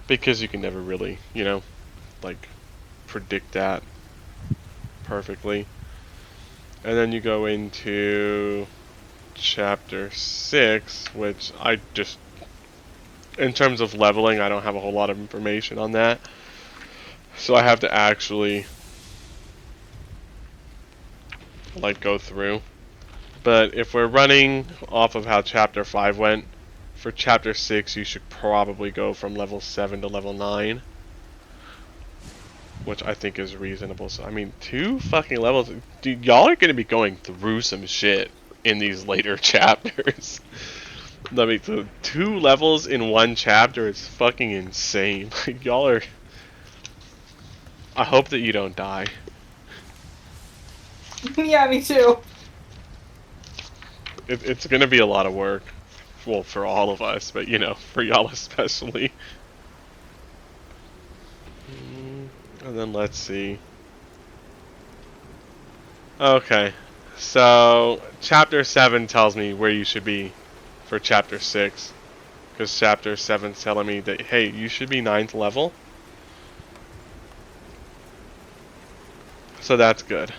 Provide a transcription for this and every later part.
because you can never really, like predict that perfectly. And then you go into chapter 6, which I just, in terms of leveling, I don't have a whole lot of information on that. So I have to actually, like, go through. But if we're running off of how chapter 5 went, for chapter 6 you should probably go from level 7 to level 9. Which I think is reasonable. So, I mean, 2 fucking levels. Dude, y'all are going to be going through some shit in these later chapters. I mean, 2 levels in 1 chapter is fucking insane. Like, y'all are... I hope that you don't die. Yeah, me too. It's going to be a lot of work. Well, for all of us, but, for y'all especially. And then let's see. Okay. So, chapter 7 tells me where you should be for chapter 6. Because chapter 7's telling me that, hey, you should be 9th level. So that's good.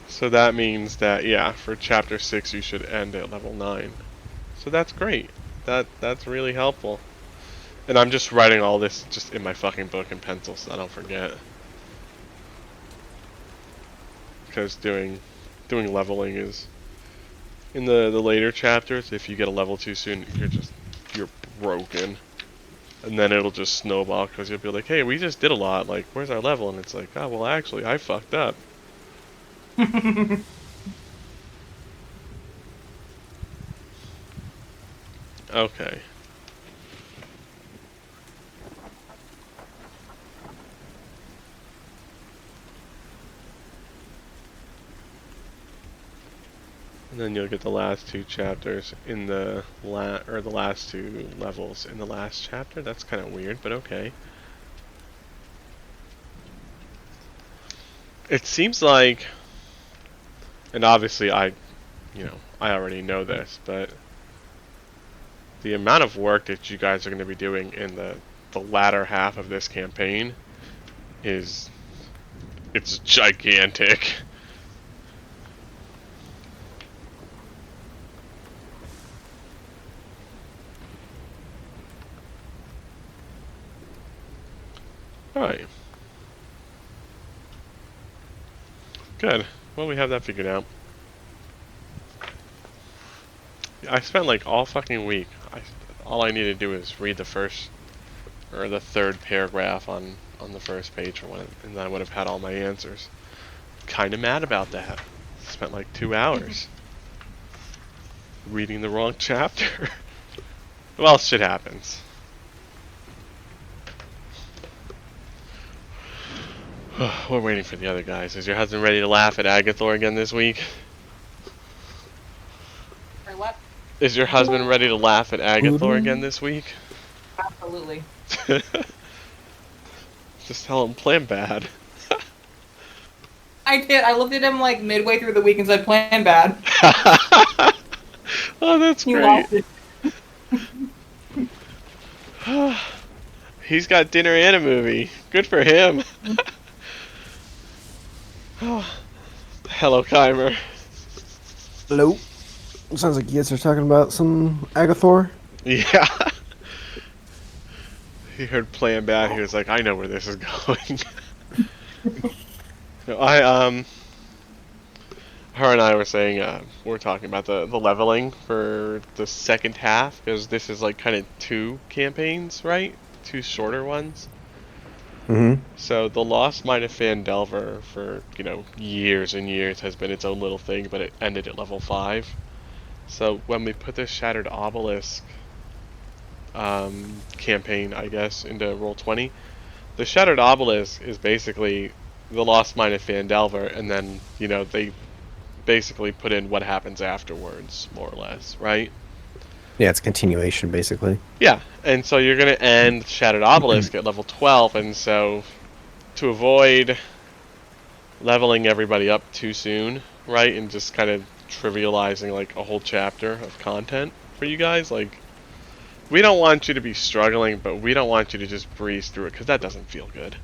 So that means that, yeah, for chapter 6 you should end at level 9. So that's great. That's really helpful. And I'm just writing all this just in my fucking book in pencil so I don't forget. Because doing leveling is... In the later chapters, if you get a level too soon, you're broken. And then it'll just snowball because you'll be like, hey, we just did a lot, like, where's our level? And it's like, oh, well, actually, I fucked up. Okay. And then you'll get the last 2 chapters in the last 2 levels in the last chapter. That's kind of weird, but okay. It seems like, and obviously I already know this, but the amount of work that you guys are going to be doing in the latter half of this campaign it's gigantic. Alright. Good. Well, we have that figured out. I spent like all fucking week. All I need to do is read the first or the 3rd paragraph on the first page for one, and then I would have had all my answers. Kind of mad about that. Spent like 2 hours reading the wrong chapter. Well, shit happens. We're waiting for the other guys. Is your husband ready to laugh at Agathor again this week? Or what? Is your husband ready to laugh at Agathor again this week? Absolutely. Just tell him plan bad. I did. I looked at him like midway through the week and said, "Plan bad." Oh, that's He great. lost it. He's got dinner and a movie. Good for him. Hello, Keimer. Hello. Sounds like you guys are talking about some Agathor. Yeah. He heard plan bad. He was like, I know where this is going. No, her and I were saying, we were talking about the leveling for the second half, because this is like kind of 2 campaigns, right? 2 shorter ones. Mm-hmm. So the Lost Mine of Phandelver for, years and years has been its own little thing, but it ended at level 5. So when we put this Shattered Obelisk campaign, I guess, into Roll20, the Shattered Obelisk is basically the Lost Mine of Phandelver, and then, they basically put in what happens afterwards, more or less, right? Yeah, it's a continuation, basically. Yeah, and so you're going to end Shattered Obelisk at level 12, and so to avoid leveling everybody up too soon, right, and just kind of trivializing like a whole chapter of content, for you guys. Like, we don't want you to be struggling, but we don't want you to just breeze through it, because that doesn't feel good.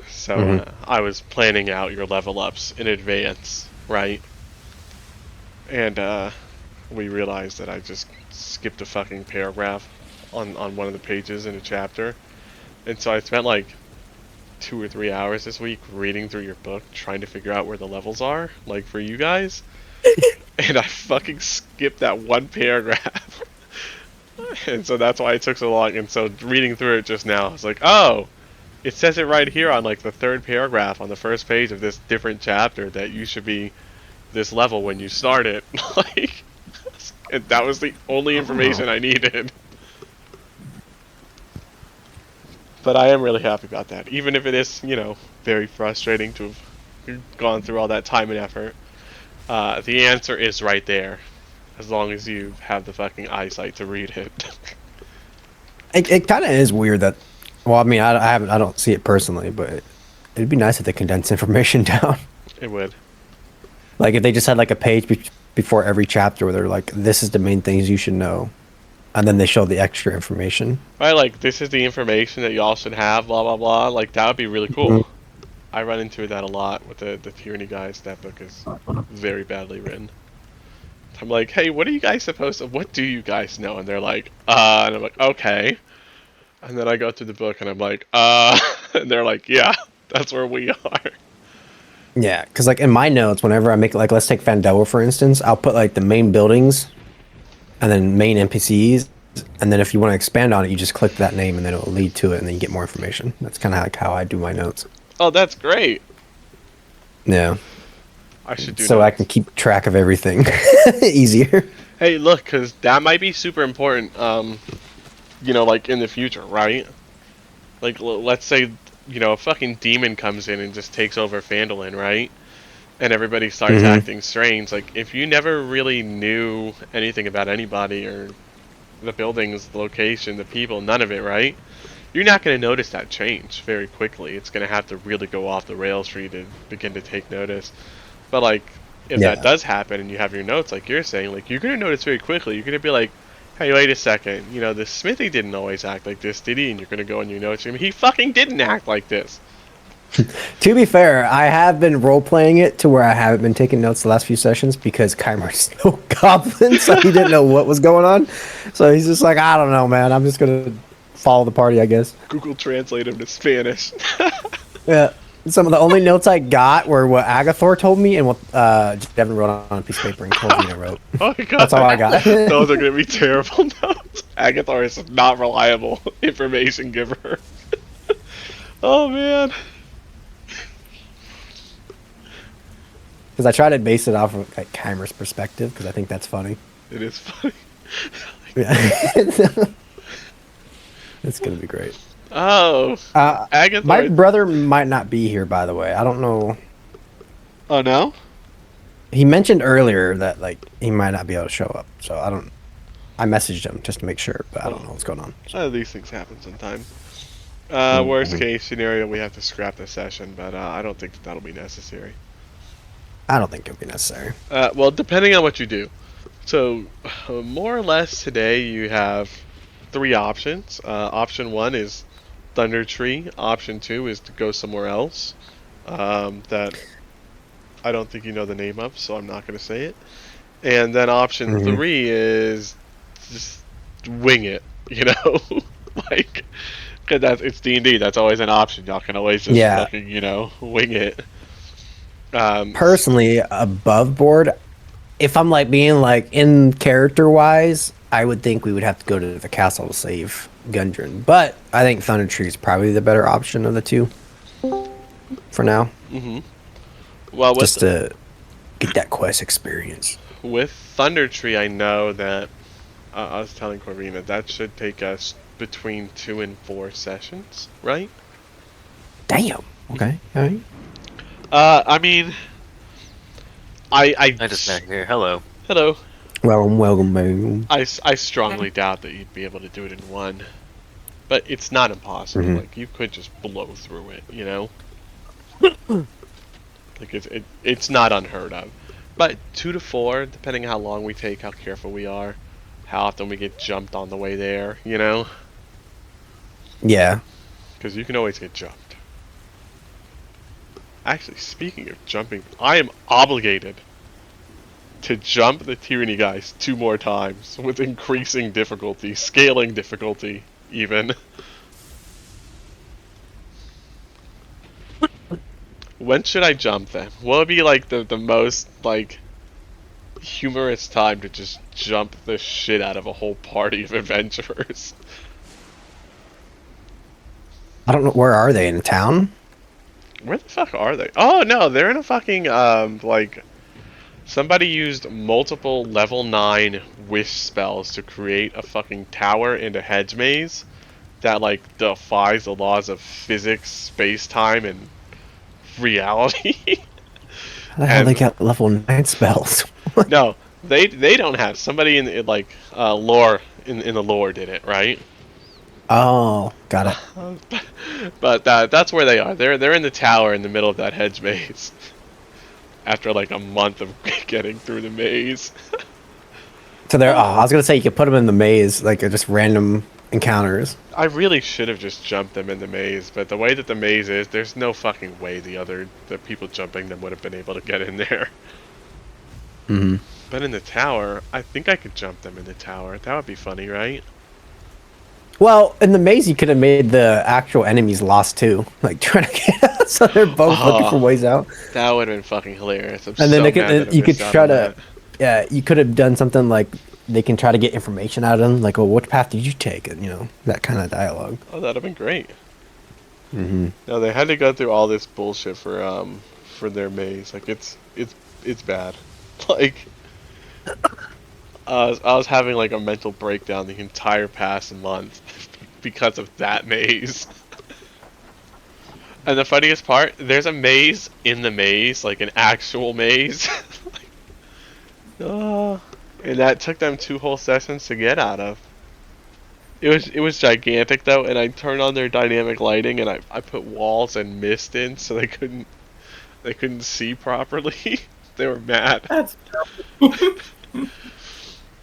So I was planning out your level ups in advance, right? And we realized that I just skipped a fucking paragraph on one of the pages in a chapter. And so I spent like 2 or 3 hours this week reading through your book, trying to figure out where the levels are, like for you guys. And I fucking skipped that one paragraph. And so that's why it took so long. And so reading through it just now, I was like, oh, it says it right here on like the third paragraph on the first page of this different chapter that you should be this level when you start it. Like, and that was the only information I needed. But I am really happy about that, even if it is, you know, very frustrating to have gone through all that time and effort. The answer is right there, as long as you have the fucking eyesight to read it. It kind of is weird that. Well, I mean, I don't see it personally, but it'd be nice if they condensed information down. It would. Like if they just had like a page before every chapter where they're like, "This is the main things you should know," and then they show the extra information. Right, like, this is the information that y'all should have, blah, blah, blah. Like, that would be really cool. I run into that a lot with the Tyranny guys. That book is very badly written. I'm like, hey, what do you guys what do you guys know? And they're like, and I'm like, okay. And then I go through the book and I'm like, and they're like, yeah, that's where we are. Yeah, because like in my notes, whenever I make like, let's take Phandelver for instance, I'll put like the main buildings, and then main NPCs, and then if you want to expand on it, you just click that name, and then it will lead to it, and then you get more information. That's kind of like how I do my notes. Oh, that's great. Yeah. I should do so notes. I can keep track of everything easier. Hey, look, because that might be super important, you know, like in the future, right? Like, let's say, you know, a fucking demon comes in and just takes over Phandelver, right? And everybody starts acting strange. Like, if you never really knew anything about anybody or the buildings, the location, the people, none of it, right? You're not going to notice that change very quickly. It's going to have to really go off the rails for you to begin to take notice. But, like, if that does happen and you have your notes, like you're saying, like, you're going to notice very quickly. You're going to be like, hey, wait a second. You know, the Smithy didn't always act like this, did he? And you're going to go in your notes. I mean, he fucking didn't act like this. To be fair, I have been role-playing it to where I haven't been taking notes the last few sessions because Kymer's no goblin, so he didn't know what was going on. So he's just like, I don't know, man. I'm just going to follow the party, I guess. Google translate him to Spanish. Yeah. Some of the only notes I got were what Agathor told me and what Devin wrote on a piece of paper and Corvina wrote. Oh my god. That's all I got. Those are going to be terrible notes. Agathor is not reliable information giver. Oh, man. Because I try to base it off of like Kymer's perspective because I think that's funny. It is funny. Yeah. It's going to be great. Oh, Agathor. My brother might not be here, by the way. I don't know. Oh, no? He mentioned earlier that like he might not be able to show up, so I don't. I messaged him just to make sure, but I don't know what's going on. These things happen sometimes. Worst case scenario, we have to scrap the session, but I don't think that'll be necessary. I don't think it'll be necessary. Well, depending on what you do. So, more or less today, you have 3 options. Option 1 is Thunder Tree. Option 2 is to go somewhere else that I don't think you know the name of, so I'm not going to say it. And then option 3 is just wing it, you know? Like, cause it's D&D, that's always an option. Y'all can always just fucking, you know, wing it. Personally, above board, if I'm like being like in character wise, I would think we would have to go to the castle to save Gundren. But I think Thunder Tree is probably the better option of the two for now. Well, just to get that quest experience. With Thunder Tree, I know that I was telling Corvina that should take us between 2 and 4 sessions, right? Damn. Okay. All right. I mean, I just met here. Hello. Hello. Welcome, man. I strongly doubt that you'd be able to do it in 1, but it's not impossible. Like, you could just blow through it, you know. Like it's not unheard of. But 2 to 4, depending how long we take, how careful we are, how often we get jumped on the way there, you know? Yeah. Because you can always get jumped. Actually, speaking of jumping, I am obligated to jump the Tyranny guys 2 more times with increasing difficulty, scaling difficulty, even. When should I jump them? What would be like the most like humorous time to just jump the shit out of a whole party of adventurers? I don't know, where are they, in town? Where the fuck are they? Oh no, they're in a fucking like somebody used multiple level 9 wish spells to create a fucking tower and a hedge maze that like defies the laws of physics, space-time, and reality. How the hell they got level 9 spells? No, they don't have. Somebody in like lore in the lore did it, right? Oh, got it. But that's where they are. They're in the tower in the middle of that hedge maze. After like a month of getting through the maze. So they're. Oh, I was gonna say you could put them in the maze, like just random encounters. I really should have just jumped them in the maze, but the way that the maze is, there's no fucking way the people jumping them would have been able to get in there. Mm-hmm. But in the tower, I think I could jump them in the tower. That would be funny, right? Well, in the maze, you could have made the actual enemies lost too, like trying to get out, so they're both looking for ways out. That would have been fucking hilarious. I'm And then so they mad that could, I you could missed out try on to, that. yeah, you could have done something like they can try to get information out of them, like, well, which path did you take, and that kind of dialogue. Oh, that'd have been great. Mm-hmm. No, they had to go through all this bullshit for their maze. Like it's bad. Like I was having like a mental breakdown the entire past month because of that maze. And the funniest part, there's a maze in the maze, like an actual maze. And that took them 2 whole sessions to get out of. It was gigantic though, and I turned on their dynamic lighting and I put walls and mist in so they couldn't see properly. They were mad. That's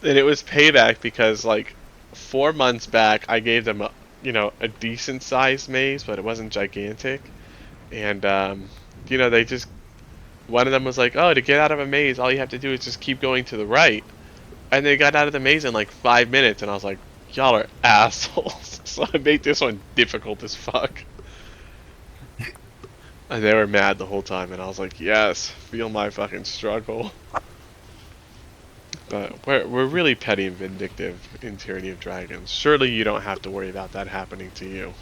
And it was payback because like 4 months back I gave them a decent sized maze, but it wasn't gigantic. And they just, one of them was like, oh, to get out of a maze all you have to do is just keep going to the right. And they got out of the maze in like 5 minutes, and I was like, y'all are assholes. So I made this one difficult as fuck. And they were mad the whole time, and I was like, yes, feel my fucking struggle. But we're really petty and vindictive in Tyranny of Dragons. Surely you don't have to worry about that happening to you.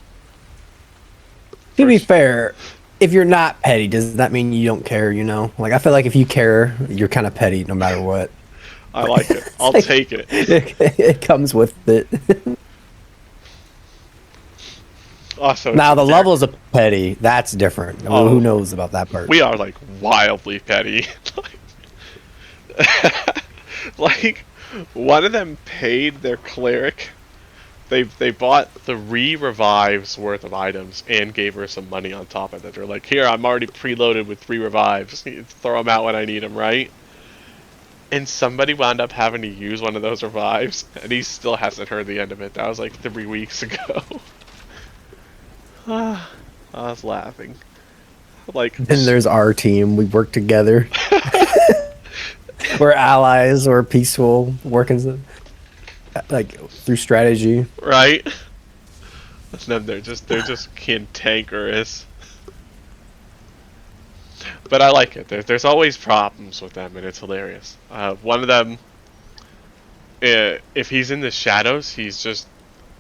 To be fair, if you're not petty, does that mean you don't care? Like I feel like if you care, you're kind of petty no matter what. I like it. I'll take it. It comes with it. Also, Now the levels of petty, that's different. Oh. Who knows about that part? we are like wildly petty. Like one of them paid their cleric. They bought 3 revives worth of items and gave her some money on top of it. They're like, here, I'm already preloaded with 3 revives. Throw them out when I need them, right? And somebody wound up having to use one of those revives, and he still hasn't heard the end of it. That was like 3 weeks ago. I was laughing. Like, Then there's our team. We work together. We're allies. We're peaceful. Working like through strategy. right? No, they're just cantankerous. But I like it. There's always problems with them, and it's hilarious. One of them, if he's in the shadows, he's just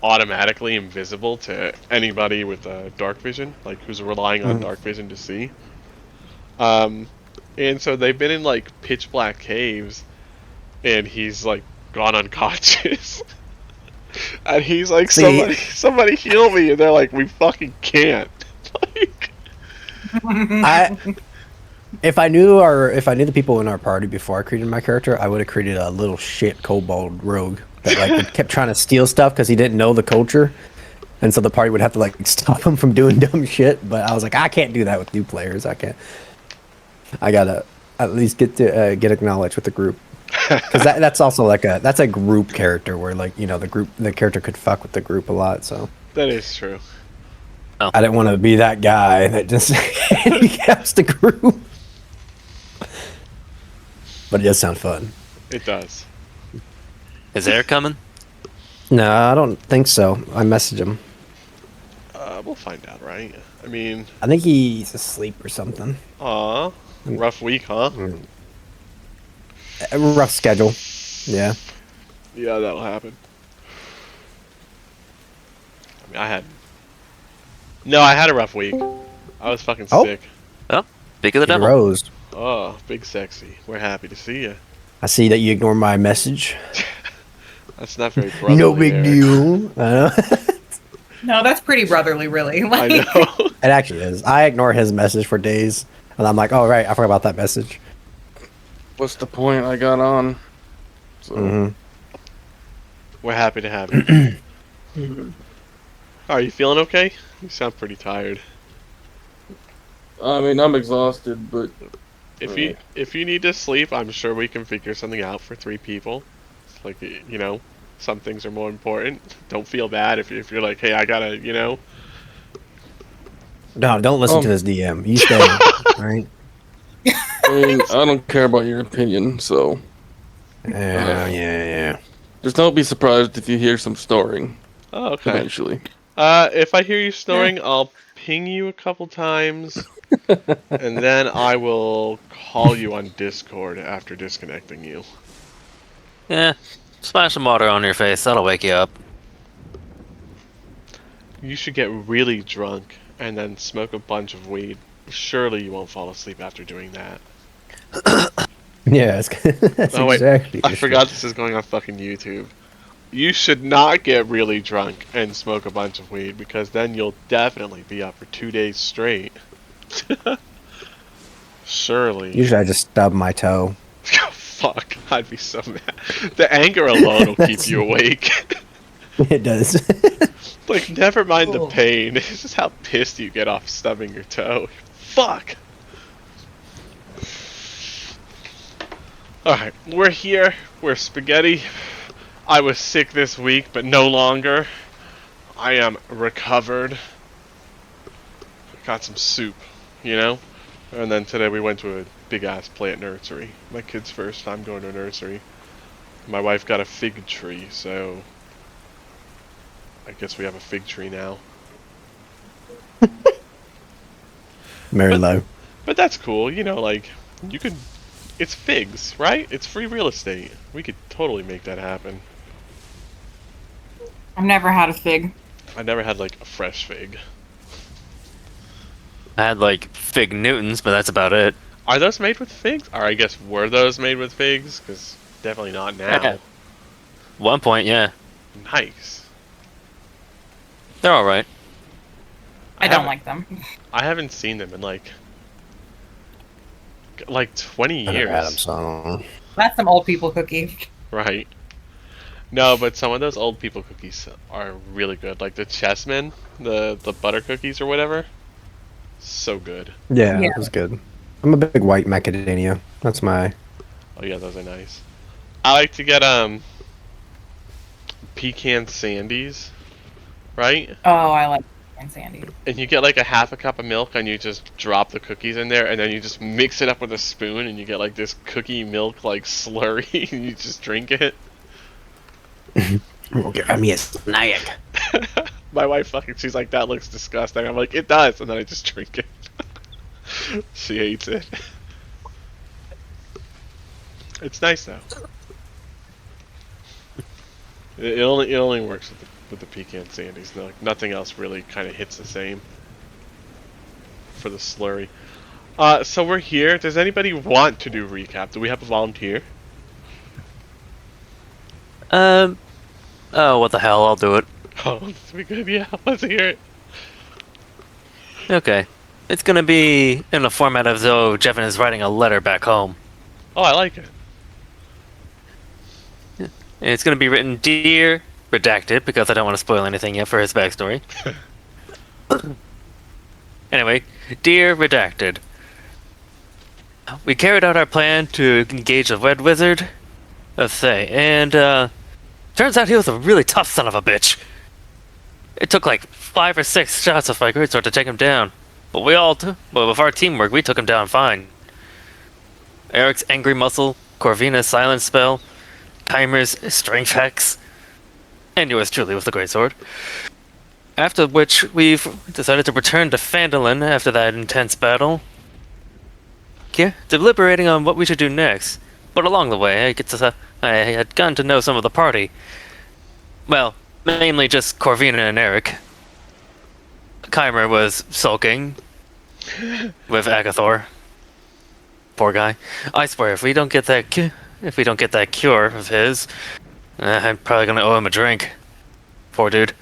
automatically invisible to anybody with dark vision, like who's relying on dark vision to see. And so they've been in like pitch black caves, and he's like gone unconscious. And he's like, somebody heal me, and they're like, we fucking can't. Like, If I knew the people in our party before I created my character, I would have created a little shit kobold rogue that like kept trying to steal stuff because he didn't know the culture, and so the party would have to like stop him from doing dumb shit. But I was like, I can't do that with new players. I can't. I gotta at least get acknowledged with the group. Because that's also like that's a group character where like the character could fuck with the group a lot. So That is true. I didn't want to be that guy that just handicaps the group. But it does sound fun. It does. Is Eric coming? No, I don't think so. I messaged him. We'll find out, right? I mean, I think he's asleep or something. rough week, huh? A rough schedule. Yeah. Yeah, that'll happen. I mean, I had a rough week. I was fucking Oh. sick. Oh, speak of the He devil. rose. Oh, big sexy. We're happy to see you. I see that you ignore my message. That's not very brotherly. No big Eric. deal. I know. No, that's pretty brotherly, really. I Like, know. It actually is. I ignore his message for days, and I'm like, oh right, I forgot about that message. What's the point? I got on. So Hmm. We're happy to have you. Are you feeling okay? You sound pretty tired. I mean, I'm exhausted, but If you need to sleep, I'm sure we can figure something out for 3 people. It's like, some things are more important. Don't feel bad if you're like, hey, I gotta, No, don't listen to this DM. You stay. Right? I mean, I don't care about your opinion. So Yeah. just don't be surprised if you hear some snoring Oh, okay. eventually. If I hear you snoring, I'll ping you a couple times, and then I will call you on Discord after disconnecting you. Yeah. Splash some water on your face. That'll wake you up. You should get really drunk and then smoke a bunch of weed. Surely you won't fall asleep after doing that. Yeah, that's Oh, wait. exactly. I forgot this is going on fucking YouTube. You should not get really drunk and smoke a bunch of weed, because then you'll definitely be up for 2 days straight. Surely. Usually I just stub my toe. Fuck, I'd be so mad. The anger alone will keep you awake. It does. Like, never mind the Oh. pain. It's just how pissed you get off stubbing your toe. Fuck! Alright, we're here. We're spaghetti. I was sick this week, but no longer. I am recovered. Got some soup, And then today we went to a big-ass plant nursery. My kid's first time going to a nursery. My wife got a fig tree, so I guess we have a fig tree now. Very low. But that's cool, you could... It's figs, right? It's free real estate. We could totally make that happen. I've never had a fig. I never had, a fresh fig. I had like Fig Newtons, but that's about it. Are those made with figs? Or I guess were those made with figs? Because definitely not now. One point, yeah. Nice. They're alright. I don't like them. I haven't seen them in like 20 I never had 'em, years. so I don't know. That's some old people cookie. Right. No, but some of those old people cookies are really good. Like the Chessmen, the butter cookies or whatever. So good. Yeah, Yeah. it was good. I'm a big white macadamia. That's my. Oh yeah, those are nice. I like to get pecan sandies, right? Oh, I like and Sandy. And you get like a half a cup of milk and you just drop the cookies in there and then you just mix it up with a spoon and you get like this cookie milk like slurry and you just drink it. Okay, I mean, it's snack. My wife she's like, that looks disgusting. I'm like, it does, and then I just drink it. She hates it. It's nice though. It only works with the pecan sandies. Like nothing else really kind of hits the same for the slurry. So we're here. Does anybody want to do recap? Do we have a volunteer? Oh, what the hell? I'll do it. Oh, this will be good. Yeah, let's hear it. Okay. It's gonna be in the format of though Jevin is writing a letter back home. Oh, I like it. And it's gonna be written Dear Redacted, because I don't want to spoil anything yet for his backstory. Anyway, Dear Redacted. We carried out our plan to engage the Red Wizard, let's say. And turns out he was a really tough son of a bitch. It took like 5 or 6 shots of my greatsword to take him down. But with our teamwork, we took him down fine. Eric's Angry Muscle, Corvina's Silence Spell, Keimer's Strength Hex, and yours truly with the greatsword. After which, we've decided to return to Phandelver after that intense battle. Yeah, deliberating on what we should do next. But along the way, I had gotten to know some of the party. Well, mainly just Corvina and Eric. Keimer was sulking with Agathor. Poor guy. I swear, if we don't get that cure of his, I'm probably gonna owe him a drink. Poor dude.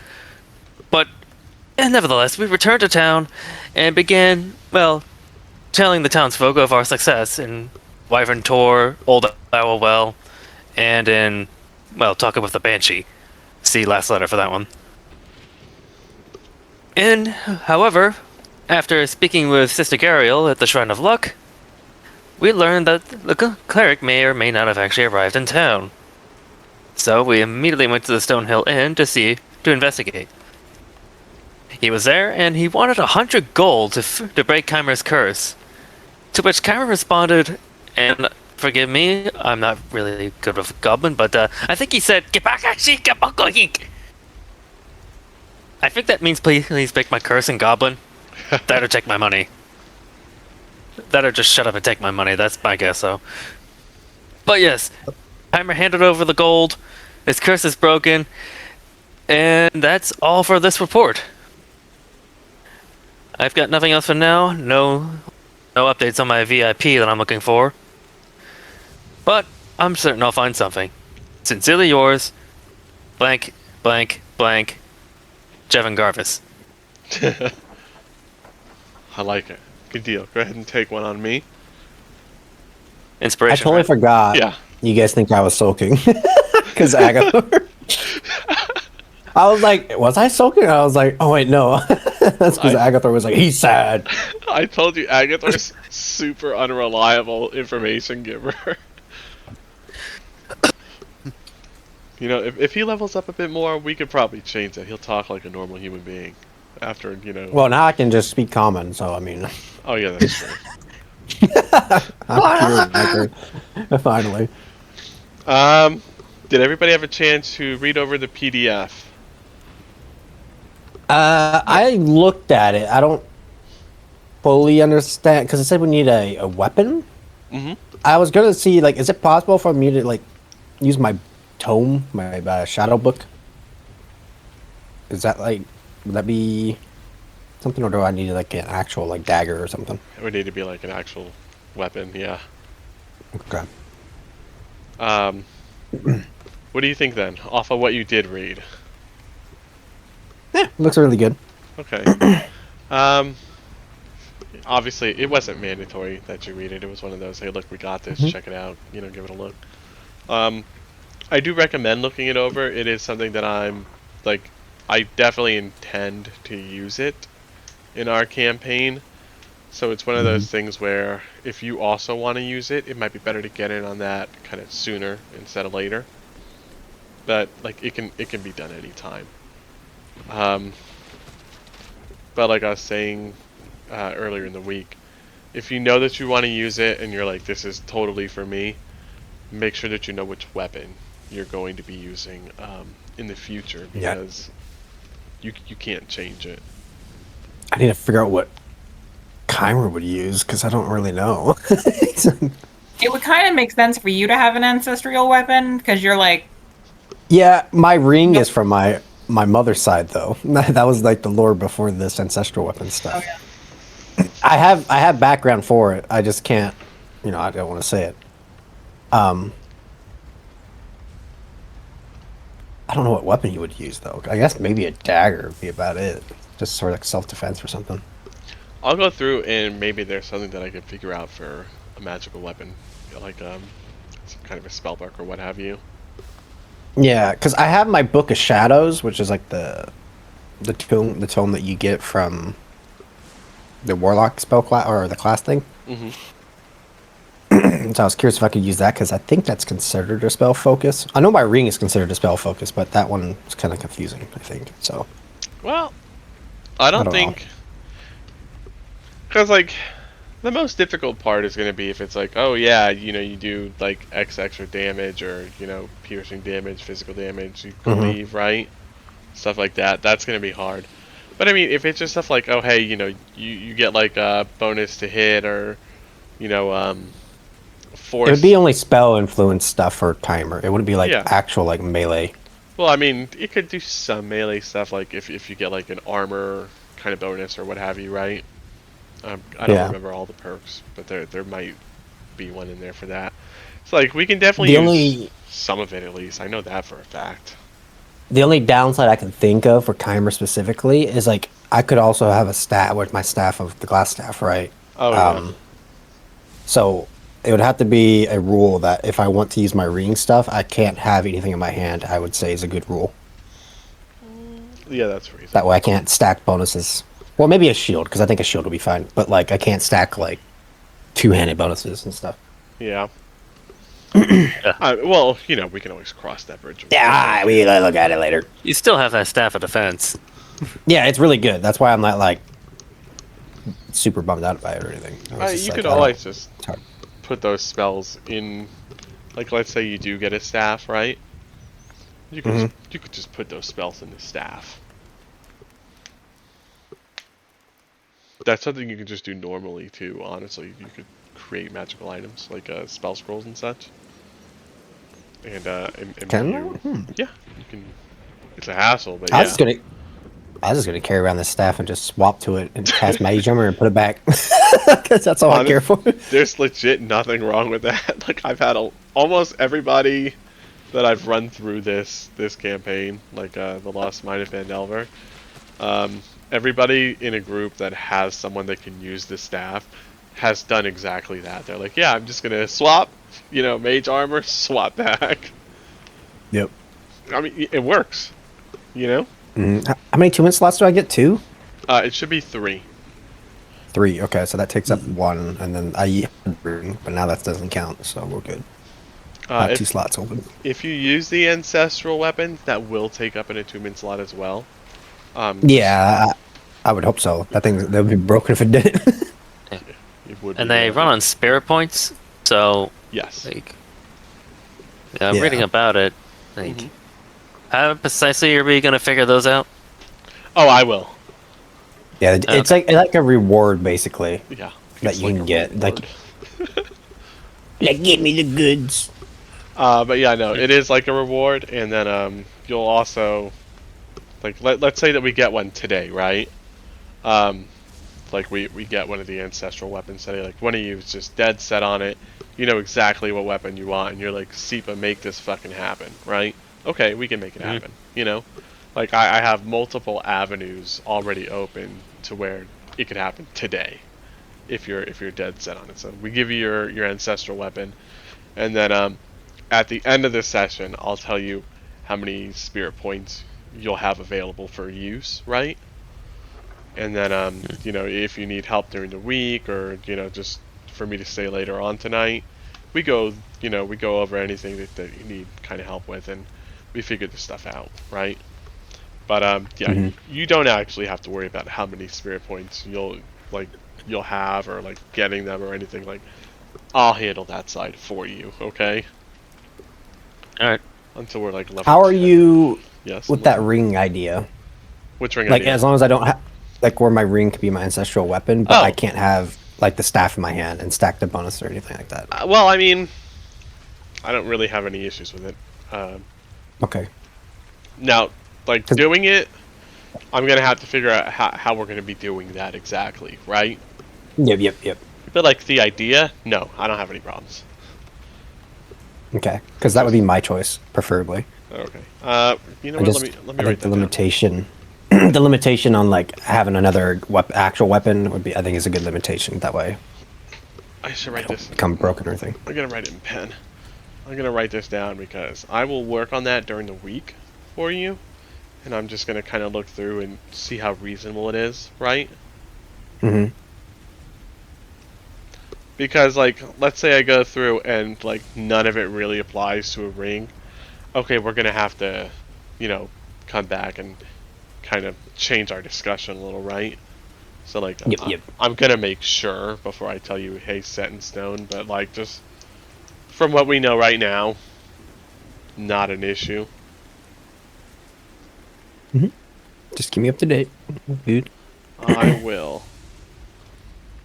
But nevertheless, we returned to town and began, well, telling the townsfolk of our success in Wyvern Tor, Old Owl Well, and in, well, talking with the Banshee. See last letter for that one. And, however, after speaking with Sister Gariel at the Shrine of Luck, we learned that the cleric may or may not have actually arrived in town. So we immediately went to the Stonehill Inn to investigate. He was there, and he wanted 100 gold to break Keimer's curse. To which Keimer responded, and forgive me, I'm not really good with Goblin, but I think he said, I think that means please break my curse in Goblin. That or take my money. That or just shut up and take my money, that's my guess, though. But yes, Keimer handed over the gold, his curse is broken, and that's all for this report. I've got nothing else for now, no updates on my VIP that I'm looking for. But I'm certain I'll find something. Sincerely yours, blank, blank, blank, Jevin Garvis. I like it. Good deal. Go ahead and take one on me. Inspiration. I totally right? forgot. Yeah. You guys think I was sulking because Agathor. I was like, was I sulking? I was like, oh wait, no. That's because Agathor was like, he's sad. I told you, Agathor's super unreliable information giver. You know, if he levels up a bit more, we could probably change that. He'll talk like a normal human being. After, you know... Well, now I can just speak common, so I mean... Oh yeah, that's true. I'm pure record. Finally. Did everybody have a chance to read over the PDF? I looked at it. I don't fully understand, because it said we need a weapon? Mm-hmm. I was going to see, like, is it possible for me to, like, use my tome, my shadow book? Is that, like... Would that be something, or do I need like an actual like dagger or something? It would need to be like an actual weapon, yeah. Okay. What do you think then, off of what you did read? Yeah, looks really good. Okay. Obviously, it wasn't mandatory that you read it. It was one of those, hey, look, we got this, check it out, you know, give it a look. I do recommend looking it over. It is something that I'm, like, I definitely intend to use it in our campaign. So it's one of those things where if you also want to use it, it might be better to get in on that kind of sooner instead of later. But like it can be done anytime. But like I was saying earlier in the week, if you know that you want to use it and you're like, this is totally for me, make sure that you know which weapon you're going to be using in the future, because you can't change it. I need to figure out what Keimer would use, because I don't really know. It would kind of make sense for you to have an ancestral weapon, because you're like... Yeah, my ring is from my mother's side, though. That was like the lore before this ancestral weapon stuff. Oh, yeah. I have background for it. I just can't, I don't want to say it. I don't know what weapon he would use, though. I guess maybe a dagger would be about it. Just sort of like self-defense or something. I'll go through and maybe there's something that I can figure out for a magical weapon, like some kind of a spell book or what have you. Yeah, because I have my Book of Shadows, which is like the tome that you get from the Warlock spell class or the class thing. Mm-hmm. So I was curious if I could use that because I think that's considered a spell focus. I know my ring is considered a spell focus, but that one is kind of confusing. I think so. Well, I don't don't know. think, because like the most difficult part is going to be if it's like, oh yeah, you do like X extra damage or piercing damage, physical damage, you believe, right? Stuff like that. That's going to be hard. But I mean, if it's just stuff like, oh hey, you get like a bonus to hit or force. It would be only spell influence stuff for timer. It wouldn't be like Yeah. actual like melee. Well, I mean, it could do some melee stuff, like if you get like an armor kind of bonus or what have you, right? I don't Yeah. remember all the perks, but there might be one in there for that. So like we can definitely The use only- some of it at least. I know that for a fact. The only downside I can think of for timer specifically is like I could also have a stat with my staff of the glass staff, right? Oh yeah. So it would have to be a rule that if I want to use my ring stuff, I can't have anything in my hand. I would say is a good rule. Yeah, that's reasonable. That way I can't stack bonuses. Well, maybe a shield because I think a shield will be fine. But like I can't stack like two-handed bonuses and stuff. Yeah. Well, we can always cross that bridge. Yeah, we look at it later. You still have that staff of defense. Yeah, it's really good. That's why I'm not like super bummed out by it or anything. I was just You like, could I don't- always just it's hard. put those spells in, like let's say you do get a staff, right? You could you could just put those spells in the staff. That's something you can just do normally too. Honestly, you could create magical items like spell scrolls and such. And Can yeah, you can. It's a hassle, but I yeah. was just gonna carry around this staff and just swap to it and cast Mage Armor and put it back because that's all I care for. There's legit nothing wrong with that. Like I've had almost everybody that I've run through this campaign, like the Lost Mine of Phandelver. Everybody in a group that has someone that can use the staff has done exactly that. They're like, yeah, I'm just gonna swap, Mage Armor, swap back. Yep. I mean, it works, How many 2-minute slots do I get? 2? It should be 3. 3. Okay, so that takes up 1, and then I but now that doesn't count, so we're good. I have 2 slots open. If you use the ancestral weapon, that will take up in a 2-minute slot as well. Yeah, I would hope so. That would be broken if it didn't. It would And be they run on spirit points, so Yes. like I'm Yeah. reading about it. Like how precisely are we gonna figure those out? Oh, I will. Yeah, it's like a reward basically Yeah. that It's you like can a get. Like, reward. like give me the goods. But yeah, no, it is like a reward, and then you'll also, like, let's say that we get one today, right? Like we get one of the ancestral weapons today. Like one of you is just dead set on it. You know exactly what weapon you want, and you're like, Seepa, make this fucking happen, right? Okay, we can make it happen. Like I have multiple avenues already open to where it could happen today, if you're dead set on it. So we give you your ancestral weapon, and then at the end of this session, I'll tell you how many spirit points you'll have available for use, right? And then, if you need help during the week or, just for me to stay later on tonight, we go over anything that you need kind of help with, and we figure this stuff out, right? But, you don't actually have to worry about how many spirit points you'll have or, like, getting them or anything. Like, I'll handle that side for you, okay? Alright. Until we're, like, level How are 10. you Yes. with that ring idea? Which ring Like, idea? as long as I don't have, like, where my ring could be my ancestral weapon, but I can't have, like, the staff in my hand and stack the bonus or anything like that. Well, I mean, I don't really have any issues with it. Okay. Now, like, doing it, I'm going to have to figure out how we're going to be doing that exactly, right? Yep. But, like, the idea, no, I don't have any problems. Okay. Because that would be my choice, preferably. Okay. You know I what, just, let me I write think that the down. limitation, the limitation on, like, having another actual weapon would be, I think, is a good limitation. That way, I should write this. become broken or anything. I'm going to write it in pen. I'm going to write this down because I will work on that during the week for you. And I'm just going to kind of look through and see how reasonable it is, right? Because, like, let's say I go through and, like, none of it really applies to a ring. Okay, we're going to have to, you know, come back and kind of change our discussion a little, right? So, like, Yep. I'm going to make sure before I tell you, hey, set in stone. But, like, just from what we know right now, not an issue. Just keep me up to date, dude. I will.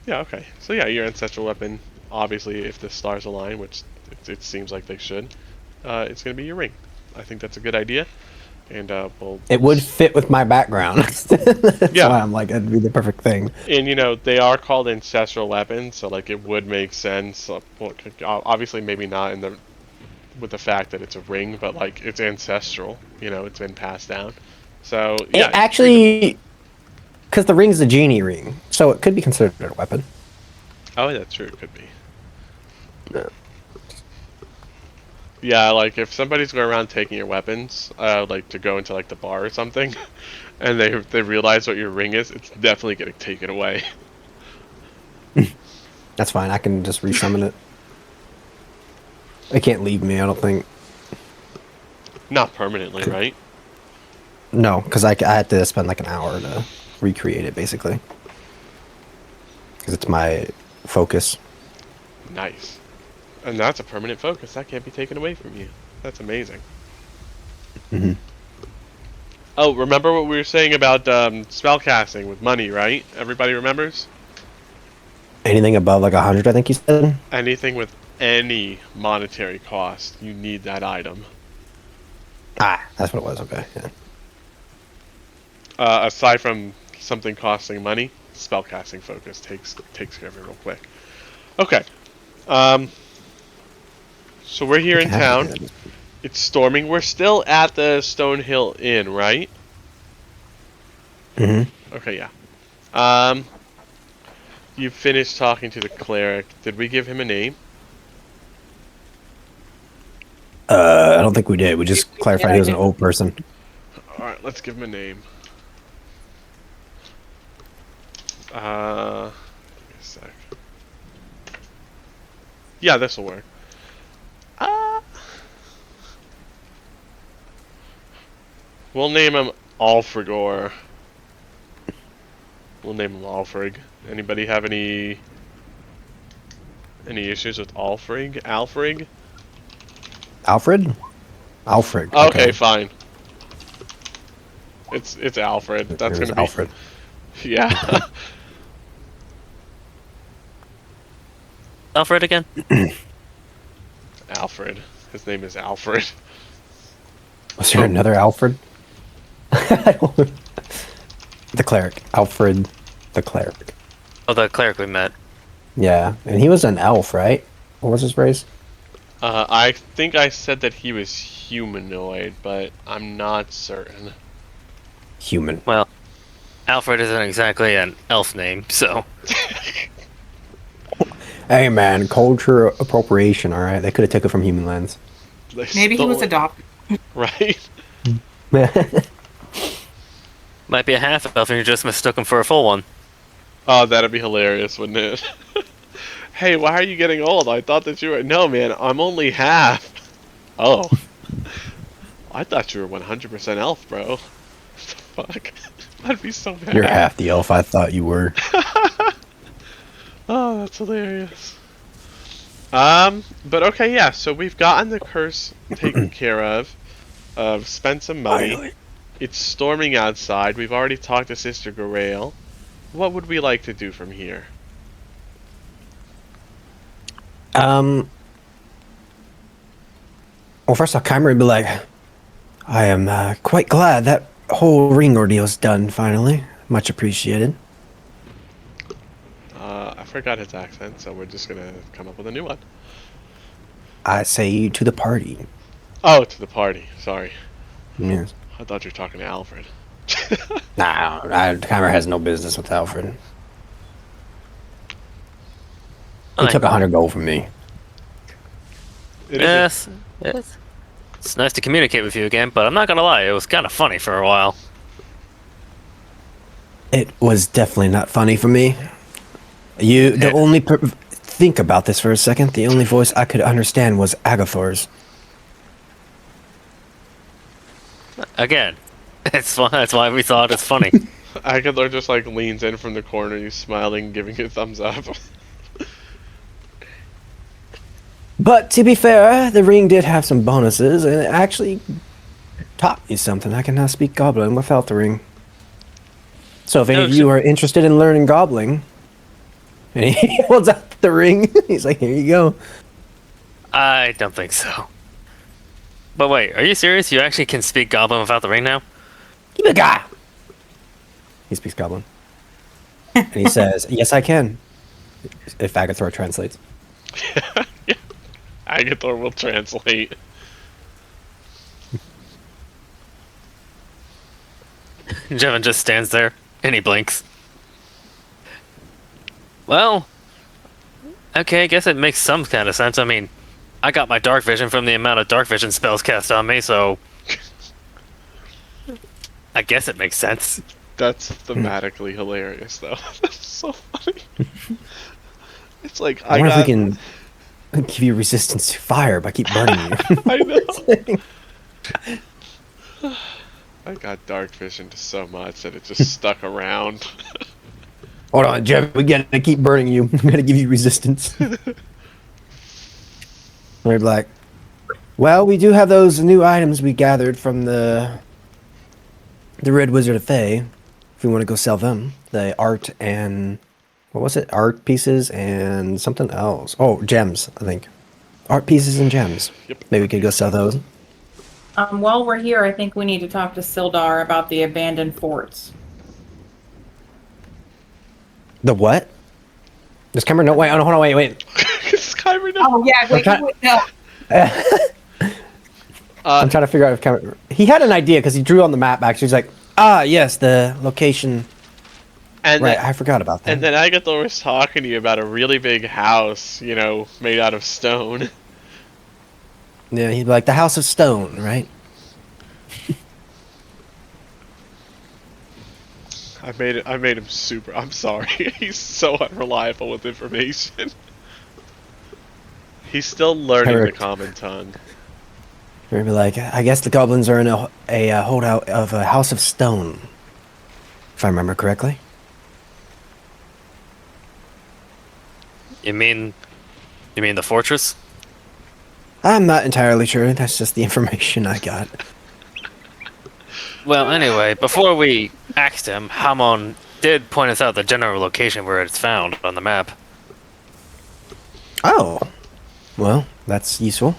Yeah, okay. So, yeah, your ancestral weapon, obviously, if the stars align, which it seems like they should, it's going to be your ring. I think that's a good idea. And we'll. It would fit with my background. That's Yeah. why I'm like, it'd be the perfect thing. And you know they are called ancestral weapons, so like it would make sense. Well, obviously, maybe not in the with the fact that it's a ring, but like it's ancestral. You know, it's been passed down. So yeah, It actually, because the ring's a genie ring, so it could be considered a weapon. oh, that's true. It could be. No. Yeah, like if somebody's going around taking your weapons, like to go into like the bar or something, and they realize what your ring is, it's definitely getting taken away. That's fine. I can just resummon it. It can't leave me, I don't think. Not permanently, right? No, because I had to spend like an hour to recreate it, basically. Because it's my focus. Nice. And that's a permanent focus. That can't be taken away from you. That's amazing. Mhm. Oh, remember what we were saying about spellcasting with money, right? Everybody remembers? Anything above like 100, I think you said? Anything with any monetary cost, you need that item. Ah, that's what it was. Okay. Yeah. Aside from something costing money, spellcasting focus takes care of it real quick. Okay. So we're here in town. It's storming. We're still at the Stonehill Inn, right? Mm-hmm. Okay, yeah. You finished talking to the cleric. Did we give him a name? I don't think we did. We just clarified he was an old person. Alright, let's give him a name. Give me a sec. Yeah, this'll work. We'll name him Alfregor. We'll name him Alfrig. Anybody have any issues with Alfrig? Alfrig? Alfred? Alfred. Okay, fine. It's Alfred. That's It was gonna be Alfred. Yeah. Alfred again? Alfred. His name is Alfred. Was there another Alfred? The cleric. Alfred the cleric. Oh, the cleric we met. Yeah, and he was an elf, right? What was his race? I think I said that he was humanoid, but I'm not certain. Human. Well, Alfred isn't exactly an elf name, so. Hey man, culture appropriation, alright? They could have took it from human lands. They Maybe he stole was it. adopted. Right? Might be a half elf and you just mistook him for a full one. Oh, that'd be hilarious, wouldn't it? Hey, why are you getting old? I thought that you were... No, man, I'm only half. Oh. I thought you were 100% elf, bro. What the fuck? I'd be so mad. You're half the elf I thought you were. Oh, that's hilarious. But okay, yeah, so we've gotten the curse taken care of. Spent some money. Finally. It's storming outside. We've already talked to Sister Garaele. What would we like to do from here? Well, first off, Chimer would be like, I am quite glad that whole ring ordeal's done, finally. Much appreciated. I forgot his accent, so we're just gonna come up with a new one. I say to the party. Oh, to the party. Sorry. Yes. I thought you were talking to Alfred. Nah, Chimer has no business with Alfred. He took 100 gold from me. It is Yes, yes. It's nice to communicate with you again, but I'm not gonna lie, it was kind of funny for a while. It was definitely not funny for me. The only think about this for a second, the only voice I could understand was Agathor's. Again, it's fun. That's why we thought it's funny. Agador just like leans in from the corner, he's smiling, giving you a thumbs up. But to be fair, the ring did have some bonuses, and it actually taught me something. I can now speak Goblin without the ring. So if any of you are interested in learning Goblin, and he holds out the ring, he's like, here you go. I don't think so. But wait, are you serious? You actually can speak Goblin without the ring now? Ibaga! He speaks Goblin. And he says, yes, I can. If Agathor translates. Yeah. Agathor will translate. Jevin just stands there, and he blinks. Well, okay, I guess it makes some kind of sense. I mean, I got my dark vision from the amount of dark vision spells cast on me, so I guess it makes sense. That's thematically hilarious, though. That's so funny. It's like I wonder if we can give you resistance to fire by keep burning you. I know. I got dark vision so much that it just stuck around. Hold on, Jeff. We gotta keep burning you. I'm gonna give you resistance. We're like, well, we do have those new items we gathered from the Red Wizard of Thay. If we want to go sell them, the art and what was it? Art pieces and something else. Oh, gems, I think. Art pieces and gems. Yep. Maybe we could go sell those. While we're here, I think we need to talk to Sildar about the abandoned forts. The what? Does Cameron know? Wait, oh, no, hold on, wait. Skyrim. Oh yeah, wait, Okay. no. I'm trying to figure out if Cameron... He had an idea because he drew on the map, actually. He's like, yes, the location... And right, then, I forgot about that. And then Agathor was talking to you about a really big house, you know, made out of stone. Yeah, he'd be like, the House of Stone, right? I made him super. I'm sorry. He's so unreliable with information. He's still learning the Eric. common tongue. He'd be like, I guess the goblins are in a holdout of a House of Stone. If I remember correctly. You mean the fortress? I'm not entirely sure. That's just the information I got. Well, anyway, before we asked him, Hamon did point us out the general location where it's found on the map. Oh. Well, that's useful.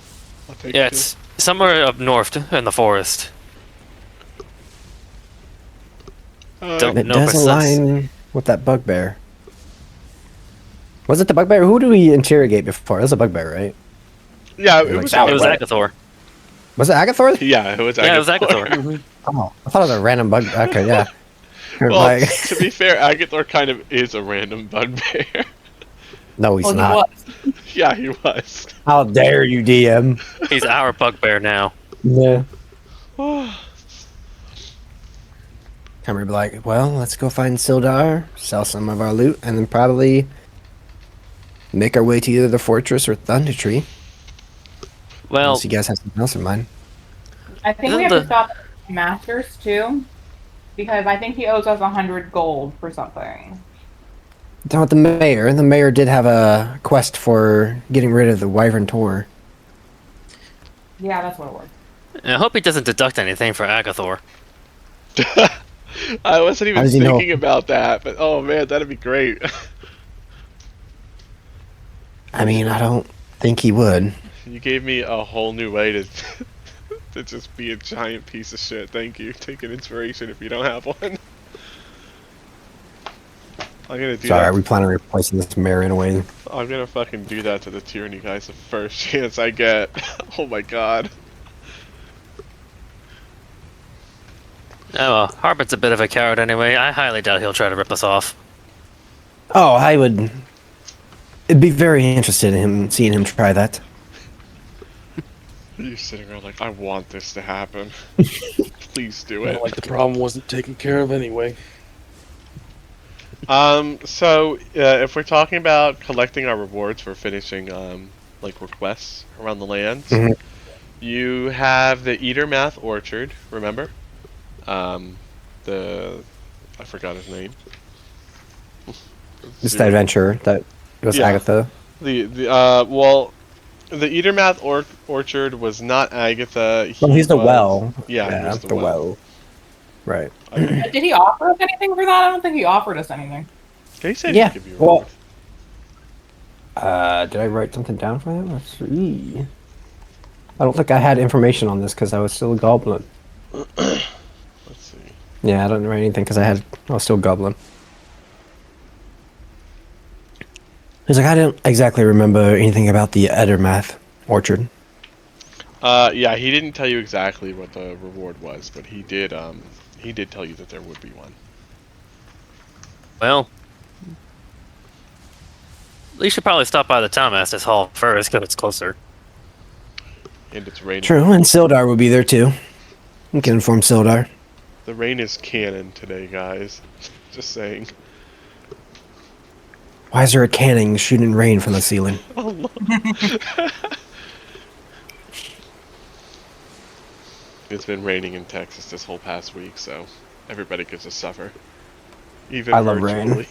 I'll take Yeah, it. it's somewhere up north in the forest. Don't It know does precise. align with that bugbear. Was it the bugbear? Who did we interrogate before? It was a bugbear, right? Yeah, it Like was. that. It was What? Agathor. Was it Agathor? Yeah, it was. Yeah, it was Agathor. Agathor. Oh, I thought it was a random bug. Okay, yeah. Well, Like, to be fair, Agathor kind of is a random bugbear. no, he's Well, he not. was. Yeah, he was. How dare you, DM? He's our bugbear now. Yeah. Come here, be like, well, let's go find Sildar, sell some of our loot, and then probably make our way to either the fortress or Thunder Tree. Well, Unless you guys have something else in mind. I think we have to stop at Masters too, because I think he owes us 100 gold for something. Down with the mayor. The mayor did have a quest for getting rid of the Wyvern Tor. Yeah, that's what it was. I hope he doesn't deduct anything for Agathor. I wasn't How even does he know? thinking about that, but oh man, that'd be great. I mean, I don't think he would. You gave me a whole new way to to just be a giant piece of shit. Thank you. Take an inspiration if you don't have one. I'm gonna do Sorry, that. are we planning on replacing this mayor in a way? I'm gonna fucking do that to the tyranny guys the first chance I get. Oh my god. Oh well, Harbit's a bit of a coward anyway. I highly doubt he'll try to rip us off. Oh, I would. I'd be very interested in seeing him try that. You're sitting around like, I want this to happen. Please do it. Like the problem wasn't taken care of anyway. So if we're talking about collecting our rewards for finishing like requests around the lands, Mhm. you have the Eatermath Orchard. Remember? Um, the I forgot his name. Just the adventure that was Yeah. Agatha. The Eatermath Orchard was not Agatha. Well, He he's the was well. yeah, he Yeah, was the the well. well. Right. Okay. Did he offer us anything for that? I don't think he offered us anything. He said he'd Yeah. give you a Well, reward. did I write something down for him? Let's see. I don't think I had information on this because I was still a goblin. Let's see. Yeah, I don't write anything because I was still goblin. He's like, I didn't exactly remember anything about the Edermath orchard. Yeah, he didn't tell you exactly what the reward was, but he did tell you that there would be one. Well, you should probably stop by the Town Master's Hall first, because it's closer. And it's raining. True, and Sildar will be there too. You can inform Sildar. The rain is canon today, guys. Just saying. Why is there a cannon shooting rain from the ceiling? Oh, it's been raining in Texas this whole past week, so everybody gets to suffer. Even I love rain. virtually.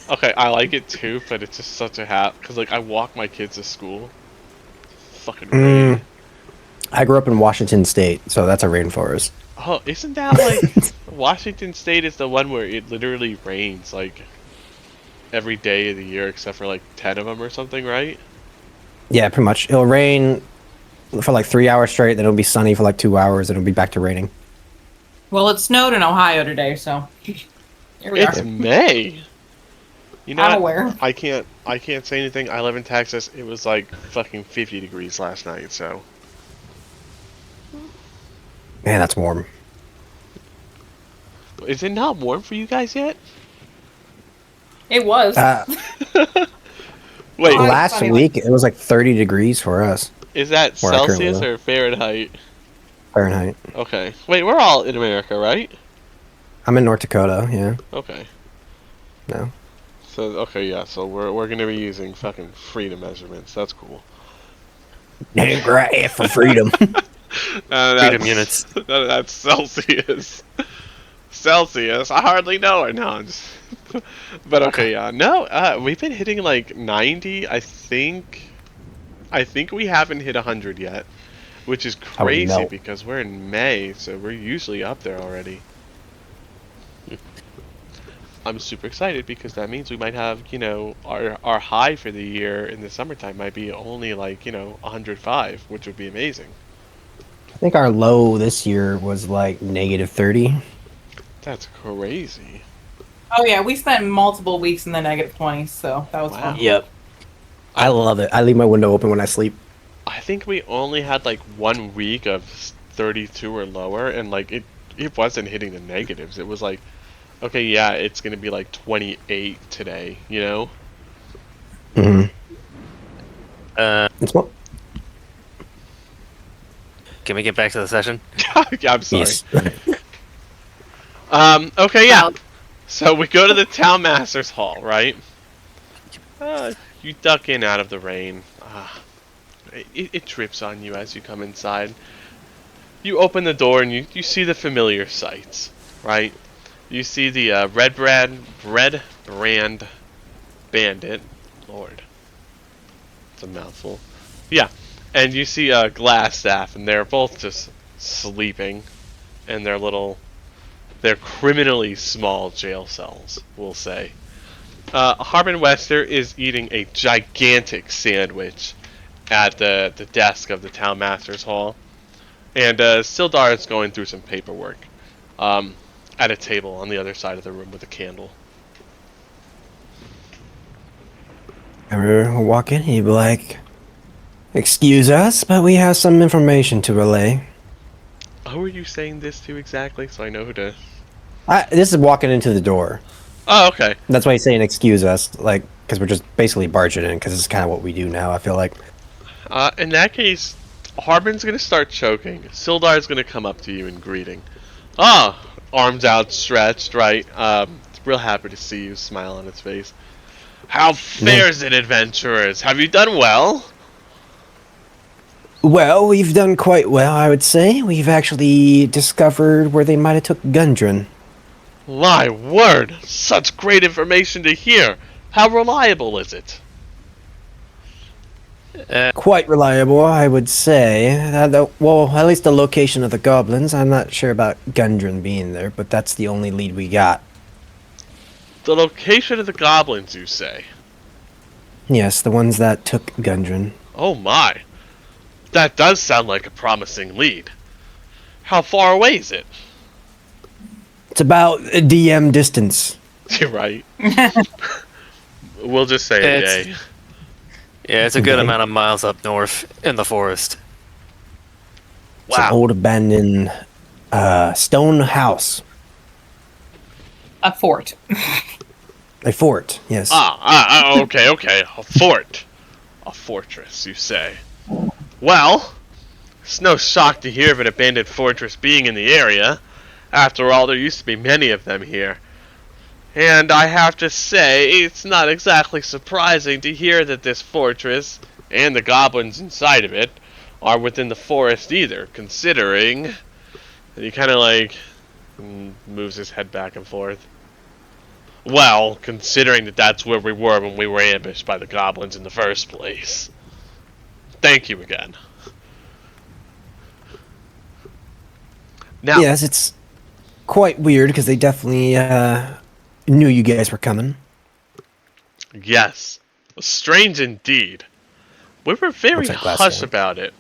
Okay, I like it too, but it's just such a because like I walk my kids to school. Fucking rain. I grew up in Washington State, so that's a rainforest. Oh, isn't that like Washington State is the one where it literally rains like every day of the year except for like 10 of them or something, right? Yeah, pretty much. It'll rain for like 3 hours straight, then it'll be sunny for like 2 hours, and it'll be back to raining. Well, it snowed in Ohio today, so here we It's are. May. You know, I'm aware. I can't say anything. I live in Texas. It was like fucking 50 degrees last night, so Man, that's warm. is it not warm for you guys yet? It was. Wait, Oh, Last funny, week, it was like 30 degrees for us, is that where I currently Celsius live. or Fahrenheit? Fahrenheit. Okay. Wait, we're all in America, right? I'm in North Dakota, yeah. Okay. No. So okay, yeah. So we're gonna be using fucking freedom measurements. That's cool. Right for freedom. Freedom units. That's Celsius. Celsius. I hardly know her. No, I'm just. But okay, yeah. No, we've been hitting like 90. I think we haven't hit 100 yet, which is I would crazy melt. because we're in May, so we're usually up there already. I'm super excited because that means we might have, our high for the year in the summertime might be only like, 105, which would be amazing. I think our low this year was like negative 30. That's crazy. Oh yeah, we spent multiple weeks in the -20s, so that was Wow. fun. Yep. I love it. I leave my window open when I sleep. I think we only had like 1 week of 32 or lower, and like it wasn't hitting the negatives. It was like, okay, yeah, it's gonna be like 28 today, you know? Mm-hmm. It's what? Can we get back to the session? Yeah, I'm sorry. Yes. Okay, yeah. So we go to the Town Master's Hall, right? You duck in out of the rain. It drips on you as you come inside. You open the door and you see the familiar sights, right? You see the red brand bandit. Lord, it's a mouthful. Yeah, and you see Glassstaff, and they're both just sleeping in they're criminally small jail cells, we'll say. Harbin Wester is eating a gigantic sandwich at the desk of the Town Master's Hall. And Sildar is going through some paperwork at a table on the other side of the room with a candle. We'll walk in, he'd be like, "Excuse us, but we have some information to relay." Who are you saying this to exactly, so I know who to... This is walking into the door. Oh, okay. That's why he's saying "excuse us," like, because we're just basically barging in, because it's kind of what we do now, I feel like. In that case, Harbin's going to start choking. Sildar's going to come up to you in greeting. Ah, arms outstretched, right? real happy to see you, smile on his face. How fares it, adventurers? Have you done well? Well, we've done quite well, I would say. We've actually discovered where they might have took Gundren. My word! Such great information to hear! How reliable is it? Quite reliable, I would say. Well, at least the location of the goblins. I'm not sure about Gundren being there, but that's the only lead we got. The location of the goblins, you say? Yes, the ones that took Gundren. Oh my! That does sound like a promising lead. How far away is it? It's about a DM distance. You're right. We'll just say a day. Yeah, it's a good amount of miles up north in the forest. It's an old abandoned stone house. A fort. A fort, yes. Okay. A fort. A fortress, you say. Well, it's no shock to hear of an abandoned fortress being in the area. After all, there used to be many of them here. And I have to say, it's not exactly surprising to hear that this fortress, and the goblins inside of it, are within the forest either, considering... And he kind of like moves his head back and forth. Well, considering that that's where we were when we were ambushed by the goblins in the first place. Thank you again. Now, yes, it's quite weird because they definitely knew you guys were coming. yes, strange indeed. We were very hush about it.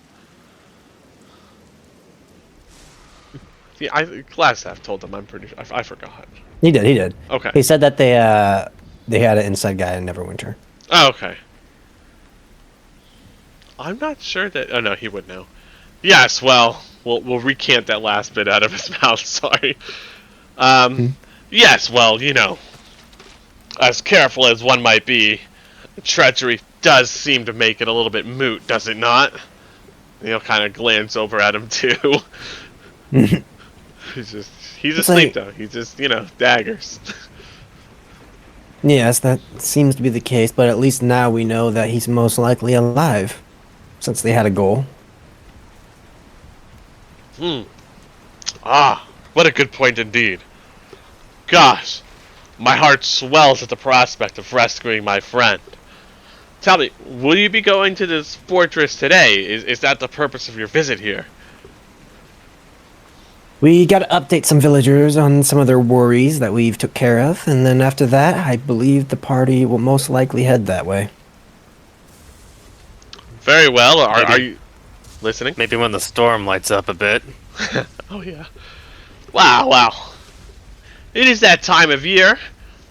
Yeah, Glassstaff told them. I'm pretty sure. I forgot. He did. Okay. He said that they had an inside guy in Neverwinter. Oh, okay. I'm not sure that... Oh, no, he would know. Yes, well, we'll recant that last bit out of his mouth, sorry. Yes, well, you know, as careful as one might be, treachery does seem to make it a little bit moot, does it not? He'll kind of glance over at him, too. He's asleep, though. He's just, you know, daggers. Yes, that seems to be the case, but at least now we know that he's most likely alive, since they had a goal. Ah, what a good point indeed. Gosh, my heart swells at the prospect of rescuing my friend. Tell me, will you be going to this fortress today? Is that the purpose of your visit here? We got to update some villagers on some of their worries that we've took care of, and then after that, I believe the party will most likely head that way. Very well. Are you listening? Maybe when the storm lights up a bit. Oh, yeah. Wow. It is that time of year.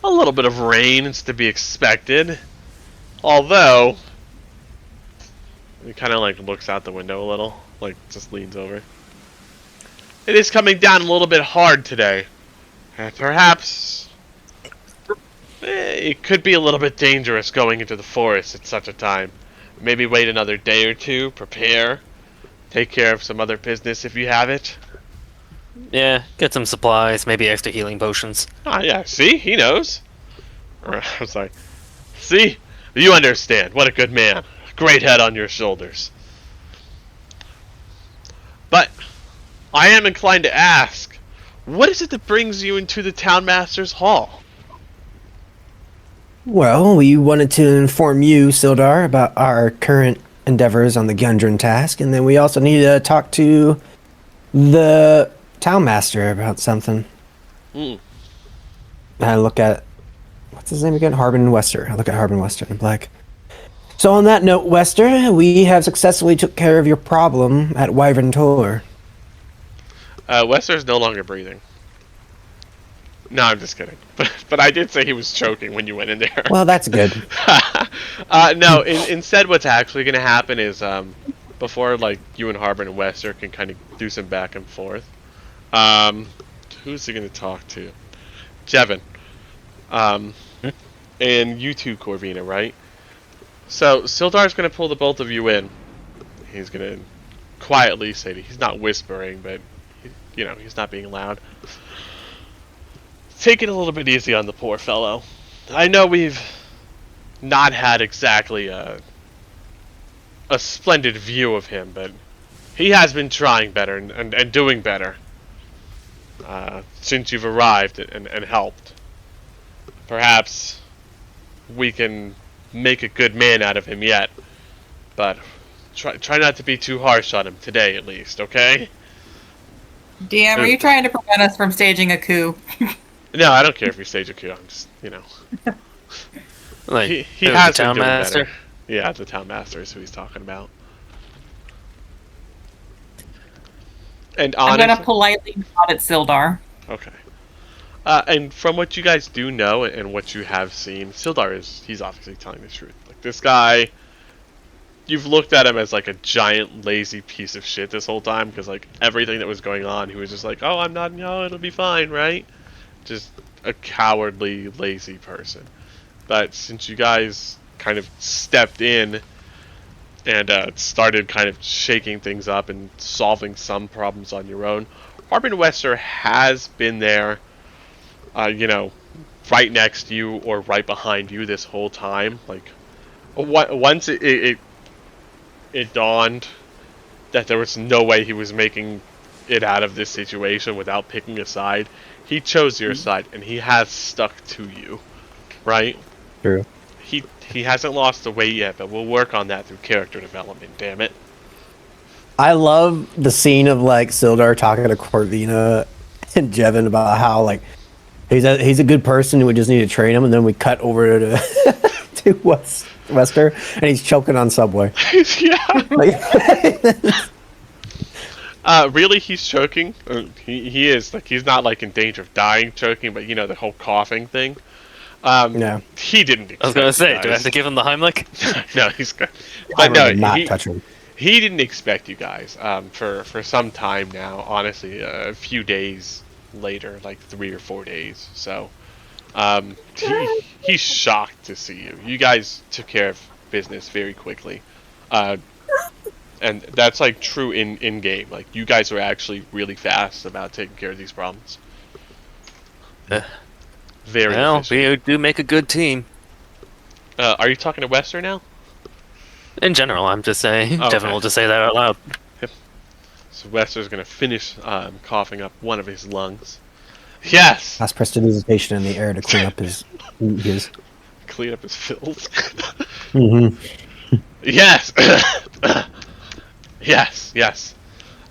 A little bit of rain is to be expected. Although, he kind of like looks out the window a little, like just leans over. It is coming down a little bit hard today. Perhaps it could be a little bit dangerous going into the forest at such a time. Maybe wait another day or two, prepare, take care of some other business if you have it. Yeah, get some supplies, maybe extra healing potions. Ah, yeah, see? He knows. I'm sorry. See? You understand. What a good man. Great head on your shoulders. But I am inclined to ask, what is it that brings you into the Townmaster's Hall? Well, we wanted to inform you, Sildar, about our current endeavors on the Gundren task, and then we also need to talk to the Townmaster about something. I look at... What's his name again? Harbin Wester. I look at Harbin Wester and I'm like... So on that note, Wester, we have successfully took care of your problem at Wyvern Tor. Wester's no longer breathing. No, I'm just kidding. But I did say he was choking when you went in there. Well, that's good. No, instead what's actually going to happen is, before, like, you and Harbin and Wester can kind of do some back and forth, who's he going to talk to? Jevin. And you too, Corvina, right? So, Sildar's going to pull the both of you in. He's going to quietly say, he's not whispering, but, you know, he's not being loud. take it a little bit easy on the poor fellow. I know we've not had exactly a splendid view of him, but he has been trying better and doing better since you've arrived and helped. Perhaps we can make a good man out of him yet, but try not to be too harsh on him today, at least, okay? DM, are you trying to prevent us from staging a coup? No, I don't care if you stage a coup. I'm just, Like, he who, the has been town doing master? better. Yeah, the town master is who he's talking about. And I'm honestly, gonna politely nod at Sildar. okay. And from what you guys do know and what you have seen, Sildar he's obviously telling the truth. Like, this guy, you've looked at him as like a giant lazy piece of shit this whole time, because like everything that was going on, he was just like, oh, I'm not, it'll be fine, right? Just a cowardly, lazy person. But since you guys kind of stepped in and started kind of shaking things up and solving some problems on your own, Harbin Wester has been there, right next to you or right behind you this whole time. Like, once it dawned that there was no way he was making it out of this situation without picking a side, he chose your side, and he has stuck to you, right? True. He hasn't lost the weight yet, but we'll work on that through character development, damn it. I love the scene of like Sildar talking to Corvina and Jevin about how like he's a good person. We just need to train him, and then we cut over to to Wester, and he's choking on Subway. Yeah. Like, Really, he's choking. He is, like, he's not like in danger of dying choking, but the whole coughing thing. Yeah. He didn't expect I was gonna say, you do I have guys. to give him the Heimlich? No, he's good. I But no, would not touch him. he didn't expect you guys for some time now. Honestly, a few days later, like 3 or 4 days. So he's shocked to see you. You guys took care of business very quickly, and that's like true in game. Like, you guys are actually really fast about taking care of these problems. Very Well, efficient. we do make a good team. Are you talking to Wester now? In general, I'm just saying. Oh, Devin okay. will just say that out loud. So Wester's gonna finish coughing up one of his lungs. Yes! Last prestidigitation in the air to clean up his. Clean up his filth. Mm-hmm. Yes! Yes.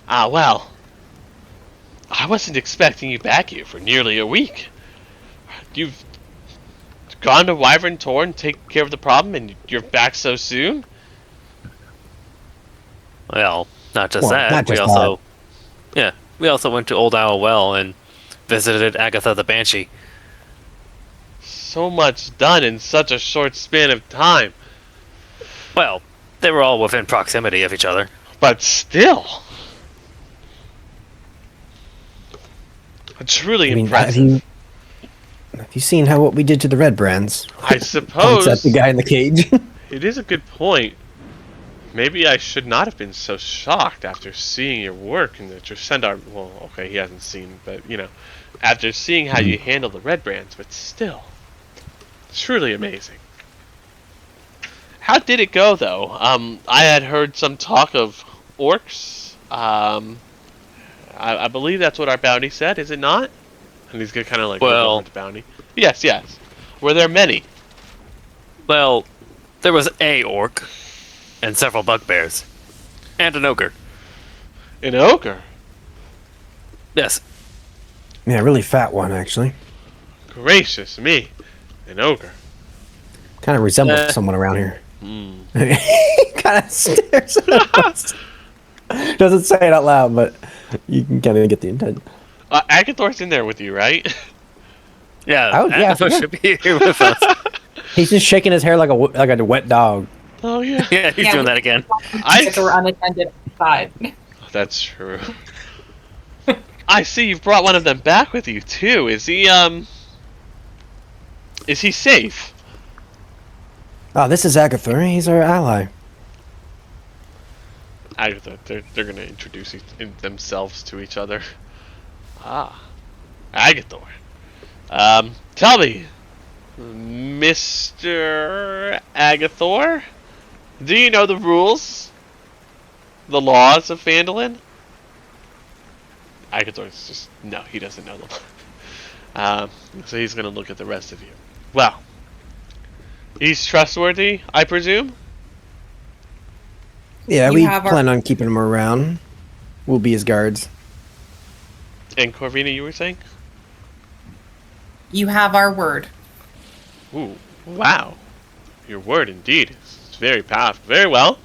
Well. I wasn't expecting you back here for nearly a week. You've gone to Wyvern Torn, take care of the problem, and you're back so soon? Well, not just Well, that. not just We also went to Old Owl Well and visited Agatha the Banshee. So much done in such a short span of time. Well, they were all within proximity of each other. But still. Truly I mean, impressive. have you seen what we did to the Red Brands? I suppose Points at the guy in the cage. it is a good point. Maybe I should not have been so shocked after seeing your work in the Tresendar. Well, okay, he hasn't seen, but after seeing how you handle the Red Brands, but still, truly amazing. How did it go, though? I had heard some talk of orcs. I believe that's what our bounty said, is it not? And he's gonna kind of like look Well- over at the bounty. Yes. Were there many? Well, there was a orc, and several bugbears, and an ogre. An ogre? Yes. Yeah, really fat one actually. Gracious me. An ogre. Kind of resembles someone around here. Hmm. Kind of stares at us. Doesn't say it out loud, but you can kind of get the intent. Agathor's in there with you, right? Yeah, Oh, yeah, Agatha yeah. should be here with us. He's just shaking his hair like a wet dog. Oh, yeah. Yeah, he's doing that again. If we're unattended outside. That's true. I see you've brought one of them back with you, too. Is he safe? Oh, this is Agatha. He's our ally. Agatha, they're gonna introduce themselves to each other. Ah. Agathor. Tell me, Mr. Agathor, do you know the rules? The laws of Phandelver? Agathor's just, no, he doesn't know them. So he's going to look at the rest of you. Well, he's trustworthy, I presume? Yeah, You we have our- plan on keeping him around. We'll be his guards. And Corvina, you were saying? You have our word. Ooh, wow. Your word indeed. It's very powerful. Very well.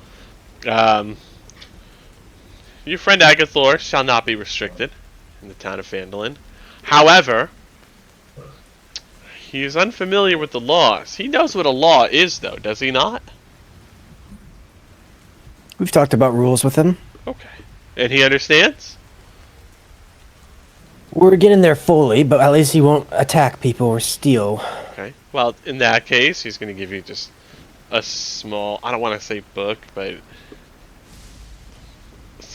Your friend Agathor shall not be restricted in the town of Phandelver. However, he is unfamiliar with the laws. He knows what a law is, though, does he not? We've talked about rules with him. Okay. And he understands? We're getting there fully, but at least he won't attack people or steal. Okay. Well, in that case, he's going to give you just a small, I don't want to say book, but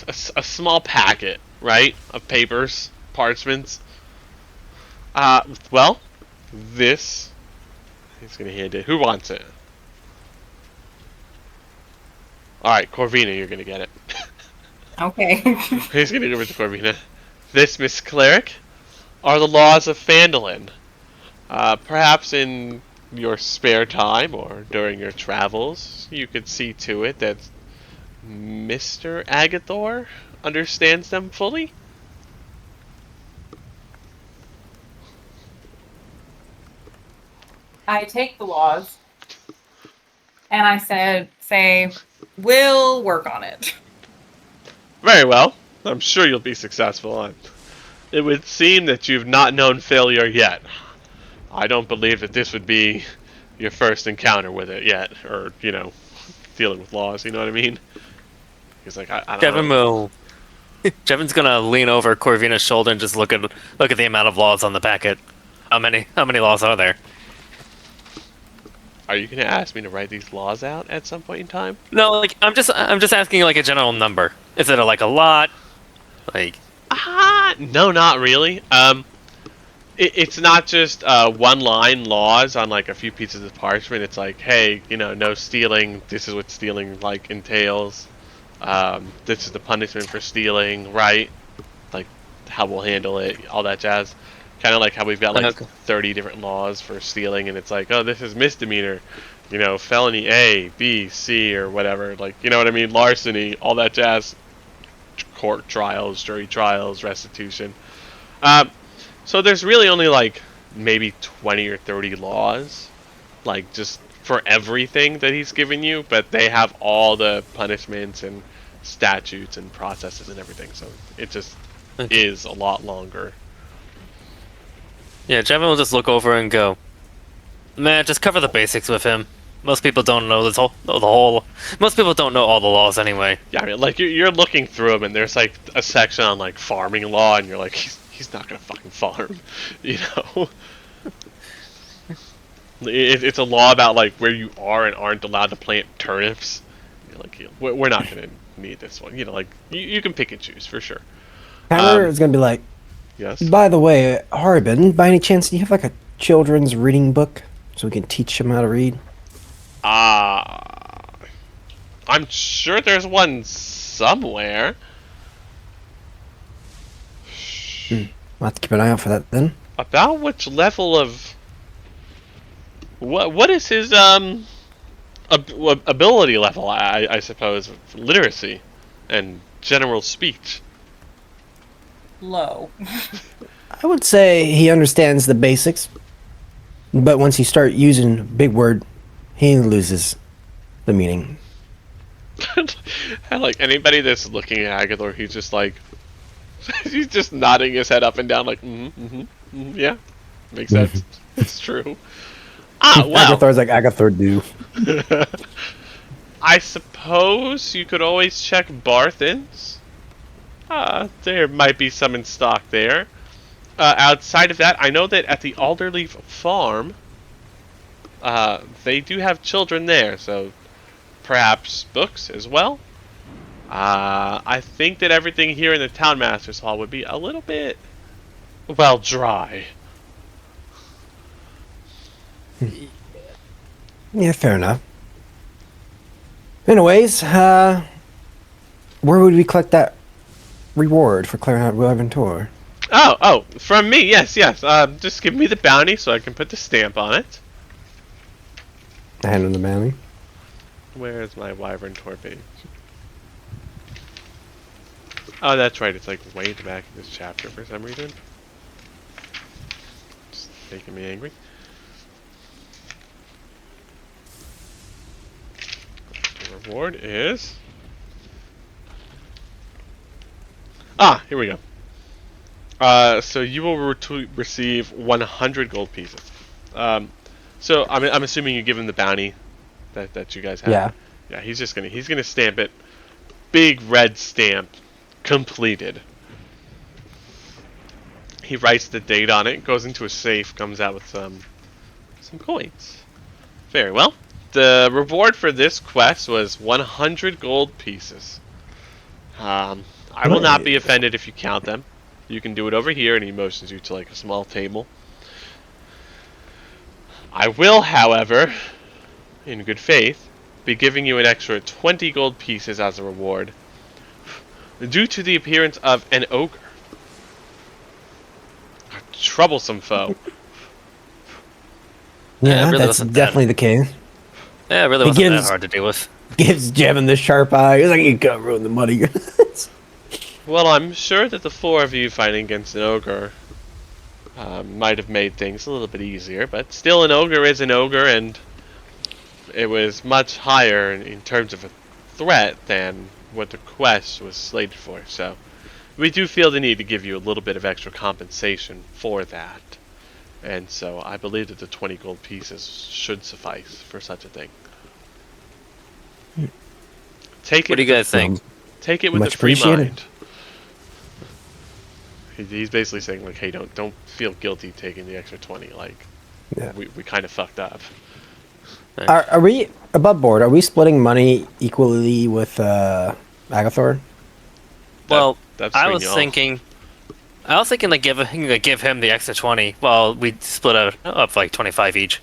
a small packet, right, of papers, parchments. Well, this, he's going to hand it. Who wants it? Alright, Corvina, you're going to get it. Okay. He's going to give it to Corvina. This, Miss Cleric, are the laws of Phandelver. Perhaps in your spare time or during your travels, you could see to it that Mr. Agathor understands them fully? I take the laws and I say, We'll work on it. Very well. I'm sure you'll be successful. It would seem that you've not known failure yet. I don't believe that this would be your first encounter with it yet, or, you know, dealing with laws, you know what I mean? He's like, I don't know. Jevin's gonna lean over Corvina's shoulder and just look at the amount of laws on the packet. How many laws are there? Are you going to ask me to write these laws out at some point in time? No, like I'm just asking like a general number. Is it like a lot? Like No, not really. It's not just one-line laws on like a few pieces of parchment. It's like, hey, you know, no stealing. This is what stealing like entails. This is the punishment for stealing, right? Like how we'll handle it, all that jazz. Kind of like how we've got like Okay. 30 different laws for stealing, and it's like, oh, this is misdemeanor, you know, felony A, B, C, or whatever. Like, you know what I mean? Larceny, all that jazz. Court trials, jury trials, restitution. So there's really only like maybe 20 or 30 laws, like just for everything that he's given you, but they have all the punishments and statutes and processes and everything, so it just is a lot longer. yeah, Jevin will just look over and go, man, just cover the basics with him. Most people don't know most people don't know all the laws anyway. Yeah, I mean, like you're looking through them, and there's like a section on like farming law, and you're like, he's not gonna fucking farm, you know. It's a law about like where you are and aren't allowed to plant turnips. You're like, we're not gonna need this one, you know. Like you can pick and choose for sure. Hammer is gonna be like, Yes. by the way, Harbin, by any chance, do you have like a children's reading book so we can teach them how to read? I'm sure there's one somewhere. I'll have to keep an eye out for that then. About which level of what is his ability level? I suppose literacy and general speech. Low. I would say he understands the basics, but once you start using big word, he loses the meaning. And like anybody that's looking at Agathor, he's just like he's just nodding his head up and down like yeah, makes sense. It's true. Well, Agathor's like Agathor do. I suppose you could always check Barthen's. There might be some in stock there. Outside of that, I know that at the Alderleaf Farm, they do have children there, so perhaps books as well. I think that everything here in the Town Master's Hall would be a little bit, well, dry. Yeah, fair enough. Anyways, where would we collect that reward for clearing out Reventor? Oh, from me, yes. Just give me the bounty so I can put the stamp on it. I hand him the bounty. Where's my Wyvern Tour page? Oh, that's right. It's like way in the back of this chapter for some reason. Just making me angry. The reward is... here we go. So you will receive 100 gold pieces. So I'm assuming you give him the bounty that you guys have. Yeah. Yeah, he's gonna stamp it. Big red stamp. Completed. He writes the date on it, goes into a safe, comes out with some coins. Very well. The reward for this quest was 100 gold pieces. I will not be offended if you count them. You can do it over here, and he motions you to like a small table. I will, however, in good faith, be giving you an extra 20 gold pieces as a reward due to the appearance of an ogre. A troublesome foe. Yeah, it really that's wasn't definitely the case. Yeah, it really He wasn't that gives- hard to deal with. Gives Jevin the sharp eye. He's like, you can't ruin the money. Well, I'm sure that the four of you fighting against an ogre might have made things a little bit easier, but still an ogre is an ogre, and it was much higher in terms of a threat than what the quest was slated for, so we do feel the need to give you a little bit of extra compensation for that. And so I believe that the 20 gold pieces should suffice for such a thing. Take it. What do you guys think? Take it with Much a free appreciated. mind. He's basically saying like, hey, don't feel guilty taking the extra 20. Like, Yeah. we kind of fucked up. Are we above board? Are we splitting money equally with Agathor? Well, That's I between was y'all. thinking like give him the extra 20. Well, we split up like 25 each.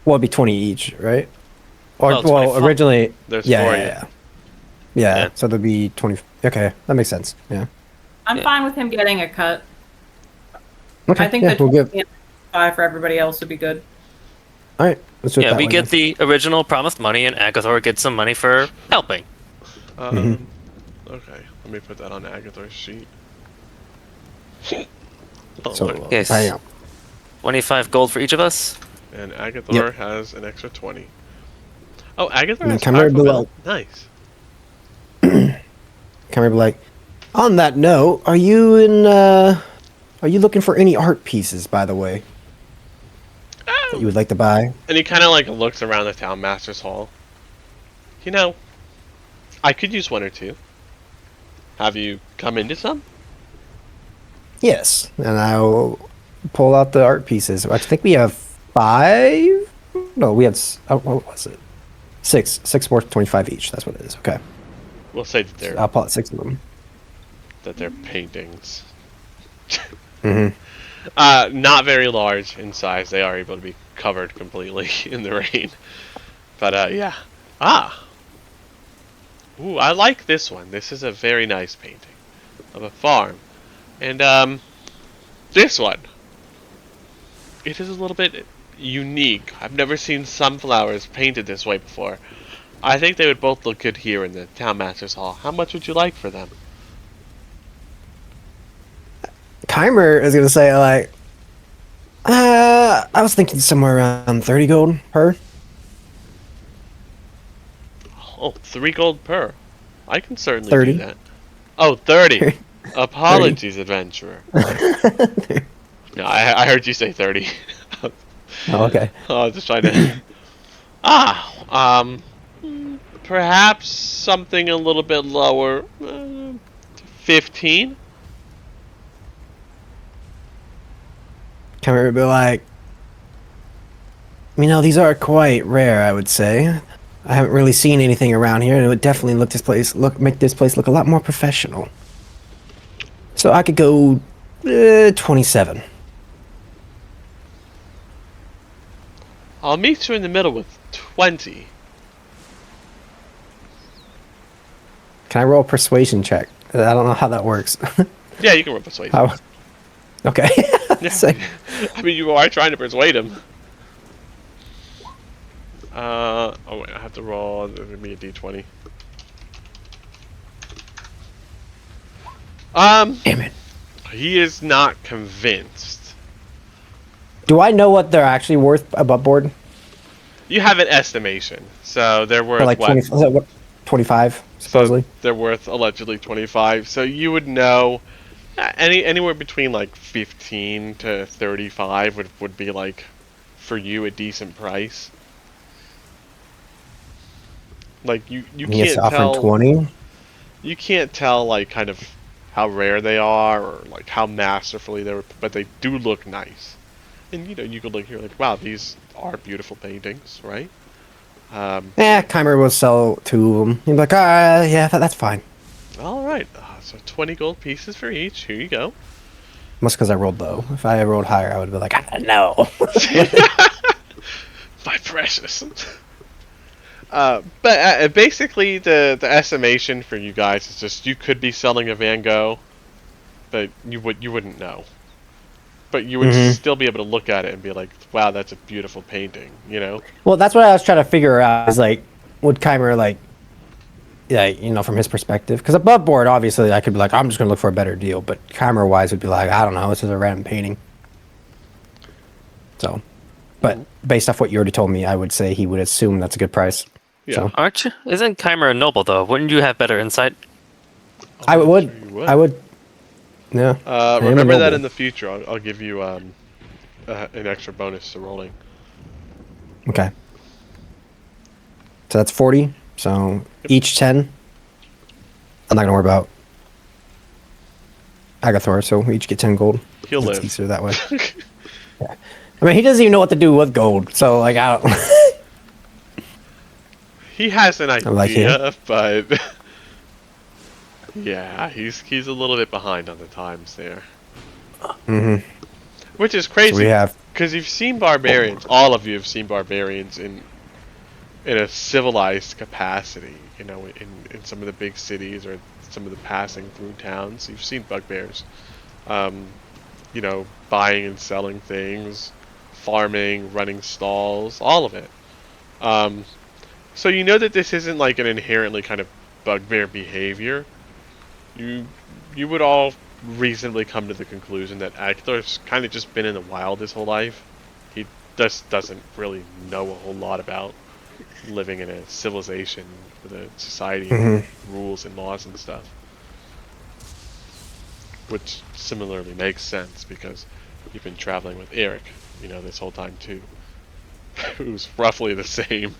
Well, it'd be 20 each, right? Or Well, well, 25. originally, There's yeah, four yeah, of you. yeah, yeah. Yeah. So there'd be 20. Okay, that makes sense. Yeah. I'm Yeah. fine with him getting a cut. Okay. I think yeah, the we'll give. 25 for everybody else would be good. All right. Let's do it Yeah, that we way get then. the original promised money, and Agathor gets some money for helping. Okay, let me put that on Agathor's sheet. Oh, So Lord. Yes. hang on. 25 gold for each of us. And Agathor Yep. has an extra 20. Oh, Agathor And has come here powerful below. build. Nice. Come here, be like. On that note, are you looking for any art pieces, by the way, that you would like to buy? And he kind of like looks around the town master's hall. You know, I could use one or two. Have you come into some? Yes, and I'll pull out the art pieces. I think we have 5. No, we had. What was it? 6. 6 worth 25 each. That's what it is. Okay, We'll say that they're I'll pull out 6 of them. paintings. Mhm. Not very large in size. They are able to be covered completely in the rain. But yeah. Ooh, I like this one. This is a very nice painting of a farm. And this one. It is a little bit unique. I've never seen sunflowers painted this way before. I think they would both look good here in the town master's hall. How much would you like for them? Keimer is gonna say like, I was thinking somewhere around 30 gold per. Oh, 3 gold per. I can certainly 30. do that. Oh, 30. Apologies, adventurer. No, I heard you say 30. Oh, okay. I was just trying to... Perhaps something a little bit lower. 15? Keimer would be like, these are quite rare, I would say. I haven't really seen anything around here, and it would definitely make this place look a lot more professional. So I could go 27. I'll meet you in the middle with 20. Can I roll a persuasion check? I don't know how that works. Yeah, you can roll persuasion. How- Okay. Yeah. Sick. I mean, you are trying to persuade him. Oh wait, I have to roll. There's gonna be a d20. Damn it. He is not convinced. Do I know what they're actually worth above board? You have an estimation, so they're worth Or like what? 20, is that what, 25, supposedly? They're worth allegedly 25. So you would know anywhere between like 15 to 35 would be like for you a decent price. Like you And he has can't to offer tell 20? you can't tell like kind of how rare they are or like how masterfully they were, but they do look nice. And you know, you could look here like, wow, these are beautiful paintings, right? Keimer will sell 2 of them. He'd be like, yeah, that's fine. All right, so 20 gold pieces for each. Here you go. Must because I rolled low. If I rolled higher, I would be like, no. My precious. But basically, the estimation for you guys is just you could be selling a Van Gogh, but you wouldn't know. But you would still be able to look at it and be like, "Wow, that's a beautiful painting," you know. Well, that's what I was trying to figure out. Is like, would Keimer like, yeah, you know, from his perspective? Because above board, obviously, I could be like, I'm just gonna look for a better deal. But Keimer wise would be like, I don't know, this is a random painting. So, but based off what you already told me, I would say he would assume that's a good price. Yeah. So, Aren't you? Isn't Keimer a noble though? Wouldn't you have better insight? I would. Sure you would. I would. Yeah. I am a Remember that noble. in the future. I'll give you an extra bonus to rolling. Okay. So that's 40. So each 10. I'm not gonna worry about Agathor, so we each get 10 gold. He'll It's live. easier that way. Yeah. I mean, he doesn't even know what to do with gold, so like I don't. He has an idea, like him. but yeah, he's a little bit behind on the times there. Mm-hmm. Which is So crazy. we have. Because you've seen barbarians, all of you have seen barbarians in a civilized capacity, you know, in some of the big cities or some of the passing through towns. You've seen bugbears, you know, buying and selling things, farming, running stalls, all of it. So you know that this isn't like an inherently kind of bugbear behavior. You would all reasonably come to the conclusion that Agthor's kind of just been in the wild his whole life. He just doesn't really know a whole lot about living in a civilization with a society with rules and laws and stuff. Which similarly makes sense because you've been traveling with Eric, you know, this whole time too. Who's roughly the same.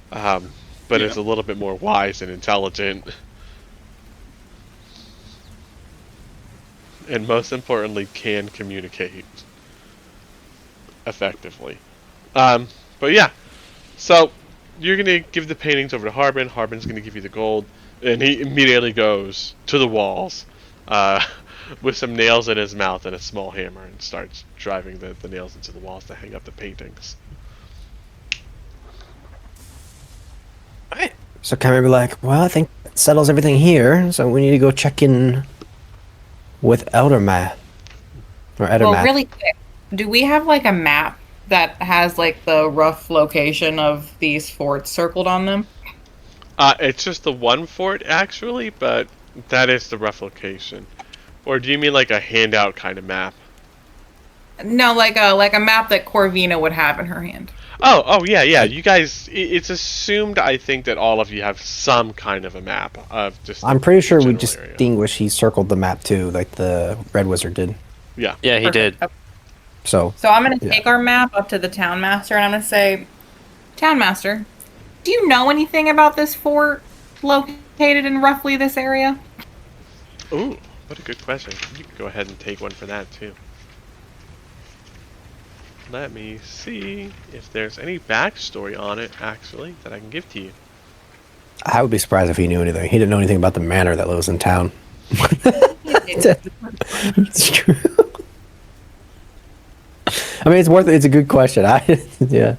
But is a little bit more wise and intelligent. And most importantly, can communicate effectively. But yeah, so you're gonna give the paintings over to Harbin. Harbin's gonna give you the gold, and he immediately goes to the walls with some nails in his mouth and a small hammer, and starts driving the nails into the walls to hang up the paintings. So Keimer be like, well, I think that settles everything here. So we need to go check in with Eldermath or Edermath. Well, really quick, do we have like a map that has like the rough location of these forts circled on them? It's just the one fort actually, but that is the rough location. Or do you mean like a handout kind of map? No, like a map that Corvina would have in her hand. Oh yeah. You guys, it's assumed I think that all of you have some kind of a map of just. I'm pretty sure we general just area. distinguished he circled the map too, like the Red Wizard did. Yeah. Yeah, he did. Perfect. So So I'm gonna Yeah. take our map up to the town master and I'm gonna say, Town master, do you know anything about this fort located in roughly this area? Ooh, what a good question. You can go ahead and take one for that too. Let me see if there's any backstory on it actually that I can give to you. I would be surprised if he knew anything. He didn't know anything about the manor that lives in town. It's true. I mean, it's worth it. It's a good question. Yeah.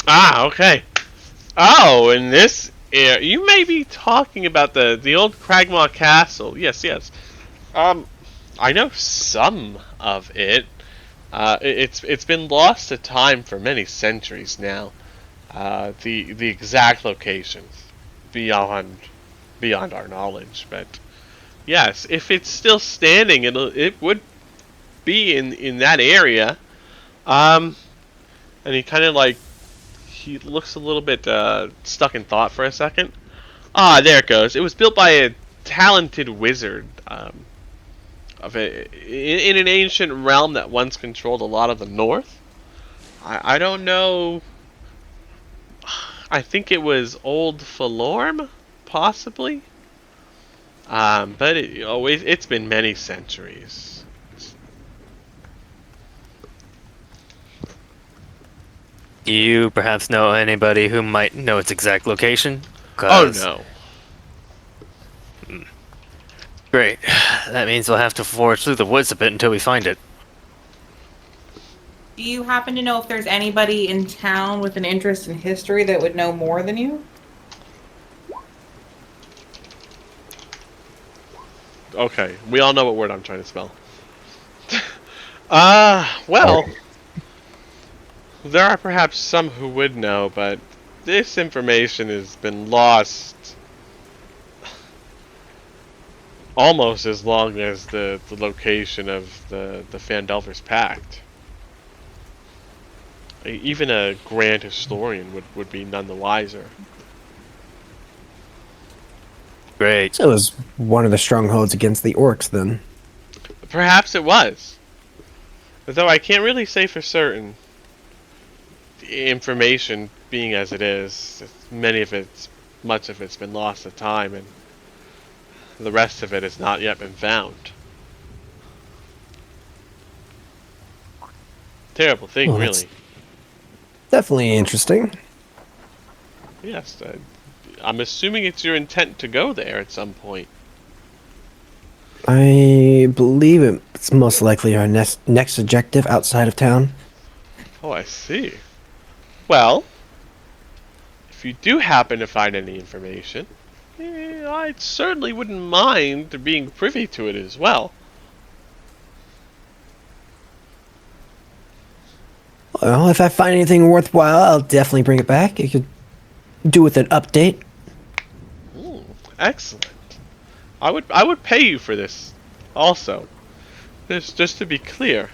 Ah, okay. Oh, and this you may be talking about the old Cragmaw Castle. Yes, yes. I know some of it. It's been lost to time for many centuries now. The exact locations beyond our knowledge, but yes, if it's still standing, it would be in that area. And he kind of like he looks a little bit stuck in thought for a second. Ah, there it goes. It was built by a talented wizard in an ancient realm that once controlled a lot of the north. I don't know. I think it was Old Falorm, possibly. But it's been many centuries. Do you perhaps know anybody who might know its exact location? Oh no. Great. That means we'll have to forge through the woods a bit until we find it. Do you happen to know if there's anybody in town with an interest in history that would know more than you? Okay, we all know what word I'm trying to spell. Well, there are perhaps some who would know, but this information has been lost almost as long as the location of the Phandelver's Pact. Even a grand historian would be none the wiser. Great. So it was one of the strongholds against the orcs, then. Perhaps it was. Though I can't really say for certain. The information being as it is, much of it's been lost to time, and the rest of it has not yet been found. Terrible thing, Well, that's really. Definitely interesting. Yes, I'm assuming it's your intent to go there at some point. I believe it's most likely our next objective outside of town. Oh, I see. Well, if you do happen to find any information, I certainly wouldn't mind being privy to it as well. Well, if I find anything worthwhile, I'll definitely bring it back. You could do with an update. Excellent. I would pay you for this. Also, just to be clear,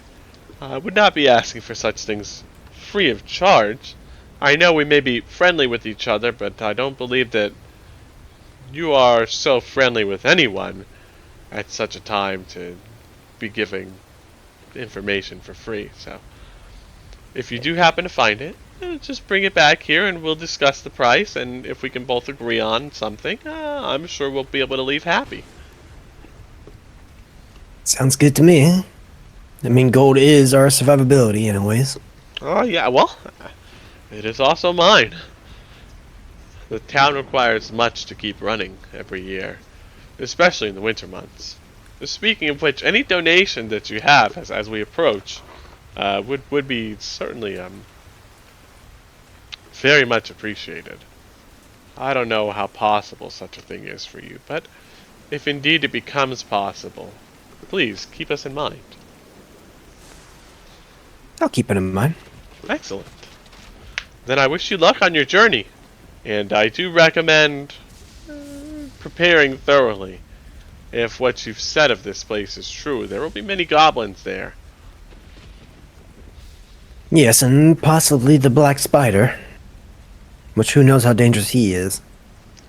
I would not be asking for such things free of charge. I know we may be friendly with each other, but I don't believe that you are so friendly with anyone at such a time to be giving information for free. So, if you do happen to find it, just bring it back here and we'll discuss the price, and if we can both agree on something, I'm sure we'll be able to leave happy. Sounds good to me. I mean, gold is our survivability, anyways. Oh yeah, well, it is also mine. The town requires much to keep running every year, especially in the winter months. Speaking of which, any donation that you have as we approach would be certainly very much appreciated. I don't know how possible such a thing is for you, but if indeed it becomes possible, please keep us in mind. I'll keep it in mind. Excellent. Then I wish you luck on your journey, and I do recommend preparing thoroughly. If what you've said of this place is true, there will be many goblins there. Yes, and possibly the Black Spider. Which who knows how dangerous he is.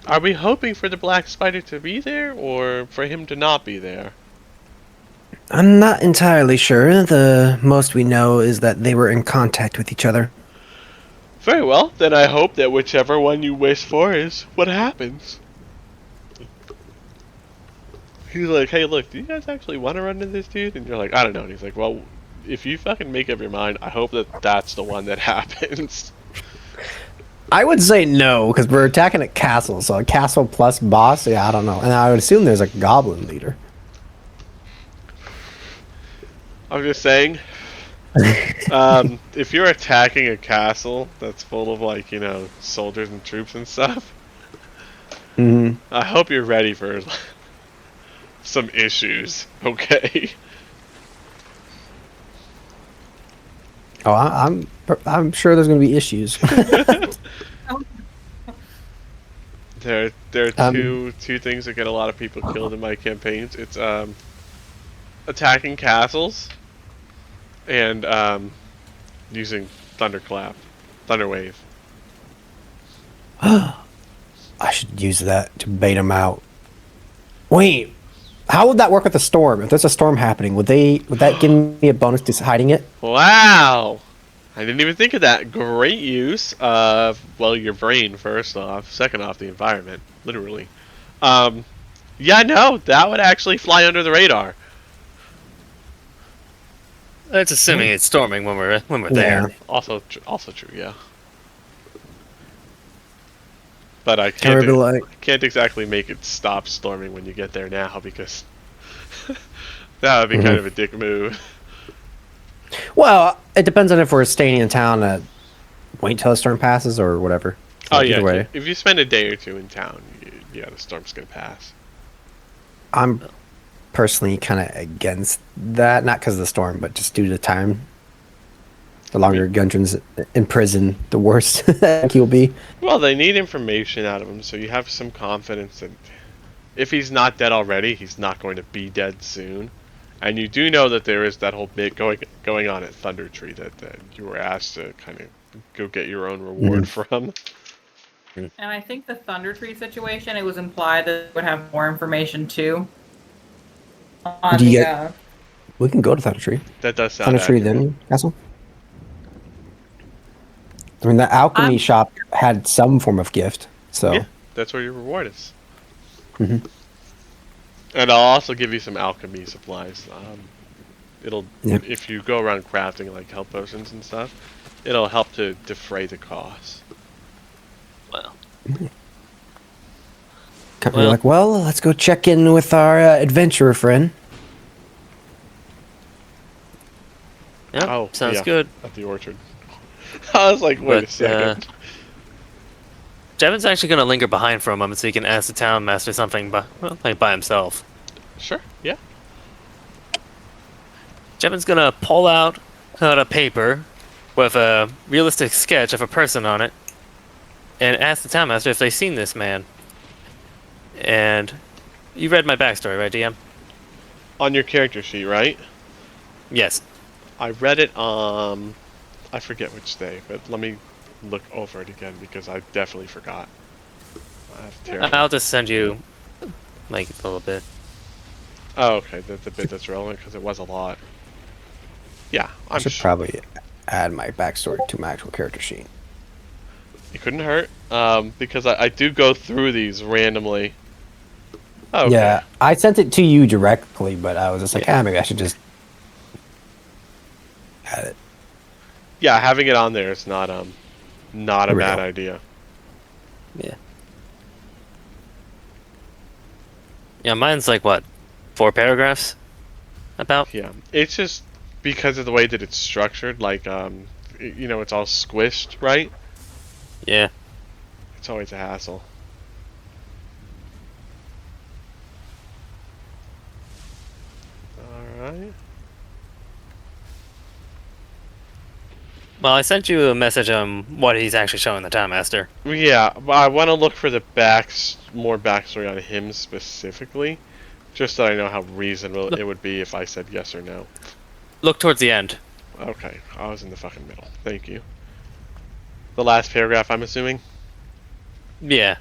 Are we hoping for the Black Spider to be there, or for him to not be there? I'm not entirely sure. The most we know is that they were in contact with each other. Very well, then I hope that whichever one you wish for is what happens. He's like, hey look, do you guys actually want to run into this dude? And you're like, I don't know. And he's like, well, if you fucking make up your mind, I hope that that's the one that happens. I would say no, because we're attacking a castle, so a castle plus boss, yeah, I don't know. And I would assume there's a goblin leader. I'm just saying, if you're attacking a castle that's full of like soldiers and troops and stuff, Hmm. I hope you're ready for some issues. Okay. Oh, I'm sure there's gonna be issues. There are two things that get a lot of people killed in my campaigns. It's attacking castles and using thunderclap, thunderwave. I should use that to bait them out. Wait, how would that work with the storm? If there's a storm happening, would that give me a bonus to hiding it? Wow! I didn't even think of that. Great use of, well, your brain, first off. Second off, the environment. Literally. Yeah, no, that would actually fly under the radar. That's assuming it's storming when we're there. Also true, yeah. But I Can we be like, can't exactly make it stop storming when you get there now, because that would be kind of a dick move. well, it depends on if we're staying in town to wait till the storm passes or whatever. So Oh yeah, either way, if you spend a day or two in town, yeah, the storm's gonna pass. I'm personally kind of against that, not because of the storm, but just due to time. The longer Gundren's in prison, the worse he'll be. Well, they need information out of him, so you have some confidence that if he's not dead already, he's not going to be dead soon. And you do know that there is that whole bit going on at Thunder Tree that you were asked to kind of go get your own reward from. And I think the Thunder Tree situation, it was implied that it would have more information too. On Do you the, get- We can go to Thunder Tree. That does sound Thunder Tree, accurate. then Castle. I mean, the alchemy shop had some form of gift, so Yeah, that's where your reward is. Mhm. And I'll also give you some alchemy supplies. Yep. If you go around crafting like health potions and stuff, it'll help to defray the costs. Well, We're like, well, let's go check in with our adventurer friend. yeah, Oh, sounds yeah. good. At the orchard. I was like, wait a But, second. Jevin's actually going to linger behind for a moment so he can ask the town master something by himself. Sure, yeah. Jevin's going to pull out a paper with a realistic sketch of a person on it and ask the town master if they've seen this man. And you read my backstory, right, DM? On your character sheet, right? Yes. I read it I forget which day, but let me look over it again because I definitely forgot. That's terrible. I'll just send you, like, a little bit. Oh, okay, the bit that's relevant because it was a lot. Yeah, I I'm should sure. probably add my backstory to my actual character sheet. It couldn't hurt, because I do go through these randomly. Oh, okay. Yeah, I sent it to you directly, but I was just like, maybe I should just add it. Yeah, having it on there is not a Real. bad idea. Yeah. Yeah, mine's like, what, 4 paragraphs? About? Yeah, it's just because of the way that it's structured, like, it's all squished, right? Yeah. It's always a hassle. Alright. Well, I sent you a message on what he's actually showing the town master. Yeah, but I want to look for the more backstory on him specifically, just so I know how reasonable it would be if I said yes or no. Look towards the end. Okay, I was in the fucking middle. Thank you. The last paragraph, I'm assuming? Yeah.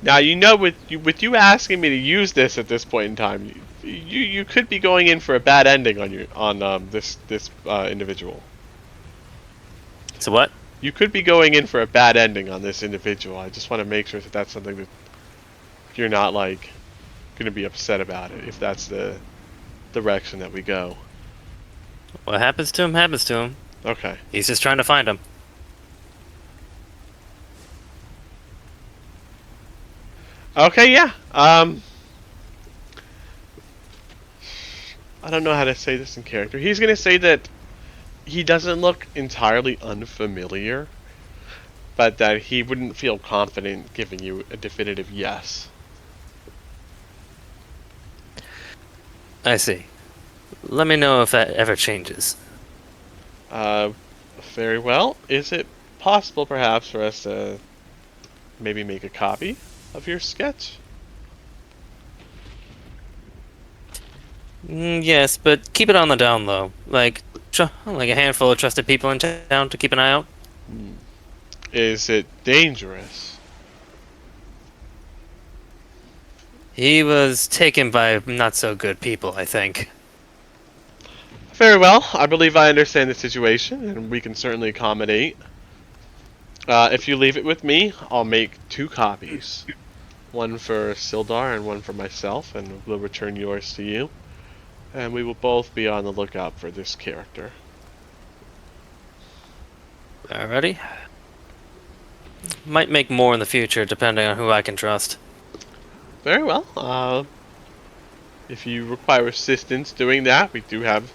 Now, with you asking me to use this at this point in time, you could be going in for a bad ending on this individual. So what? You could be going in for a bad ending on this individual. I just want to make sure that that's something that you're not like going to be upset about it if that's the direction that we go. What happens to him, happens to him. Okay. He's just trying to find him. Okay, yeah. I don't know how to say this in character. He's gonna say that he doesn't look entirely unfamiliar, but that he wouldn't feel confident giving you a definitive yes. I see. Let me know if that ever changes. Uh, very well. Is it possible, perhaps, for us to maybe make a copy of your sketch? Yes, but keep it on the down low. Like a handful of trusted people in town to keep an eye out. Is it dangerous? He was taken by not so good people, I think. Very well. I believe I understand the situation, and we can certainly accommodate. If you leave it with me, I'll make 2 copies. One for Sildar and one for myself, and we'll return yours to you. And we will both be on the lookout for this character. Alrighty. Might make more in the future, depending on who I can trust. Very well. If you require assistance doing that, we do have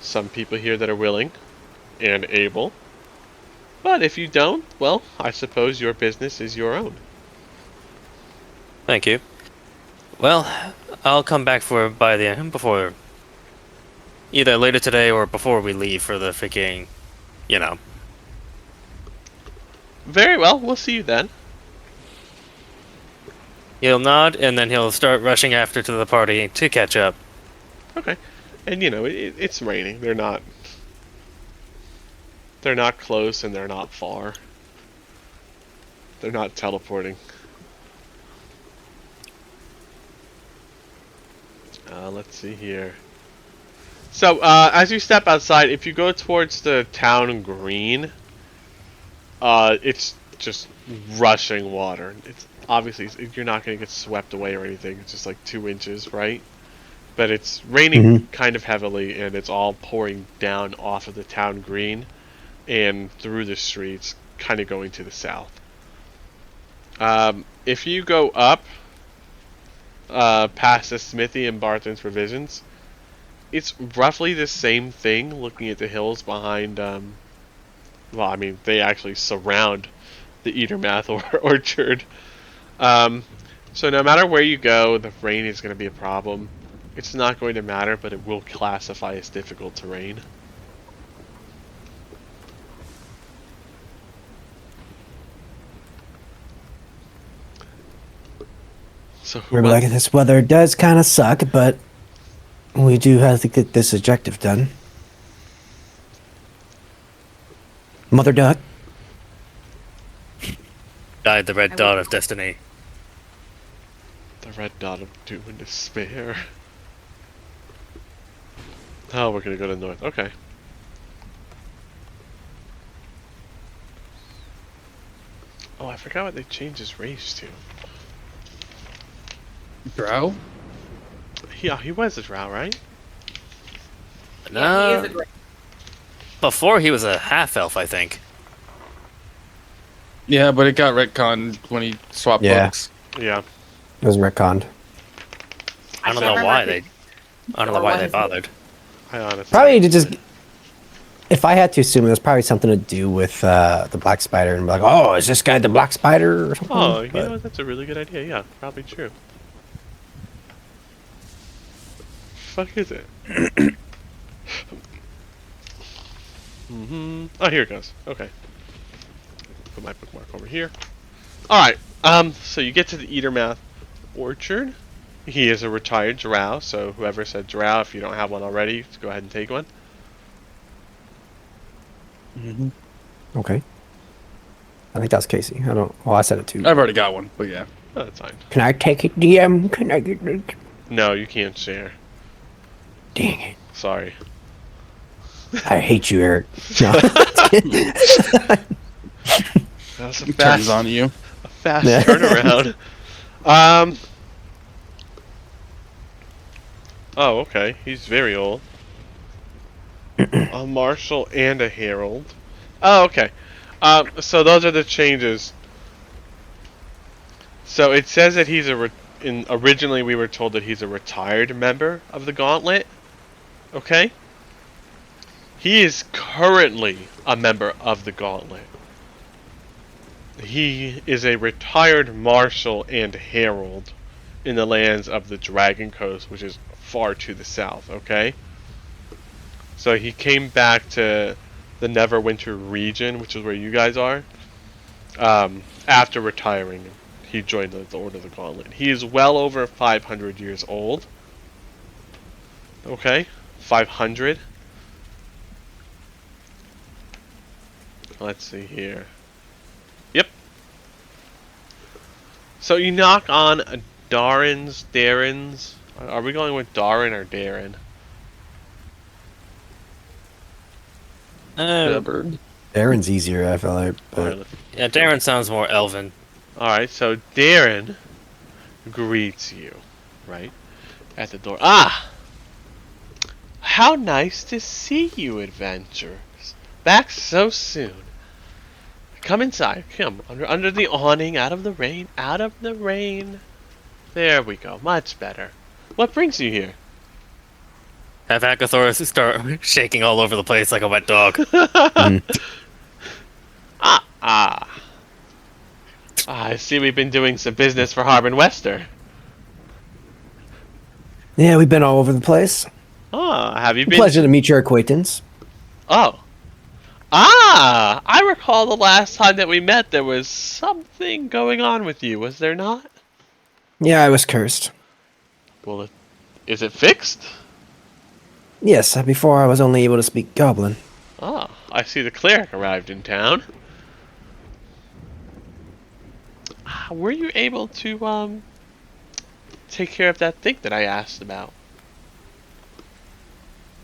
some people here that are willing and able. But if you don't, well, I suppose your business is your own. Thank you. Well, I'll come back before either later today or before we leave for the freaking, you know. Very well, we'll see you then. He'll nod and then he'll start rushing after to the party to catch up. Okay. And you know, it's raining. They're not close and they're not far. They're not teleporting. Let's see here. So, as you step outside, if you go towards the town green, it's just rushing water. It's obviously, you're not going to get swept away or anything. It's just like 2 inches, right? But it's raining kind of heavily, and it's all pouring down off of the town green and through the streets, kind of going to the south. If you go up past the smithy and Barton's Provisions, it's roughly the same thing looking at the hills behind, well, I mean, they actually surround the Eatermath orchard. So no matter where you go, the rain is going to be a problem. It's not going to matter, but it will classify as difficult terrain. So We're like, this weather does kind of suck, but we do have to get this objective done. Mother Duck. Died the red dot of destiny. The red dot of doom and despair. Oh, we're gonna go to the north. Okay. Oh, I forgot what they changed his race to. Drow? Yeah, he was a drow, right? Yeah, he is a great. Before he was a half elf, I think. Yeah, but it got retconned when he swapped books. Yeah. It was retconned. I don't can't know why remember I don't know why they bothered. I honestly. Probably to just. If I had to assume, it was probably something to do with the Black Spider, and be like, oh, is this guy the Black Spider or something? Oh, you But- know what? That's a really good idea. Yeah, probably true. Fuck is it? Oh, here it goes. Okay. Put my bookmark over here. Alright, so you get to the Eatermath Orchard. He is a retired drow, so whoever said drow, if you don't have one already, just go ahead and take one. Okay. I think that's Casey. I don't. Well, I said it too. I've already got one, but yeah. Oh, that's fine. Can I take it, DM? Can I get it? No, you can't share. Dang it. Sorry. I hate you, Eric. No. That was a Turns fast, on you. a fast Yeah. turnaround. Oh, okay. He's very old. A marshal and a herald. Oh, okay. So those are the changes. So it says that he's originally we were told that he's a retired member of the Gauntlet. Okay? He is currently a member of the Gauntlet. He is a retired marshal and herald in the lands of the Dragon Coast, which is far to the south, okay? So he came back to the Neverwinter region, which is where you guys are, after retiring. He joined the Order of the Gauntlet. He is well over 500 years old. Okay? 500. Let's see here. Yep. So you knock on Darren's. Are we going with Darren or Darren? Bird. Aaron's easier, I feel like. But Alright, Yeah, Darren sounds more elven. Alright, so Darren greets you, right? At the door. Ah! How nice to see you, adventurers. Back so soon. Come inside. Come. Under the awning. Out of the rain. Out of the rain. There we go. Much better. What brings you here? Have Akathor start shaking all over the place like a wet dog. I see we've been doing some business for Harbin Wester. yeah, we've been all over the place. Oh, have you been? Pleasure to meet your acquaintance. Oh. Ah! I recall the last time that we met there was something going on with you, was there not? Yeah, I was cursed. Well, is it fixed? Yes, before I was only able to speak Goblin. Ah, I see the cleric arrived in town. Were you able to, take care of that thing that I asked about?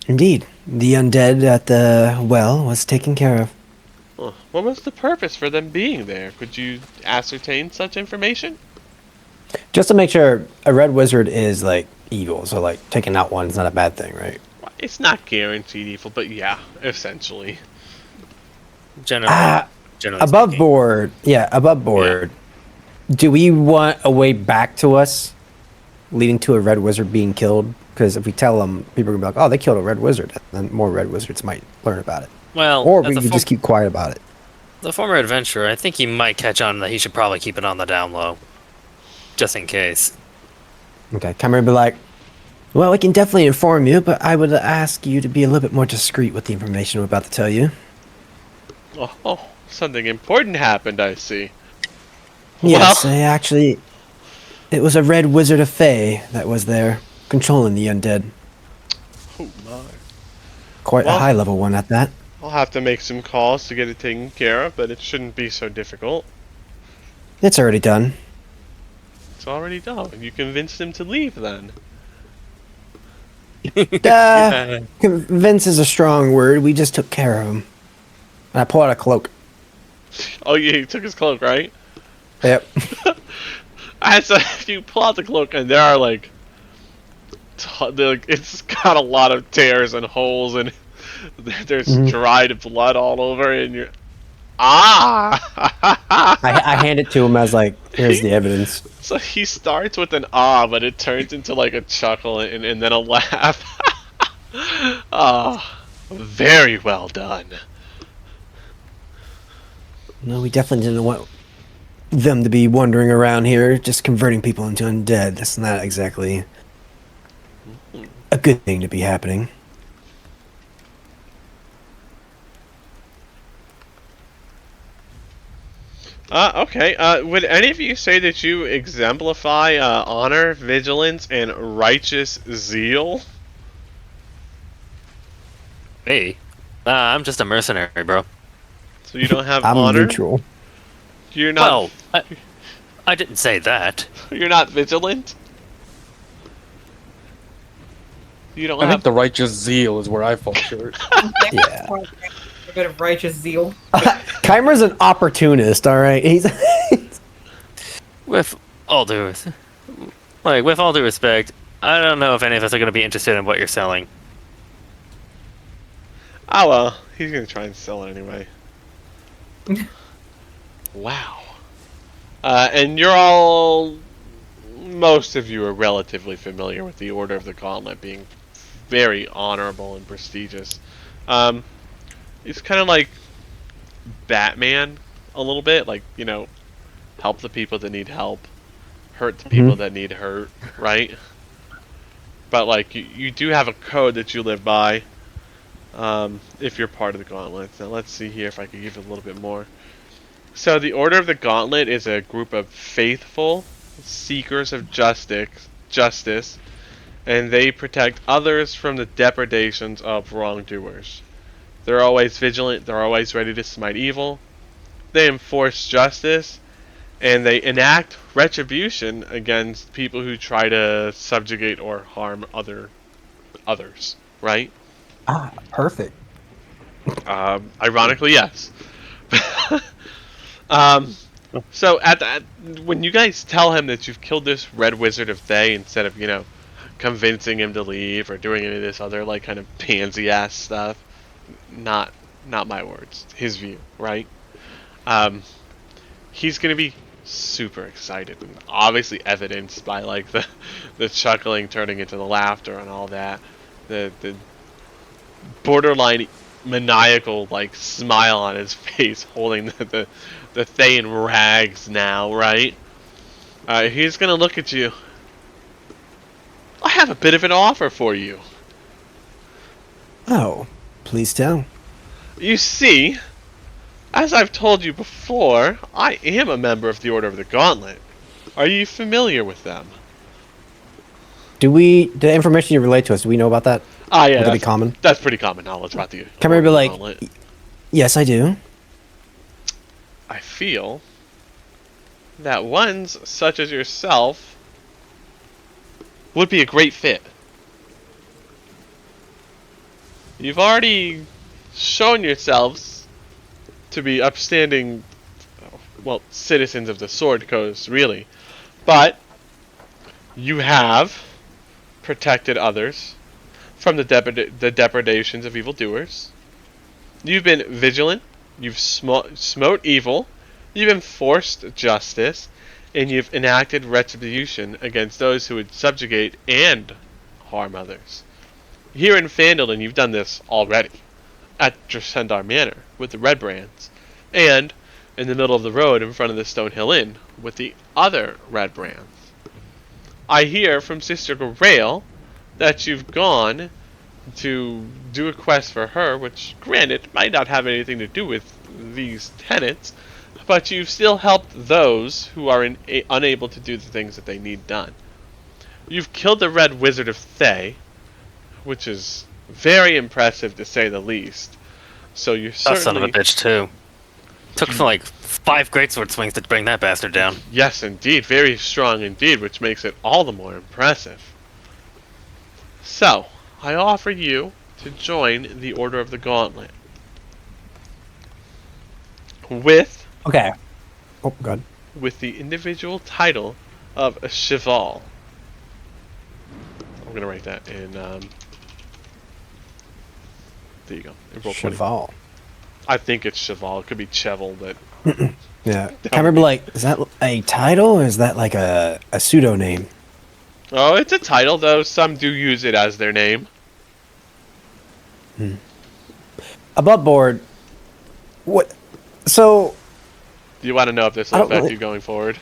Indeed, the undead at the well was taken care of. Oh, what was the purpose for them being there? Could you ascertain such information? Just to make sure, a red wizard is like evil, so like taking out one is not a bad thing, right? It's not guaranteed evil, but yeah, essentially. Generally Above speaking. board, yeah, above board. Do we want a way back to us, leading to a red wizard being killed? Because if we tell them, people are gonna be like, "Oh, they killed a red wizard," and then more red wizards might learn about it. Well, Or as we a could just keep quiet about it. the former adventurer, I think he might catch on that he should probably keep it on the down low. Just in case. Okay, Cameron would be like, "Well, we can definitely inform you, but I would ask you to be a little bit more discreet with the information we're about to tell you." Oh, something important happened, I see. Yes, Well, actually, it was a red wizard of Fae that was there, controlling the undead. oh my. Quite Well- a high-level one at that. I'll have to make some calls to get it taken care of, but it shouldn't be so difficult. It's already done. It's already done. You convinced him to leave then. Convince is a strong word. We just took care of him. And I pull out a cloak. Oh yeah, he took his cloak, right? Yep. So you pull out the cloak and there are like, it's got a lot of tears and holes and there's dried blood all over it and you're, I hand it to him as like, here's the evidence. So he starts with an ah, but it turns into like a chuckle and then a laugh. Ah, very well done. No, we definitely didn't want them to be wandering around here, just converting people into undead. That's not exactly a good thing to be happening. Okay. Would any of you say that you exemplify honor, vigilance, and righteous zeal? Me? I'm just a mercenary, bro. So you don't have I'm honor? neutral. You're not. Well, I didn't say that. You're not vigilant. You don't I have. think the righteous zeal is where I fall short. Yeah. A bit of righteous zeal. Kymer's an opportunist, all right? He's With all due respect, I don't know if any of us are going to be interested in what you're selling. Oh well, he's gonna try and sell it anyway. Wow. And you're all, most of you are relatively familiar with the Order of the Gauntlet being very honorable and prestigious. It's kind of like Batman a little bit, like, you know, help the people that need help, hurt the people that need hurt, right? But like you do have a code that you live by, if you're part of the Gauntlet. Now let's see here if I can give it a little bit more. So the Order of the Gauntlet is a group of faithful seekers of justice, and they protect others from the depredations of wrongdoers. They're always vigilant, they're always ready to smite evil, they enforce justice, and they enact retribution against people who try to subjugate or harm others, right? Ah, perfect. Ironically, yes. So when you guys tell him that you've killed this Red Wizard of Thay, instead of, you know, convincing him to leave or doing any of this other like kind of pansy ass stuff, not my words, his view, right? He's gonna be super excited, and obviously evidenced by like the chuckling turning into the laughter and all that, the borderline maniacal like smile on his face, holding the Thay in rags now, right? He's gonna look at you. I have a bit of an offer for you. Oh, please tell. You see, as I've told you before, I am a member of the Order of the Gauntlet. Are you familiar with them? The information you relate to us, do we know about that? Ah, yeah, Would that be that's common? That's pretty common knowledge about the Can we Order be of the like, Gauntlet. yes, I do. I feel that ones such as yourself would be a great fit. You've already shown yourselves to be upstanding, well, citizens of the Sword Coast, really. But you have protected others from the depredations of evildoers. You've been vigilant. You've smote evil. You've enforced justice. And you've enacted retribution against those who would subjugate and harm others. Here in Phandelver, you've done this already. At Dresendar Manor, with the Red Brands. And in the middle of the road in front of the Stonehill Inn, with the other Red Brands. I hear from Sister Grail that you've gone to do a quest for her, which, granted, might not have anything to do with these tenants, but you've still helped those who are unable to do the things that they need done. You've killed the Red Wizard of Thay, which is very impressive to say the least. So you're That certainly... son of a bitch, too. Took like 5 greatsword swings to bring that bastard down. Yes, indeed. Very strong indeed, which makes it all the more impressive. So, I offer you to join the Order of the Gauntlet. With Okay. Oh, God. the individual title of a Cheval. I'm gonna write that in, there you go. In roll 20. Cheval. I think it's Cheval. It could be Cheval, but... Yeah. Can I remember, like, is that a title or is that like a pseudo name? Oh, it's a title, though. Some do use it as their name. Above board. What? So, Do you want to know if this will affect you going forward?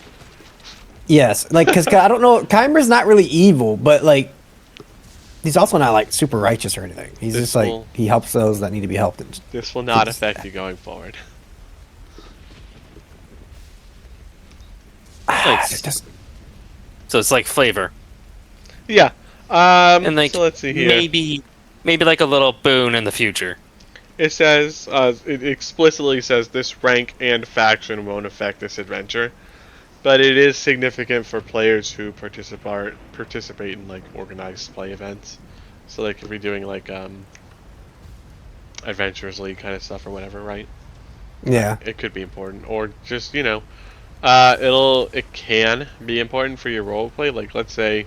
yes. Like, because I don't know. Kymer's not really evil, but, like, he's also not, like, super righteous or anything. He's This just, like, will- he helps those that need to be helped. And This will not It's- affect you going forward. it's just, So it's like flavor. Yeah. And like So let's see here. maybe like a little boon in the future. It says, it explicitly says this rank and faction won't affect this adventure, but it is significant for players who participate in like organized play events. So like if you're doing like Adventurers League kind of stuff or whatever, right? yeah. It could be important, or just it can be important for your roleplay. Like let's say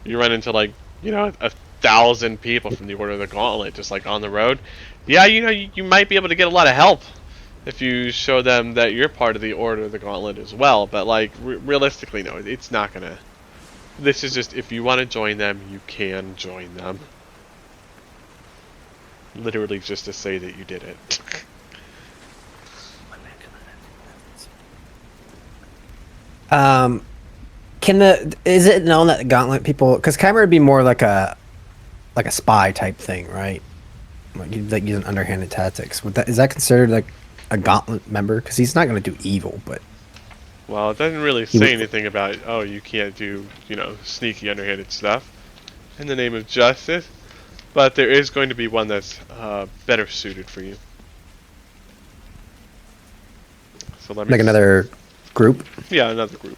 you run into like 1,000 people from the Order of the Gauntlet just like on the road. Yeah, you might be able to get a lot of help if you show them that you're part of the Order of the Gauntlet as well. But like realistically, no, it's not gonna. This is just if you want to join them, you can join them. Literally just to say that you did it. Is it known that Gauntlet people? Because Chimera would be more like a spy type thing, right? Like using underhanded tactics. Is that considered like a Gauntlet member? Because he's not going to do evil, but Well, it doesn't really say anything about, oh, you can't do, sneaky, underhanded stuff in the name of justice. But there is going to be one that's better suited for you. So let me like another group. Yeah, another group.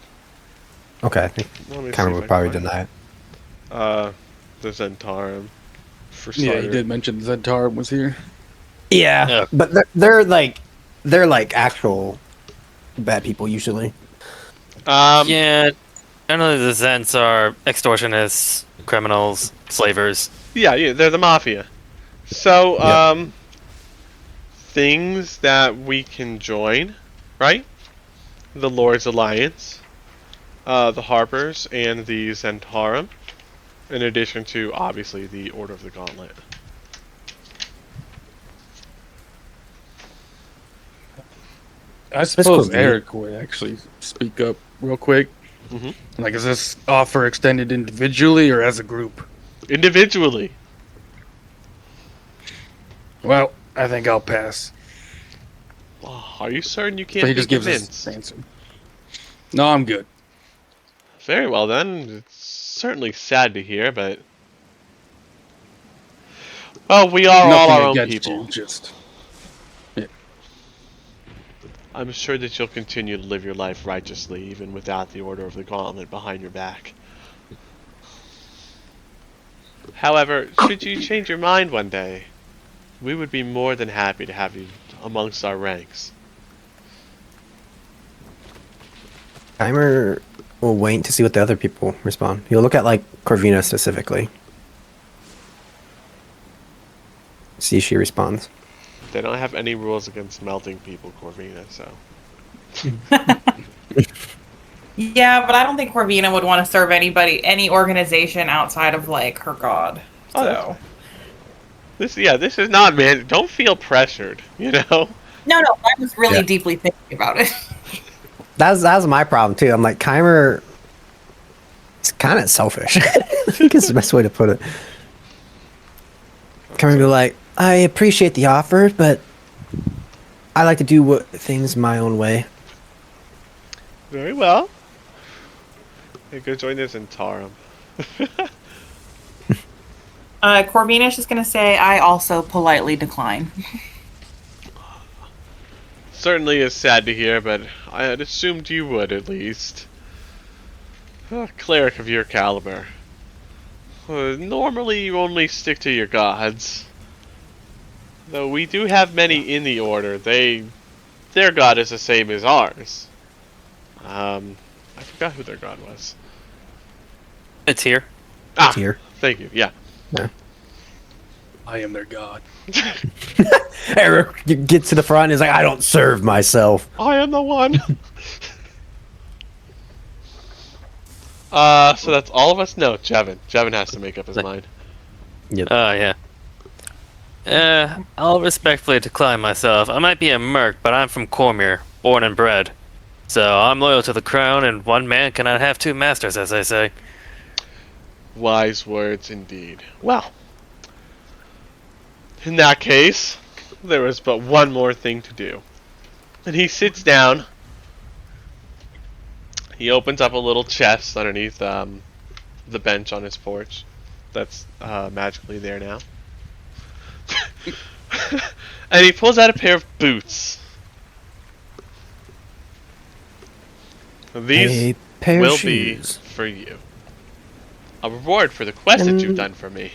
Okay, I think Let me see Chimera if would I probably can deny it. find the Zentarum. For Yeah, he starter. did mention Zentarum was here. Yeah, Yeah. but they're like actual bad people usually. Yeah, generally the Zents are extortionists, criminals, slavers. Yeah, they're the mafia. So, Yep. things that we can join, right? The Lord's Alliance, the Harpers, and the Zentarum, in addition to, obviously, the Order of the Gauntlet. I suppose could be. Eric would actually speak up real quick. Mhm. Like, is this offer extended individually or as a group? Individually. Well, I think I'll pass. Oh, are you certain you So can't he be just gives convinced? us answer. No, I'm good. Very well then. It's certainly sad to hear, but... Well, we are all Nothing our own against people. you, just I'm sure that you'll continue to live your life righteously, even without the Order of the Gauntlet behind your back. However, should you change your mind one day, we would be more than happy to have you amongst our ranks. Chimera will wait to see what the other people respond. He'll look at like Corvina specifically. See if she responds. They don't have any rules against melting people, Corvina, so... Yeah, but I don't think Corvina would want to serve any organization outside of like her god. Oh, that's fine. This is not, man. Don't feel pressured, No, I was really Yeah. deeply thinking about it. That was my problem too. I'm like Chimera. It's kind of selfish. I think it's the best way to put it. Chimera be like, I appreciate the offer, but I like to do things my own way. Very well. Hey, go join us in Tarum. Corvina's just gonna say, I also politely decline. Certainly is sad to hear, but I had assumed you would at least. A cleric of your caliber. Normally you only stick to your gods. Though we do have many in the order, their god is the same as ours. I forgot who their god was. It's here. Ah, Here. thank you, yeah. I am their god. Eric gets to the front and is like, I don't serve myself. I am the one! So that's all of us? No, Jevin. Jevin has to make up his mind. Yeah. I'll respectfully decline myself. I might be a merc, but I'm from Cormier, born and bred. So I'm loyal to the crown, and one man cannot have two masters, as they say. Wise words indeed. Well, in that case, there is but one more thing to do. And he sits down. He opens up a little chest underneath the bench on his porch. That's magically there now. And he pulls out a pair of boots. These A pair will of be shoes. for you. A reward for the quest that you've done for me.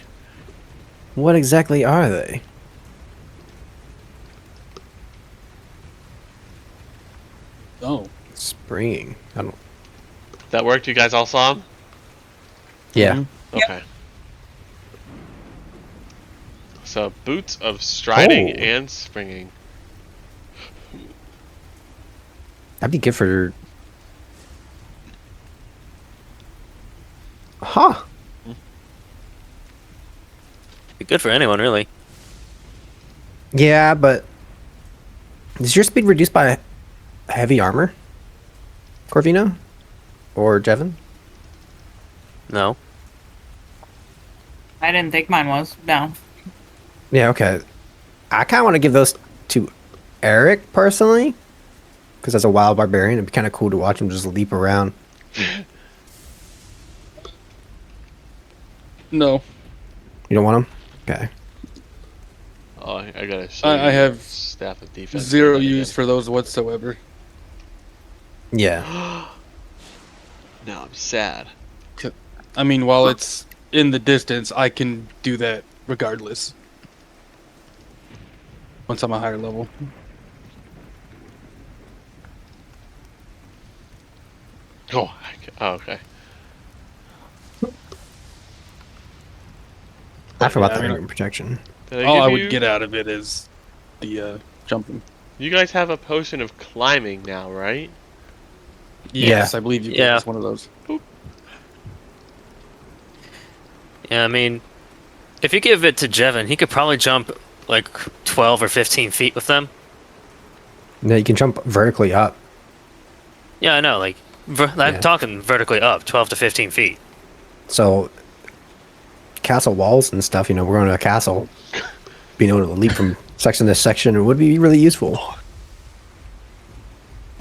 What exactly are they? Oh, Springing. I don't. That worked? You guys all saw him? Yeah. Okay. So boots of striding Oh. and springing. That'd be good for. Huh. Be good for anyone, really. Yeah, but is your speed reduced by heavy armor, Corvino, or Jevin? No. I didn't think mine was. No. Yeah. Okay. I kind of want to give those to Eric personally, because as a wild barbarian, it'd be kind of cool to watch him just leap around. No, You don't want him? Okay. Oh, I gotta show I you have staff of defense. zero again. use for those whatsoever. Yeah. Now I'm sad. I mean, while it's in the distance, I can do that regardless. Once I'm a higher level. Oh, okay. I forgot Yeah, the I mean, ring protection. Did All give I you? would get out of it is the jumping. You guys have a potion of climbing now, right? Yes, I believe you gave Yeah. us one of those. Yeah, I mean, if you give it to Jevin, he could probably jump like 12 or 15 feet with them. Yeah, you can jump vertically up. Yeah, I know. Like, I'm Yeah. talking vertically up, 12 to 15 feet. So, castle walls and stuff, you know, we're on a castle. Being able to leap from section to section would be really useful.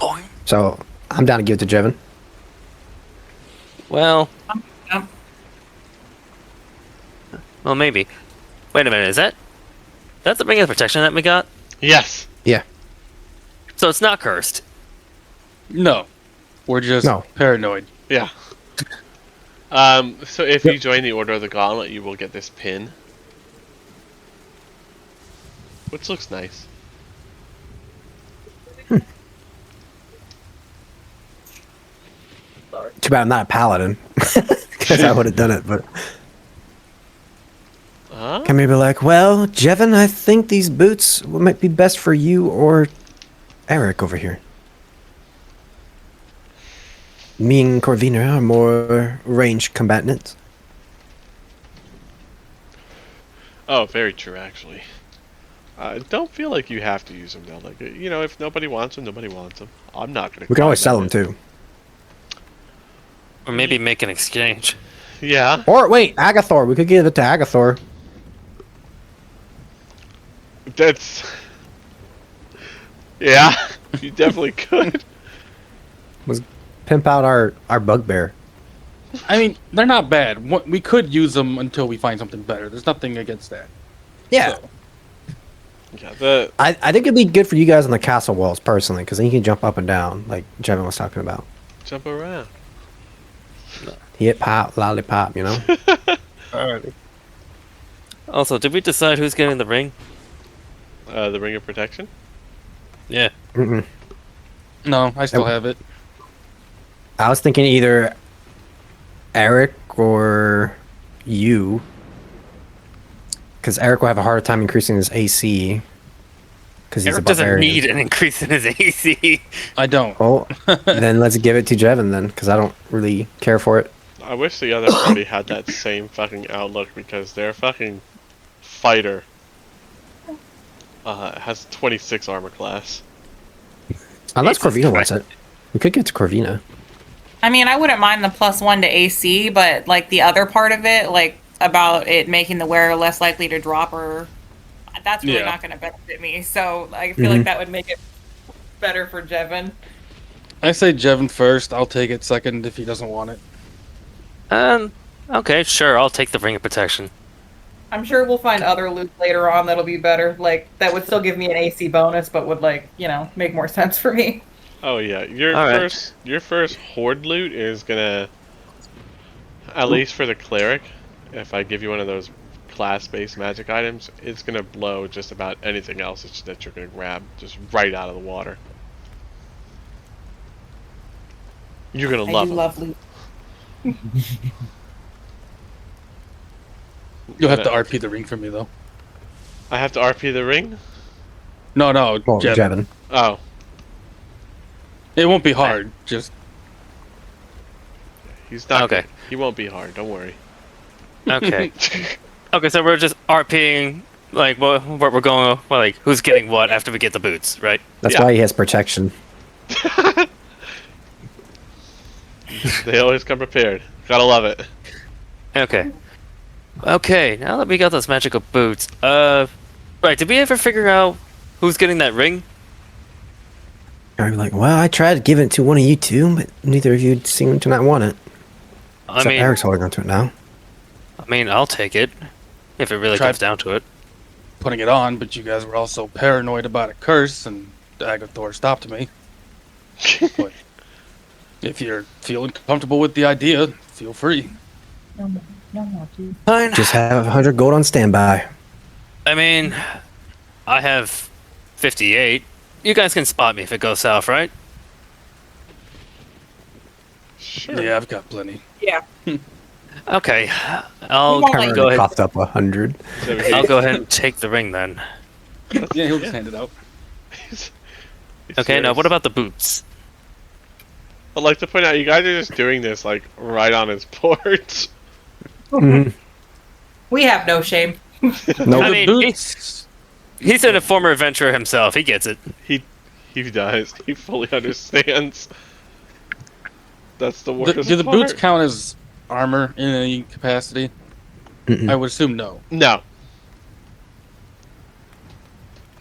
Boing. So, I'm down to give it to Jevin. Well, Yep. well, maybe. Wait a minute, is that the ring of protection that we got? Yes. Yeah. So it's not cursed. No, we're just No. paranoid. Yeah. So if you join the Order of the Gauntlet, you will get this pin, which looks nice. Too bad I'm not a paladin. Because I would have done it, but. Can we be like, well, Jevin, I think these boots might be best for you or Eric over here. Me and Corvina are more ranged combatants. Oh, very true, actually. I don't feel like you have to use them though. Like, you know, if nobody wants them, nobody wants them. I'm not gonna. We can always cry sell about them it. too. Or maybe make an exchange. Yeah. Or wait, Agathor. We could give it to Agathor. That's. Yeah, you definitely could. Pimp out our bugbear. I mean, they're not bad. We could use them until we find something better. There's nothing against that. Yeah. So, Yeah, I think it'd be good for you guys on the castle walls personally, because then you can jump up and down, like Jevin was talking about. jump around. Hip hop, lollipop, you know? alrighty. Also, did we decide who's getting the ring? The Ring of Protection. Yeah. Mm-mm. No, I still have it. I was thinking either Eric or you. Because Eric will have a harder time increasing his AC. Because he's Eric a doesn't barbarian. need an increase in his AC. I don't. Oh, then let's give it to Jevin then, because I don't really care for it. I wish the other party had that same fucking outlook because their fucking fighter has 26 armor class. Unless Jesus Corvina wants Christ. it. We could get to Corvina. I mean, I wouldn't mind the +1 to AC, but like the other part of it, like about it making the wearer less likely to drop or that's really Yeah. not going to benefit me. So I feel like that would make it better for Jevin. I say Jevin first. I'll take it second if he doesn't want it. Okay, sure, I'll take the ring of protection. I'm sure we'll find other loot later on that'll be better. Like that would still give me an AC bonus, but would like make more sense for me. Oh yeah, your All right. first horde loot is gonna, at least for the cleric, if I give you one of those class-based magic items, it's gonna blow just about anything else that you're gonna grab just right out of the water. You're gonna I love do it. love loot. You'll have to RP the ring for me though. I have to RP the ring? No, Well, Jevin. Jevin. Oh. It won't be hard. Just He's not Okay. gonna- He won't be hard, don't worry. Okay. Okay, so we're just RPing like what we're going, well, like who's getting what after we get the boots, right? That's Yeah. why he has protection. They always come prepared. Gotta love it. Okay. Okay, now that we got those magical boots, right, did we ever figure out who's getting that ring? I'd be like, well, I tried to give it to one of you two, but neither of you seem to not want it. I Except mean, Eric's holding onto it now. I'll take it if it really Tried- comes down to it. putting it on, but you guys were also paranoid about a curse, and Agathor stopped me. But if you're feeling comfortable with the idea, feel free. No more, dude. Fine. Just have 100 gold on standby. I mean, I have 58. You guys can spot me if it goes south, right? Sure. Yeah, I've got plenty. Yeah. Okay, I'll won't let Cameron you go ahead. coughed up 100. So I'll go ahead and take the ring then. Yeah, he'll just hand it out. he's Okay, now serious. what about the boots? I'd like to point out, you guys are just doing this, like, right on his porch. Mhm. We have no shame. Nope. I The mean, boots. He's a former adventurer himself. He gets it. He does. He fully understands. That's the worst Do the boots part. count as armor in any capacity? Mm-mm. I would assume no. No.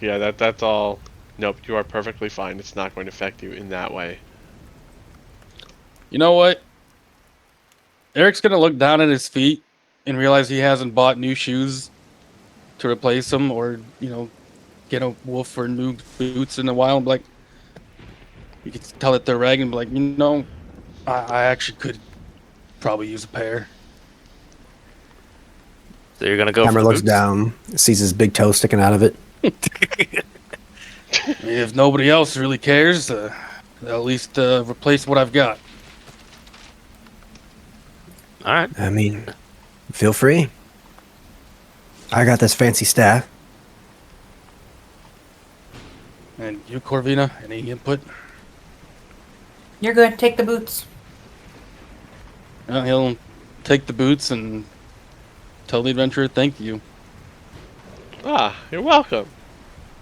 Yeah, that's all. Nope, you are perfectly fine. It's not going to affect you in that way. You know what? Eric's gonna look down at his feet and realize he hasn't bought new shoes to replace them, or get a wolf or new boots in a while. And be like, you could tell that they're ragged and be like, I actually could probably use a pair. So you're gonna go Cameron for the looks boots? down, sees his big toe sticking out of it. I mean, if nobody else really cares, at least replace what I've got. All right. I mean, feel free. I got this fancy staff. And you, Corvina, any input? You're good. Take the boots. He'll take the boots and tell the adventurer thank you. Ah, you're welcome.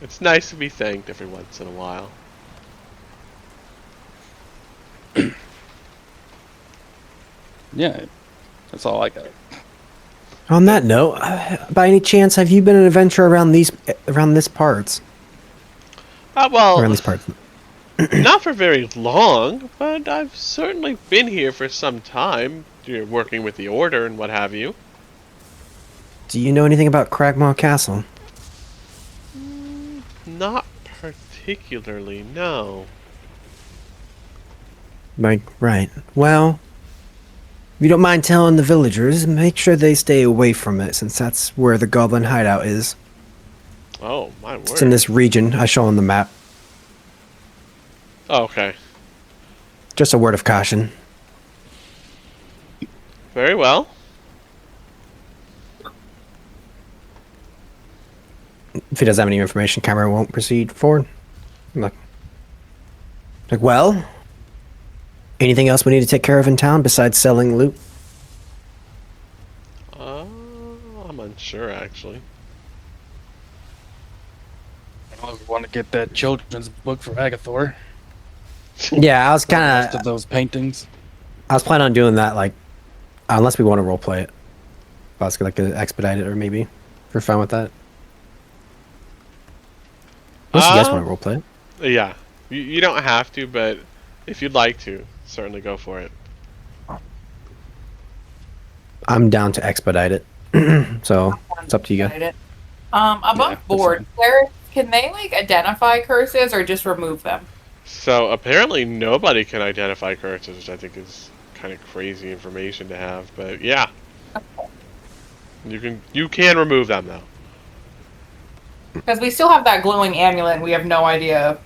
It's nice to be thanked every once in a while. Yeah, that's all I got. On that note, by any chance, have you been an adventurer around this parts? Well, Around these parts. not for very long, but I've certainly been here for some time. You're working with the Order and what have you. Do you know anything about Cragmaw Castle? Not particularly, no. Right. Well, if you don't mind telling the villagers, make sure they stay away from it, since that's where the goblin hideout is. Oh, my word. It's in this region I show on the map. Oh, okay. Just a word of caution. Very well. If he doesn't have any information, Cameron won't proceed forward. Like, well, anything else we need to take care of in town besides selling loot? I'm unsure, actually. I want to get that children's book for Agathor. Yeah, I was The rest kind of those paintings. I was planning on doing that, like, unless we want to roleplay it. I was like to expedite it, or maybe if we're fine with that. Unless you guys want to roleplay it. Yeah. You don't have to, but if you'd like to, certainly go for it. I'm down to expedite it. So it's up to you guys. Above Yeah, that's board, fine. clerics, can they like identify curses or just remove them? So apparently nobody can identify curses, which I think is kind of crazy information to have. But yeah, you can remove them though. Because we still have that glowing amulet, and we have no idea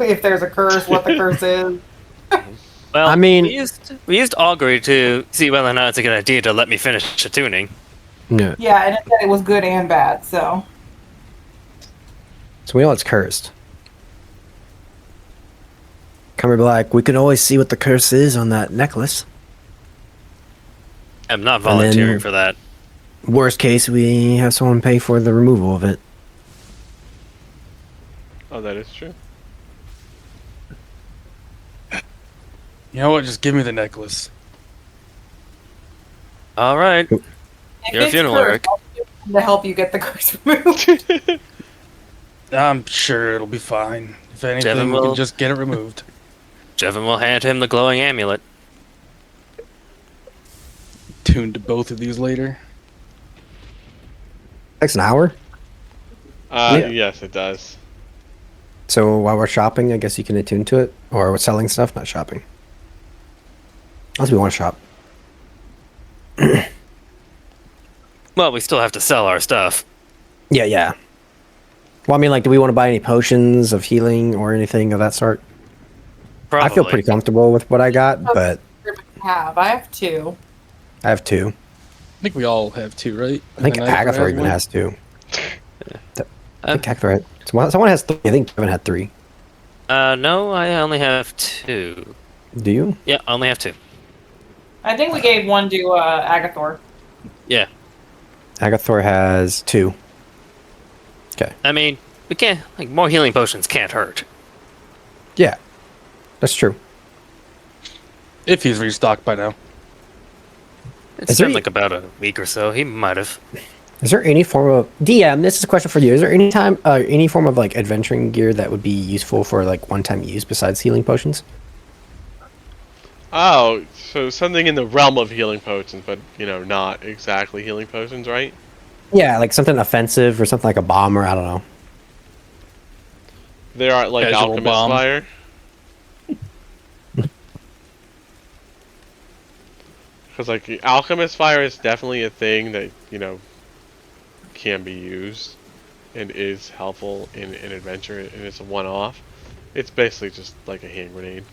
if there's a curse, what the curse is. Well, I mean- we used augury to see whether or not it's a good idea to let me finish the tuning. No. Yeah, and it said it was good and bad. So So we know it's cursed. Camera be like, we can always see what the curse is on that necklace. I'm not And then- volunteering for that. Worst case, we have someone pay for the removal of it. Oh, that is true. You know what? Just give me the necklace. All right. If You're a it's funeral, cursed, Eric. I'll do it to help you get the curse removed. I'm sure it'll be fine. If anything, Devin we will- can just get it removed. Jevin will hand him the glowing amulet. Tune to both of these later. Takes an hour. Yeah. Yes, it does. So while we're shopping, I guess you can attune to it. Or we're selling stuff, not shopping. Unless we want to shop. Well, we still have to sell our stuff. Yeah, yeah. Well, I mean, like, do we want to buy any potions of healing or anything of that sort? Probably. I feel pretty comfortable with what I got, but I have 2. I have 2. I think we all have 2, right? I think And I Agathor even one. has 2. I think Agathor had... Someone has 3. I think Kevin had 3. No, I only have 2. Do you? Yeah, I only have 2. I think we gave 1 to Agathor. Yeah. Agathor has 2. Okay. I mean, we can't, like, more healing potions can't hurt. Yeah. That's true. If he's restocked by now. It's Is there been any- like about a week or so. He might have. Is there any form of... DM, this is a question for you. Is there any form of, like, adventuring gear that would be useful for, like, one-time use besides healing potions? Oh, so something in the realm of healing potions, but, you know, not exactly healing potions, right? Yeah, like something offensive or something like a bomb or I don't know. There are, like, Casual Alchemist bomb. Fire. Because, like, Alchemist Fire is definitely a thing that, you know, can be used and is helpful in an adventure, and it's a one-off. It's basically just like a hand grenade.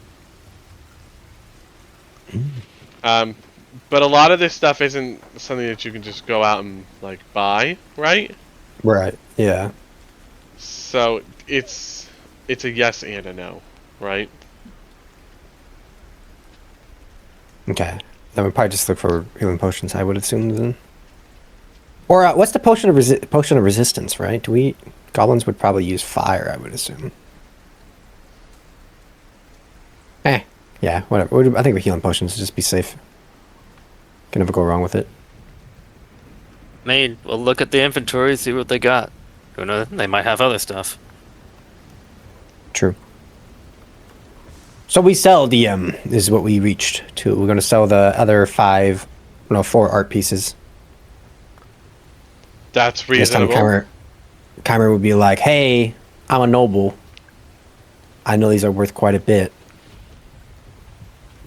But a lot of this stuff isn't something that you can just go out and, like, buy, right? Right. Yeah. So it's a yes and a no, right? Okay. Then we probably just look for healing potions, I would assume then. Or what's the potion of resistance, right? Goblins would probably use fire, I would assume. Yeah, whatever. I think with healing potions, just be safe. Can never go wrong with it. I mean, we'll look at the inventory, see what they got. Who knows? They might have other stuff. True. So we sell DM is what we reached to. We're going to sell the other 4 art pieces. That's This time reasonable. Chimer would be like, hey, I'm a noble. I know these are worth quite a bit.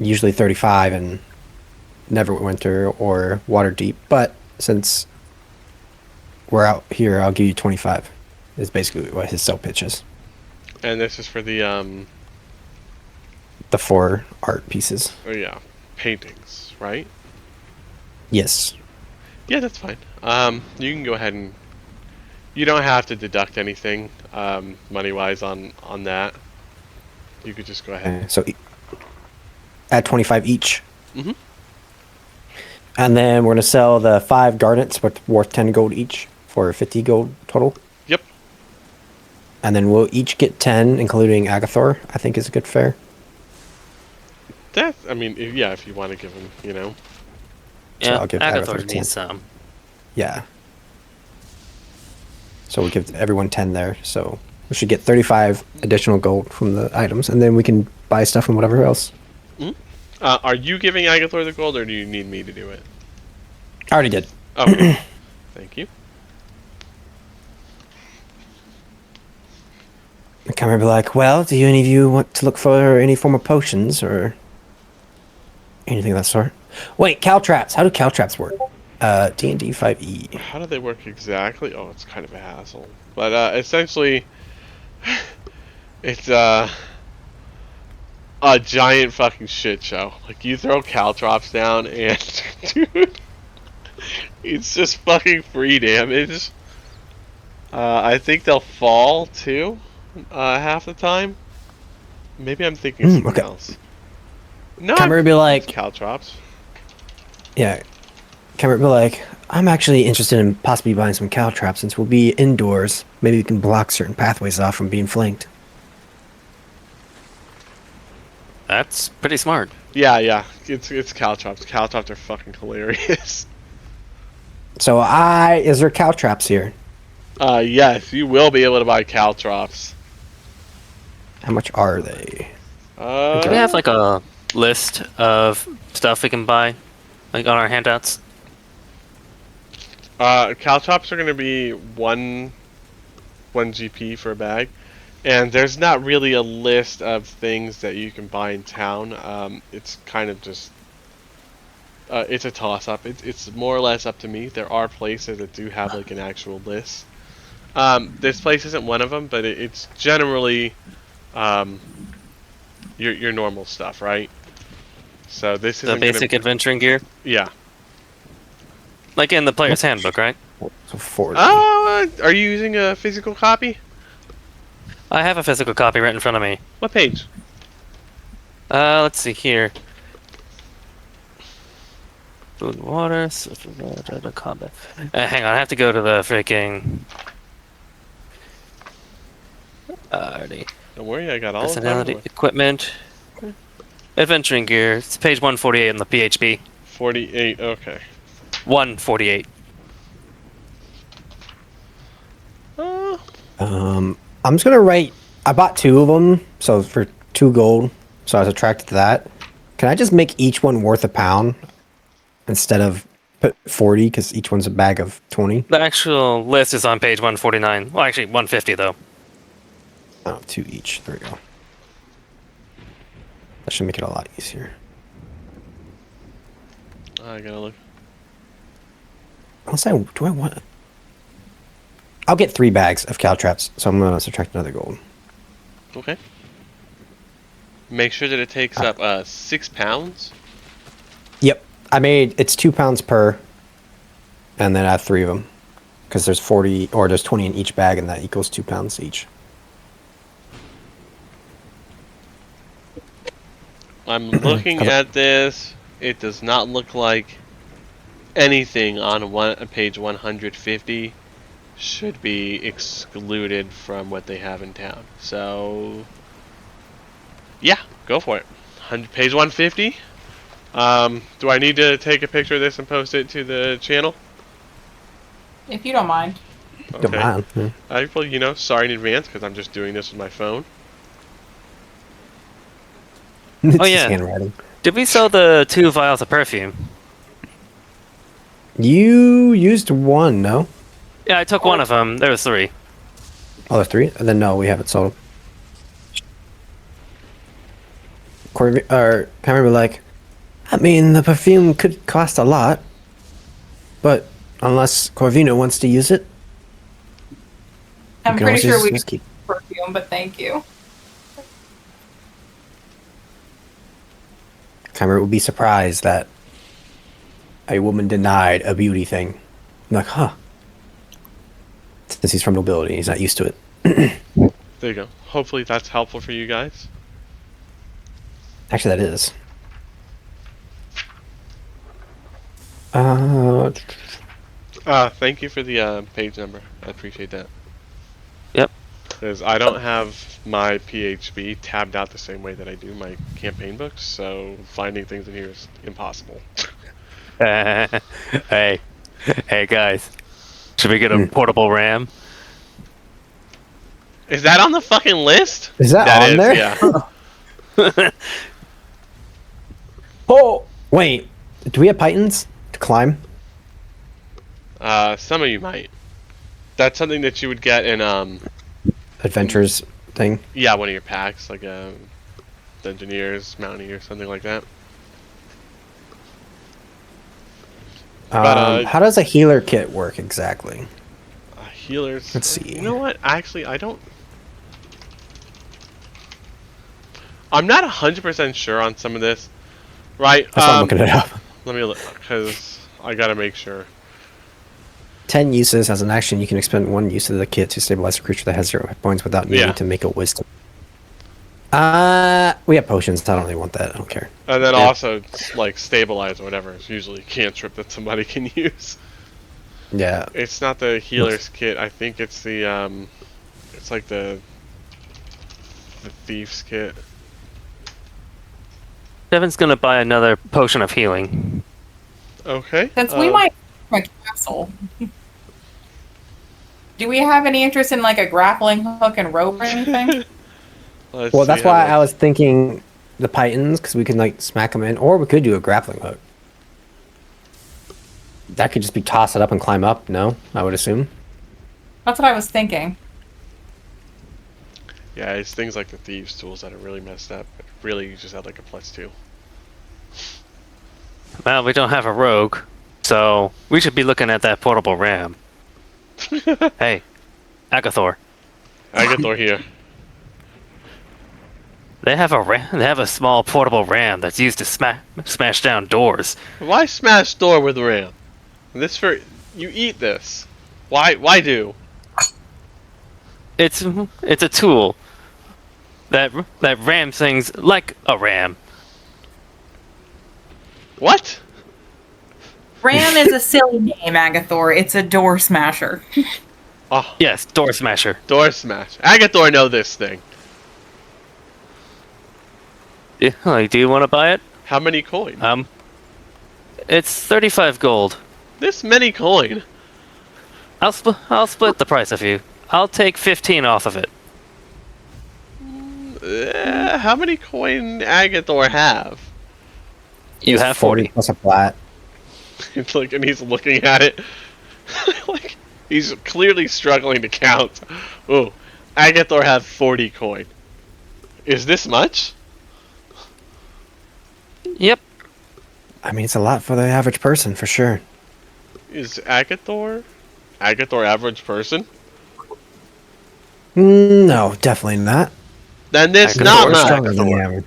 Usually 35 and Neverwinter or Waterdeep. But since we're out here, I'll give you 25. Is basically what his sell pitch is. And this is for the The 4 art pieces. oh yeah, paintings, right? Yes. Yeah, that's fine. You can go ahead and you don't have to deduct anything money-wise on that. You could just go ahead. Okay, so add 25 each. Mhm. And then we're going to sell the 5 garnets worth 10 gold each for 50 gold total. Yep. And then we'll each get 10, including Agathor, I think is a good fare. That I mean, yeah, if you want to give him, you know. So Yeah, I'll give Agathor Agathor 10. needs some. Yeah. So we'll give everyone 10 there. So we should get 35 additional gold from the items, and then we can buy stuff from whatever else. Are you giving Agathor the gold, or do you need me to do it? I already did. Oh, thank you. I can't remember, like, well, do any of you want to look for any form of potions or anything of that sort? Wait, caltraps. How do caltraps work? D&D 5e. How do they work exactly? Oh, it's kind of a hassle. But essentially, it's a giant fucking shit show. Like, you throw caltrops down, and dude, it's just fucking free damage. I think they'll fall too, half the time. Maybe I'm thinking something okay. else. No, Camera would be it's like, caltrops. yeah. Camera would be like, I'm actually interested in possibly buying some caltrops since we'll be indoors. Maybe we can block certain pathways off from being flanked. That's pretty smart. Yeah. It's caltrops. Caltrops are fucking hilarious. So is there caltrops here? Yes, you will be able to buy caltrops. How much are they? Do we have like a list of stuff we can buy, like on our handouts? Caltrops are going to be one GP for a bag, and there's not really a list of things that you can buy in town. It's kind of just it's a toss-up. It's more or less up to me. There are places that do have like an actual list. This place isn't one of them, but it's generally your normal stuff, right? So this is The basic adventuring gear, yeah. like in the player's handbook, right? So 40. Are you using a physical copy? I have a physical copy right in front of me. What page? Let's see here. Food and water, combat. Hang on, I have to go to the freaking. Alrighty. Don't worry, I got all of Personality, them. equipment, adventuring gear. It's page 148 on the PHP. 48. Okay. 148. I'm just gonna write. I bought 2 of them, so for 2 gold. So I was attracted to that. Can I just make each one worth £1 instead of put 40? Because each one's a bag of 20. The actual list is on page 149. Well, actually 150 though. Oh, 2 each. There we go. That should make it a lot easier. I gotta look. Unless do I want? I'll get 3 bags of caltrops, so I'm gonna subtract another gold. Okay. Make sure that it takes up 6 pounds. Yep, it's £2 per, and then I have 3 of them, because there's 40 or there's 20 in each bag, and that equals £2 each. I'm looking at this. It does not look like anything on page 150 should be excluded from what they have in town. So, yeah, go for it. Page 150. Do I need to take a picture of this and post it to the channel? If you don't mind. Don't mind. Yeah. Well, sorry in advance because I'm just doing this with my phone. It's Oh, just yeah. handwriting. Did we sell the 2 vials of perfume? You used 1, no? Yeah, I took one of them. There was 3. Oh, there's 3? And then no, we haven't sold them. Can't remember, like, I mean, the perfume could cost a lot, but unless Corvino wants to use it, I'm can pretty always sure we just can perfume, but thank you. Cameron would be surprised that a woman denied a beauty thing. I'm like, huh. Since he's from nobility, he's not used to it. There you go. Hopefully that's helpful for you guys. Actually, that is. Thank you for the page number. I appreciate that. Yep. Because I don't have my PHP tabbed out the same way that I do my campaign books, so finding things in here is impossible. Hey guys. Should we get a portable RAM? Is that on the fucking list? Is that on there? Yeah. Oh, wait. Do we have pythons to climb? Some of you might. That's something that you would get in Adventures thing? yeah, one of your packs, like the engineers, mountaineer, something like that. But, How does a healer kit work exactly? Healers. Let's see. You know what? Actually, I don't. I'm not 100% sure on some of this. Right. That's why I'm looking it up. Let me look, because I gotta make sure. 10 uses as an action. You can expend 1 use of the kit to stabilize a creature that has 0 hit points without needing Yeah. to make a wisdom. We have potions. I don't really want that. I don't care. And then Yeah. also, like, stabilize or whatever is usually a cantrip that somebody can use. Yeah. It's not the healer's kit. I think it's the, it's like the thief's kit. Devin's gonna buy another potion of healing. Okay. Since we might have a castle, do we have any interest in like a grappling hook and rope or anything? Well, that's why I was thinking the pythons, because we can like smack them in, or we could do a grappling hook. That could just be toss it up and climb up. No, I would assume. That's what I was thinking. Yeah, it's things like the thieves' tools that are really messed up. Really, you just had like a +2. Well, we don't have a rogue, so we should be looking at that portable ram. Hey, Agathor. Agathor here. They have a small portable ram that's used to smash down doors. Why smash door with ram? This for you eat this. Why do? It's a tool that rams things like a ram. What? Ram is a silly name, Agathor. It's a door smasher. Oh, Yes, door smasher. door smash. Agathor know this thing. Yeah, like, do you want to buy it? How many coin? It's 35 gold. This many coin. I'll split the price of you. I'll take 15 off of it. How many coin Agathor have? You have 40. plus a flat. It's like, and he's looking at it. Like, he's clearly struggling to count. Oh, Agathor have 40 coin. Is this much? Yep. I mean, it's a lot for the average person, for sure. Is Agathor average person? No, definitely not. Then this Agathor not is much. Stronger than the average.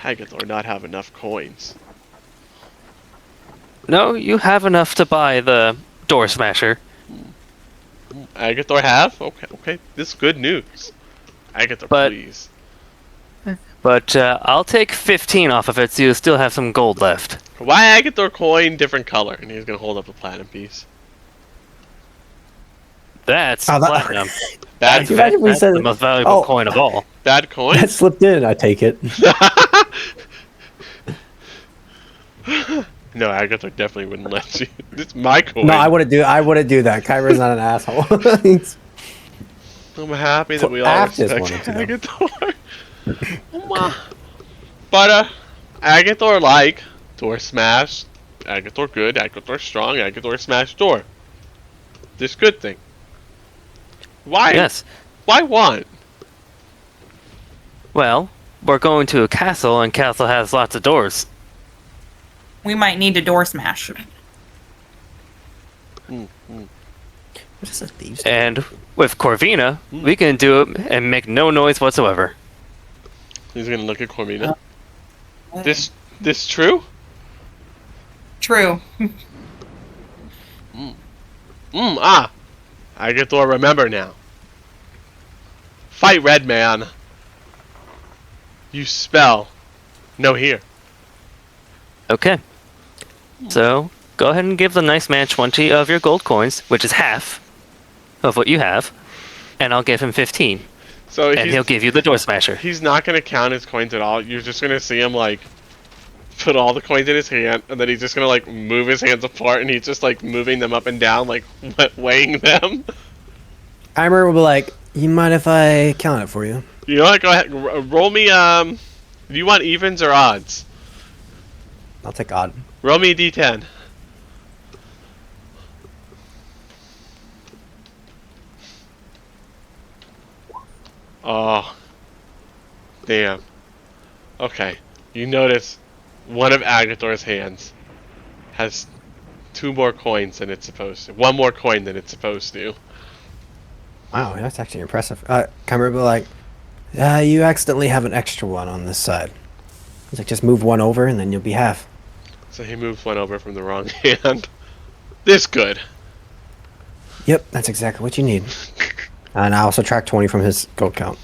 Agathor not have enough coins. No, you have enough to buy the door smasher. Agathor have? Okay. This is good news. Agathor, But- please. But I'll take 15 off of it so you still have some gold left. Why Agathor coin different color? And he's gonna hold up a platinum piece. That's Oh, that- platinum. Bad, You imagine we That's said the most valuable oh. coin of all. bad coin? That slipped in. I take it. No, Agathor definitely wouldn't let you. This is my coin. No, I wouldn't do. I wouldn't do that. Kyra's not an asshole. I'm happy that we all Aptis respect wanted to know. Agathor. But Agathor like door smash. Agathor good. Agathor strong. Agathor smash door. This good thing. Why? Yes. Why one? Well, we're going to a castle, and castle has lots of doors. We might need to door smash. What is a thieves? And with Corvina, we can do it and make no noise whatsoever. He's gonna look at Corvina. This true? True. Agathor, remember now. Fight Red Man. You spell. No here. Okay. So, go ahead and give the nice man 20 of your gold coins, which is half of what you have, and I'll give him 15. So And he'll he's, give you the door smasher. he's not gonna count his coins at all. You're just gonna see him like put all the coins in his hand, and then he's just gonna like move his hands apart, and he's just like moving them up and down, like weighing them. Eimer will be like, "You mind if I count it for you?" You know what? Go ahead. Roll me. Do you want evens or odds? I'll take odd. Roll me a d10. Oh. Damn. Okay. You notice one of Agathor's hands has 2 more coins than it's supposed to. 1 more coin than it's supposed to. Wow, that's actually impressive. Kyra will be like, "You accidentally have an extra one on this side." He's like, "Just move one over, and then you'll be half." So he moves one over from the wrong hand. This good. Yep, that's exactly what you need. And I also track 20 from his gold count.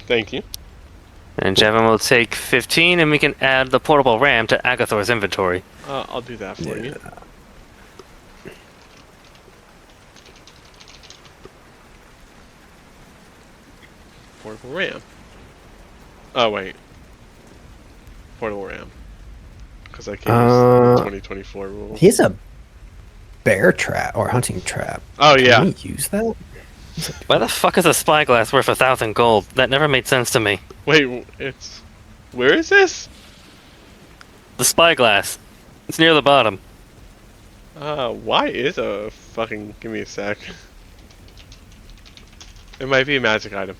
Thank you. And Jevon will take 15, and we can add the portable ram to Agathor's inventory. I'll do that for you. Portable RAM. Oh, wait. Portable RAM. Because I can't use the 2024 rule. He has a bear trap or hunting trap. Oh, yeah. Can we use that? Why the fuck is a spyglass worth 1,000 gold? That never made sense to me. Wait, it's... Where is this? The spyglass. It's near the bottom. Why is a fucking... Give me a sec. It might be a magic item.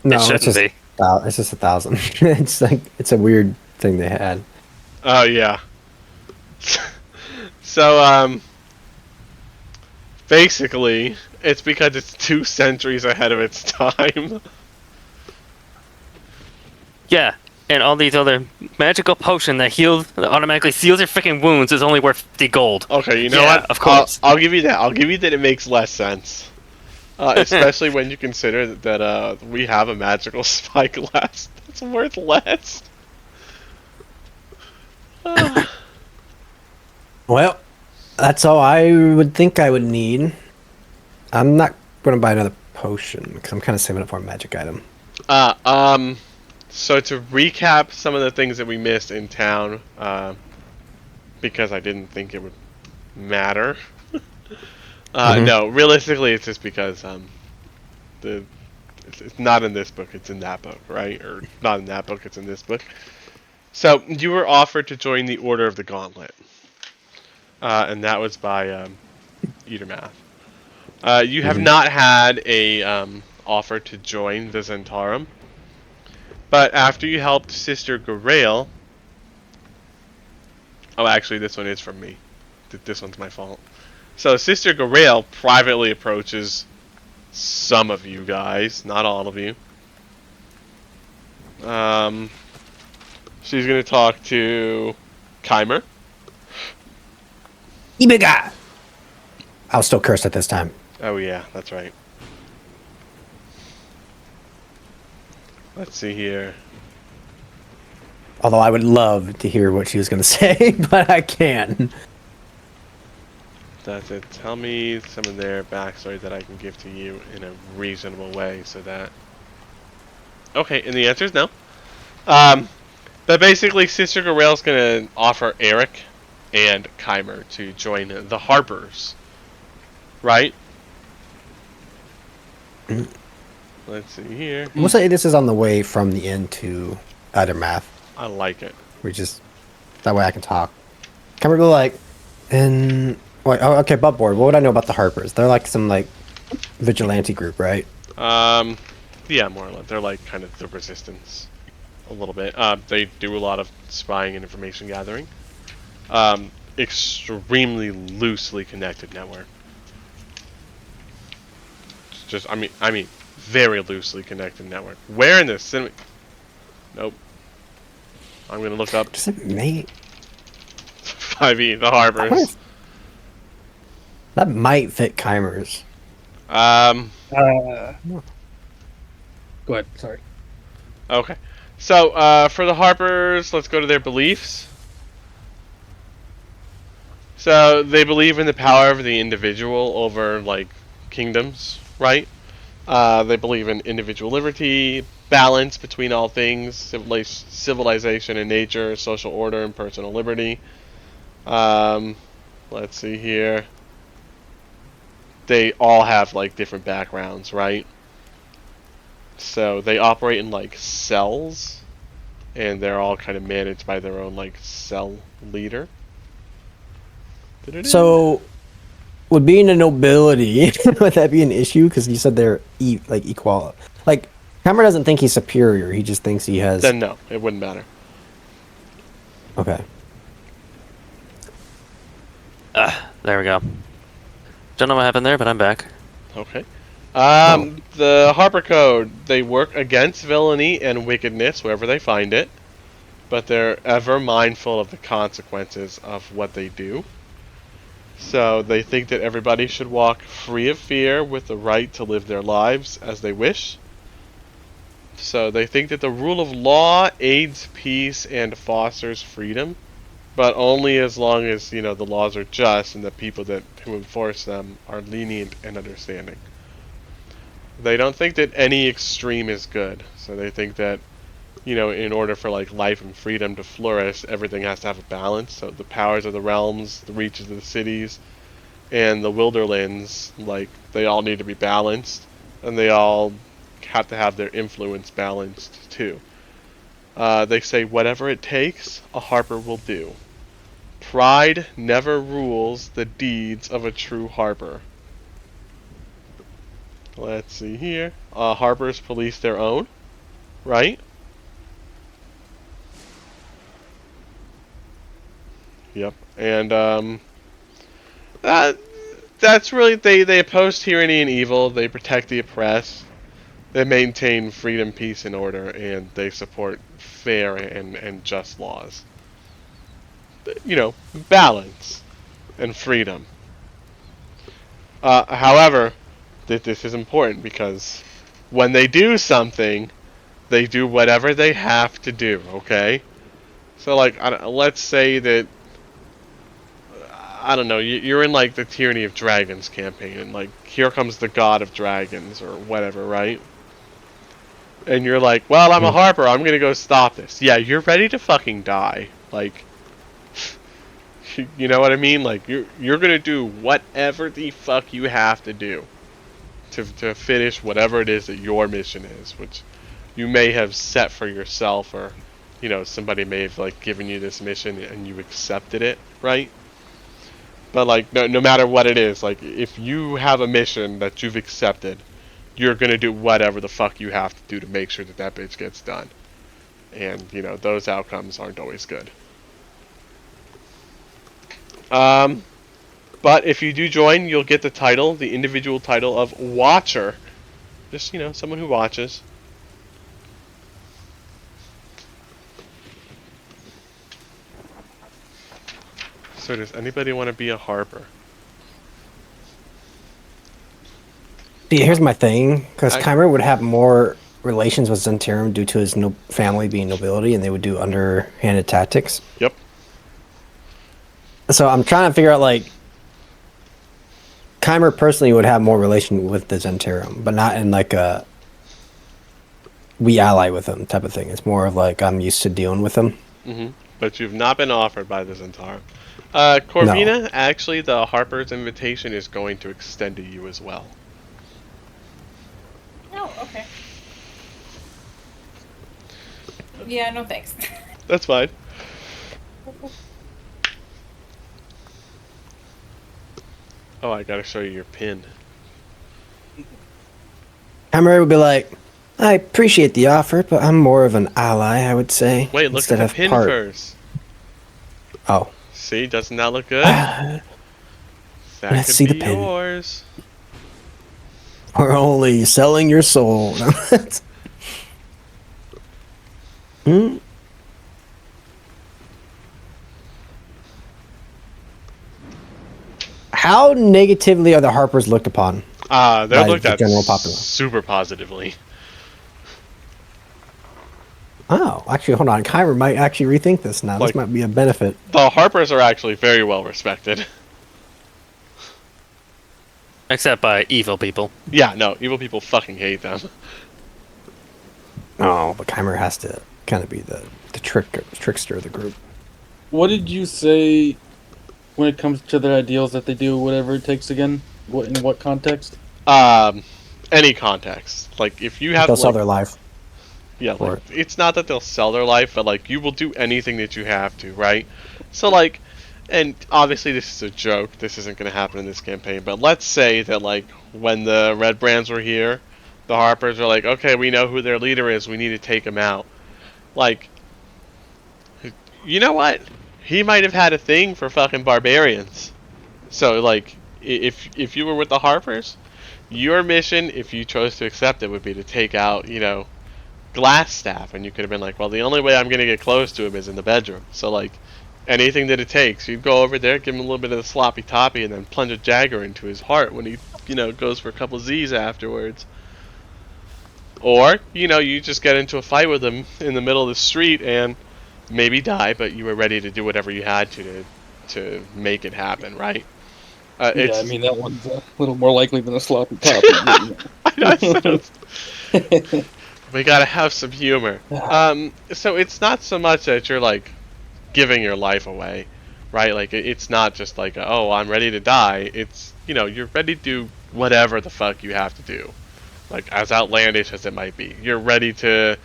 No, It shouldn't it's just, be. It's just 1,000. It's like, it's a weird thing they had. Oh, yeah. So, basically, it's because it's 2 centuries ahead of its time. Yeah, and all these other magical potion that automatically heals your freaking wounds is only worth 50 gold. Okay, you know Yeah, what? of course. I'll give you that. I'll give you that it makes less sense. Especially when you consider that we have a magical spyglass that's worth less. Well, that's all I would think I would need. I'm not going to buy another potion because I'm kind of saving it for a magic item. So to recap some of the things that we missed in town, because I didn't think it would matter. No, realistically, it's just because it's not in this book; it's in that book, right? Or not in that book; it's in this book. So you were offered to join the Order of the Gauntlet, and that was by Eatermath. You have not had a offer to join the Zentarum, but after you helped Sister Garael... Oh, actually, this one is from me. This one's my fault. So Sister Garael privately approaches some of you guys, not all of you. She's gonna talk to Keimer. Ibiga! I was still cursed at this time. Oh yeah, that's right. Let's see here. Although I would love to hear what she was going to say, but I can't. That's it. Tell me some of their backstory that I can give to you in a reasonable way so that... Okay, and the answer is no. But basically, Sister Garael's going to offer Eric and Keimer to join the Harpers. Right? Let's see here. We'll say this is on the way from the inn to Math. I like it. We just... That way I can talk. Can we go like... And... Wait, oh, okay, Buttboard. What would I know about the Harpers? They're like some, like, vigilante group, right? Yeah, more or less. They're like kind of the resistance. A little bit. They do a lot of spying and information gathering. Extremely loosely connected network. Just, I mean, very loosely connected network. Where in the cinema? Nope. I'm gonna look up Does it make... 5e, the Harpers. That might fit Keimer's. Go ahead. Sorry. Okay. So, for the Harpers, let's go to their beliefs. So, they believe in the power of the individual over, like, kingdoms, right? They believe in individual liberty, balance between all things, civilization and nature, social order and personal liberty. Let's see here. They all have, like, different backgrounds, right? So they operate in, like, cells, and they're all kind of managed by their own, like, cell leader. So, would being a nobility, would that be an issue? Because you said they're, like, equal. Like, Keimer doesn't think he's superior, he just thinks he has... Then no, it wouldn't matter. Okay. There we go. Don't know what happened there, but I'm back. Okay. The Harper Code, they work against villainy and wickedness wherever they find it, but they're ever mindful of the consequences of what they do. So they think that everybody should walk free of fear with the right to live their lives as they wish. So they think that the rule of law aids peace and fosters freedom, but only as long as, the laws are just and the people who enforce them are lenient and understanding. They don't think that any extreme is good. So they think that, in order for like life and freedom to flourish, everything has to have a balance. So the powers of the realms, the reaches of the cities, and the wilderlands, like, they all need to be balanced, and they all have to have their influence balanced too. They say whatever it takes, a harper will do. Pride never rules the deeds of a true harper. Let's see here. Harpers police their own, right? Yep. And that's really, they oppose tyranny and evil. They protect the oppressed. They maintain freedom, peace, and order, and they support fair and just laws. Balance and freedom. However, this is important because when they do something, they do whatever they have to do, okay? So, like, let's say that, I don't know, you're in, like, the Tyranny of Dragons campaign, and, like, here comes the God of Dragons, or whatever, right? And you're like, well, I'm a harper, I'm gonna go stop this. Yeah, you're ready to fucking die. Like, you know what I mean? Like, you're gonna do whatever the fuck you have to do to finish whatever it is that your mission is, which you may have set for yourself, or, somebody may have, like, given you this mission and you accepted it, right? But, like, no matter what it is, like, if you have a mission that you've accepted, you're gonna do whatever the fuck you have to do to make sure that bitch gets done. And, those outcomes aren't always good. But if you do join, you'll get the individual title of Watcher. Just, someone who watches. So does anybody want to be a harper? See, here's my thing, because I- Kymer would have more relations with Zentirum due to his family being nobility, and they would do underhanded tactics. Yep. So I'm trying to figure out, like, Kymer personally would have more relation with the Zentirum, but not in, like, a we ally with them type of thing. It's more of, like, I'm used to dealing with them. Mm-hmm. But you've not been offered by the Zentarum. Corvina, actually, the Harper's invitation is going to extend to you as well. Oh, okay. Yeah, no thanks. That's fine. Oh, I gotta show you your pin. Kymer would be like, I appreciate the offer, but I'm more of an ally, I would say. Wait, look at the pin first. Oh. See, doesn't that look good? That let's could see be the pin. yours. We're only selling your soul. Hmm? How negatively are the Harpers looked upon? They're by looked the at general populace? super positively. Oh, actually, hold on. Kyber might actually rethink this now. Like- This might be a benefit. The Harpers are actually very well respected. Except by evil people. Yeah, no, evil people fucking hate them. Oh, but Kymer has to kind of be the trickster of the group. What did you say when it comes to their ideals that they do whatever it takes again? In what context? Any context. Like, if you have, They'll sell like, their life. yeah, for like, it's not that they'll sell their life, but, like, you will do anything that you have to, right? So, like, and obviously this is a joke, this isn't going to happen in this campaign, but let's say that, like, when the Red Brands were here, the Harpers are like, okay, we know who their leader is, we need to take him out. Like, you know what? He might have had a thing for fucking barbarians. So, like, if you were with the Harpers, your mission, if you chose to accept it, would be to take out, glass staff, and you could have been like, well, the only way I'm gonna get close to him is in the bedroom. So like, anything that it takes, you'd go over there, give him a little bit of the sloppy toppy, and then plunge a dagger into his heart when he, goes for a couple Z's afterwards. Or, you just get into a fight with him in the middle of the street and maybe die, but you were ready to do whatever you had to make it happen, right? Yeah, I mean that one's a little more likely than a sloppy toppy. We gotta have some humor. So it's not so much that you're like giving your life away, right? Like it's not just like, oh, I'm ready to die. It's you're ready to do whatever the fuck you have to do, like as outlandish as it might be. You're ready to,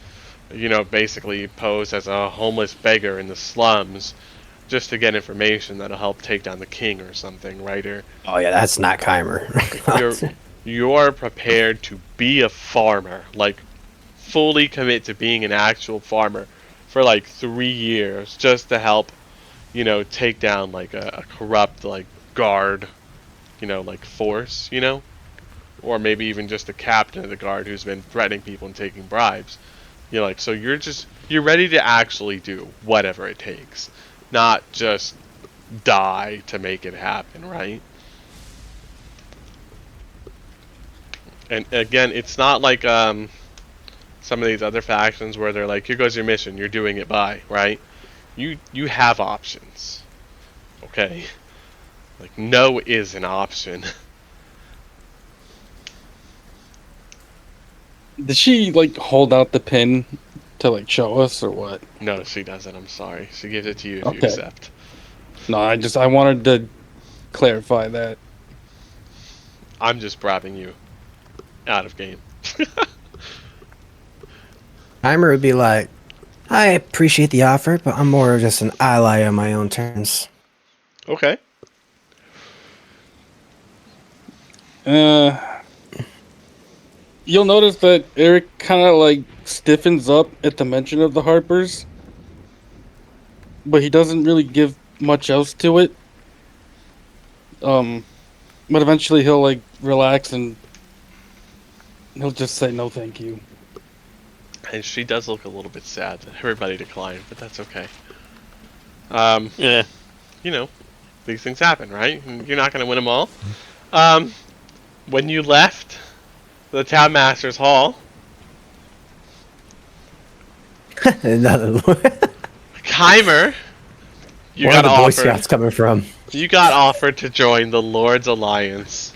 basically pose as a homeless beggar in the slums, just to get information that'll help take down the king or something, right? Or Oh yeah, that's not Keimer. you're prepared to be a farmer, like fully commit to being an actual farmer for like 3 years just to help, take down like a corrupt like guard, like force, or maybe even just the captain of the guard who's been threatening people and taking bribes. So you're ready to actually do whatever it takes, not just die to make it happen, right? And again, it's not like some of these other factions where they're like, here goes your mission, you're doing it by, right? You have options. Okay? Like, no is an option. Did she like hold out the pin to like show us or what? No, she doesn't, I'm sorry. She gives it to you if you Okay. accept. No, I wanted to clarify that. I'm just bribing you out of game. Keimer would be like, I appreciate the offer, but I'm more of just an ally on my own terms. Okay. You'll notice that Eric kind of like stiffens up at the mention of the Harpers, but he doesn't really give much else to it. But eventually he'll like relax and he'll just say no, thank you. And she does look a little bit sad that everybody declined, but that's okay. Yeah. These things happen, right? You're not going to win them all. When you left the town master's hall, Keimer, you Where are got the Boy offered. Scouts coming from? You got offered to join the Lord's Alliance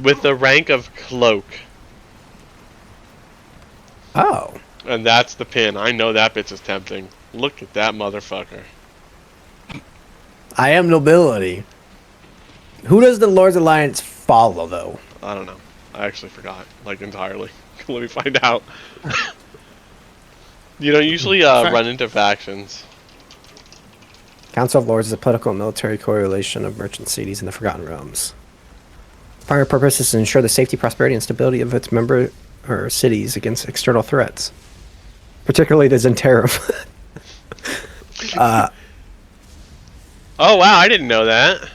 with the rank of cloak, Oh. and that's the pin. I know that bitch is tempting. Look at that motherfucker. I am nobility. Who does the Lord's Alliance follow, though? I don't know. I actually forgot, like, entirely. Let me find out. You don't usually run into factions. Council of Lords is a political and military correlation of merchant cities in the Forgotten Realms. Primary purpose is to ensure the safety, prosperity, and stability of its member or cities against external threats, particularly the Zentarum. Oh wow, I didn't know that.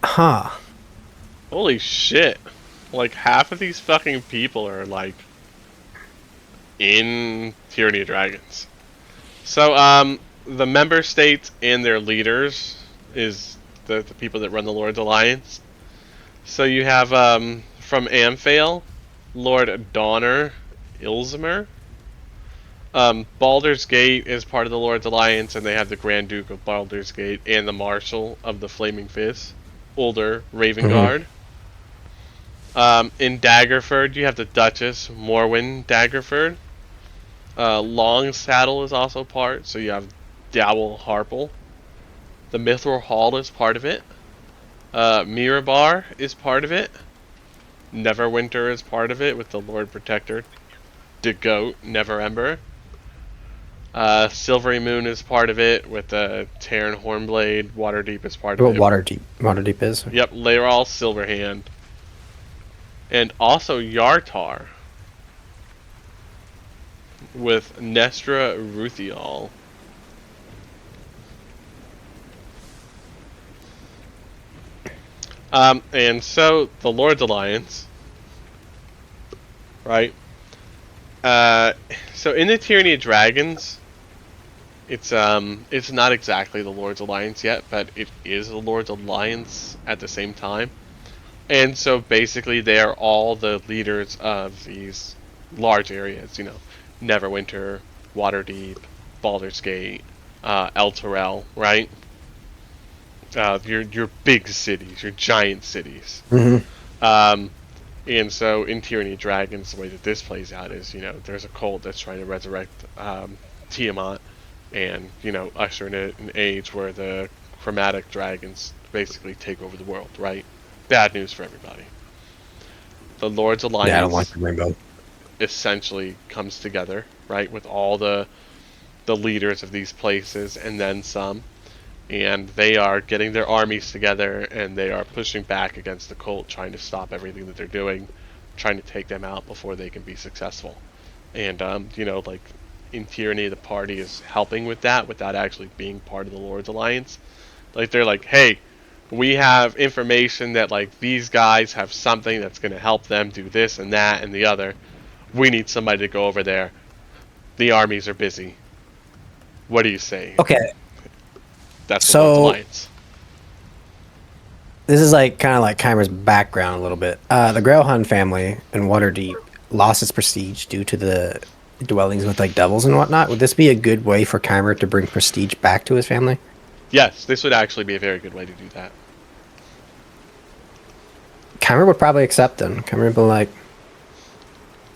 Huh. Holy shit. Like, half of these fucking people are, like, in Tyranny of Dragons. So, the member states and their leaders is the people that run the Lord's Alliance. So you have, from Amphail, Lord Donner Ilzimer. Baldur's Gate is part of the Lord's Alliance, and they have the Grand Duke of Baldur's Gate and the Marshal of the Flaming Fist, Older Ravengard. In Daggerford, you have the Duchess Morwen Daggerford. Long Saddle is also part, so you have Dowell Harple. The Mithril Hall is part of it. Mirabar is part of it. Neverwinter is part of it with the Lord Protector, De Goat, Neverember. Silvery Moon is part of it with the Terran Hornblade. Waterdeep is part of What it. Waterdeep is? Yep, they're all Silverhand. And also Yartar with Nestra Ruthial. And so the Lord's Alliance, right? So in the Tyranny of Dragons, it's not exactly the Lord's Alliance yet, but it is the Lord's Alliance at the same time. And so basically, they are all the leaders of these large areas. You know, Neverwinter, Waterdeep, Baldur's Gate, El Terrell, right? Your big cities, your giant cities. Mm-hmm. And so in Tyranny of Dragons, the way that this plays out is, you know, there's a cult that's trying to resurrect Tiamat, and usher in an age where the chromatic dragons basically take over the world, right? Bad news for everybody. The Lord's Yeah, I don't like Alliance the rainbow. essentially comes together, right, with all the leaders of these places and then some, and they are getting their armies together and they are pushing back against the cult, trying to stop everything that they're doing, trying to take them out before they can be successful. And like in Tyranny, the party is helping with that without actually being part of the Lord's Alliance. Like they're like, hey, we have information that like these guys have something that's going to help them do this and that and the other. We need somebody to go over there. The armies are busy. What do you say? Okay, That's the so- Lord's Alliance. this is like kind of like Chimer's background a little bit. The Grailhun family in Waterdeep lost its prestige due to the dwellings with like devils and whatnot. Would this be a good way for Chimer to bring prestige back to his family? Yes, this would actually be a very good way to do that. Chimer would probably accept them. Chimer would be like,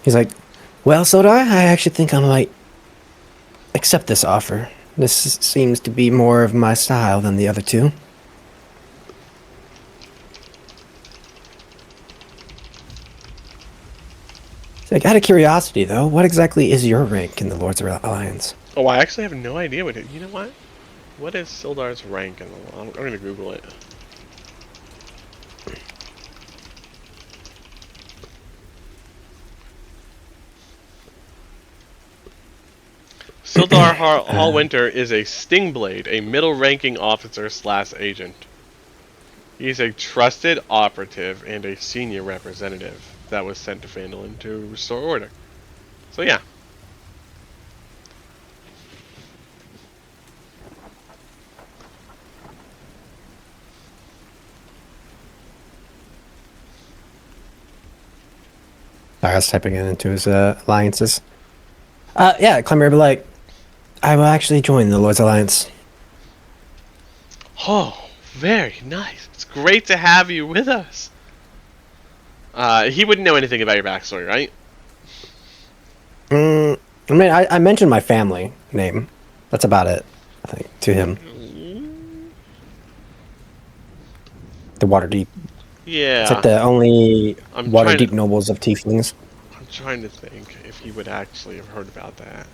he's like, well, so do I. I actually think I might accept this offer. This seems to be more of my style than the other two. It's like, out of curiosity, though, what exactly is your rank in the Lords of Alliance? Oh, I actually have no idea what it. You know what? What is Sildar's rank in the? I'm gonna Google it. Sildar Hallwinter is a Stingblade, a middle-ranking officer / agent. He's a trusted operative and a senior representative that was sent to Phandelver to restore order. So yeah. I was typing it into his alliances. Yeah, Clemmer would be like, I will actually join the Lords Alliance. Oh, very nice. It's great to have you with us. He wouldn't know anything about your backstory, right? I mean, I mentioned my family name. That's about it, I think, to him. The Waterdeep. Yeah. It's like the only I'm trying Waterdeep to- nobles of Tieflings. I'm trying to think if he would actually have heard about that.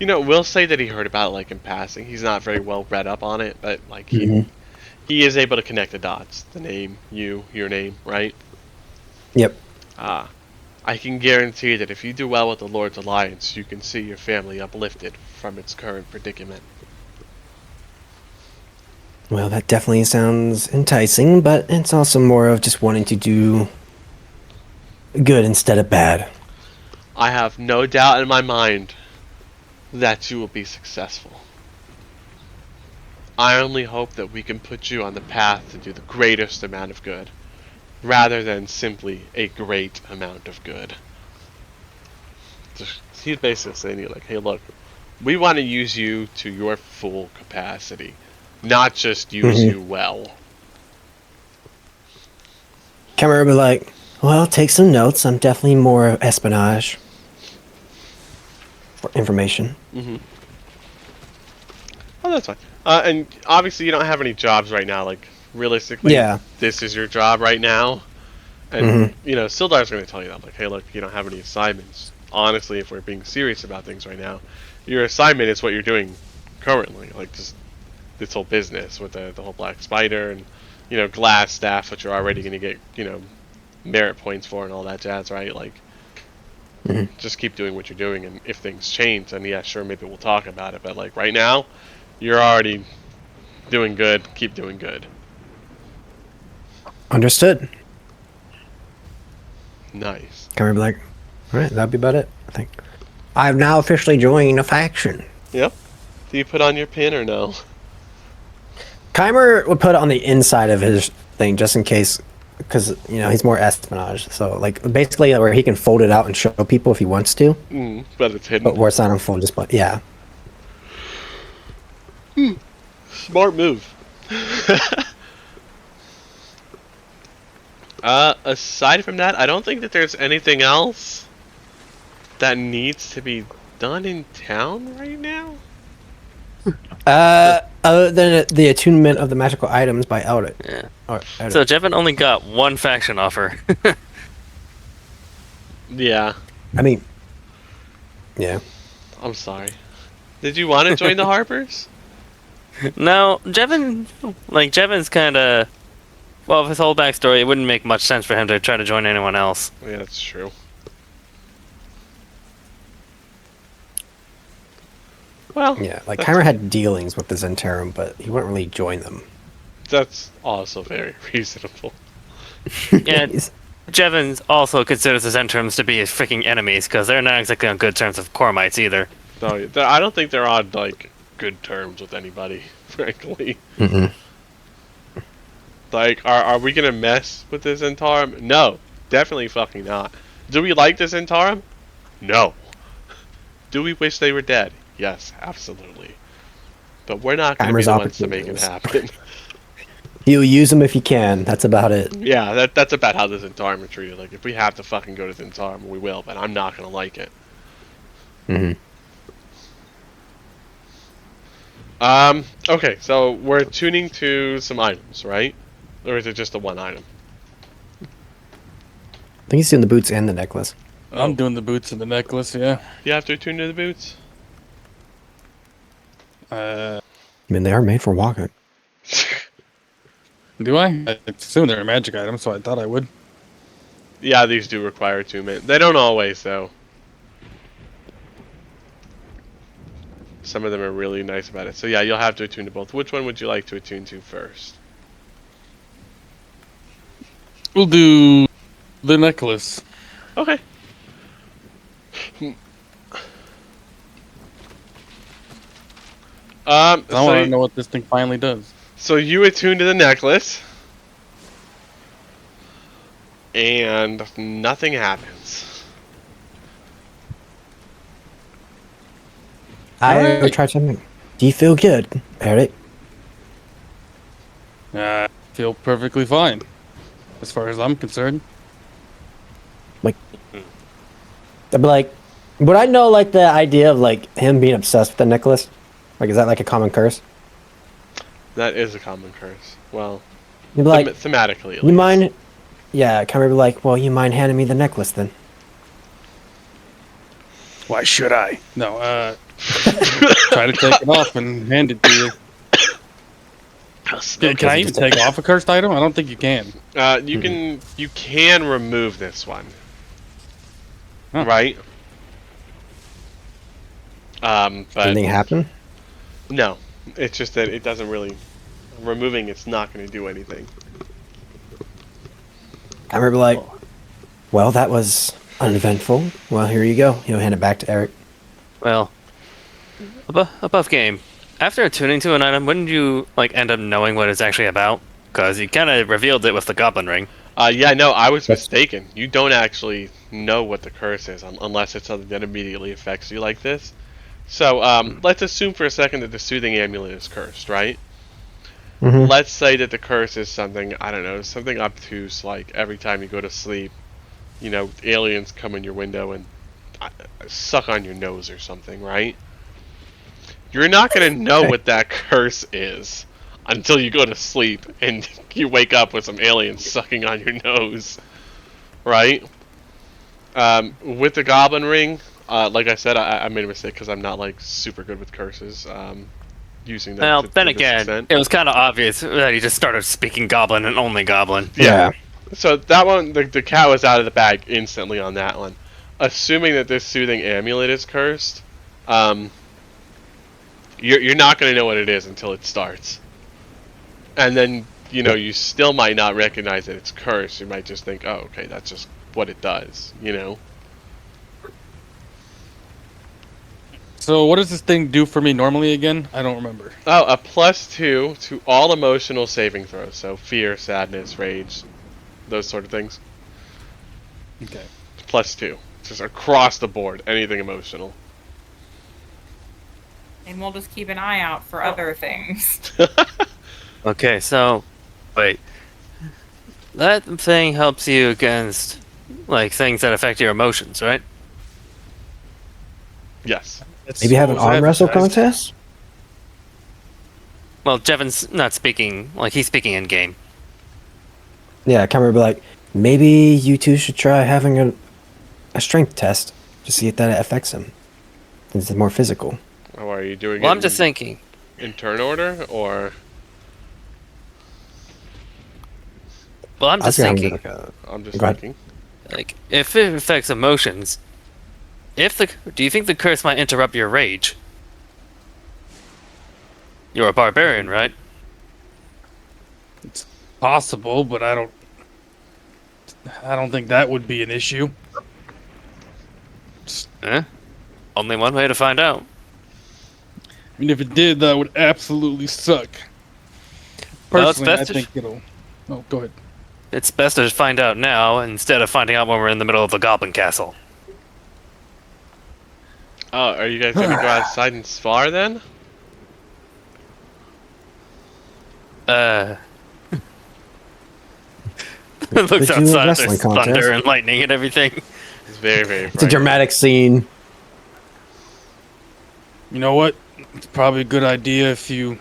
You know, we'll say that he heard about it like in passing. He's not very well read up on it, but like he is able to connect the dots. The name, your name, right? Yep. I can guarantee that if you do well with the Lord's Alliance, you can see your family uplifted from its current predicament. Well, that definitely sounds enticing, but it's also more of just wanting to do good instead of bad. I have no doubt in my mind that you will be successful. I only hope that we can put you on the path to do the greatest amount of good, rather than simply a great amount of good. He's basically saying to you, like, hey, look, we want to use you to your full capacity, not just use you well. Cameron would be like, well, take some notes. I'm definitely more espionage for information. Oh, that's fine. And obviously, you don't have any jobs right now. Like, realistically, Yeah. this is your job right now. And, Sildar's going to tell you that. Like, hey, look, you don't have any assignments. Honestly, if we're being serious about things right now, your assignment is what you're doing currently. Like, just this whole business with the whole Black Spider and, Glass Staff, which you're already going to get, merit points for and all that jazz, right? Like, just keep doing what you're doing. And if things change, then yeah, sure, maybe we'll talk about it. But, like, right now, you're already doing good. Keep doing good. Understood. Nice. Cameron would be like, all right, that'd be about it, I think. I've now officially joined a faction. Yep. Do you put on your pin or no? Keimer would put it on the inside of his thing just in case, because he's more espionage. So like basically where he can fold it out and show people if he wants to, But it's hidden. but where it's not on full display. Yeah. Smart move. Aside from that, I don't think that there's anything else that needs to be done in town right now. Other than the attunement of the magical items by Eldritch. Yeah. Or Eldritch. So Jevin only got one faction offer. Yeah. I mean, yeah. I'm sorry. Did you want to join the Harpers? No, Jevin's kind of. Well, with his whole backstory, it wouldn't make much sense for him to try to join anyone else. Yeah, that's true. Well, Yeah, like Keimer had dealings with the Zentarum, but he wouldn't really join them. that's also very reasonable. Yeah, Jevin also considers the Zentrums to be his freaking enemies, because they're not exactly on good terms with Kormites either. No, I don't think they're on like good terms with anybody, frankly. Mm-mm. Like, are we gonna mess with this Zentarum? No, definitely fucking not. Do we like this Zentarum? No. Do we wish they were dead? Yes, absolutely. But we're not gonna be Keimer's the ones to make it opportunities. happen. He'll use them if he can. That's about it. Yeah, that's about how the Zentarum are treated. Like, if we have to fucking go to Zentarum, we will, but I'm not gonna like it. Mm-hmm. Okay, so we're tuning to some items, right? Or is it just the one item? I think he's doing the boots and the necklace. I'm doing the boots and the necklace, yeah. You have to attune to the boots? I mean, they are made for walking. Do I? I assume they're a magic item, so I thought I would. Yeah, these do require attunement. They don't always, though. Some of them are really nice about it. So yeah, you'll have to attune to both. Which one would you like to attune to first? We'll do the necklace. Okay. I want to know what this thing finally does. So you attune to the necklace, and nothing happens. I will try something. Do you feel good, Eric? I feel perfectly fine, as far as I'm concerned. Like, I'd be like, would I know like the idea of like him being obsessed with the necklace? Like, is that like a common curse? That is a common curse. Well, You'd be like, thematically, at you least. mind? Yeah, Keimer would be like, well, you mind handing me the necklace then? Why should I? No, try to take it off and hand it to you. Can I even take off a cursed item? I don't think you can. You can remove this one. Huh. Right? But Anything happen? no. It's just that it doesn't really... Removing it's not going to do anything. Keimer would be like, well, that was uneventful. Well, here you go. He'll hand it back to Eric. Well, above game. After attuning to an item, wouldn't you like end up knowing what it's actually about? Because you kind of revealed it with the Goblin Ring. Yeah, no, I was mistaken. You don't actually know what the curse is unless it's something that immediately affects you like this. So, let's assume for a second that the Soothing Amulet is cursed, right? Mm-hmm. Let's say that the curse is something, I don't know, something obtuse, like every time you go to sleep, aliens come in your window and suck on your nose or something, right? You're not going to know what that curse is until you go to sleep and you wake up with some aliens sucking on your nose, right? With the Goblin Ring, like I said, I made a mistake because I'm not like super good with curses. Using that. Well, then to this again, extent. it was kind of obvious that he just started speaking Goblin and only Goblin. Yeah. So that one, the cat was out of the bag instantly on that one. Assuming that this Soothing Amulet is cursed, you're not going to know what it is until it starts. And then, you still might not recognize that it's cursed. You might just think, oh, okay, that's just what it does, So what does this thing do for me normally again? I don't remember. Oh, a +2 to all emotional saving throws. So fear, sadness, rage, those sort of things. Okay. +2. Just across the board. Anything emotional. And we'll just keep an eye out for other things. Okay, so wait. That thing helps you against like things that affect your emotions, right? Yes. Maybe have an arm wrestle contest. Well, Jevon's not speaking like he's speaking in game. Yeah, Cameron would be like, maybe you two should try having a strength test to see if that affects him. It's more physical. How are you doing? Well, it I'm just thinking. in turn order, or Well, I'm I was just gonna thinking. have like I'm just Go ahead. thinking. Like, if it affects emotions, do you think the curse might interrupt your rage? You're a barbarian, right? It's possible, but I don't think that would be an issue. Only one way to find out. I mean, if it did, that would absolutely suck. Well, it's Personally, I best think it'll. Oh, go ahead. It's best to find out now instead of finding out when we're in the middle of the Goblin Castle. Oh, are you guys gonna go outside and spar then? Looks Could do a outside. wrestling There's contest. thunder and lightning and everything. It's very, very It's a frightening. dramatic scene. You know what? It's probably a good idea if you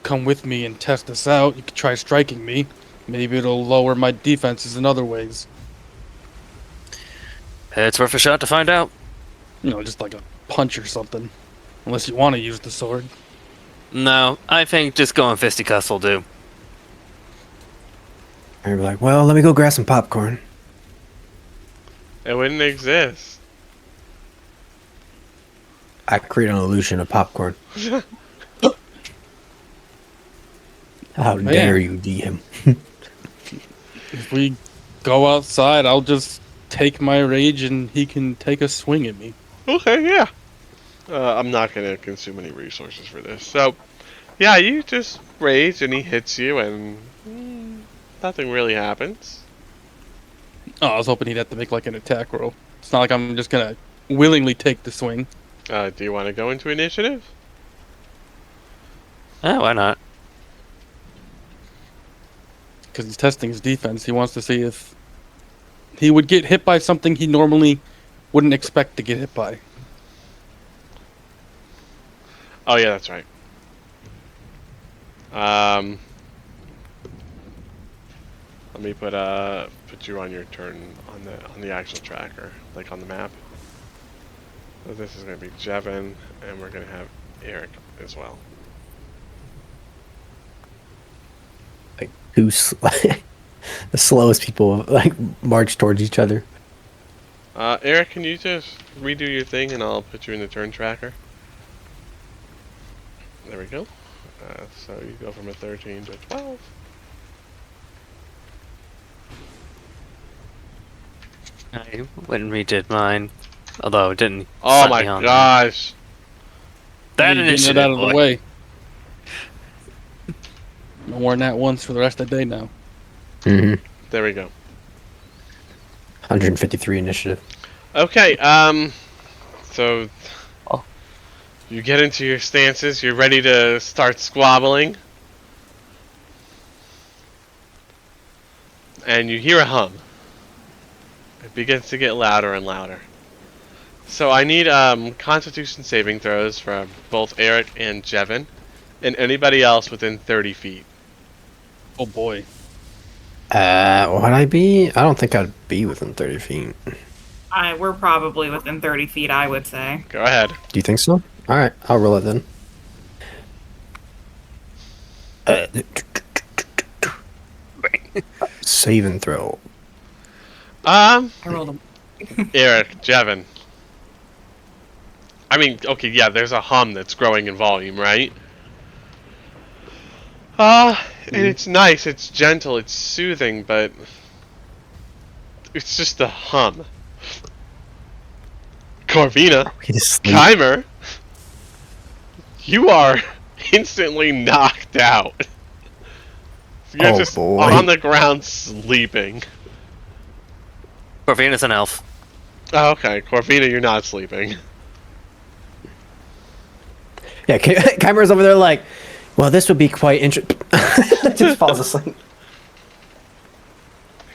come with me and test this out. You could try striking me. Maybe it'll lower my defenses in other ways. It's worth a shot to find out. You know, just like a punch or something. Unless you want to use the sword. No, I think just going fisticuffs will do. And you'd be like, well, let me go grab some popcorn. It wouldn't exist. I create an illusion of popcorn. How Man. dare you, DM? If we go outside, I'll just take my rage and he can take a swing at me. Okay, yeah. I'm not gonna consume any resources for this. So, yeah, you just rage and he hits you and nothing really happens. Oh, I was hoping he'd have to make like an attack roll. It's not like I'm just gonna willingly take the swing. Do you want to go into initiative? Why not? Because he's testing his defense. He wants to see if he would get hit by something he normally wouldn't expect to get hit by. Oh yeah, that's right. Let me put you on your turn on the actual tracker, like on the map. So this is gonna be Jevon, and we're gonna have Eric as well. Like, the slowest people like march towards each other. Eric, can you just redo your thing, and I'll put you in the turn tracker. There we go. So you go from a 13 to a 12. I went and redid mine. Although it didn't. Oh slap my me on gosh! That You're getting initiative, it out of the boy. way. No more than that once for the rest of the day now. Mm-hmm. There we go. 153 initiative. Okay, so Oh. you get into your stances, you're ready to start squabbling, and you hear a hum. It begins to get louder and louder. So I need Constitution saving throws from both Eric and Jevon, and anybody else within 30 feet. Oh boy. Would I be? I don't think I'd be within 30 feet. We're probably within 30 feet, I would say. Go ahead. Do you think so? All right, I'll roll it then. Save and throw. I rolled a Eric, Jevon. I mean, okay, yeah, there's a hum that's growing in volume, right? And it's nice, it's gentle, it's soothing, but it's just a hum. Corvina, He just sleep. Keimer, you are instantly knocked out. You're Oh, just boy. on the ground sleeping. Corvina's an elf. Oh, okay, Corvina, you're not sleeping. Yeah, Chimera's over there like, well, this would be quite interesting. Just falls asleep.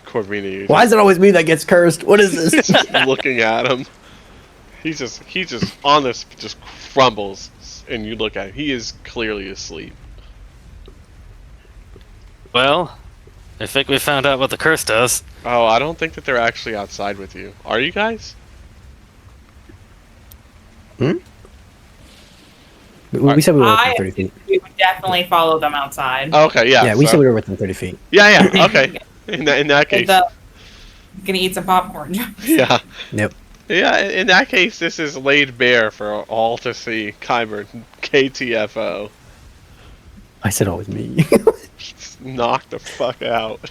Corvina, you're Why is it always me that gets cursed? What is this? just looking at him. He's just on this, just crumbles, and you look at him. He is clearly asleep. Well, I think we found out what the curse does. Oh, I don't think that they're actually outside with you. Are you guys? We said we were within I 30 feet. we would definitely follow them outside. Oh, okay, yeah. Yeah, we so- said we were within 30 feet. Yeah, okay. In that case, Gonna eat some popcorn. yeah. Yep. Yeah, in that case, this is laid bare for all to see. Keimer, KTFO. I said always me. Just knocked the fuck out.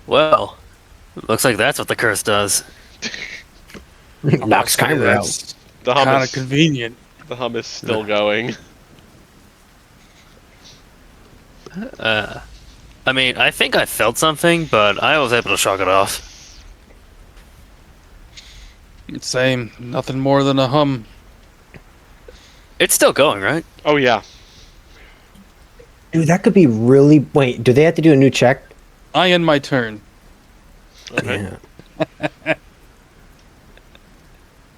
Well, looks like that's what the curse does. Knocks Chimera out. That's The kind hum of convenient. the hum is still going. I mean, I think I felt something, but I was able to shrug it off. Same. Nothing more than a hum. It's still going, right? Oh yeah. Dude, that could be really. Wait, do they have to do a new check? I end my turn. Okay. Yeah.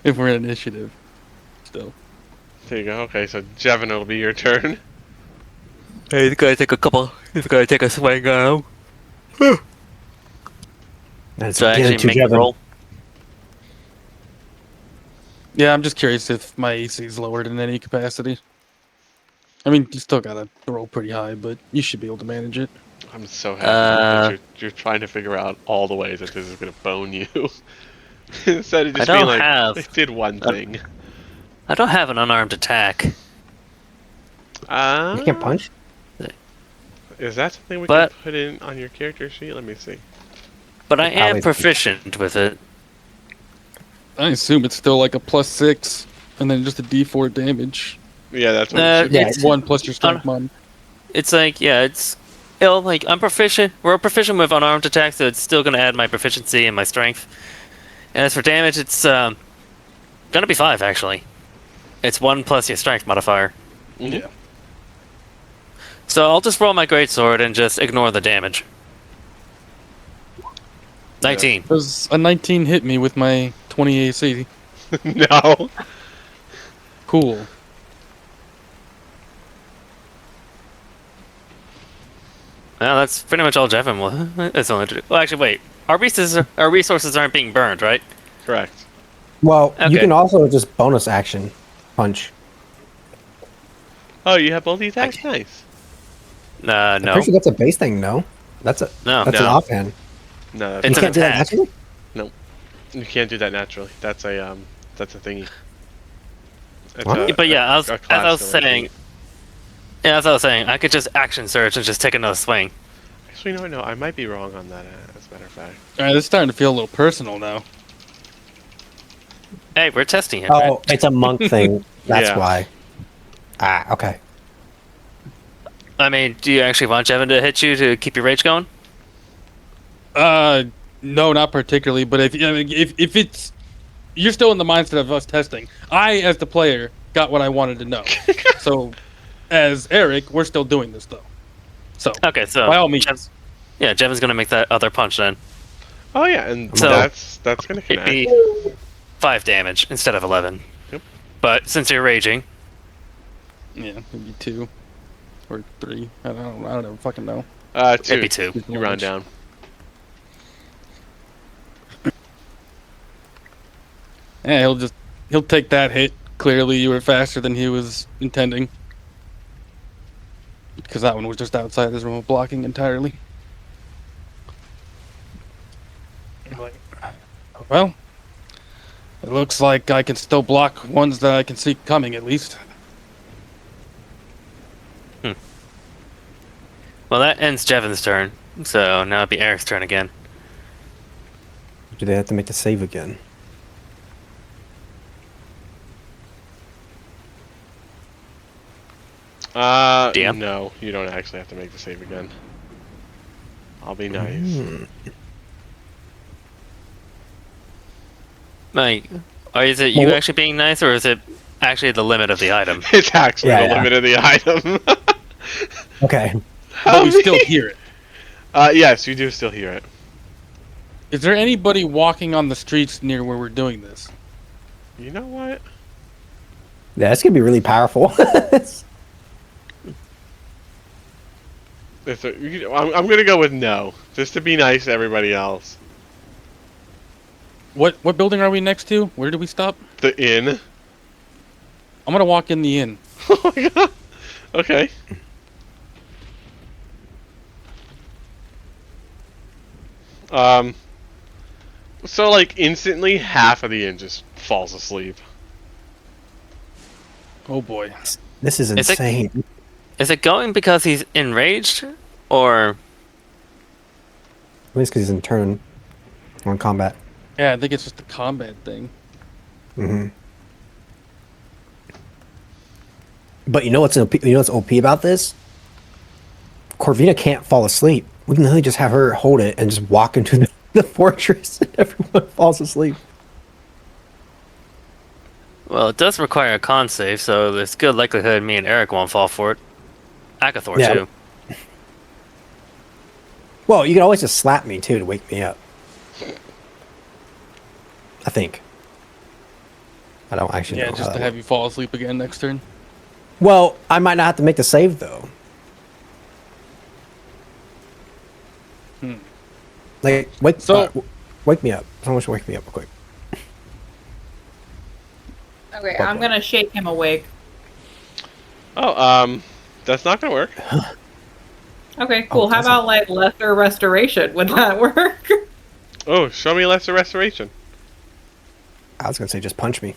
If we're in initiative. Still. There you go. Okay, so Jevin, it'll be your turn. Hey, he's gonna take a swing now. That's So I get actually into make the Jevin. roll. Yeah, I'm just curious if my AC is lowered in any capacity. I mean, you still gotta roll pretty high, but you should be able to manage it. I'm so happy that you're trying to figure out all the ways that this is gonna bone you. Instead of just I being don't like, have- I did one thing. I don't have an unarmed attack, You can't punch? Is that something we But- can put in on your character sheet? Let me see. but I am Always- proficient with it. I assume it's still like a +6, and then just a D4 damage. Yeah, that's what Uh, it should be. Yeah, It's it's- 1 plus your strength mod. It's like, yeah, like I'm proficient. We're proficient with unarmed attacks, so it's still gonna add my proficiency and my strength. And as for damage, it's gonna be 5 actually. It's 1 plus your strength modifier. Mhm. Yeah. So I'll just roll my greatsword and just ignore the damage. 19. Does a 19 hit me with my 20 AC? No. Cool. Well, that's pretty much all Jevin will. It's only to do. Well, actually, wait. Our resources aren't being burned, right? Correct. Well, you Okay. can also just bonus action punch. Oh, you have multi attacks? Nice. I'm No. pretty sure that's a base thing, no? That's a No. that's an No. offhand. No, It's You that's an can't do that attack. naturally? you can't do that naturally. That's a thingy. It's What? a- But yeah, a as I class was saying, I could just action surge and just take another swing. Actually, no, I might be wrong on that. As a matter of fact. Alright, it's starting to feel a little personal now. Hey, we're testing it. Oh, right? it's a monk thing. That's Yeah. why. Ah, okay. I mean, do you actually want Jevin to hit you to keep your rage going? No, not particularly. But if it's, you're still in the mindset of us testing. I, as the player, got what I wanted to know. So, as Eric, we're still doing this though. So, Okay, so by all means, yeah, Jevin's gonna make that other punch then. Oh yeah, and So- that's gonna It'd connect. be 5 damage instead of 11. Yep. But since you're raging, yeah, maybe 2 or 3. I don't fucking know. 2. it'd be 2. You round down. Yeah, he'll take that hit. Clearly, you were faster than he was intending. Because that one was just outside his realm of blocking entirely. Well, it looks like I can still block ones that I can see coming at least. Well, that ends Jevin's turn. So now it'd be Eric's turn again. Do they have to make the save again? DM? No, you don't actually have to make the save again. I'll be nice. Like, or is it you actually being nice, or is it actually the limit of the item? It's actually Yeah, the yeah. limit of the item. Okay. But we still hear it. Yes, you do still hear it. Is there anybody walking on the streets near where we're doing this? You know what? Yeah, that's gonna be really powerful. I'm gonna go with no, just to be nice to everybody else. What building are we next to? Where do we stop? The inn. I'm gonna walk in the inn. Oh my god. Okay. So like instantly, half of the inn just falls asleep. Oh boy. This is Is it- insane. Is it going because he's enraged, or At least because he's in turn on combat. Yeah, I think it's just a combat thing. Hmm. But you know what's OP about this? Corvina can't fall asleep. We can literally just have her hold it and just walk into the fortress, and everyone falls asleep. well, it does require a con save, so there's good likelihood me and Eric won't fall for it. Agathor Yeah. too. Well, you can always just slap me too to wake me up. I think. I don't actually Yeah, know. just how to that have you fall asleep again next turn. works. Well, I might not have to make the save though. Hmm. Like, wake me up. Someone should wake me up real quick. Okay, Fuck I'm off. gonna shake him awake. Oh, that's not gonna work. Okay, cool. How that's about like lesser restoration? Would that work? Oh, show me lesser restoration. I was gonna say just punch me.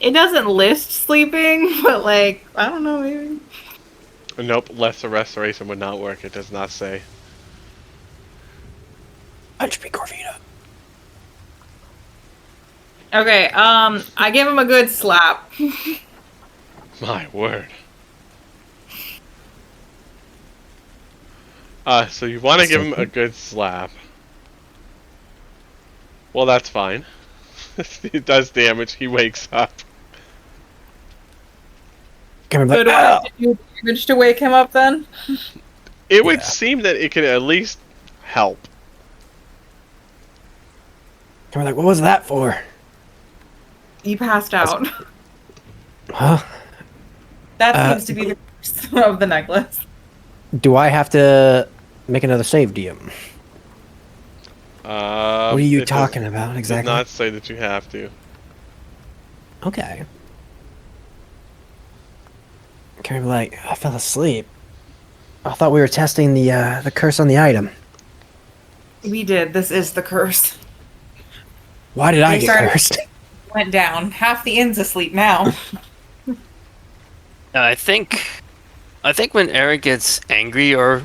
It doesn't list sleeping, but like I don't know, maybe. Nope, lesser restoration would not work. It does not say. Punch me, Corvina. Okay, I give him a good slap. My word. So you want to give him a good slap. Well, that's fine. It does damage. He wakes up. Come So here, do like, I "Ah!" have to do damage to wake him up then? It would Yeah. seem that it could at least help. Come here, like, what was that for? He passed out. Huh? That seems to be the curse of the necklace. Do I have to make another save, DM? What are you It talking about does exactly? not say that you have to. Okay. Can be like, I fell asleep. I thought we were testing the curse on the item. We did. This is the curse. Why did I They get started- cursed? Went down. Half the inn's asleep now. I think when Eric gets angry or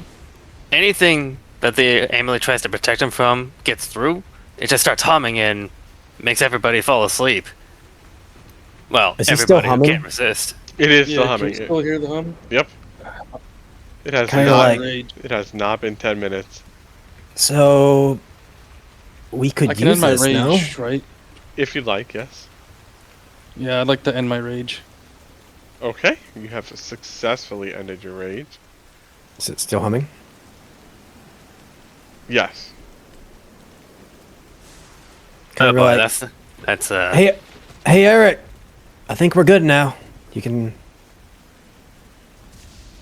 anything that the amulet tries to protect him from gets through, it just starts humming and makes everybody fall asleep. Well, Is he still everybody who humming? can't resist. It is Yeah, still can humming. you still hear the hum? Yep. It has Kinda not. like- Rage. It has not been 10 minutes. So we could I can use end my this, rage, no? right? If you'd like, yes. Yeah, I'd like to end my rage. Okay, you have successfully ended your rage. Is it still humming? Yes. Can Oh I be boy, like, that's hey Eric, I think we're good now. You can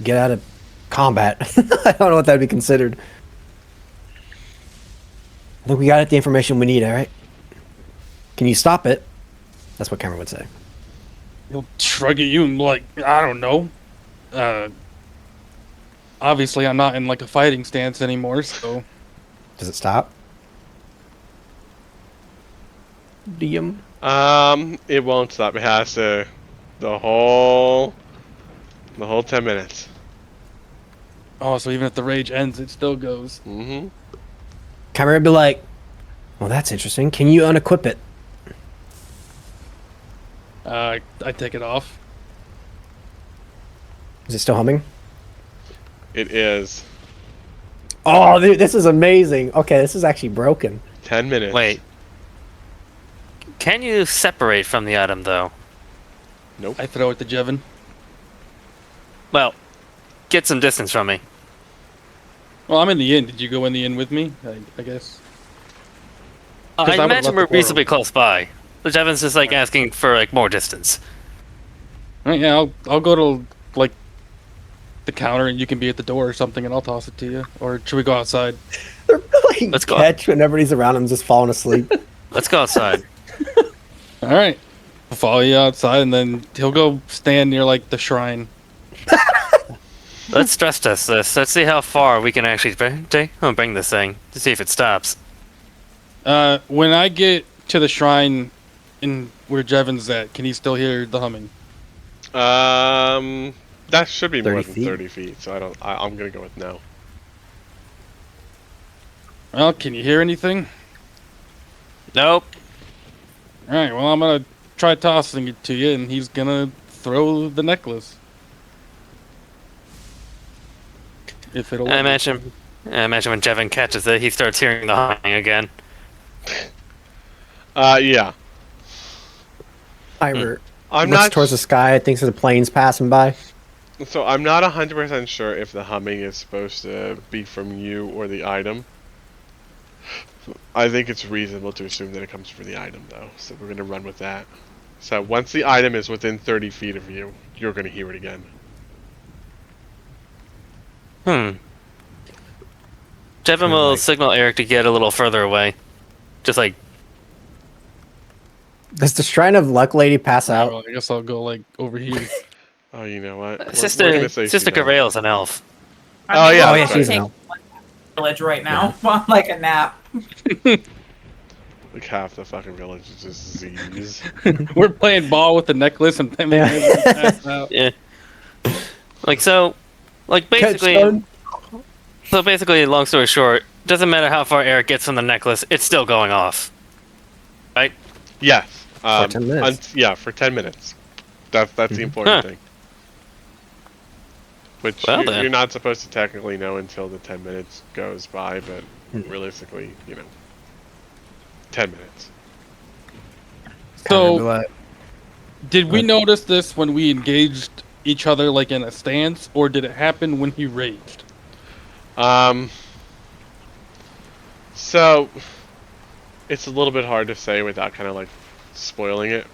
get out of combat. I don't know what that'd be considered. I think we got the information we need, alright? Can you stop it? That's what Cameron would say. He'll shrug at you and be like, I don't know. Obviously, I'm not in like a fighting stance anymore, so Does it stop? DM? It won't stop. It has to the whole 10 minutes. oh, so even if the rage ends, it still goes. Mm-hmm. Cameron would be like, well, that's interesting. Can you unequip it? I take it off. Is it still humming? It is Oh, dude, this is amazing. Okay, this is actually broken. 10 minutes. Wait. Can you separate from the item, though? Nope. I throw it to Jevin. Well, get some distance from me. Well, I'm in the inn. Did you go in the inn with me? I guess. 'Cause I I would've imagine left we're the portal. reasonably close by. But Jevin's just like asking for like more distance. Right, yeah, I'll go to like the counter and you can be at the door or something, and I'll toss it to you. Or should we go outside? They're playing Let's go. catch when everybody's around him just falling asleep. Let's go outside. All right. I'll follow you outside, and then he'll go stand near like the shrine. Let's stress test this. Let's see how far we can actually bring this thing to see if it stops. When I get to the shrine in where Jevin's at, can he still hear the humming? That should be more 30 than feet? 30 feet, so I'm gonna go with no. Well, can you hear anything? Nope. All right. Well, I'm gonna try tossing it to you, and he's gonna throw the necklace. If it'll. I imagine when Jevin catches it, he starts hearing the humming again. Yeah. Timer I'm looks not towards the sky. Thinks of the planes passing by. So I'm not 100% sure if the humming is supposed to be from you or the item. I think it's reasonable to assume that it comes from the item, though. So we're gonna run with that. So once the item is within 30 feet of you, you're gonna hear it again. Jevin will like- signal Eric to get a little further away. Just like, Does the Shrine of Luck Lady pass out? Well, I guess I'll go like over here. Oh, you know what? Sister Garael's an elf. Oh, yeah, Oh yeah, that's she's right. an elf. Village right now, on like a nap. Like half the fucking village is just Z's. We're playing ball with the necklace, and then pass out. Yeah. Like so, like basically. Catch So basically, long story short, doesn't matter how far Eric gets from the necklace, it's still going off. Right? Yes. 10 minutes. Yeah, for 10 minutes. That's the important thing. Which Well, then. you're not supposed to technically know until the 10 minutes goes by, but realistically, 10 minutes. So, did we notice this when we engaged each other like in a stance, or did it happen when he raged? So it's a little bit hard to say without kind of like spoiling it.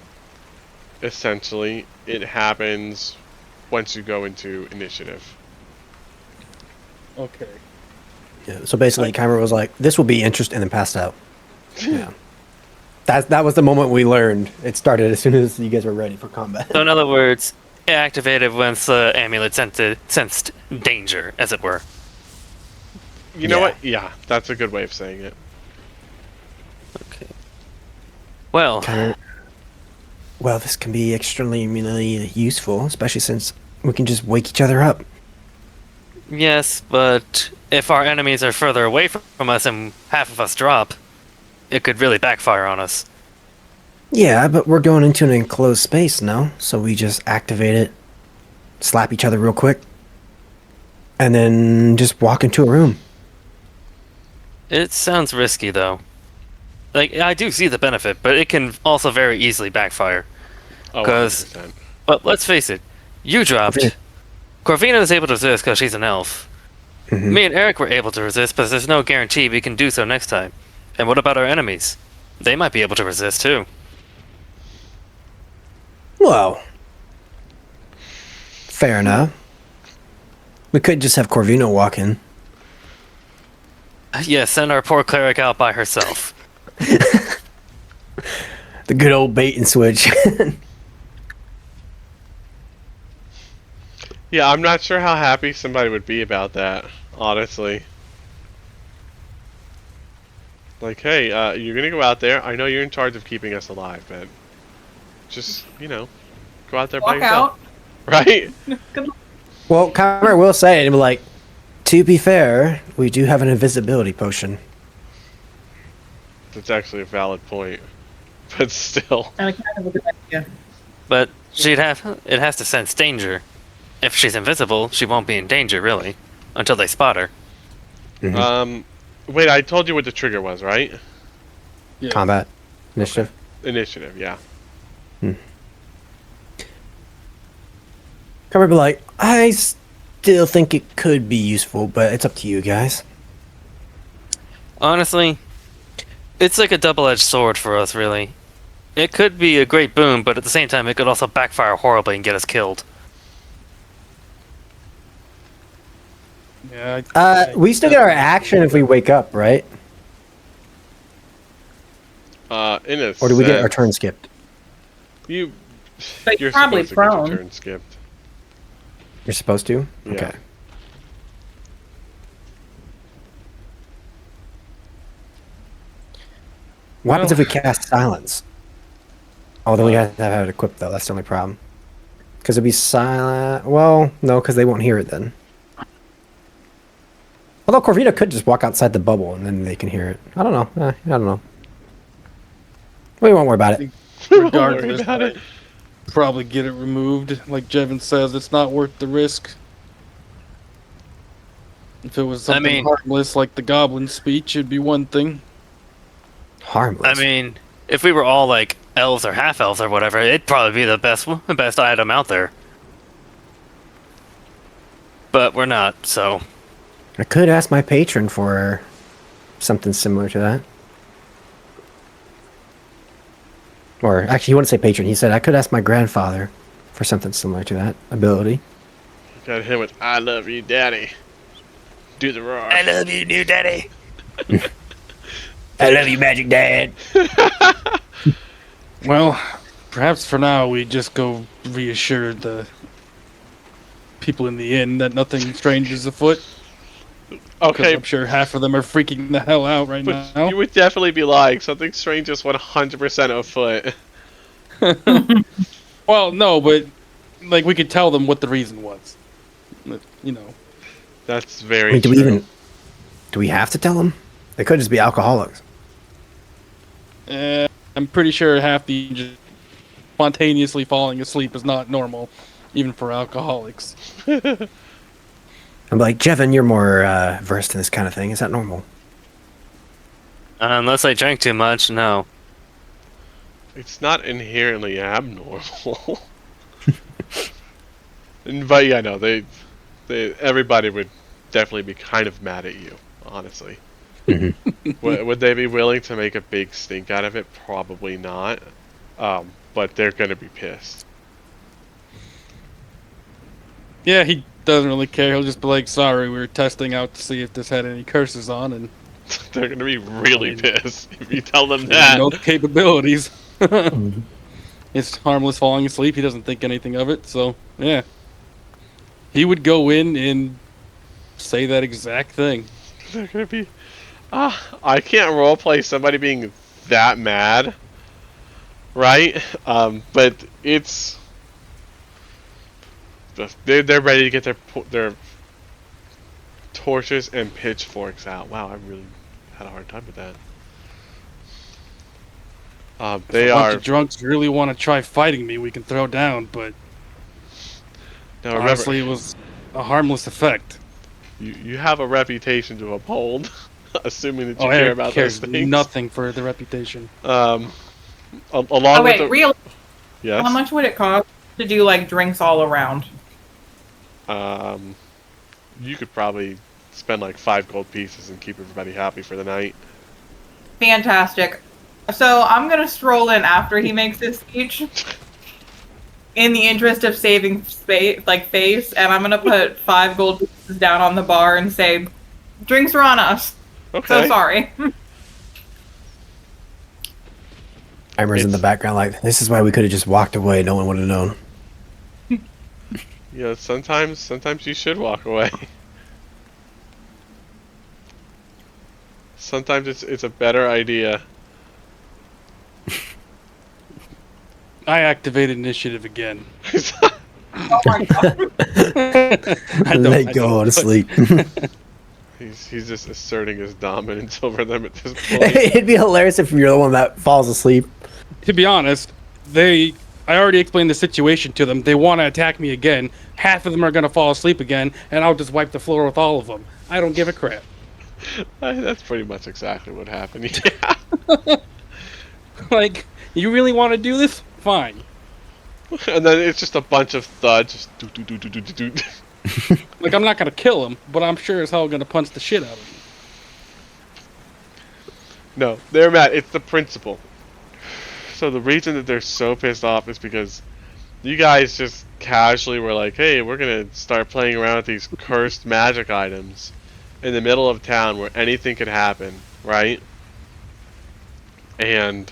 Essentially, it happens once you go into initiative. Okay. Yeah, so basically, Kymer was like, "This will be interesting," and then passed out. Yeah, that was the moment we learned. It started as soon as you guys were ready for combat. So in other words, it activated once the amulet sensed danger, as it were. You know Yeah. what? Yeah, that's a good way of saying it. Okay. Well, Kymer, well, this can be extremely useful, especially since we can just wake each other up. yes, but if our enemies are further away from us and half of us drop, it could really backfire on us. Yeah, but we're going into an enclosed space now, so we just activate it, slap each other real quick, and then just walk into a room. It sounds risky, though. Like, I do see the benefit, but it can also very easily backfire. Oh, 'Cause- 100%. But let's face it, you dropped. Okay. Corvina was able to resist because she's an elf. Mhm. Me and Eric were able to resist, but there's no guarantee we can do so next time. And what about our enemies? They might be able to resist, too. Well, fair enough. We could just have Corvino walk in. Yeah, send our poor cleric out by herself. The good old bait and switch. Yeah, I'm not sure how happy somebody would be about that, honestly. Like, hey, you're gonna go out there. I know you're in charge of keeping us alive, but just, go out there by Walk yourself. out. Right? Well, Kymer will say it, like, to be fair, we do have an invisibility potion. That's actually a valid point. But still. And kind of a good idea. But it has to sense danger. If she's invisible, she won't be in danger, really, until they spot her. Wait, I told you what the trigger was, right? Yeah. Combat initiative. Initiative, yeah. Cover be like, I still think it could be useful, but it's up to you guys. Honestly, it's like a double-edged sword for us, really. It could be a great boon, but at the same time, it could also backfire horribly and get us killed. Yeah. We still get our action if we wake up, right? In a Or do we get our sense, turn skipped? You're But you're probably supposed to get your prone. turn skipped. You're supposed to? Yeah. Okay. What happens if we cast silence? Oh, then we have to have it equipped, though. That's the only problem. Because it'd be silent. Well, no, because they won't hear it then. Although Corvina could just walk outside the bubble and then they can hear it. I don't know. I don't know. We won't worry about it. Regardless, about it. probably get it removed. Like Jevin says, it's not worth the risk. If it was something mean- harmless like the goblin speech, it'd be one thing. Harmless. I mean, if we were all like elves or half elves or whatever, it'd probably be the best item out there. But we're not, so I could ask my patron for something similar to that. Or actually, he wouldn't say patron. He said I could ask my grandfather for something similar to that ability. Got him with "I love you, Daddy." Do the roar. I love you, new daddy. I love you, Magic Dad. Well, perhaps for now we just go reassure the people in the inn that nothing strange is afoot. Because Okay, I'm sure half of them are freaking the hell out right but now. you would definitely be lying. Something strange is 100% afoot. Well, no, but like we could tell them what the reason was. You know. That's I very mean, do true. we have to tell them? They could just be alcoholics. I'm pretty sure half the just spontaneously falling asleep is not normal, even for alcoholics. I'm like, Jevin, you're more versed in this kind of thing. Is that normal? Unless I drank too much, no. It's not inherently abnormal. But yeah, no, everybody would definitely be kind of mad at you, honestly. Would they be willing to make a big stink out of it? Probably not. But they're gonna be pissed. Yeah, he doesn't really care. He'll just be like, sorry, we were testing out to see if this had any curses on, and They're gonna be really pissed if you tell them we that. know the capabilities. It's harmless falling asleep. He doesn't think anything of it, so yeah. He would go in and say that exact thing. They're gonna be. I can't roleplay somebody being that mad, right? But it's. They're ready to get their torches and pitchforks out. Wow, I really had a hard time with that. They If a bunch are. of drunks really want to try fighting me, we can throw down, but Now remember, honestly, it was a harmless effect. you have a reputation to uphold, assuming that you Oh, care Eric about cares those things. nothing for the reputation. Along Oh with wait, the real? yes. How much would it cost to do like drinks all around? You could probably spend like 5 gold pieces and keep everybody happy for the night. Fantastic. So I'm gonna stroll in after he makes his speech, in the interest of saving face, and I'm gonna put 5 gold pieces down on the bar and say, "Drinks are on us." Okay. So sorry. Eimer's in the background like, this is why we could have just walked away. No one would have known. Yeah, sometimes you should walk away. Sometimes it's a better idea. I activated initiative again. Oh my god. Let go to sleep. He's just asserting his dominance over them at this point. It'd be hilarious if you're the one that falls asleep. To be honest, they I already explained the situation to them. They want to attack me again. Half of them are going to fall asleep again, and I'll just wipe the floor with all of them. I don't give a crap. That's pretty much exactly what happened. Yeah. Like, you really want to do this? Fine. And then it's just a bunch of thuds. Just do do do do do do. Like, I'm not going to kill them, but I'm sure as hell going to punch the shit out of them. No, they're mad. It's the principle. So the reason that they're so pissed off is because you guys just casually were like, hey, we're going to start playing around with these cursed magic items in the middle of town where anything could happen, right? And,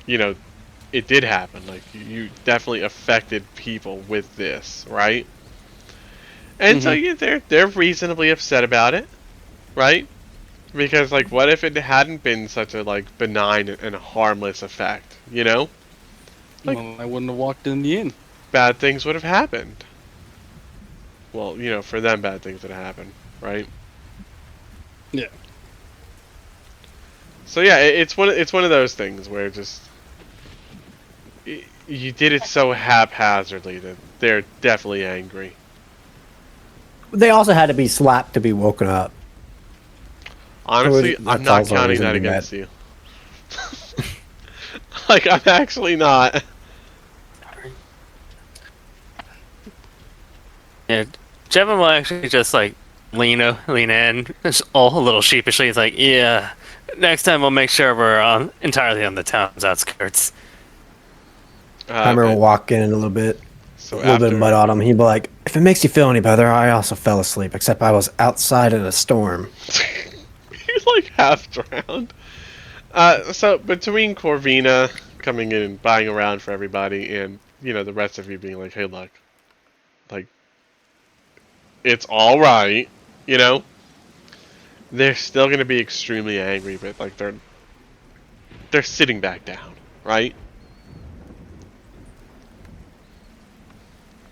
you know, it did happen. Like, you definitely affected people with this, right? And so they're reasonably upset about it, right? Because, like, what if it hadn't been such a, like, benign and harmless effect, you know? Like, Well, I wouldn't have walked in the inn. bad things would have happened. Well, you know, for them, bad things would have happened, right? Yeah. So yeah, it's one of those things where just you did it so haphazardly that they're definitely angry. They also had to be slapped to be woken up. Honestly, So I'm that's not also counting reason that to be against you. Like, I'm actually not. Yeah, Jevon will actually just like lean in, just all a little sheepishly. He's like, "Yeah, next time we'll make sure we're entirely on the town's outskirts." I remember walking in a little bit, So a little bit after, of mud on him. He'd be like, "If it makes you feel any better, I also fell asleep, except I was outside in a storm." he's like half drowned. So between Corvina coming in and buying around for everybody, and you know the rest of you being like, "Hey, look, like it's all right," you know, they're still gonna be extremely angry, but like they're sitting back down, right?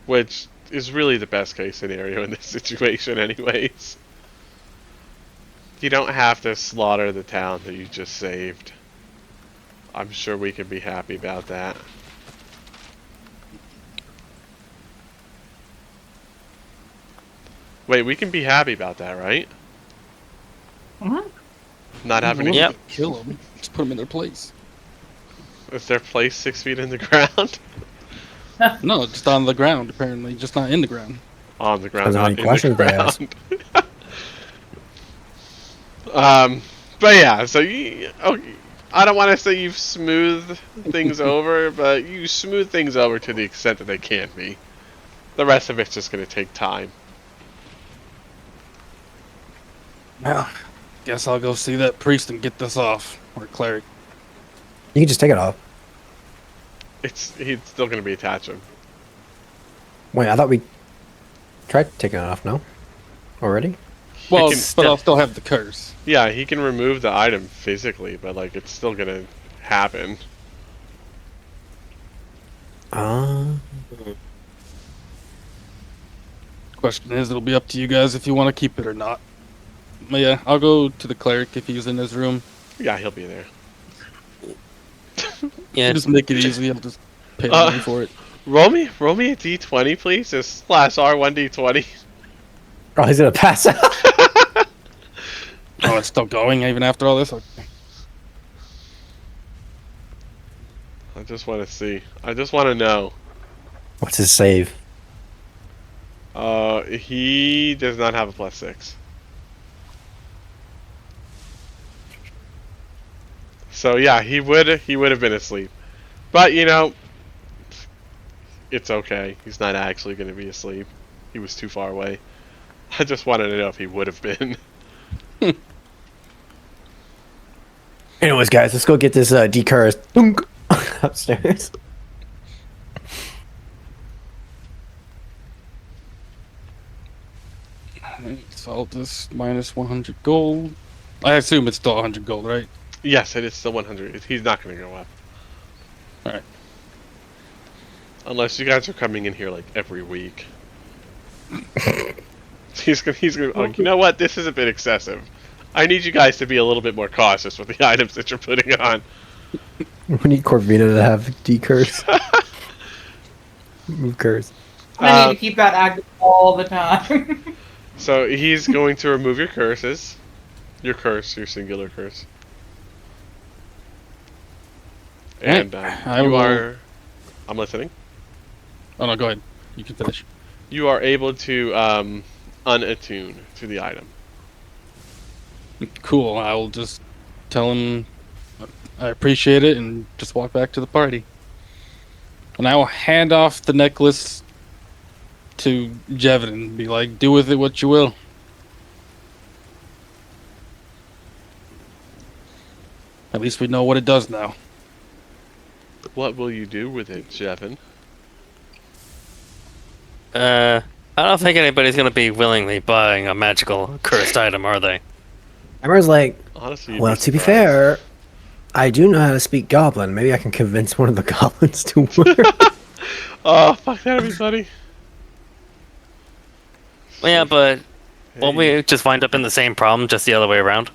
Which is really the best case scenario in this situation, anyways. You don't have to slaughter the town that you just saved. I'm sure we can be happy about that. Wait, we can be happy about that, right? Not having to... Yep. Kill them. Just put them in their place. Is their place 6 feet in the ground? No, just on the ground, apparently. Just not in the ground. On the ground, Depends on not any in questions the they ask. ground. But yeah, so I don't want to say you've smoothed things over, but you smooth things over to the extent that they can be. The rest of it's just going to take time. Well, guess I'll go see that priest and get this off. Or cleric. You can just take it off. He's still going to be attaching. Wait, I thought we tried taking it off. No, already. Well, can but I'll still have the curse. Yeah, he can remove the item physically, but like it's still going to happen. Question is, it'll be up to you guys if you want to keep it or not. But yeah, I'll go to the cleric if he's in his room. Yeah, he'll be there. Yeah, Just make it easy. I'll just pay money for it. Roll me a d20, please. Just /R1d20. Oh, he's gonna pass out. Oh, it's still going even after all this? Okay. I just want to see. I just want to know. What's his save? He does not have a +6. So yeah, he would have been asleep. But you know, it's okay. He's not actually going to be asleep. He was too far away. I just wanted to know if he would have been. Anyways, guys, let's go get this decursed upstairs. So I'll just minus 100 gold. I assume it's still 100 gold, right? Yes, it is still 100. He's not going to go up. Alright. Unless you guys are coming in here like every week. he's gonna you know what? This is a bit excessive. I need you guys to be a little bit more cautious with the items that you're putting on. We need Corvina to have decurse. Move curse. I'm gonna need Uh, to keep that active all the time. so he's going to remove your curses. Your curse, your singular curse. And I you will- are... I'm listening. Oh no, go ahead. You can finish. You are able to unattune to the item. Cool. I will just tell him I appreciate it and just walk back to the party. And I will hand off the necklace to Jevin and be like, do with it what you will. At least we know what it does now. What will you do with it, Jevin? I don't think anybody's gonna be willingly buying a magical cursed item, are they? Emmer's like, Honestly, you'd well, be to be surprised. fair, I do know how to speak Goblin. Maybe I can convince one of the goblins to work. Oh, fuck, that'd be funny. Well, yeah, but won't Hey, we just wind up in the same problem, just the other way around?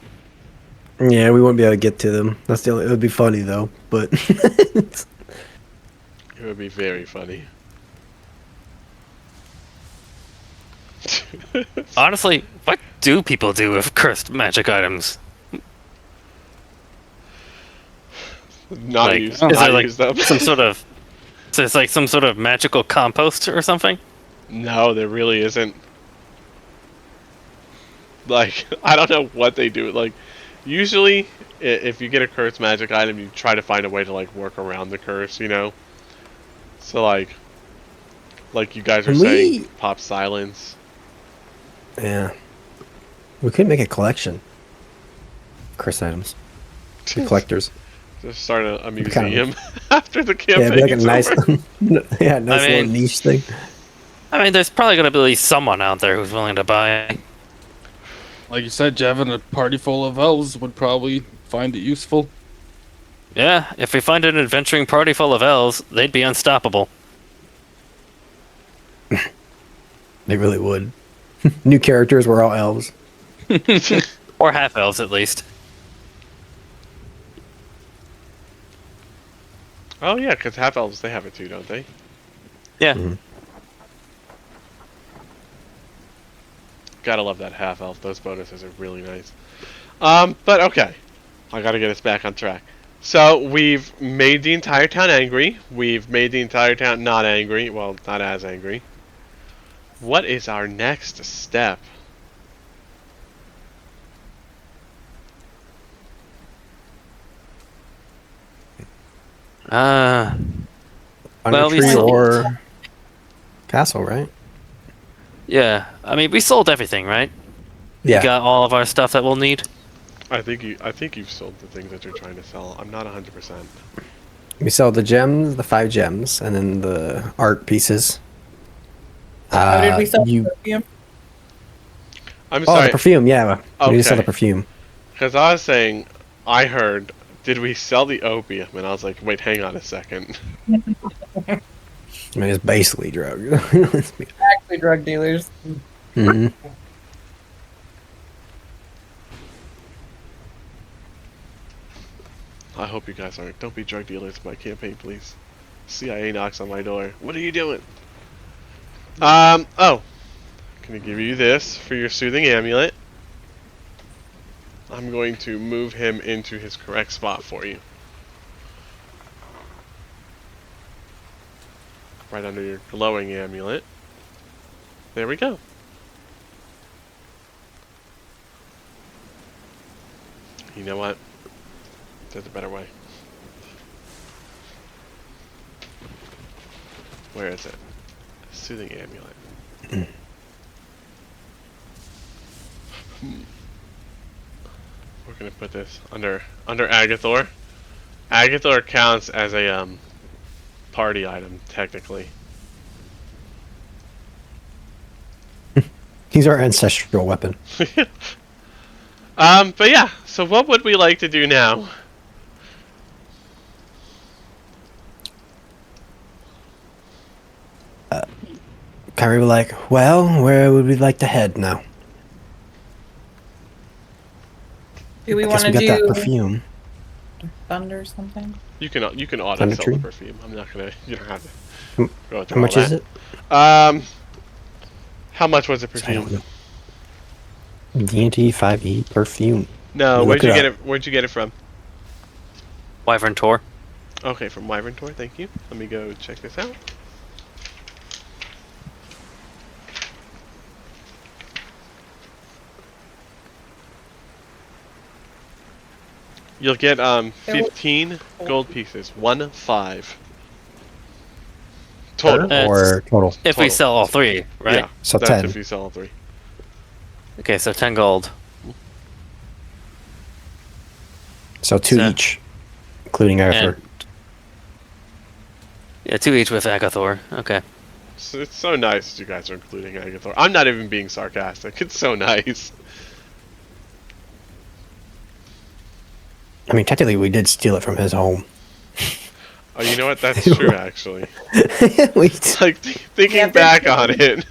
Yeah, we won't be able to get to them. That's the only. It would be funny though, but it would be very funny. Honestly, what do people do with cursed magic items? Not Like, use, is not there like use them. some sort of, so it's like some sort of magical compost or something? No, there really isn't. Like, I don't know what they do. Like, usually, if you get a cursed magic item, you try to find a way to, like, work around the curse, you know? So, like you guys are Can saying, we- pop silence. yeah, we could make a collection. Curse items, the collectors. Just start a Be kind of- museum after the Yeah, campaign. it'd be like a nice, yeah, nice I little mean- niche thing. I mean, there's probably gonna be at least someone out there who's willing to buy. Like you said, Jevin, a party full of elves would probably find it useful. Yeah, if we find an adventuring party full of elves, they'd be unstoppable. They really would. New characters were all elves. Or half elves, at least. Oh, yeah, because half elves, they have it too, don't they? Yeah. Mhm. Gotta love that half elf. Those bonuses are really nice. But okay. I gotta get us back on track. So, we've made the entire town angry. We've made the entire town not angry. Well, not as angry. What is our next step? Uh, Under Well, we tree sold- or castle, right? yeah. I mean, we sold everything, right? Yeah. We got all of our stuff that we'll need. I think you've sold the things that you're trying to sell. I'm not 100%. We sell the gems, the 5 gems, and then the art pieces. How did we sell you? perfume? I'm Oh, sorry. the perfume. Yeah, we just sell the Okay. perfume. Because I was saying, I heard, did we sell the opium? And I was like, wait, hang on a second. I mean, it's basically drug. Actually, drug dealers. hmm I hope you guys aren't. Don't be drug dealers in my campaign, please. CIA knocks on my door. What are you doing? Oh. Gonna give you this for your soothing amulet. I'm going to move him into his correct spot for you. Right under your glowing amulet. There we go. You know what? There's a better way. Where is it? Soothing amulet. We're gonna put this under Agathor. Agathor counts as a party item technically. He's our ancestral weapon. But yeah. So what would we like to do now? Kyrie was like, well, where would we like to head now? Do we I want guess we to got that do perfume. Thunder something. You can auto Thunder sell tree? the perfume. I'm not gonna. You don't have to How- go through How much all is that. it? How much was the I don't perfume? know. D&T 5e perfume. No, Look where'd you it get up. it? Where'd you get it from? Wyvern Tor. Okay, from Wyvern Tour. Thank you. Let me go check this out. You'll get 15 gold pieces. 1-5. Total. Per or total? If we Total. sell all three, right? Yeah, So that's 10. if you sell all 3. Okay, so 10 gold. So 2 So- each, including Arthur. And yeah, 2 each with Agathor. Okay. So it's so nice that you guys are including Agathor. I'm not even being sarcastic. It's so nice. I mean, technically, we did steal it from his home. Oh, you know what? That's true, actually. We Like, thinking Yeah, back on it,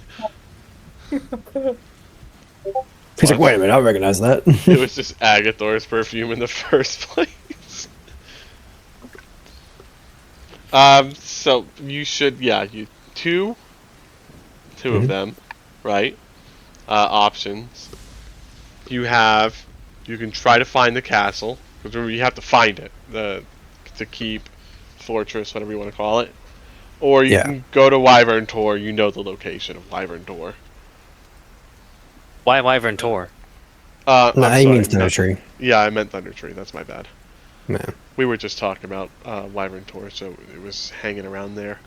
He's like, wait a minute, I recognize that. it was just Agathor's perfume in the first place. So you should, yeah, two of Mhm. them, right? Options. You can try to find the castle, because remember you have to find it, to keep, fortress, whatever you want to call it. Or you Yeah. can go to Wyvern Tor. You know the location of Wyvern Tor. Why Wyvern Tor? No, I'm he sorry, means Thunder Tree. Yeah, I meant Thunder Tree. That's my bad. Yeah. We were just talking about Wyvern Tor, so it was hanging around there.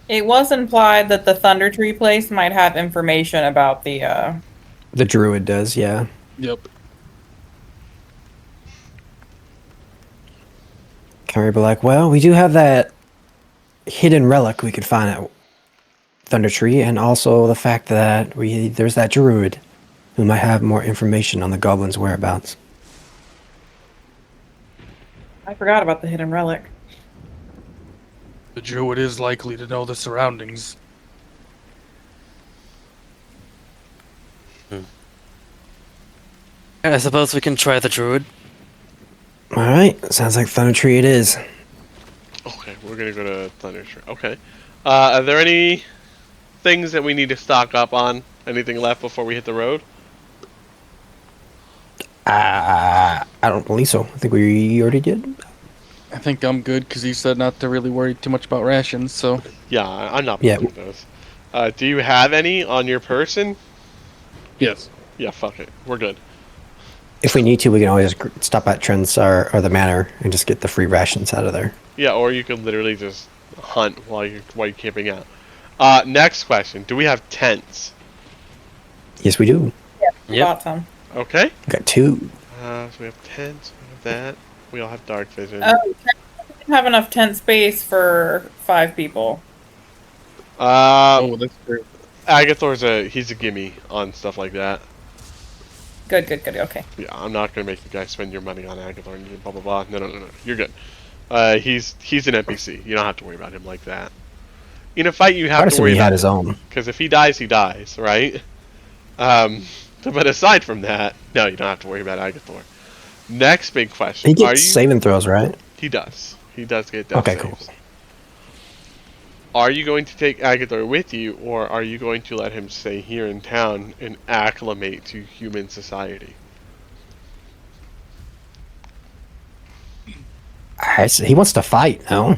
It was implied that the Thunder Tree place might have information about the The druid does, yeah. Yep. Can we be like, well, we do have that hidden relic we could find at Thunder Tree, and also the fact that there's that druid who might have more information on the goblin's whereabouts. I forgot about the hidden relic. The druid is likely to know the surroundings. I suppose we can try the druid. All right, sounds like Thunder Tree it is. Okay, we're gonna go to Thunder Tree. Okay. Are there any things that we need to stock up on? Anything left before we hit the road? I don't believe so. I think we already did. I think I'm good because he said not to really worry too much about rations. So Yeah, I'm not Yeah. buying those. Do you have any on your person? yes, Yeah, fuck it. We're good. If we need to, we can always stop at Trent's or the manor and just get the free rations out of there. Yeah, or you could literally just hunt while you're camping out. Next question: do we have tents? Yes, we do. Yep. Bought some. Okay. We got 2. So we have tents. We have that. We all have dark vision. Oh, we don't have enough tent space for 5 people. oh, that's true. Agathor's he's a gimme on stuff like that. Good. Okay. Yeah, I'm not gonna make you guys spend your money on Agathor and blah blah blah. No. You're good. He's an NPC. You don't have to worry about him like that. In a fight, you have Artisan, to worry he had about his own. because if he dies, right? But aside from that, no, you don't have to worry about Agathor. Next big question: He are gets you? saving throws, right? He does. He does get death Okay, saves. cool. Are you going to take Agathor with you, or are you going to let him stay here in town and acclimate to human society? He wants to fight, no?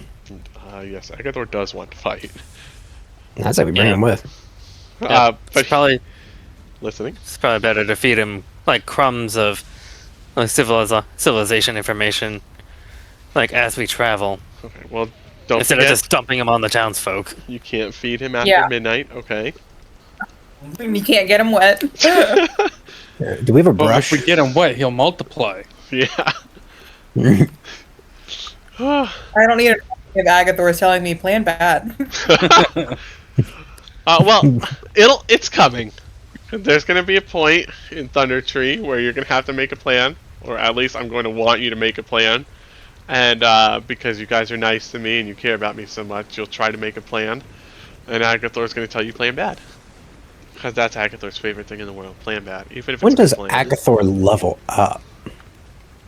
Yes, Agathor does want to fight. I'd say we bring Yeah. him with. Yeah, But listening. it's probably better to feed him like crumbs of like civilization information, like as we travel, Okay, well, don't instead forget, of just dumping him on the townsfolk. you can't feed him after Yeah. midnight. Okay. You can't get them wet. Do we have a But brush? if we get him wet, he'll multiply. Yeah. I don't need it if Agathor is telling me plan bad. Well, it's coming. There's gonna be a point in Thunder Tree where you're gonna have to make a plan, or at least I'm going to want you to make a plan. And because you guys are nice to me and you care about me so much, you'll try to make a plan. And Agathor's gonna tell you plan bad, because that's Agathor's favorite thing in the world: plan bad, even if When it's a does good plan. Agathor level up?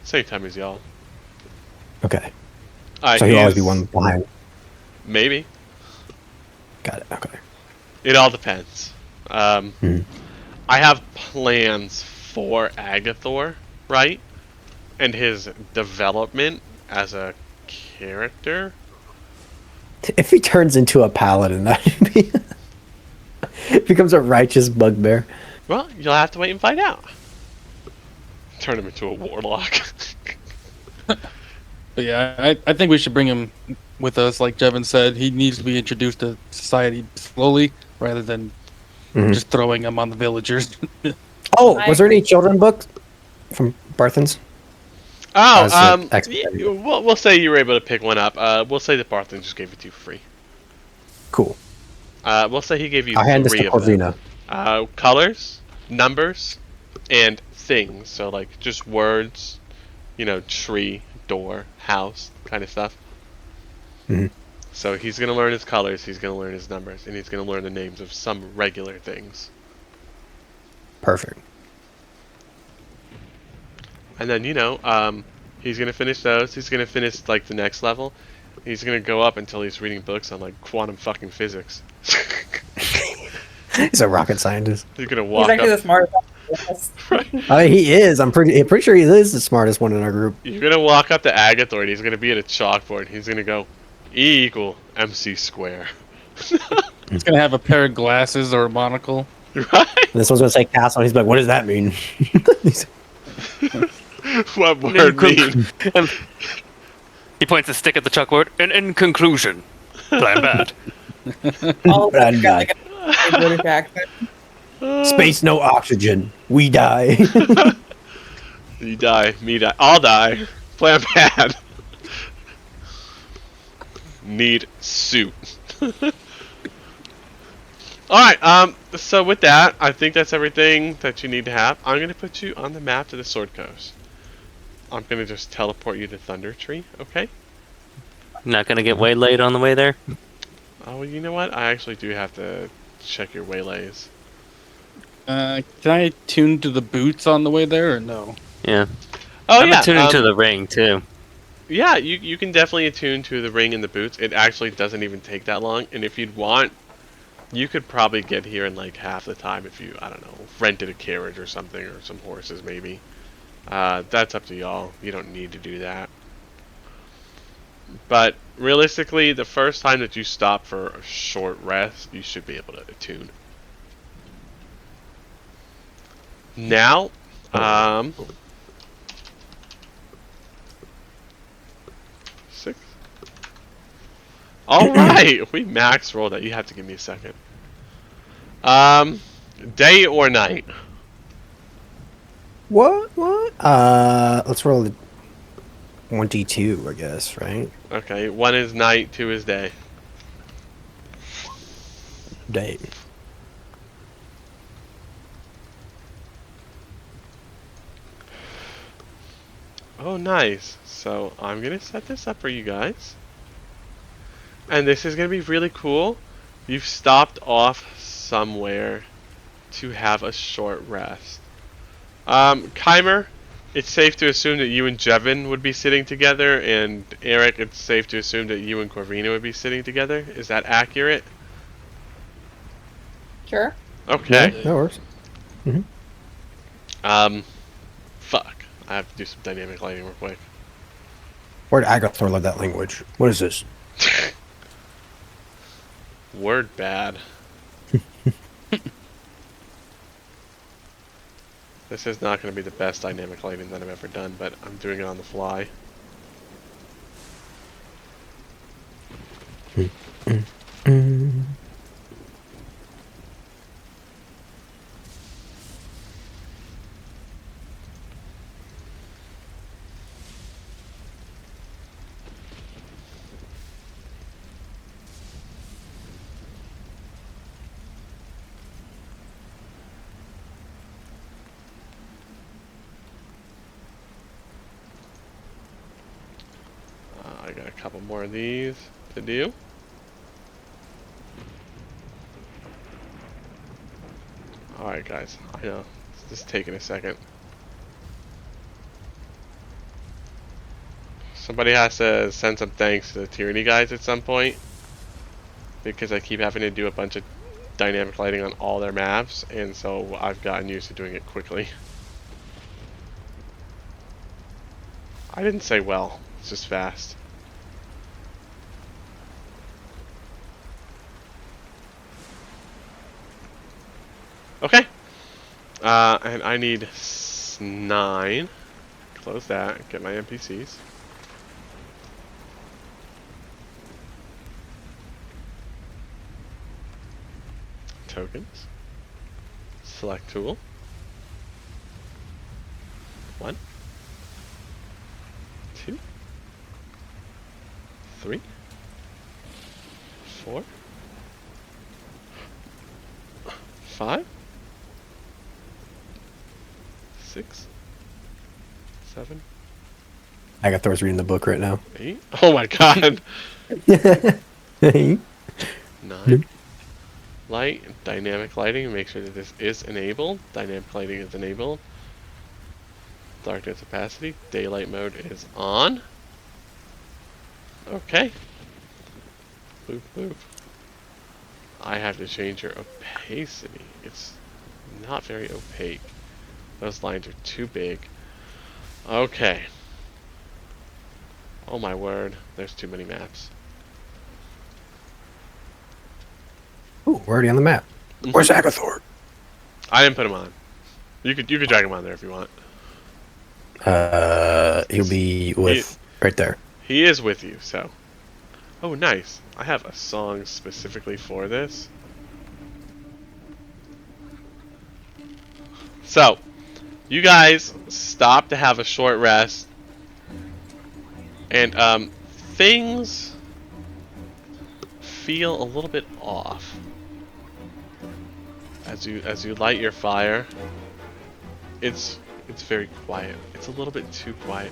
Same time as y'all. Okay. So he'll always be one behind. Maybe. Got it. Okay. It all depends. Mhm. I have plans for Agathor, right? And his development as a character. If he turns into a paladin, that would be becomes a righteous bugbear. Well, you'll have to wait and find out. Turn him into a warlock. But yeah, I think we should bring him with us. Like Jevin said, he needs to be introduced to society slowly rather than just throwing him on the villagers. Oh, was there any children books from Barthens? Oh, we'll say you were able to pick one up. We'll say that Barthen just gave it to you for free. Cool. We'll say he gave you I'll hand this three to of them. Corvina. Colors, numbers, and things. So like just words, tree, door, house, kind of stuff. Mhm. So he's gonna learn his colors, he's gonna learn his numbers, and he's gonna learn the names of some regular things. Perfect. And then he's gonna finish those. He's gonna finish like the next level. He's gonna go up until he's reading books on like quantum fucking physics. He's a rocket scientist. He's gonna He's walk actually up. the smartest. He is. I'm pretty sure he is the smartest one in our group. You're gonna walk up to Agathor and he's gonna be at a chalkboard. He's gonna go, E equal MC square. He's gonna have a pair of glasses or a monocle. Right? And this one's gonna say castle. And he's like, "What does that mean?" What word mean? He points a stick at the chalkboard. And in conclusion, plan bad. All of them Brand got like a British accent. Space, no oxygen. We die. You die, me die, I'll die. Plan bad. Need suit. Alright, so with that, I think that's everything that you need to have. I'm gonna put you on the map to the Sword Coast. I'm gonna just teleport you to Thunder Tree, okay? Not gonna get waylaid on the way there? Oh, you know what? I actually do have to check your waylays. Can I tune to the boots on the way there or no? Yeah. Oh, I'm yeah. attuning to the ring, too. Yeah, you can definitely attune to the ring and the boots. It actually doesn't even take that long. And if you'd want, you could probably get here in like half the time if you, I don't know, rented a carriage or something, or some horses maybe. That's up to y'all. You don't need to do that. But realistically, the first time that you stop for a short rest, you should be able to attune. Now, six. All right, we max rolled that. You have to give me a second. Day or night? What? Let's roll the 1d2, I guess, right? Okay, 1 is night, 2 is day. Day. Oh, nice. So I'm gonna set this up for you guys. And this is gonna be really cool. You've stopped off somewhere to have a short rest. Keimer, it's safe to assume that you and Jevin would be sitting together, and Eric, it's safe to assume that you and Corvina would be sitting together. Is that accurate? Sure. Okay. Yeah, that works. Fuck. I have to do some dynamic lighting real quick. Where'd Agathor learn that language? What is this? Word bad. This is not going to be the best dynamic lighting that I've ever done, but I'm doing it on the fly. I got a couple more of these to do. Alright guys, I know, it's just taking a second. Somebody has to send some thanks to the Tyranny guys at some point. Because I keep having to do a bunch of dynamic lighting on all their maps. And so I've gotten used to doing it quickly. I didn't say well. It's just fast. Okay. And I need 9. Close that. Get my NPCs. Tokens. Select tool. 1, 2, 3, 4, 5, 6, 7, Agathor's reading the book right now. 8. Oh my god. 9. Light, dynamic lighting, make sure that this is enabled. Dynamic lighting is enabled. Darkness opacity, daylight mode is on. Okay. Boop boop. I have to change your opacity. It's not very opaque. Those lines are too big. Okay. Oh my word, there's too many maps. Ooh, we're already on the map. Where's Agathor? I didn't put him on. You could drag him on there if you want. He'll be with right there. He is with you, so. Oh, nice. I have a song specifically for this. So, you guys stop to have a short rest. And, things feel a little bit off. As you light your fire, it's very quiet. It's a little bit too quiet.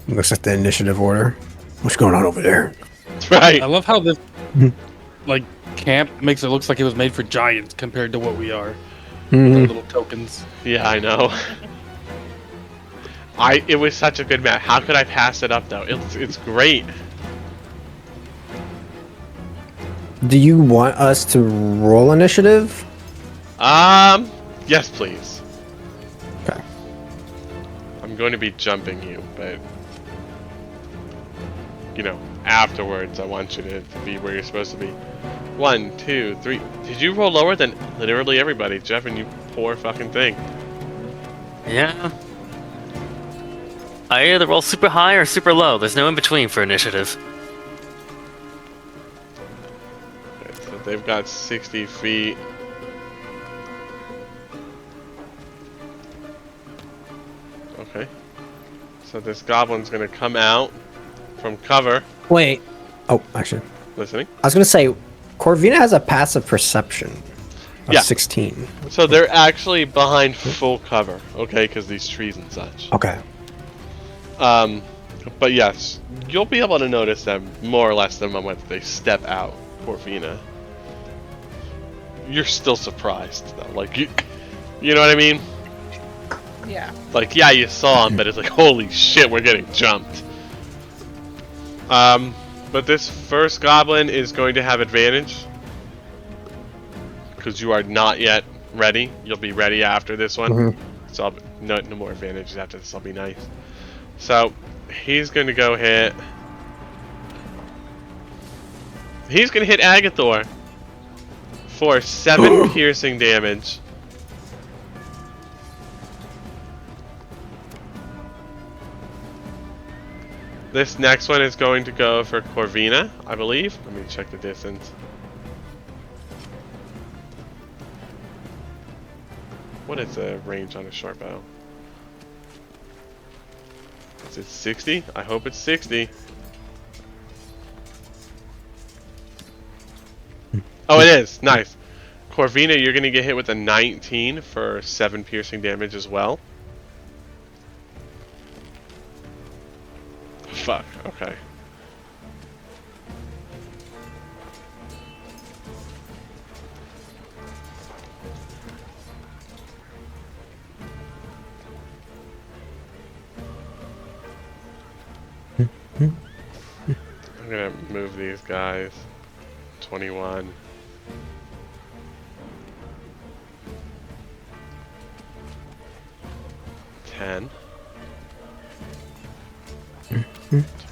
Looks like the initiative order. What's going on over there? That's right. I love how this like camp makes it looks like it was made for giants compared to what we are. Mhm. Little tokens. Yeah, I know. It was such a good map. How could I pass it up though? It's great. Do you want us to roll initiative? Yes, please. Okay. I'm going to be jumping you, but you know, afterwards I want you to be where you're supposed to be. 1, 2, 3. Did you roll lower than literally everybody, Jeff? And you poor fucking thing. Yeah. I either roll super high or super low. There's no in between for initiative. Okay, so they've got 60 feet. Okay. So this goblin's gonna come out from cover. Wait. Oh, actually, Listening. I was gonna say, Corvina has a passive perception of Yeah. 16. So they're actually behind full cover, okay, because these trees and such. Okay. But yes, you'll be able to notice them more or less the moment they step out, Corvina. You're still surprised though, like you know what I mean? Yeah. Like, yeah, you saw him, but it's like, holy shit, we're getting jumped. But this first goblin is going to have advantage. Because you are not yet ready. You'll be ready after this one. Mhm. So no more advantages after this. I'll be nice. So, he's going to go hit. He's going to hit Agathor for 7 piercing damage. This next one is going to go for Corvina, I believe. Let me check the distance. What is the range on a short bow? Is it 60? I hope it's 60. Oh, it is. Nice. Corvina, you're going to get hit with a 19 for 7 piercing damage as well. Fuck, okay. I'm gonna move these guys. 21. $10.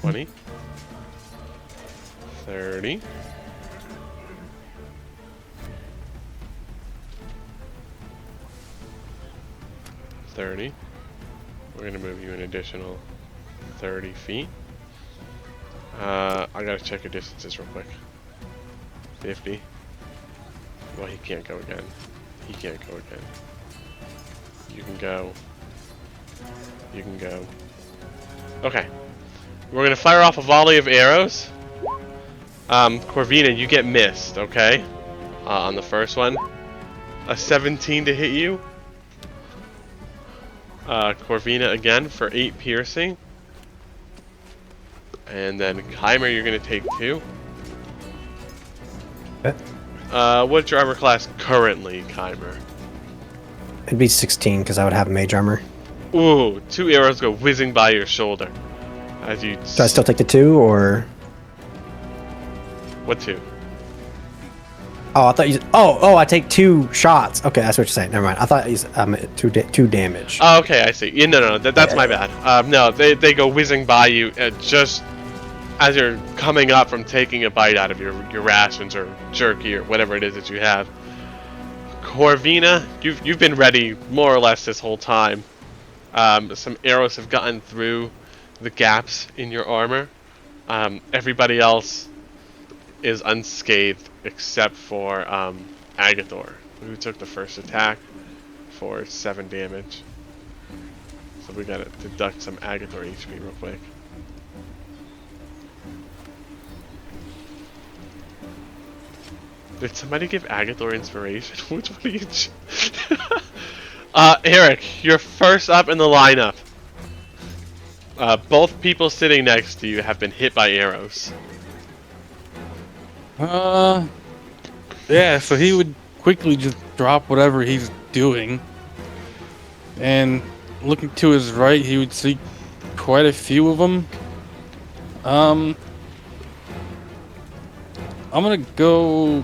20. 30. 30. We're gonna move you an additional 30 feet. I gotta check your distances real quick. 50. Well, he can't go again. He can't go again. You can go. You can go. Okay. We're gonna fire off a volley of arrows. Corvina, you get missed, okay? On the first one. A 17 to hit you. Corvina again for 8 piercing. And then Keimer, you're gonna take 2. Okay. What's your armor class currently, Keimer? It'd be 16 because I would have mage armor. Ooh, 2 arrows go whizzing by your shoulder. As you... Do I still take the 2 or? What 2? Oh, I thought you. Oh, I take 2 shots. Okay, that's what you're saying. Never mind. I thought you said 2 damage. Oh, okay, I see. Yeah, no, that's my bad. No, they go whizzing by you just as you're coming up from taking a bite out of your rations or jerky or whatever it is that you have. Corvina, you've been ready more or less this whole time. Some arrows have gotten through the gaps in your armor. Everybody else is unscathed except for Agathor, who took the first attack for 7 damage. So we gotta deduct some Agathor HP real quick. Did somebody give Agathor inspiration? Which one are you? Eric, you're first up in the lineup. Both people sitting next to you have been hit by arrows. Yeah, so he would quickly just drop whatever he's doing. And looking to his right, he would see quite a few of them. I'm gonna go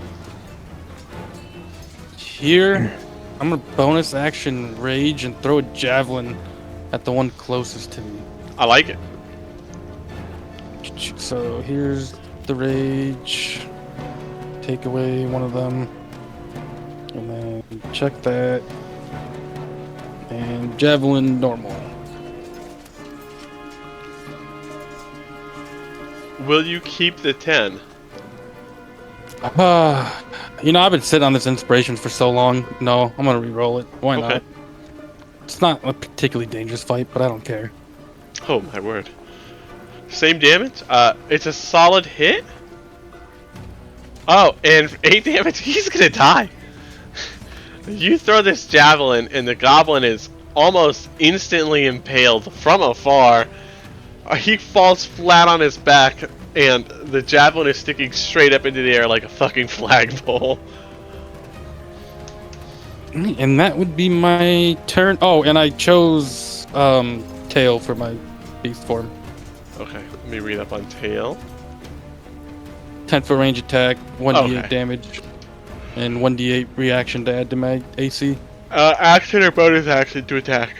here. I'm gonna bonus action rage and throw a javelin at the one closest to me. I like it. So here's the rage. Take away one of them. And then check that. And javelin normal. Will you keep the 10? You know, I've been sitting on this inspiration for so long. No, I'm gonna re-roll it. Why Okay. not? It's not a particularly dangerous fight, but I don't care. Oh my word. Same damage? It's a solid hit? Oh, and 8 damage, he's gonna die. You throw this javelin and the goblin is almost instantly impaled from afar. He falls flat on his back and the javelin is sticking straight up into the air like a fucking flagpole. And that would be my turn. Oh, and I chose tail for my beast form. Okay, let me read up on tail. 10-foot range attack, 1d8 Okay. damage, and 1d8 reaction to add to my AC. Action or bonus action to attack?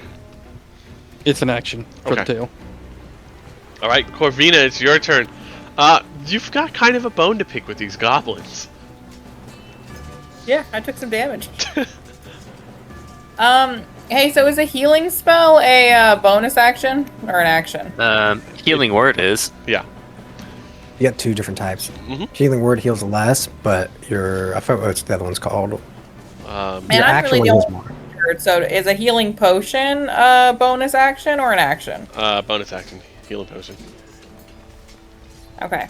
It's an action for the Okay. tail. Alright, Corvina, it's your turn. You've got kind of a bone to pick with these goblins. Yeah, I took some damage. Hey, so is a healing spell a bonus action or an action? Healing word is. Yeah. You got 2 different types. Mhm. Healing word heals less, but I forgot what the other one's called. Um, Man, Your I'm actual really one heals the more. only So is a healing potion a bonus action or an action? bonus action. Healing potion. Okay.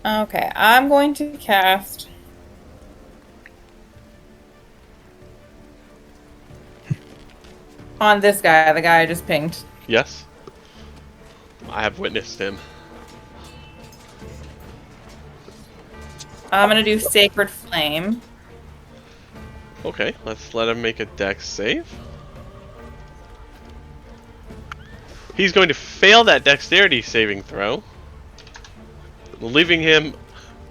Okay, I'm going to cast... on this guy, the guy I just pinged. Yes. I have witnessed him. I'm gonna do Sacred Flame. Okay, let's let him make a dex save. He's going to fail that dexterity saving throw, leaving him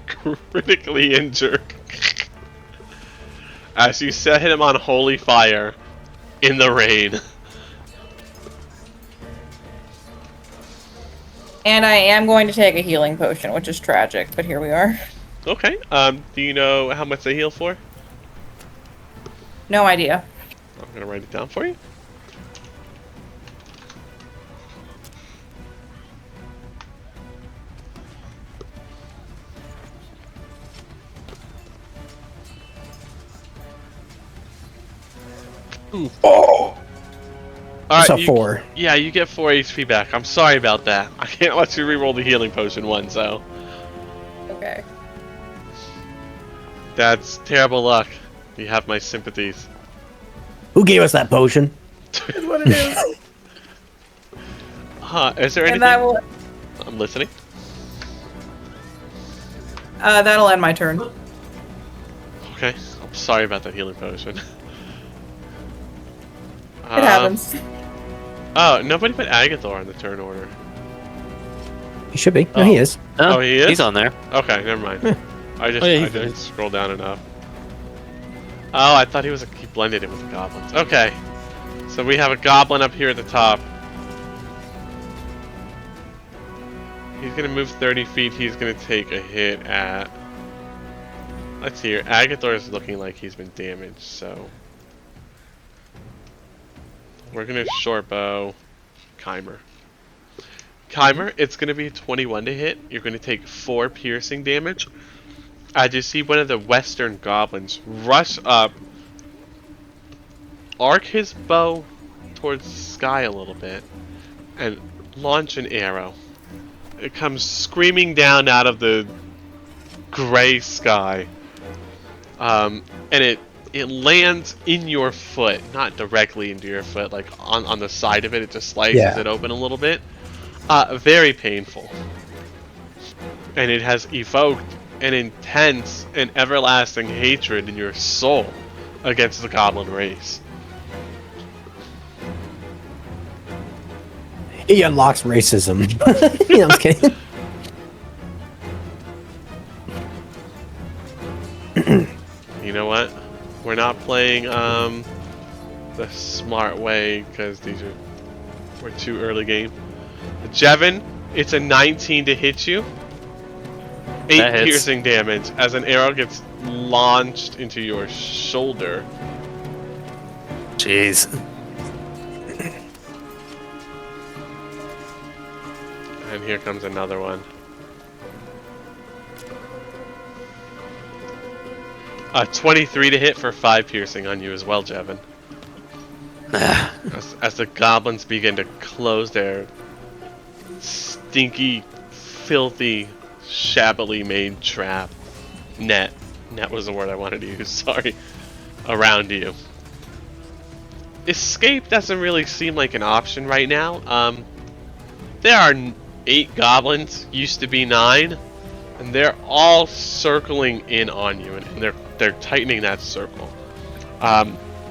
critically injured. As you set him on holy fire in the rain. And I am going to take a healing potion, which is tragic, but here we are. Okay. Do you know how much they heal for? No idea. I'm gonna write it down for you. Oh. Alright, So 4. Yeah, you get 4 HP back. I'm sorry about that. I can't let you reroll the healing potion once, so. Okay. That's terrible luck. You have my sympathies. Who gave us that potion? That's what it is. Is there anything? And that will I'm listening. That'll end my turn. Okay. I'm sorry about that healing potion. It happens. Oh, nobody put Agathor on the turn order. He should be. No, he is. Oh, he is? He's on there. Okay, never mind. I Oh, yeah, I he's didn't good. scroll down enough. Oh, I thought he blended in with the goblins. Okay. So we have a goblin up here at the top. He's gonna move 30 feet. He's gonna take a hit at... Let's see here. Agathor is looking like he's been damaged, so... We're gonna short bow Keimer. Keimer, it's gonna be 21 to hit. You're gonna take 4 piercing damage. As you see one of the western goblins rush up, arc his bow towards the sky a little bit, and launch an arrow. It comes screaming down out of the gray sky, and it lands in your foot, not directly into your foot, like on the side of it. It just slices it open a little bit. Very painful. And it has evoked an intense and everlasting hatred in your soul against the goblin race. He unlocks racism. Yeah, I'm just kidding. You know what? We're not playing the smart way because we're too early game. Jevin, it's a 19 to hit you. 8 That hits. piercing damage as an arrow gets launched into your shoulder. Jeez. And here comes another one. 23 to hit for 5 piercing on you as well, Jevin. As the goblins begin to close their stinky, filthy, shabbily made trap. Net was the word I wanted to use, sorry. Around you. Escape doesn't really seem like an option right now. There are 8 goblins, used to be 9, and they're all circling in on you, and they're tightening that circle.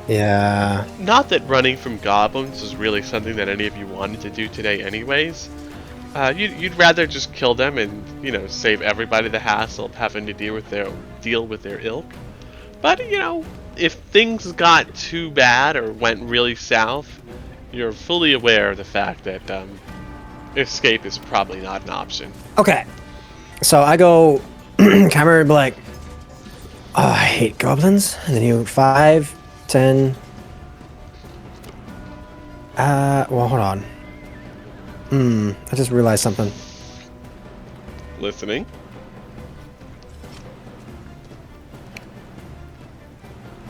Yeah. Not that running from goblins is really something that any of you wanted to do today anyways. You'd rather just kill them and, you know, save everybody the hassle of having to deal with their ilk. But, you know, if things got too bad or went really south, you're fully aware of the fact that escape is probably not an option. Okay. So I go, camera be like, oh, I hate goblins. And then you 5, 10. Well, hold on. I just realized something. Listening.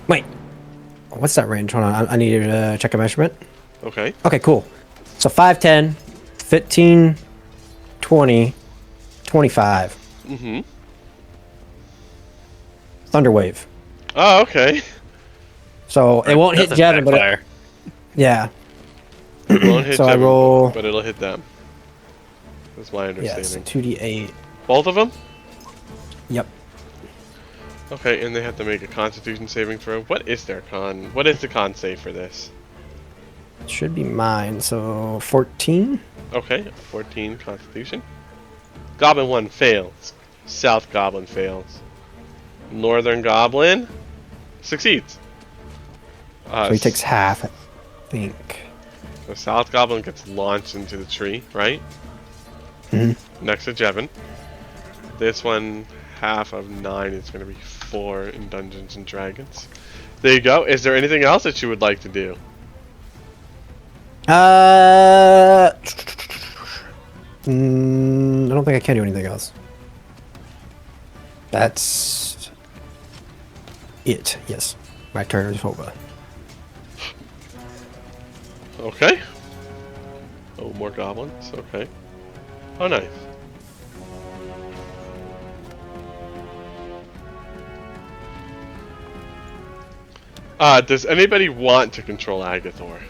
Wait. What's that range? Hold on. I need to check a measurement. Okay. Okay, cool. So 5, 10, 15, 20, 25. Mm-hmm. Thunderwave. Oh, okay. So it won't hit Doesn't Jevin, but backfire. yeah. It won't hit So I Jevin, roll- but it'll hit them. That's my Yes, understanding. 2d8. Both of them? Yep. Okay, and they have to make a Constitution saving throw. What is their con? What is the con save for this? should be mine. So 14. Okay, 14 Constitution. Goblin 1 fails. South Goblin fails. Northern Goblin succeeds. So he takes half, I think. The South Goblin gets launched into the tree, right? Next to Jevin. This one, half of 9 is going to be 4 in Dungeons and Dragons. There you go. Is there anything else that you would like to do? I don't think I can do anything else. That's it. Yes, my turn is over. Okay. Oh, more goblins. Okay. Oh, nice. Does anybody want to control Agathor?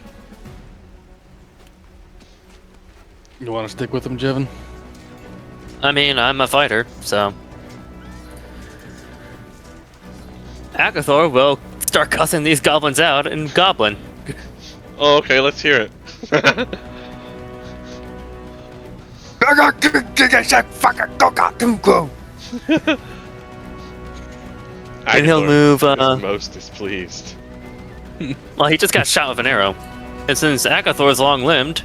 You want to stick with him, Jevin? I mean, I'm a fighter, so. Agathor will start cussing these goblins out in Goblin. Oh, okay, let's hear it. And he'll Agathor move, is most displeased. Well, he just got shot with an arrow. And since Agathor's long-limbed,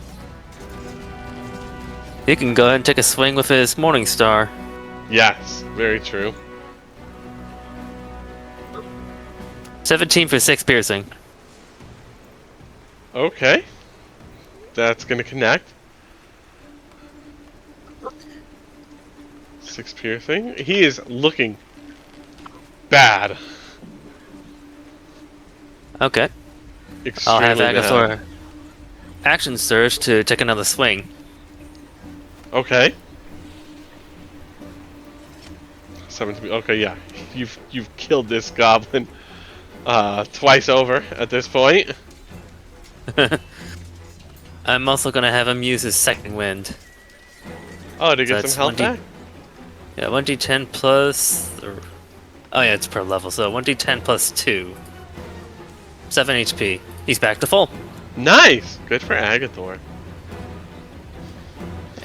he can go ahead and take a swing with his Morning Star. Yes, very true. 17 for 6 piercing. Okay. That's gonna connect. 6 piercing. He is looking bad. Okay. Extremely I'll have bad. Agathor action surge to take another swing. Okay. 17. Okay, yeah. You've killed this goblin twice over at this point. I'm also gonna have him use his second wind. Oh, to So get it's some health 1d back? Yeah, 1d10 plus. Oh yeah, it's per level, so 1d10 plus 2. 7 HP. He's back to full. Nice! Good for Agathor.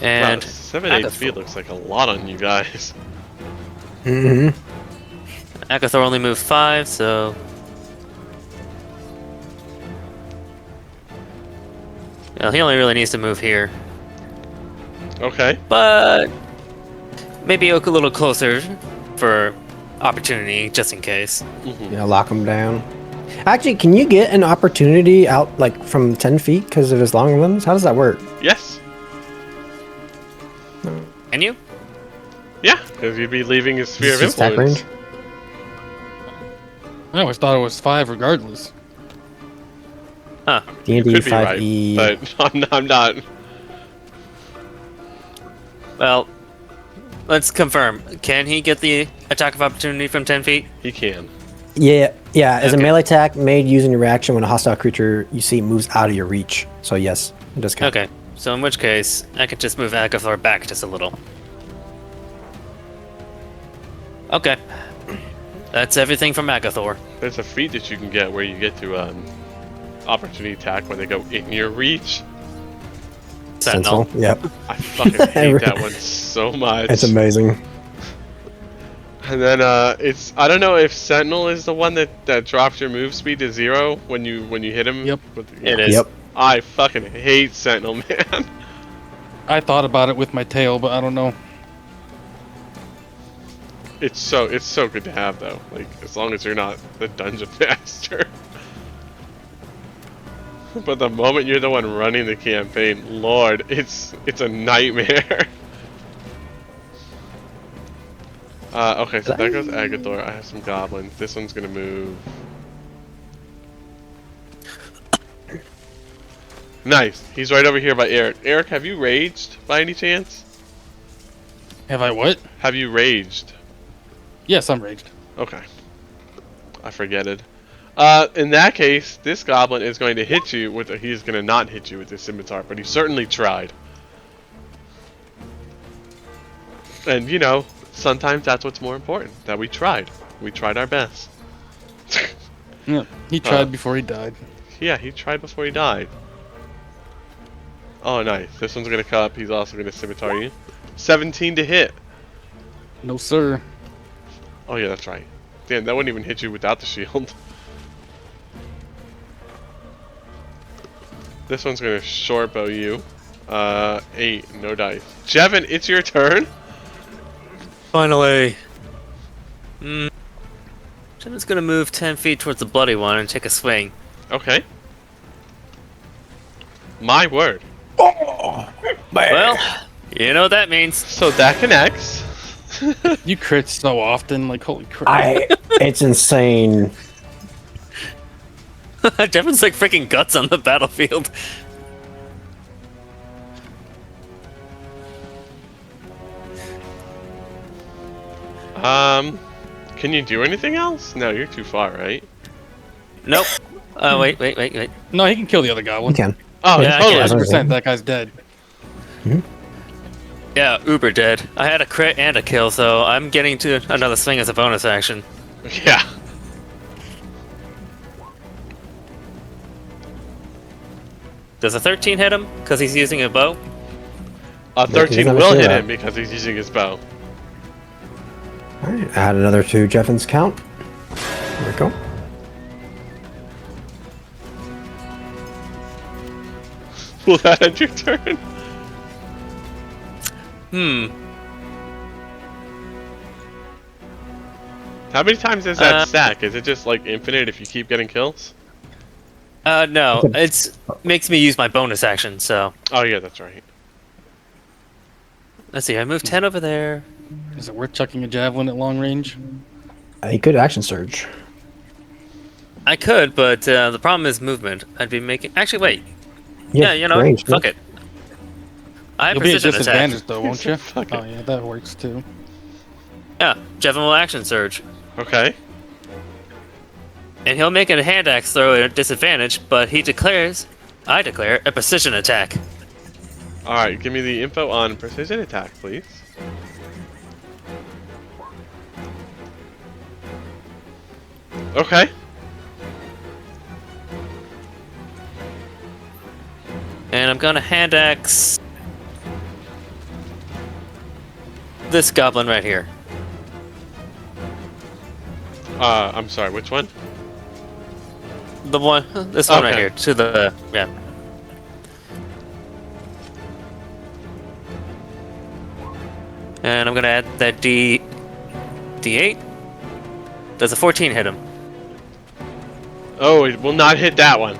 And wow, 7 Agathor. HP looks like a lot on you guys. Agathor only moved 5, so. Well, he only really needs to move here. Okay. But maybe a little closer for opportunity, just in case. Yeah, lock him down. Actually, can you get an opportunity out like from 10 feet because of his long limbs? How does that work? Yes. Can you? Yeah, because you'd be leaving his sphere of Is he influence. stack range? I always thought it was 5 regardless. Huh. D&D Could be right, 5e. but I'm not. Well, let's confirm. Can he get the attack of opportunity from 10 feet? He can. Yeah. As a Okay. melee attack made using your reaction when a hostile creature you see moves out of your reach. So yes, it does count. Okay, so in which case, I could just move Agathor back just a little. Okay. That's everything from Agathor. There's a feat that you can get where you get to opportunity attack when they go in your reach. Sentinel. Yep. I fucking hate that one so much. It's amazing. And then it's I don't know if Sentinel is the one that drops your move speed to 0 when you hit him. Yep. It is. Yep. I fucking hate Sentinel, man. I thought about it with my tail, but I don't know. It's so good to have though. Like as long as you're not the dungeon master. But the moment you're the one running the campaign, Lord, it's a nightmare. Okay, so there goes Agathor. I have some goblins. This one's gonna move. Nice. He's right over here by Eric. Eric, have you raged by any chance? Have I what? Have you raged? Yes, I'm raged. Okay. I forgetted. In that case, this goblin is going to hit you with he's going to not hit you with his scimitar, but he certainly tried. And, you know, sometimes that's what's more important, that we tried. We tried our best. Yeah, he tried before he died. Yeah, he tried before he died. Oh, nice. This one's gonna come up. He's also gonna scimitar you. 17 to hit. No, sir. Oh yeah, that's right. Damn, that wouldn't even hit you without the shield. This one's gonna short bow you. 8, no dice. Jevin, it's your turn. Finally. Jenna's gonna move 10 feet towards the bloody one and take a swing. Okay. My word. Well, you know what that means. So that connects. You crit so often, like holy crap. It's insane. Devin's like freaking guts on the battlefield. Can you do anything else? No, you're too far, right? Nope. Oh, wait. No, he can kill the other You goblin. can. Oh, Yeah, I totally. can. 100%, that guy's dead. Yeah, uber dead. I had a crit and a kill, so I'm getting to another swing as a bonus action. Yeah. Does a 13 hit him? Because he's using a bow? A 13 never will seen hit that. him because he's using his bow. Alright, add another 2 Jeffins count. There we go. Will that end your turn? How many times does that stack? Is it just like infinite if you keep getting kills? No. It's makes me use my bonus action, so... Oh yeah, that's right. Let's see, I moved 10 over there. Is it worth chucking a javelin at long range? He could action surge. I could, but the problem is movement. I'd be making... Actually, wait. Yeah, you know, range, fuck it. I have You'll be at precision attack. disadvantage though, won't you? Fuck Oh it. yeah, that works too. Yeah, Jevin will action surge. Okay. And he'll make a hand axe throw at a disadvantage, but he declares... I declare a precision attack. Alright, give me the info on precision attack, please. Okay. And I'm gonna hand axe... this goblin right here. I'm sorry, which one? The one... this one right Okay. here. To the... yeah. And I'm gonna add that D8. Does a 14 hit him? Oh, it will not hit that one.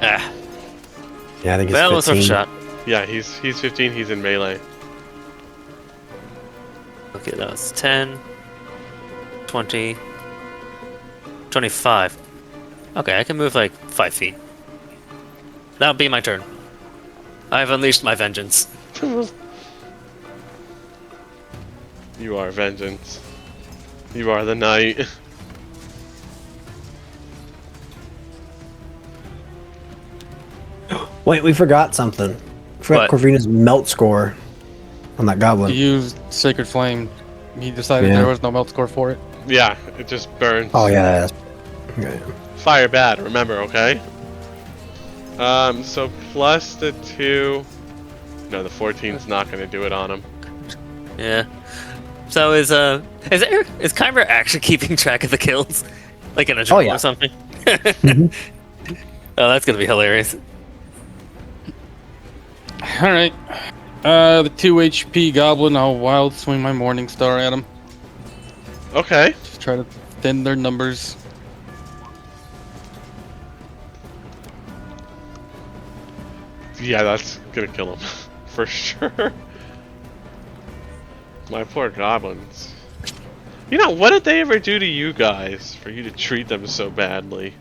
Ah. Yeah, I think it's Well, it's worth a 15. shot. Yeah, he's 15, he's in melee. Okay, that was 10, 20, 25. Okay, I can move like 5 feet. That'll be my turn. I've unleashed my vengeance. You are vengeance. You are the knight. Wait, we forgot something. We forgot What? Corvina's melt score on that He goblin. used Sacred Flame. He decided Yeah. there was no melt score for it. Yeah, it just burns. Oh yeah, okay. Fire bad, remember, okay? So plus the 2... No, the 14's not gonna do it on him. Yeah. So is Kyber actually keeping track of the kills, like in a journal yeah. or something? Mhm. Oh, that's gonna be hilarious. Alright. The 2 HP goblin, I'll wild swing my Morning Star at him. Okay. Just try to thin their numbers. Yeah, that's gonna kill him. For sure. My poor goblins. You know, what did they ever do to you guys for you to treat them so badly?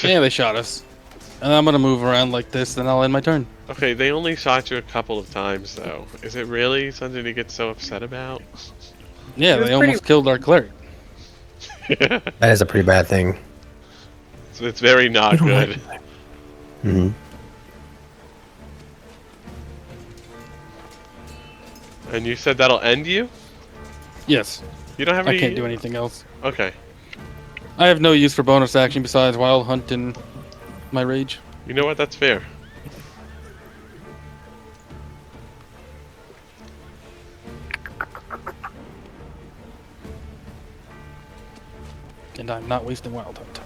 Yeah, they shot us. And I'm gonna move around like this, then I'll end my turn. Okay, they only shot you a couple of times, though. Is it really something to get so upset about? Yeah, It was they almost pretty- killed our cleric. That is a pretty bad thing. It's very not good. Hmm. And you said that'll end you? Yes, You don't have I any... can't do anything else. Okay. I have no use for bonus action besides Wild Hunt and my rage. You know what? That's fair. And I'm not wasting wild hunt.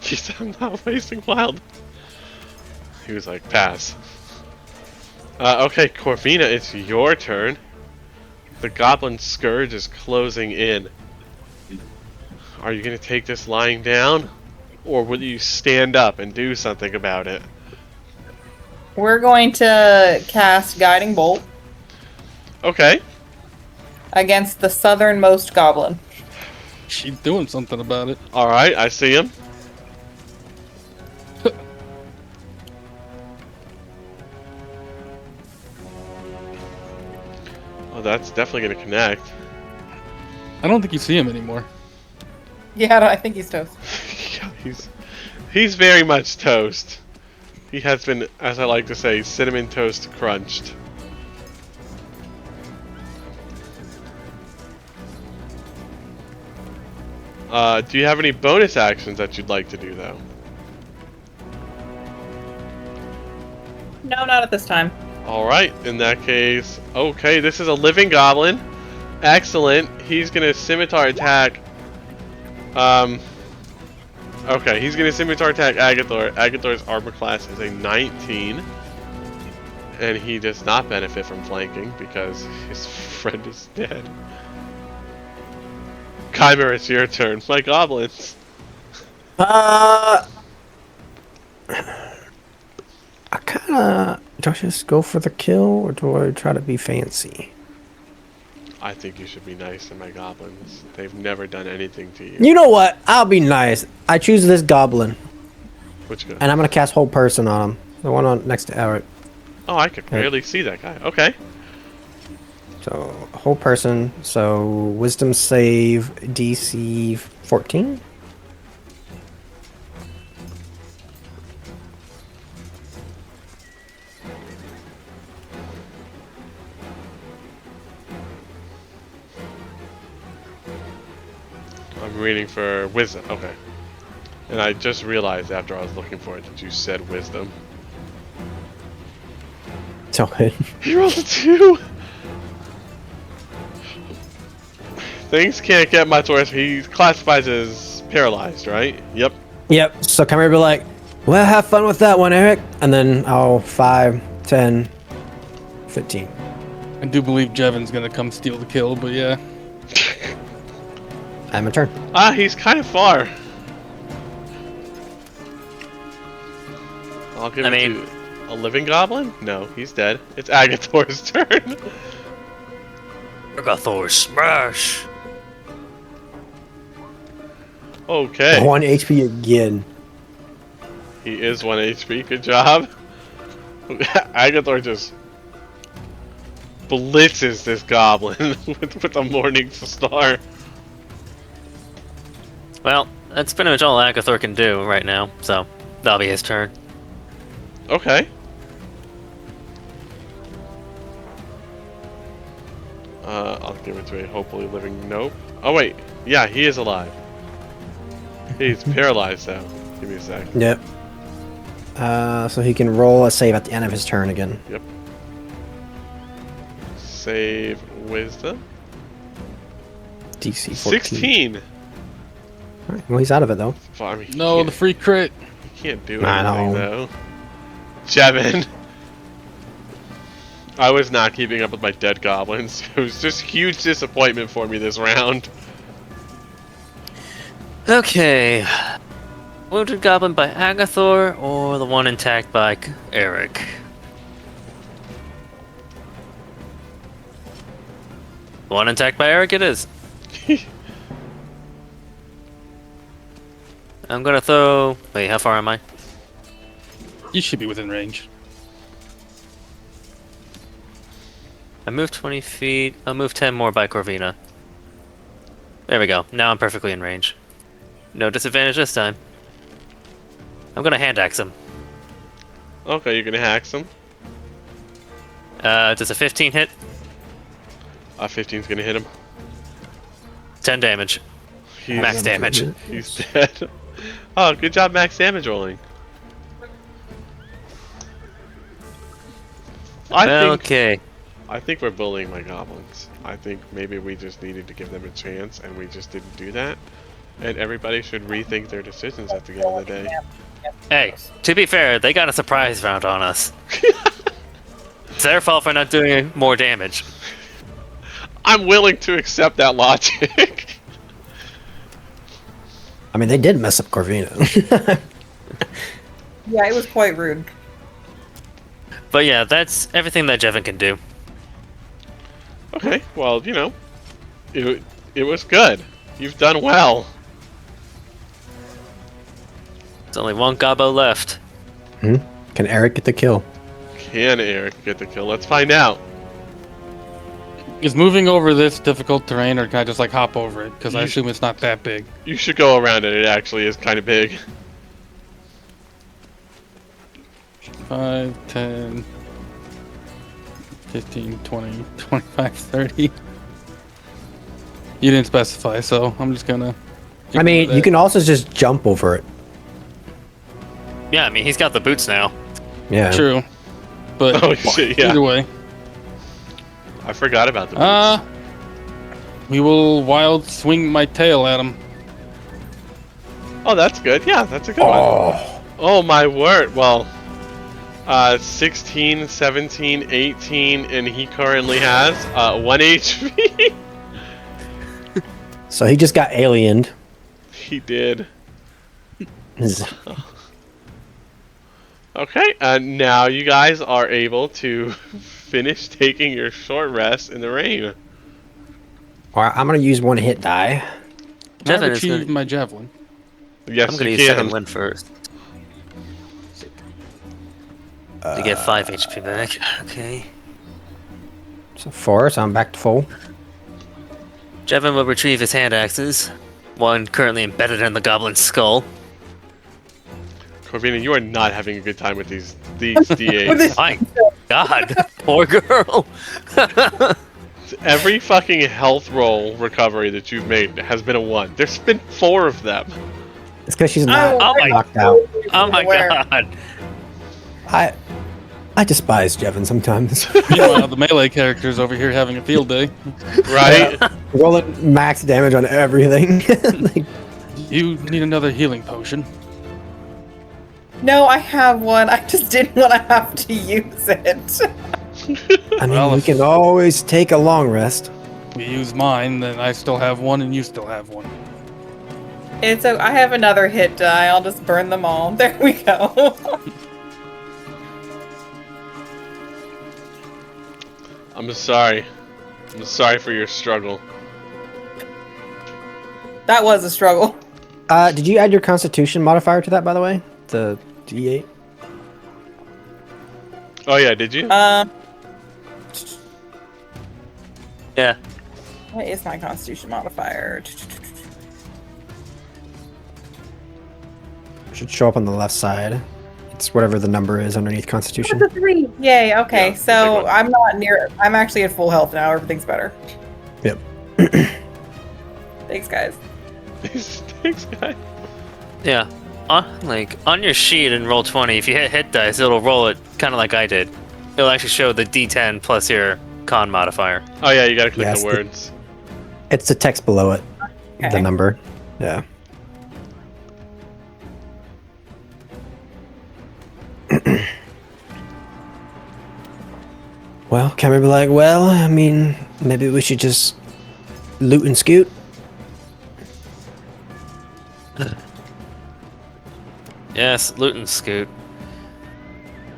He said, I'm not wasting wild. He was like, pass. Okay, Corvina, it's your turn. The Goblin Scourge is closing in. Are you going to take this lying down? Or will you stand up and do something about it? We're going to cast Guiding Bolt Okay. against the southernmost goblin. She's doing something about it. Alright, I see him. Oh, that's definitely going to connect. I don't think you see him anymore. Yeah, I think he's toast. Yeah, he's very much toast. He has been, as I like to say, cinnamon toast crunched. Do you have any bonus actions that you'd like to do, though? No, not at this time. Alright, in that case... Okay, this is a living goblin. Excellent. He's gonna scimitar attack... Okay, he's gonna scimitar attack Agathor. Agathor's armor class is a 19. And he does not benefit from flanking because his friend is dead. Chimera, it's your turn. My goblins. I kinda... Do I just go for the kill, or do I try to be fancy? I think you should be nice to my goblins. They've never done anything to you. You know what? I'll be nice. I choose this goblin, Which good? and I'm gonna cast Whole Person on him. The one on next to Eric. Oh, I could barely see that guy. Okay. So, Whole Person, so Wisdom save DC 14? I'm reading for wisdom. Okay. And I just realized after I was looking for it that you said wisdom. So good. He rolled a 2! Things can't get much worse. He's classified as paralyzed, right? Yep. Yep, so come here and be like, well, have fun with that one, Eric. And then, 5, 10, 15. I do believe Jevon's gonna come steal the kill, but yeah. I have my turn. Ah, he's kind of far. I'll give it to a living goblin? No, he's dead. It's Agathor's turn. Agathor smash! Okay. 1 HP again. He is 1 HP. Good job. Agathor just blitzes this goblin with a morning star. Well, that's pretty much all Agathor can do right now, so that'll be his turn. Okay. I'll give it to a hopefully living nope. Oh wait, yeah, he is alive. He's paralyzed though. Give me a sec. Yep. So he can roll a save at the end of his turn again. Yep. Save wisdom. DC 14. 16. Alright, well, he's out of it, though. Well, I mean, No, the free crit. he can't do I anything know. though. Jevon. I was not keeping up with my dead goblins. It was just huge disappointment for me this round. Okay. Wounded Goblin by Agathor, or the one intact by Eric? The one intact by Eric it is. I'm gonna throw... Wait, how far am I? You should be within range. I moved 20 feet. I'll move 10 more by Corvina. There we go. Now I'm perfectly in range. No disadvantage this time. I'm gonna hand axe him. Okay, you're gonna hack some. Does a 15 hit? 15's gonna hit him. 10 damage. He's, Max damage. he's dead. Oh, good job max damage rolling. Okay. I think we're bullying my goblins. I think maybe we just needed to give them a chance, and we just didn't do that. And everybody should rethink their decisions at the end of the day. Hey, to be fair, they got a surprise round on us. It's their fault for not doing more damage. I'm willing to accept that logic. I mean, they did mess up Corvina. Yeah, it was quite rude. But yeah, that's everything that Jevin can do. Okay, well, you know, it was good. You've done well. There's only one gobbo left. Can Eric get the kill? Can Eric get the kill? Let's find out. Is moving over this difficult terrain, or can I just like hop over it? Because I You- assume it's not that big. You should go around it. It actually is kind of big. 5, 10, 15, 20, 25, 30. You didn't specify, so I'm just gonna. I mean, you can also just jump over it. Yeah, I mean, he's got the boots now. Yeah. True, but Oh shit! Yeah, either way, I forgot about the boots. we will wild swing my tail at him. Oh, that's good. Yeah, that's a good one. Oh my word. Well, 16, 17, 18, and he currently has 1 HP. So he just got aliened. He did. His- Okay, and now you guys are able to finish taking your short rest in the rain. Alright, I'm gonna use one hit die. I've Jevin is achieved gonna, my javelin. Yes, I'm gonna you use second can. wind first. To get 5 HP back. Okay. So 4, so I'm back to full. Jevin will retrieve his hand axes. One currently embedded in the goblin's skull. Corvina, you are not having a good time with these D8s. My god, poor girl. Every fucking health roll recovery that you've made has been a 1. There's been 4 of them. It's because she's not Oh my- knocked out. Oh my Aware. god. I despise Jevin sometimes. Meanwhile, the melee character's over here having a field day. Right? Rolling max damage on everything. Like, You need another healing potion. No, I have one. I just didn't want to have to use it. I mean, Well, we if- can always take a long rest. We use mine, then I still have one, and you still have one. I have another hit die. I'll just burn them all. There we go. I'm sorry. I'm sorry for your struggle. That was a struggle. Did you add your Constitution modifier to that, by the way? The D8? Oh yeah, did you? Yeah. What is my Constitution modifier? Should show up on the left side. It's whatever the number is underneath Constitution. It's a 3. Yay. Okay, Yeah, big so one. I'm not near. I'm actually at full health now. Everything's better. Yep. Thanks, guys. Thanks, guy. Yeah. On your sheet in roll 20, if you hit dice, it'll roll it kind of like I did. It'll actually show the D10 plus your con modifier. Oh yeah, you gotta click Yes, the the- words. It's the text below it. The Okay. number. Yeah. Well, can we be like, well, I mean, maybe we should just loot and scoot? Yes, loot and scoot.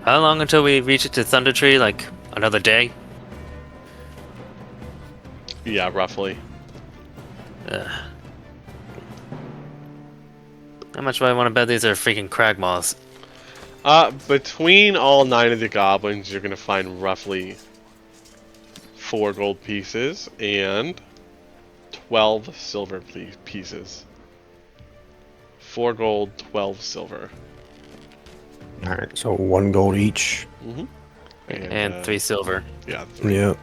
How long until we reach it to Thunder Tree? Like another day? Yeah, roughly. How much do I want to bet these are freaking crag moths? Between all 9 of the goblins, you're gonna find roughly 4 gold pieces and 12 silver pieces. 4 gold, 12 silver. Alright, so 1 gold each. And 3 silver. Yeah, 3. Yep.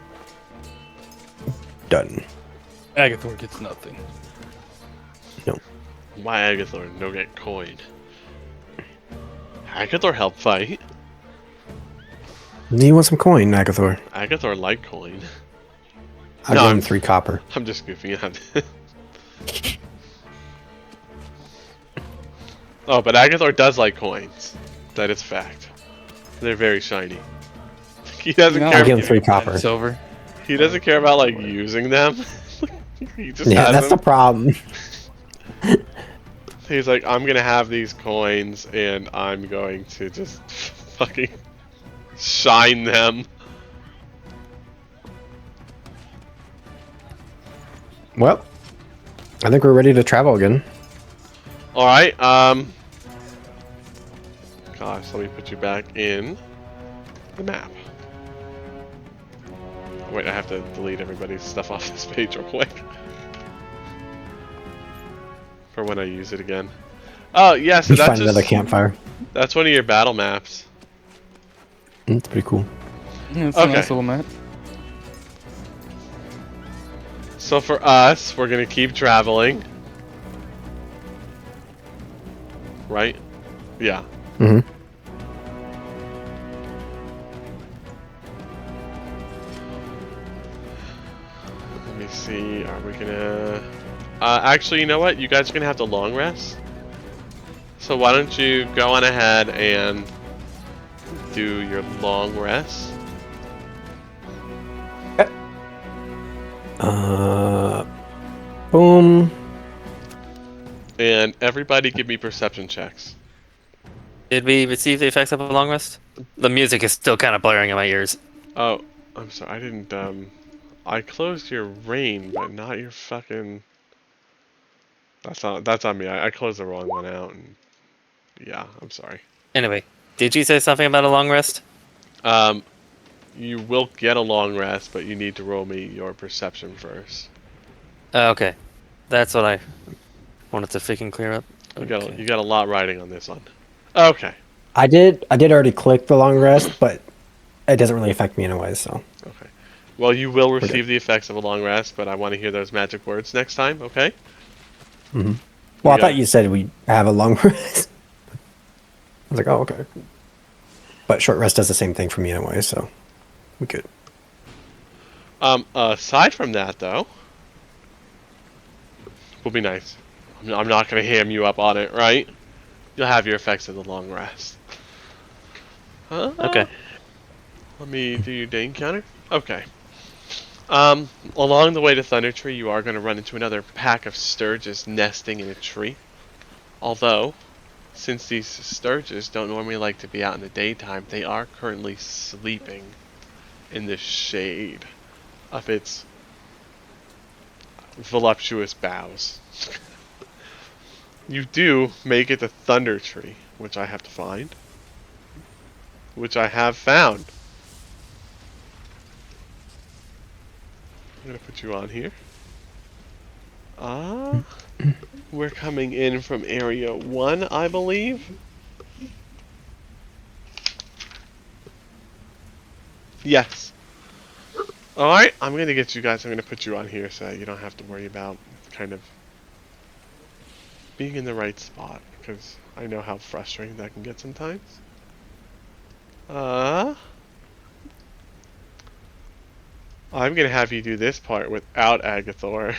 Done. Agathor gets nothing. My Agathor no get coin. Agathor help fight. Do you want some coin, Agathor? Agathor Litecoin. I'll No, give I'm- him 3 copper. I'm just goofing out. Oh, but Agathor does like coins. That is fact. They're very shiny. He doesn't No, I'll care. give him 3 copper. Silver. He doesn't care about like using them. He just Yeah, has that's the them. problem. He's like, I'm gonna have these coins, and I'm going to just fucking shine them. Well, I think we're ready to travel again. All right. Gosh, let me put you back in the map. Wait, I have to delete everybody's stuff off this page real quick. For when I use it again. Oh, yeah, so Let's that's find another campfire. that's one of your battle maps. It's pretty cool. Yeah, it's Okay. a nice little map. So for us, we're gonna keep traveling. Right? Yeah. Mm-hmm. Let me see, are we gonna... actually, you know what? You guys are gonna have to long rest. So why don't you go on ahead and do your long rest. Boom. And everybody give me perception checks. Did we receive the effects of a long rest? The music is still kind of blaring in my ears. Oh, I'm sorry, I didn't, I closed your rain, but not your fucking... That's on me. I closed the wrong one out, and... Yeah, I'm sorry. Anyway, did you say something about a long rest? You will get a long rest, but you need to roll me your perception first. Okay. That's what I wanted to freaking clear up. You Okay. got a lot riding on this one. Okay. I did already click the long rest, but it doesn't really affect me anyway, so. Okay. Well, you will good. receive the effects of a long rest, but I want to hear those magic words next time, okay? Mm-hmm. Well, I Yeah. thought you said we have a long rest. I was like, oh, okay. But short rest does the same thing for me anyway, so we good. Aside from that, though, will be nice. I'm not going to ham you up on it, right? You'll have your effects of the long rest. Okay. Let me do your day encounter. Okay. Along the way to Thunder Tree, you are going to run into another pack of sturges nesting in a tree. Although, since these sturges don't normally like to be out in the daytime, they are currently sleeping in the shade of its voluptuous boughs. You do make it to Thunder Tree, which I have to find. Which I have found. I'm gonna put you on here. We're coming in from area 1, I believe. Yes. Alright, I'm gonna get you guys, I'm gonna put you on here so you don't have to worry about kind of being in the right spot, because I know how frustrating that can get sometimes. I'm gonna have you do this part without Agathor.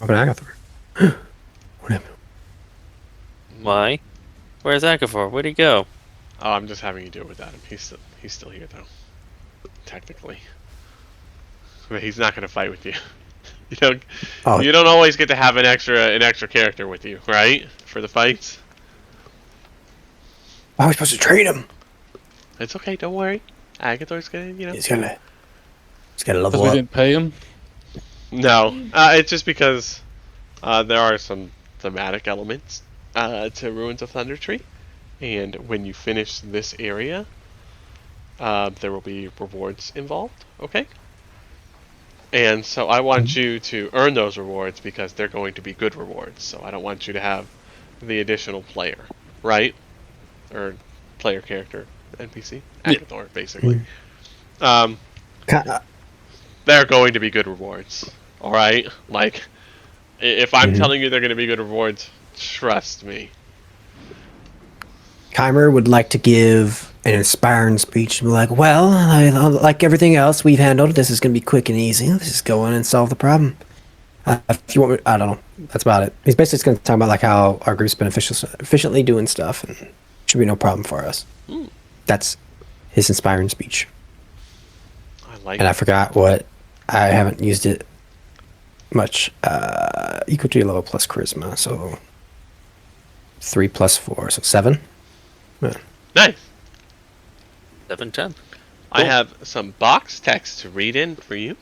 Open Agathor. What happened? Why? Where's Akafor? Where'd he go? Oh, I'm just having you do it without him. He's still here though, technically. But he's not gonna fight with you. Oh. You don't always get to have an extra character with you, right? For the fights. I was supposed to trade him. It's okay, don't worry. Agathor's gonna, He's gonna Because level we up. didn't pay him. No, it's just because there are some thematic elements to Ruins of Thunder Tree, and when you finish this area, there will be rewards involved. Okay. And so I want you to earn those rewards because they're going to be good rewards. So I don't want you to have the additional player, right? Or player character, NPC, Agathor, basically. They're going to be good rewards. All right, like if I'm telling you they're going to be good rewards, trust me. Keimer would like to give an inspiring speech and be like, well, like everything else we've handled, this is going to be quick and easy. Let's just go in and solve the problem. If you want me, I don't know. That's about it. He's basically just going to talk about like how our group's been efficiently doing stuff and should be no problem for us. That's his inspiring speech. I like And I it. forgot what. I haven't used it much. Equal to your level plus charisma, so 3 plus 4, so 7. Yeah. Nice. 710. I Cool. have some box text to read in for you.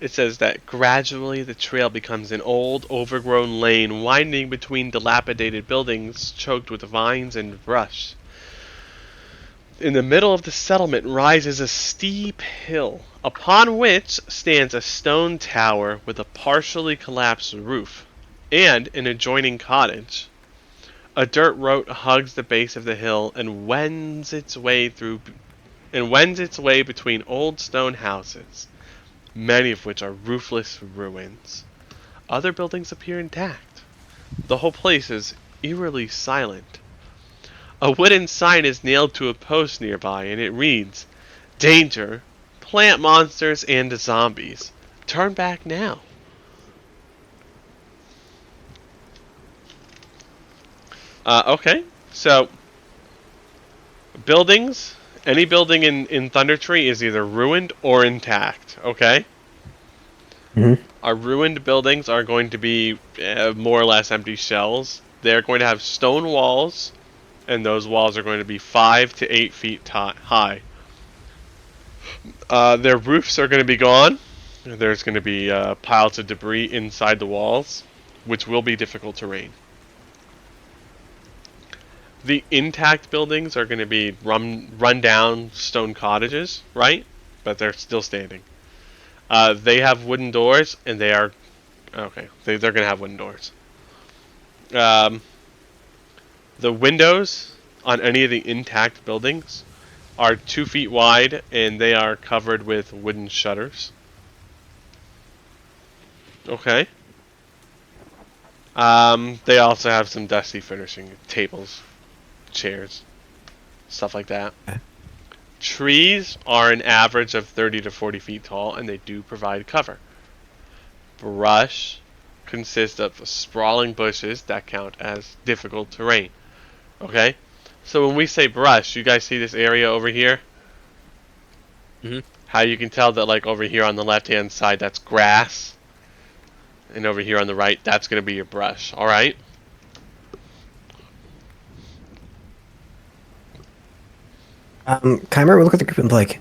It says that gradually the trail becomes an old, overgrown lane winding between dilapidated buildings choked with vines and brush. In the middle of the settlement rises a steep hill, upon which stands a stone tower with a partially collapsed roof, and an adjoining cottage. A dirt road hugs the base of the hill and wends its way between old stone houses, many of which are roofless ruins. Other buildings appear intact. The whole place is eerily silent. A wooden sign is nailed to a post nearby, and it reads, "Danger! Plant monsters and zombies. Turn back now." Okay, so buildings, any building in Thunder Tree is either ruined or intact, okay? Mm-hmm. Our ruined buildings are going to be more or less empty shells. They're going to have stone walls, and those walls are going to be 5 to 8 feet high. Their roofs are going to be gone. There's going to be piles of debris inside the walls, which will be difficult terrain. The intact buildings are going to be run down stone cottages, right? But they're still standing. They have wooden doors, and they are okay. They're going to have wooden doors. The windows on any of the intact buildings are 2 feet wide, and they are covered with wooden shutters. Okay. They also have some dusty finishing, tables, chairs, stuff like that. Okay. Trees are an average of 30 to 40 feet tall, and they do provide cover. Brush consists of sprawling bushes that count as difficult terrain. Okay? So when we say brush, you guys see this area over here? Mhm. How you can tell that, like, over here on the left-hand side, that's grass. And over here on the right, that's going to be your brush. Alright? Keimer will look at the group and be like,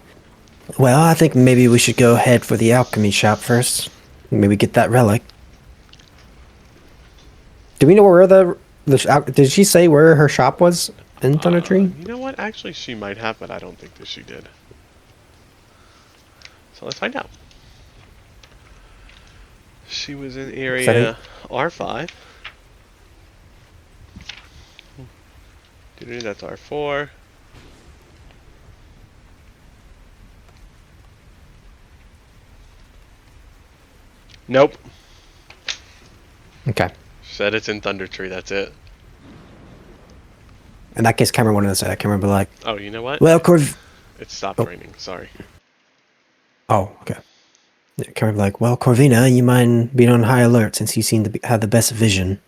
well, I think maybe we should go head for the alchemy shop first. Maybe get that relic. Do we know where did she say where her shop was in Thunder Tree? You know what? Actually, she might have, but I don't think that she did. So let's find out. She was in area R5. That's R4. Nope. Okay. Said it's in Thunder Tree, that's it. In that case, Keimer wanted to say that. Keimer would be like, Oh, you know what? well, It stopped raining, sorry. Oh, okay. Yeah, Keimer would be like, well, Corvina, you mind being on high alert since you seem to have the best vision.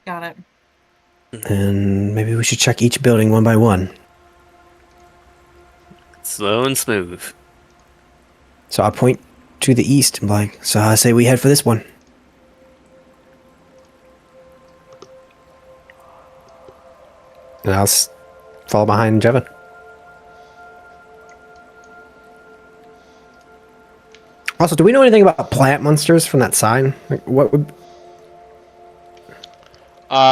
Got it. And maybe we should check each building one by one. Slow and smooth. So I'll point to the east and be like, so I say we head for this one. And I'll follow behind Jevin. Also, do we know anything about plant monsters from that sign? Like, what would...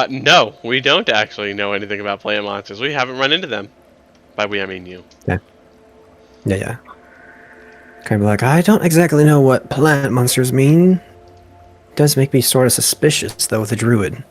No, we don't actually know anything about plant monsters. We haven't run into them. By we, I mean you. Yeah. Kind of like, I don't exactly know what plant monsters mean. It does make me sort of suspicious, though, with a druid.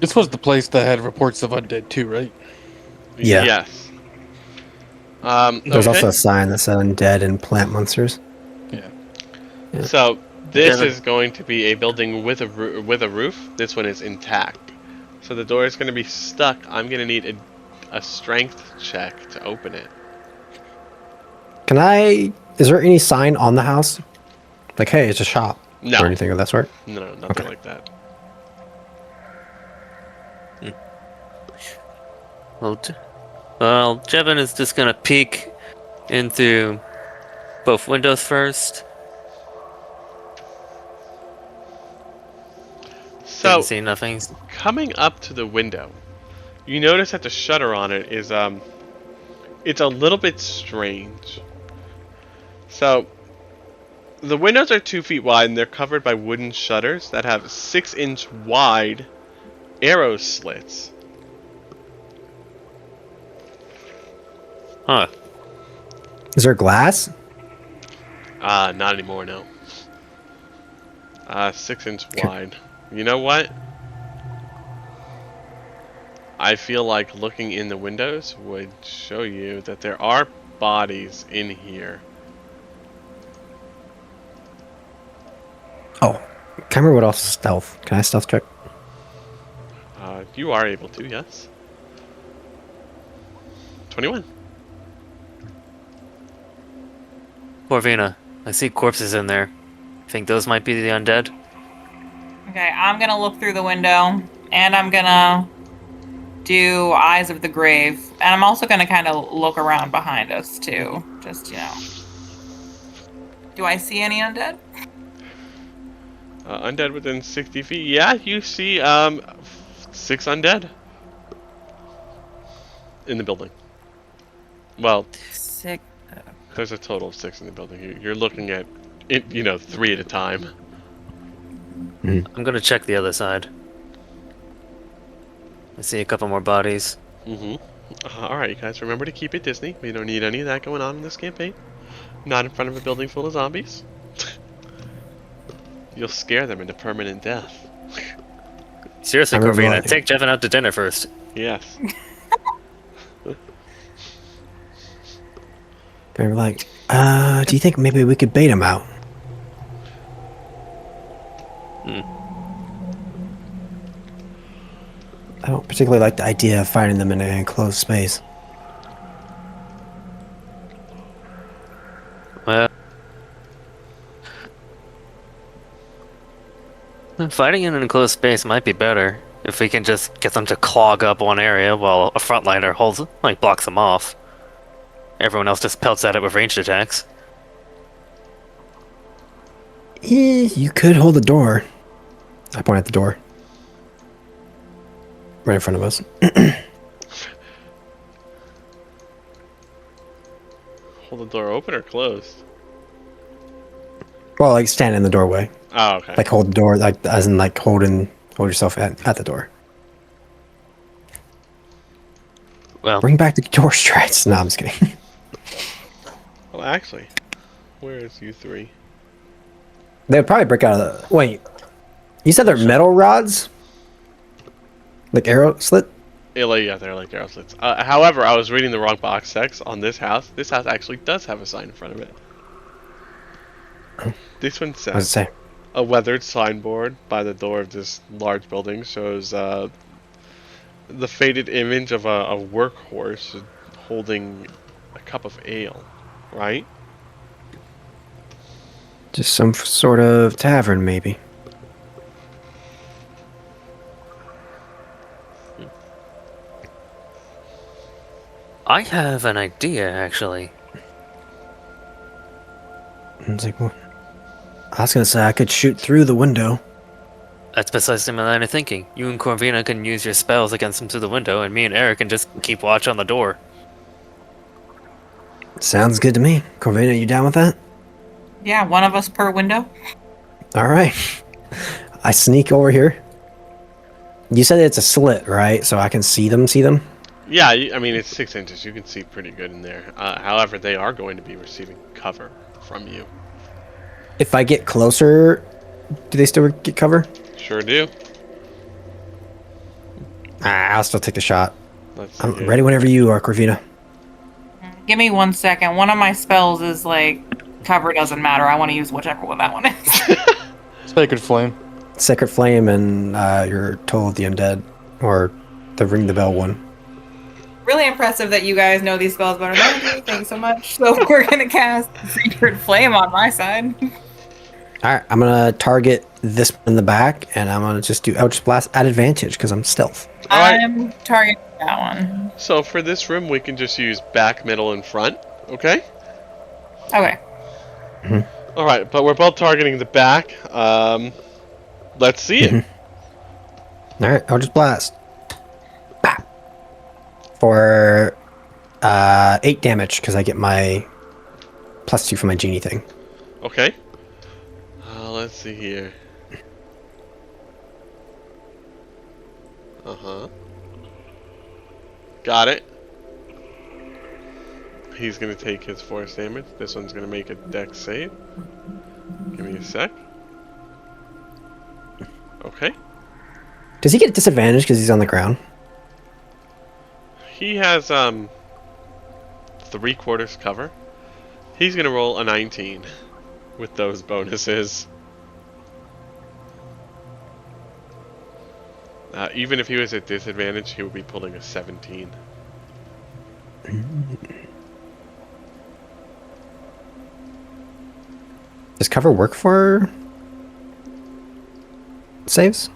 This was the place that had reports of undead too, right? Yeah. Yes. There's Okay. also a sign that said undead and plant monsters. Yeah. So this Devin. is going to be a building with a roof. This one is intact. So the door is going to be stuck. I'm going to need a strength check to open it. Can I? Is there any sign on the house? Like, hey, it's a shop No. or anything of that sort? No, nothing Okay. like that. Well, Jevin is just gonna peek into both windows first. So Didn't see nothing. coming up to the window, you notice that the shutter on it is it's a little bit strange. So the windows are 2 feet wide and they're covered by wooden shutters that have 6-inch wide arrow slits. Huh. Is there glass? Not anymore, no. 6-inch wide. You know what? I feel like looking in the windows would show you that there are bodies in here. Oh, can't remember what else is stealth. Can I stealth check? You are able to, yes. 21. Corvina, I see corpses in there. Think those might be the undead? Okay, I'm gonna look through the window, and I'm gonna do Eyes of the Grave, and I'm also gonna kind of look around behind us too. Just do I see any undead? Undead within 60 feet. Yeah, you see 6 undead in the building. Well, Sick. there's a total of 6 in the building. You're looking at it, 3 at a time. I'm gonna check the other side. I see a couple more bodies. Alright, you guys, remember to keep it Disney. We don't need any of that going on in this campaign. Not in front of a building full of zombies. You'll scare them into permanent death. Seriously, I remember Corvina, like- take Jevin out to dinner first. Yes. They were like, do you think maybe we could bait him out? I don't particularly like the idea of fighting them in an enclosed space. Well, fighting in an enclosed space might be better if we can just get them to clog up one area while a frontliner blocks them off. Everyone else just pelts at it with ranged attacks. You could hold the door. I point at the door. Right in front of us. Hold the door open or closed? Well, like stand in the doorway. Oh, okay. Like hold the door, like as in like hold yourself at the door. Well, Bring back the door strides. No, I'm just kidding. Well, actually, where is you 3? They would probably break out of the. Wait, you said they're metal rods? Like arrow slit? Yeah, they're like arrow slits. However, I was reading the wrong box text on this house. This house actually does have a sign in front of it. This one I was says, say. a weathered signboard by the door of this large building shows the faded image of a workhorse holding a cup of ale, right? Just some sort of tavern, maybe. I have an idea, actually. I was like, what? I was gonna say I could shoot through the window. That's precisely my line of thinking. You and Corvina can use your spells against them through the window, and me and Eric can just keep watch on the door. Sounds good to me. Corvina, you down with that? Yeah, one of us per window. All right. I sneak over here. You said it's a slit, right? So I can see them. Yeah, I mean, it's 6 inches. You can see pretty good in there. However, they are going to be receiving cover from you. If I get closer, do they still get cover? Sure do. I'll still take the shot. Let's see I'm here. ready whenever you are, Corvina. Give me 1 second. One of my spells is like cover doesn't matter. I want to use whichever one that one is. Sacred Flame. Sacred Flame and your Toll of the Undead, or the Ring the Bell one. Really impressive that you guys know these spells better than I do. Thanks so much. So we're gonna cast Sacred Flame on my side. All right, I'm gonna target this one in the back, and I'm gonna just do Eldritch Blast at advantage because I'm stealth. All right. I'm targeting that one. So for this room, we can just use back, middle, and front. Okay. Okay. All right, but we're both targeting the back. Let's see it. All right, Eldritch Blast. Bah! For 8 damage because I get my +2 for my genie thing. Okay. Let's see here. Got it. He's gonna take his force damage. This one's gonna make a dex save. Give me a sec. Okay. Does he get disadvantage because he's on the ground? He has 3/4 cover. He's gonna roll a 19 with those bonuses. Even if he was at disadvantage, he would be pulling a 17. Does cover work for saves?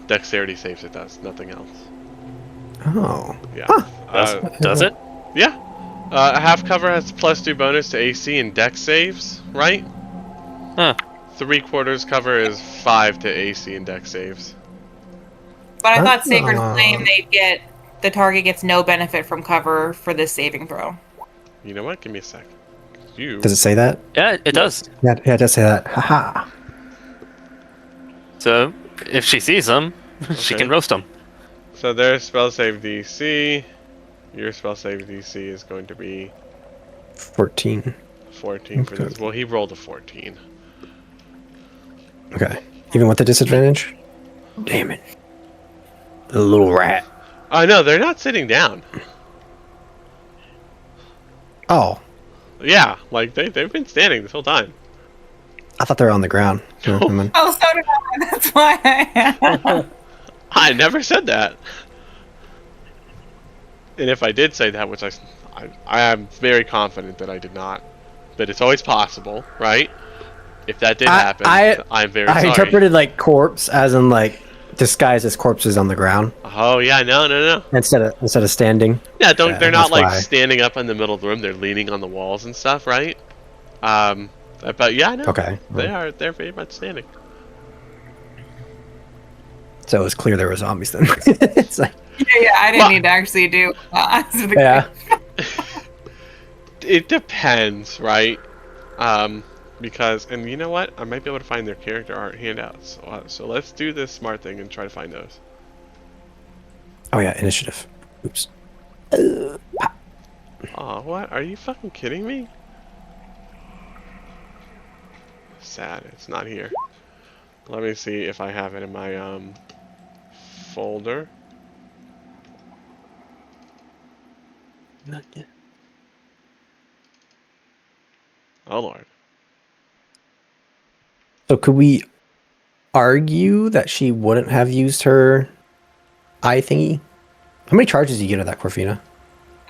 Dexterity saves it does, nothing else. Oh. Yeah. Does it? Yeah. Half cover has +2 bonus to AC and Dex saves, right? Huh. 3/4 cover is 5 to AC and Dex saves. But I thought Sacred Ah. Flame, the target gets no benefit from cover for this saving throw. You know what? Give me a sec. You. Does it say that? Yeah, it does. Yeah, it does say that. Haha. So if she sees them, she Okay. can roast them. So their spell save DC. Your spell save DC is going to be 14. 14 for Okay. this. Well, he rolled a 14. Okay. Even with the disadvantage? Damn it. The little rat. No, they're not sitting down. Oh. Yeah, like they've been standing this whole time. I thought they were on the ground. Yeah, I mean- Oh, so did I. That's why I I never said that. And if I did say that, which I am very confident that I did not, but it's always possible, right? If that did happen, I'm very I sorry. interpreted like corpse as in like disguised as corpses on the ground Oh yeah, no. instead of standing. Yeah, Yeah, they're not that's like why. standing up in the middle of the room. They're leaning on the walls and stuff, right? But yeah, no. Okay. They're very much standing. So it was clear there were zombies then. It's like, yeah, I didn't Well- need to actually do Eyes of the yeah. It depends, right? Because, and you know what? I might be able to find their character art handouts. So let's do this smart thing and try to find those. Oh yeah, initiative. Oops. Oh, what? Are you fucking kidding me? Sad, it's not here. Let me see if I have it in my folder. Not yet. Oh lord. So could we argue that she wouldn't have used her eye thingy? How many charges do you get of that, Corfina?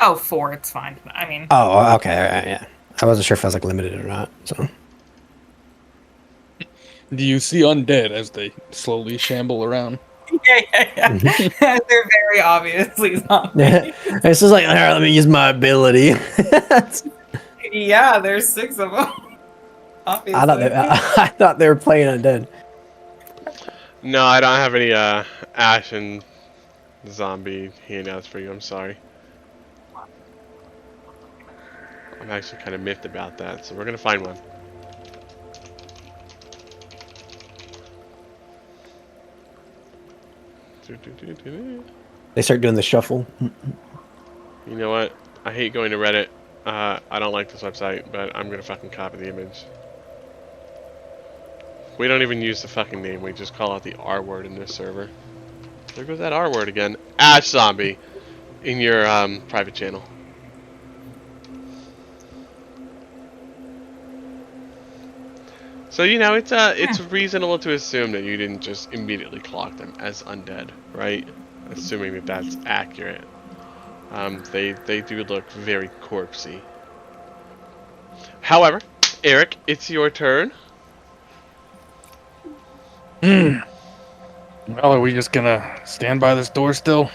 Oh, 4, it's fine. I mean, Oh, okay, all right, yeah. I wasn't sure if I was like limited or not. So Do you see undead as they slowly shamble around? yeah. They're very obviously zombies. yeah, it's just like, all right, let me use my ability. Yeah, there's 6 of them. Obviously. I thought they were playing undead. No, I don't have any ashen zombie handouts for you. I'm sorry. I'm actually kind of miffed about that, so we're gonna find one. They start doing the shuffle. You know what? I hate going to Reddit. I don't like this website, but I'm gonna fucking copy the image. We don't even use the fucking name. We just call out the R word in this server. there goes that R word again. Ash zombie in your private channel. So it's reasonable to assume that you didn't just immediately clock them as undead, right? Assuming that that's accurate. They do look very corpsey. However, Eric, it's your turn. Well, are we just gonna stand by this door still?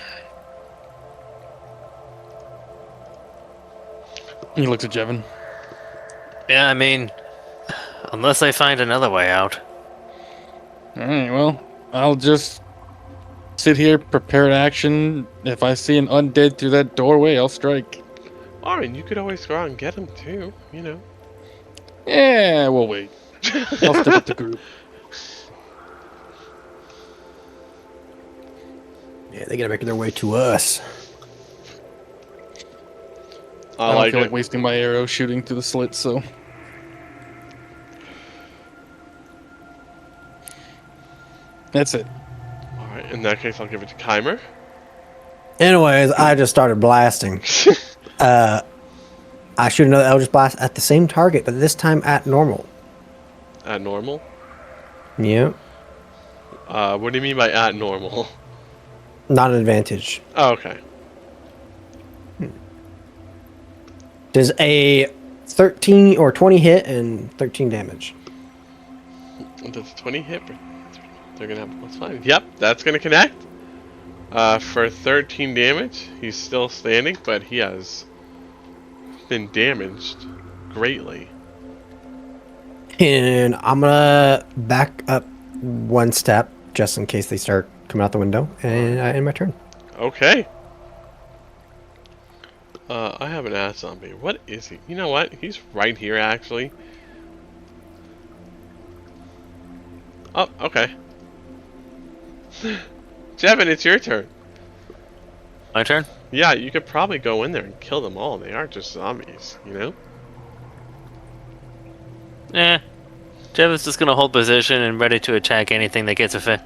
He looks at Jevin. Yeah, I mean, unless I find another way out. Alright, well, I'll just sit here, prepare an action. If I see an undead through that doorway, I'll strike. Orin, you could always go out and get him too, you know. Yeah, we'll wait. I'll stick with the group. Yeah, they gotta make their way to us. I don't like feel it. like wasting my arrow shooting through the slit, so. That's it. Alright, in that case, I'll give it to Keimer. Anyways, I just started blasting. I shoot another Eldritch Blast at the same target, but this time at normal. At normal? Yeah. What do you mean by at normal? Not an advantage. Oh, okay. Does a 13 or 20 hit and 13 damage. Does 20 hit? They're gonna have plus 5. Yep, that's gonna connect. For 13 damage, he's still standing, but he has been damaged greatly. And I'm gonna back up one step just in case they start coming out the window, and I end my turn. Okay. I have an ass zombie. What is he? You know what? He's right here, actually. Oh, okay. Jevin, it's your turn. My turn? Yeah, you could probably go in there and kill them all. They aren't just zombies, you know? Eh. Jevin's just gonna hold position and ready to attack anything that gets within...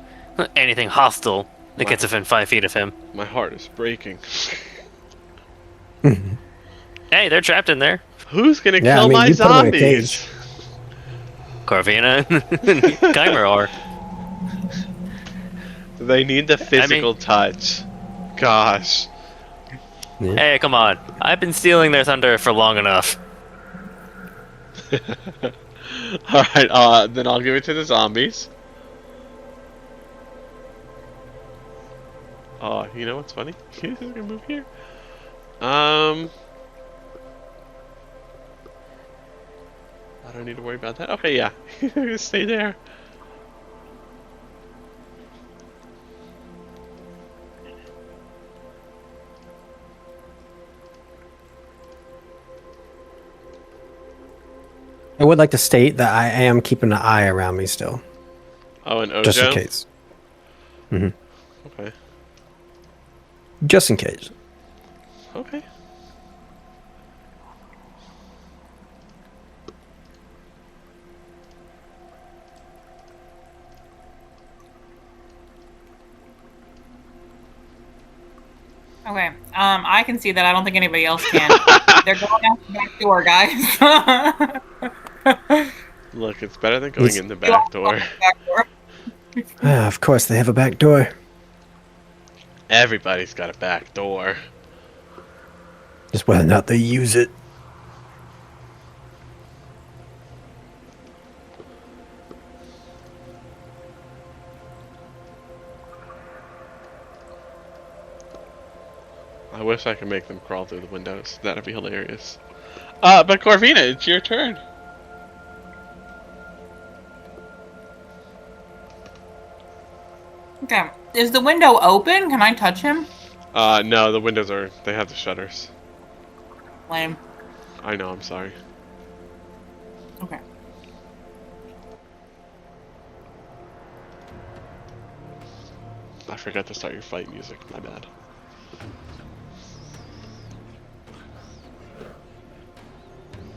anything hostile that gets within 5 feet of him. My heart is breaking. Hey, they're trapped in there. Who's gonna Yeah, kill I mean, my you put 'em in a zombies? cage. Corvina and Keimer are. They need the physical touch. Gosh. Hey, come on. I've been stealing their thunder for long enough. Alright, then I'll give it to the zombies. Oh, you know what's funny? He's gonna move here. I don't need to worry about that. Okay, yeah. Stay there. I would like to state that I am keeping an eye around me still, Oh, and Ojo? just in case. Okay. Just in case. Okay. Okay. I can see that. I don't think anybody else can. They're going out the back door, guys. Look, it's better than going in the back door. Of course, they have a back door. Everybody's got a back door. Just whether or not they use it. I wish I could make them crawl through the windows. That'd be hilarious. But Corvina, it's your turn. Okay. Is the window open? Can I touch him? No, the windows they have the shutters. Lame. I know, I'm sorry. Okay. I forgot to start your fight music, my bad.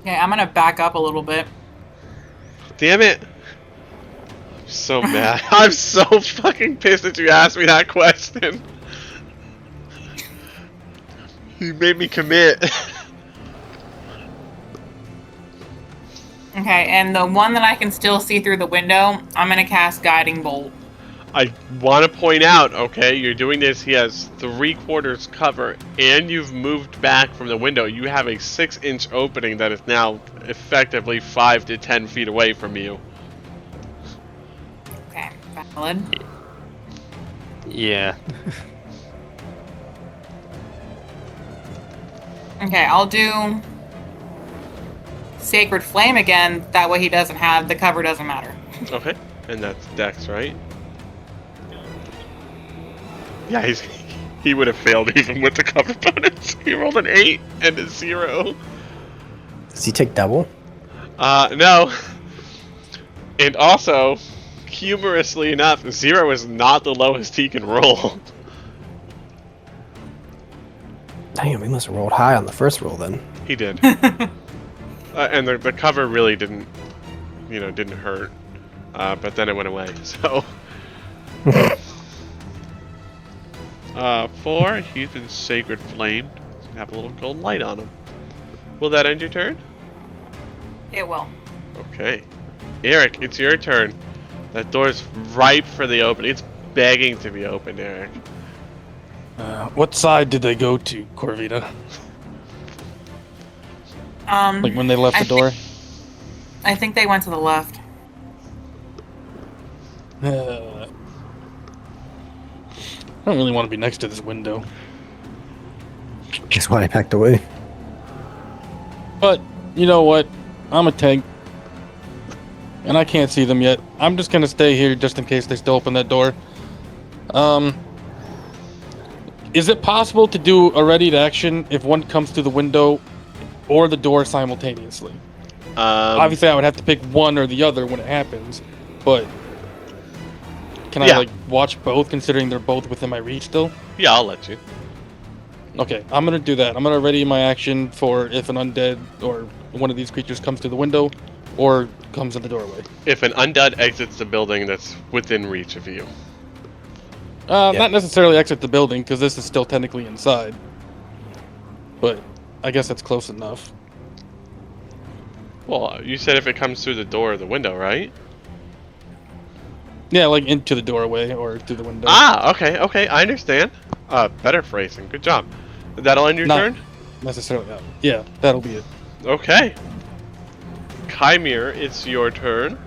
Okay, I'm gonna back up a little bit. Damn it! so mad. I'm so fucking pissed that you asked me that question. You made me commit. Okay, and the one that I can still see through the window, I'm gonna cast Guiding Bolt. I want to point out, okay, you're doing this. He has 3/4 cover, and you've moved back from the window. You have a 6-inch opening that is now effectively 5 to 10 feet away from you. Okay, valid. Yeah. Okay, I'll do Sacred Flame again. That way he doesn't have the cover. Doesn't matter. Okay, and that's Dex, right? Yeah, he would have failed even with the cover bonus. He rolled an 8 and a 0. Does he take double? No. And also, humorously enough, 0 is not the lowest he can roll. Damn, he must have rolled high on the first roll then. He did. And the cover really didn't hurt. But then it went away, so... 4, he's been Sacred Flamed. Have a little gold light on him. Will that end your turn? It will. Okay. Eric, it's your turn. That door's ripe for the opening. It's begging to be opened, Eric. What side did they go to, Corvita? Like when they left the door? I think they went to the left. I don't really want to be next to this window. That's why I backed away. But, you know what? I'm a tank. And I can't see them yet. I'm just gonna stay here just in case they still open that door. Is it possible to do a ready to action if one comes through the window or the door simultaneously? Obviously, I would have to pick one or the other when it happens, but can I like watch both, considering they're both within my reach still? Yeah, I'll let you. Okay, I'm gonna do that. I'm gonna ready my action for if an undead or one of these creatures comes through the window or comes in the doorway. If an undead exits the building that's within reach of you. Not necessarily exit the building, because this is still technically inside. But I guess that's close enough. Well, you said if it comes through the door or the window, right? Yeah, like into the doorway or through the window. Ah, okay, I understand. Better phrasing. Good job. That'll end your Not turn? necessarily that. Yeah, that'll be it. Okay. Chimere, it's your turn.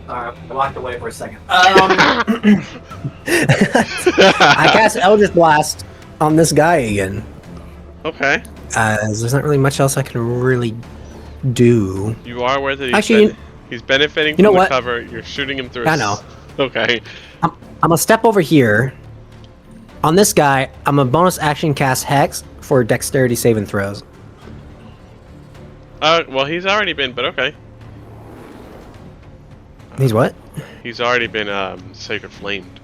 Alright, I walked away for a second. I cast Eldritch Blast on this guy again. Okay. There's not really much else I can really do. You are aware that he's benefiting you know from the what? cover. You're shooting him through. I know. Okay. I'm gonna step over here. On this guy, I'm a bonus action cast Hex for dexterity saving throws. Well, he's already been, but okay. He's what? He's already been Sacred Flamed.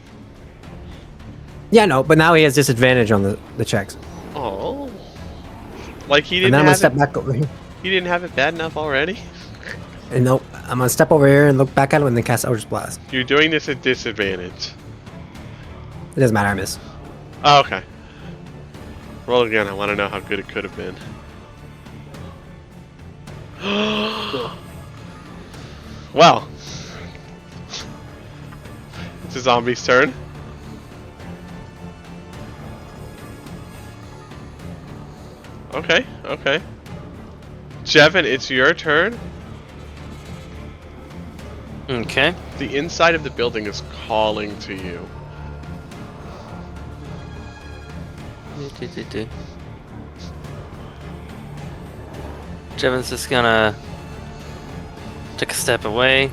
Yeah, no, but now he has disadvantage on the checks. Oh. Like he And didn't then I'm gonna have step it, back over here. he didn't have it bad enough already? And nope, I'm gonna step over here and look back at him and then cast Eldritch Blast. You're doing this at disadvantage. It doesn't matter, I miss. Oh, okay. Roll again. I want to know how good it could have been. Well. It's a zombie's turn. Okay. Jevin, it's your turn. Okay. The inside of the building is calling to you. Jevin's just gonna take a step away.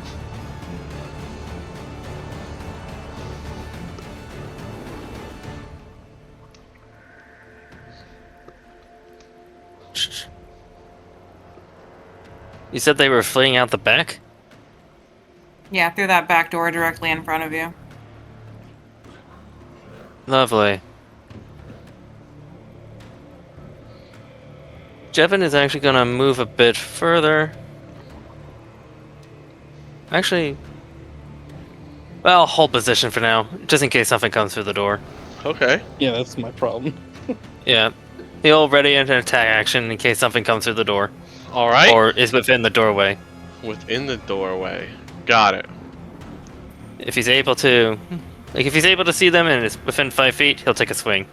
You said they were fleeing out the back? Yeah, through that back door directly in front of you. Lovely. Jevin is actually gonna move a bit further. Actually, well, hold position for now, just in case something comes through the door. Okay. Yeah, that's my problem. Yeah. He'll ready into attack action in case something comes through the door. All right. Or is within the doorway. Within the doorway. Got it. If he's able to... Like, if he's able to see them and it's within 5 feet, he'll take a swing.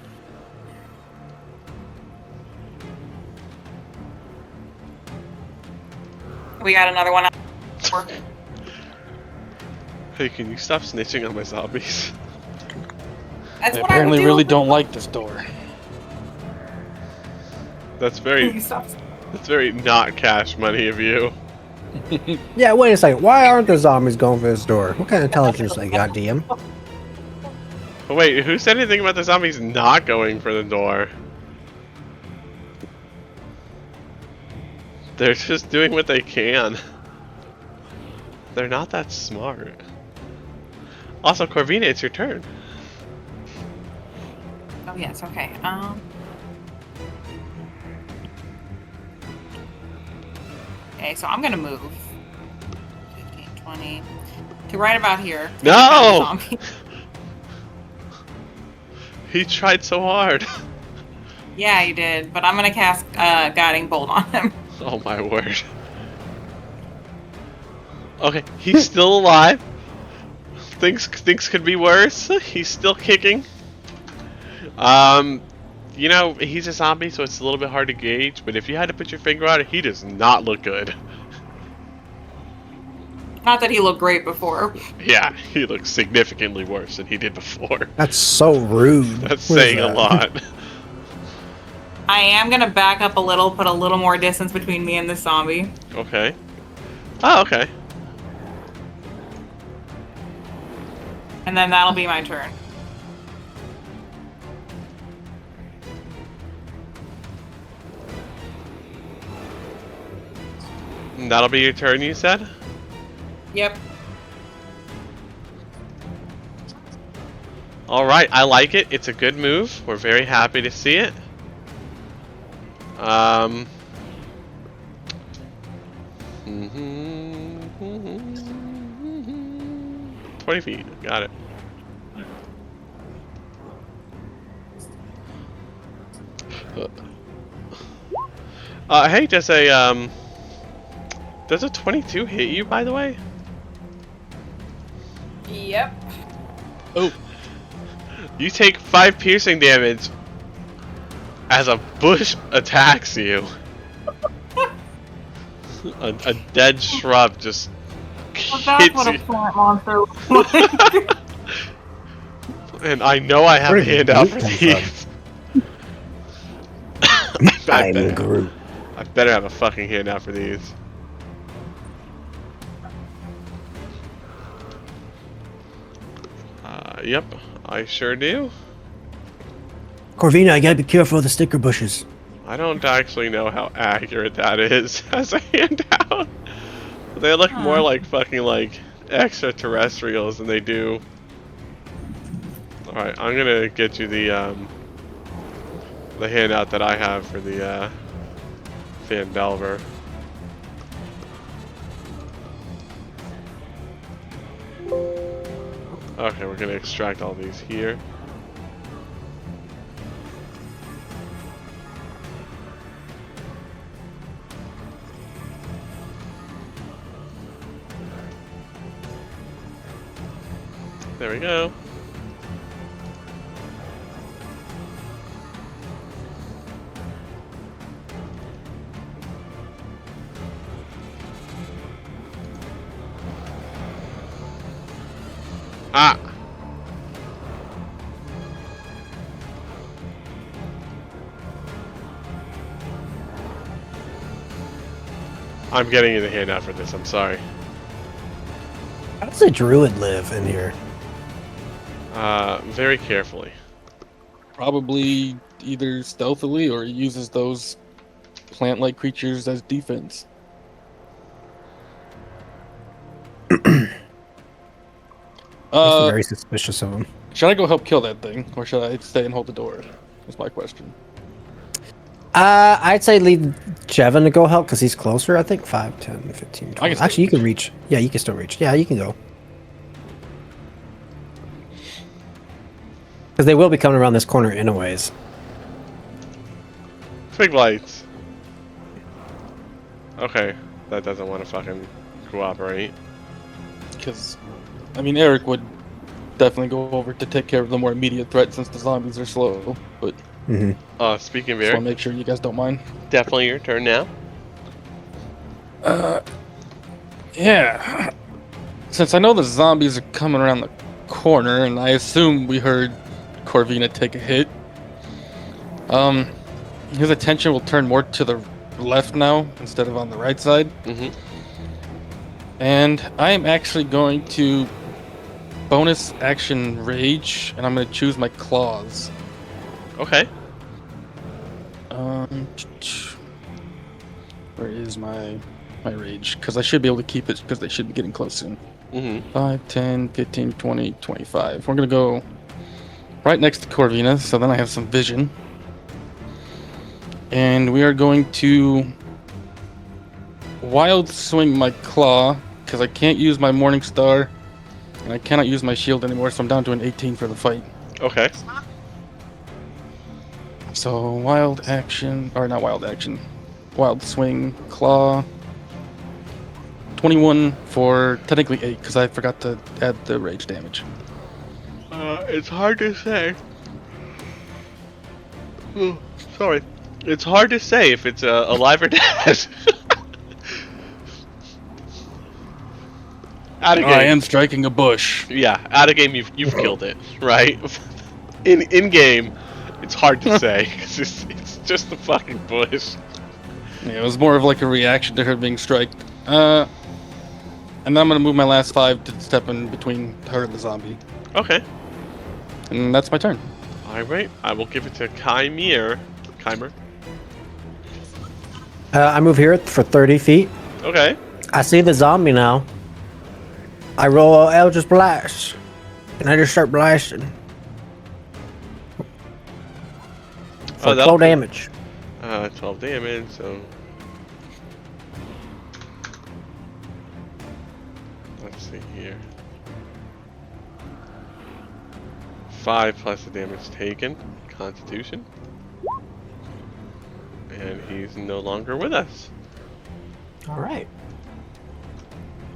We got another one. Hey, can you stop snitching on my zombies? That's I what I apparently would do. really don't like this door. That's very not cash money of you. Yeah, wait a second. Why aren't the zombies going for this door? What kind of intelligence they got, DM? But wait, who said anything about the zombies not going for the door? They're just doing what they can. They're not that smart. Also, Corvina, it's your turn. Oh yes, okay. Okay, so I'm gonna move 15, 20 to right about here. No! Zombie. He tried so hard. Yeah, you did, but I'm gonna cast Guiding Bolt on him. Oh my word. Okay, he's still alive. Things could be worse. He's still kicking. You know, he's a zombie, so it's a little bit hard to gauge, but if you had to put your finger on it, he does not look good. Not that he looked great before. Yeah, he looks significantly worse than he did before. That's so rude. That's What is saying a that? lot. I am gonna back up a little, put a little more distance between me and this zombie. Okay. Oh, okay. And then that'll be my turn. And that'll be your turn, you said? Yep. Alright, I like it. It's a good move. We're very happy to see it. 20 feet. Got it. Hey, does a 22 hit you, by the way? Yep. Oh, You take 5 piercing damage as a bush attacks you. a dead shrub just Well, that's hits what a you. plant monster looks like. And I know I have Where a did handout Groot for come these. I'm Groot. I better have a fucking handout for these. Yep, I sure do. Corvina, you gotta be careful of the sticker bushes. I don't actually know how accurate that is as a handout. They look more like fucking like extraterrestrials than they do. Alright, I'm gonna get you the handout that I have for the Phandelver. Okay, we're gonna extract all these here. There we go. Ah! I'm getting you the handout for this, I'm sorry. How does a druid live in here? Very carefully. probably either stealthily or uses those plant-like creatures as defense. Very suspicious of him. Should I go help kill that thing, or should I stay and hold the door? That's my question. I'd say leave Jevin to go help because he's closer, I think. 5, 10, 15, 20. still Actually, you can reach. Yeah, you can still reach. Yeah, you can go. Because they will be coming around this corner anyways. Twig lights. Okay, that doesn't want to fucking cooperate. Because, I mean, Eric would definitely go over to take care of the more immediate threat since the zombies are slow. But Speaking of just Eric, want to make sure you guys don't mind. definitely your turn now. Yeah. Since I know the zombies are coming around the corner, and I assume we heard Corvina take a hit, his attention will turn more to the left now instead of on the right side. Mm-hmm. And I am actually going to bonus action rage, and I'm going to choose my claws. Okay. Where is my rage? Because I should be able to keep it because they should be getting close soon. Mm-hmm. 5, 10, 15, 20, 25. We're going to go right next to Corvina, so then I have some vision. And we are going to wild swing my claw, because I can't use my Morning Star, and I cannot use my shield anymore, so I'm down to an 18 for the fight. Okay. So wild action, or not wild action, wild swing, claw. 21 for technically 8, because I forgot to add the rage damage. It's hard to say. Oh, sorry. It's hard to say if it's alive or dead. Out of game. I am striking a bush. Yeah, out of game you've killed it, right? In game, it's hard to say because it's just a fucking bush. Yeah, it was more of like a reaction to her being striked. And then I'm gonna move my last 5 to step in between her and the zombie. Okay. And that's my turn. Alright, I will give it to Khymer. I move here for 30 feet. Okay. I see the zombie now. I roll Eldritch Blast. And I just start blasting. For 12 damage. 12 damage, so... Let's see here. 5 plus the damage taken. Constitution. And he's no longer with us. Alright.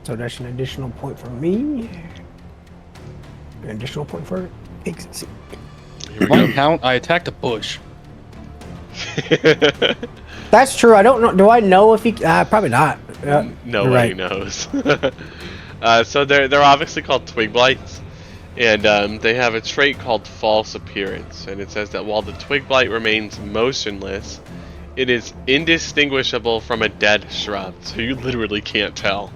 So that's an additional point for me. An additional point for XC. Here we One go. count, I attacked a bush. That's true. I don't know. Do I know if he... probably not. Nobody right. knows. So they're obviously called twig blights, and they have a trait called false appearance, and it says that while the twig blight remains motionless, it is indistinguishable from a dead shrub, so you literally can't tell.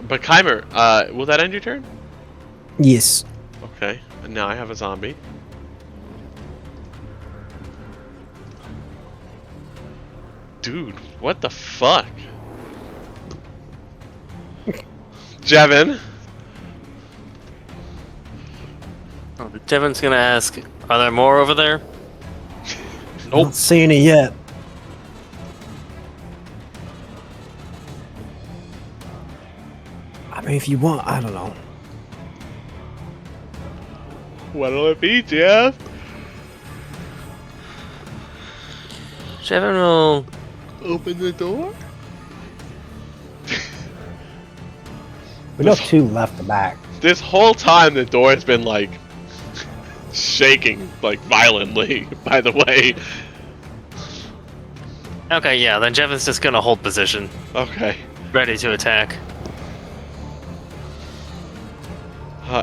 But Khymer, will that end your turn? Yes. Okay, and now I have a zombie. Dude, what the fuck? Jevin? Devin's gonna ask, are there more over there? Nope. Not seeing it yet. I mean, if you want, I don't know. What'll it be, Jeff? Devin will... Open the door? We know 2 left the back. This whole time the door has been like shaking like violently, by the way. Okay, yeah, then Devin's just gonna hold position, Okay. ready to attack.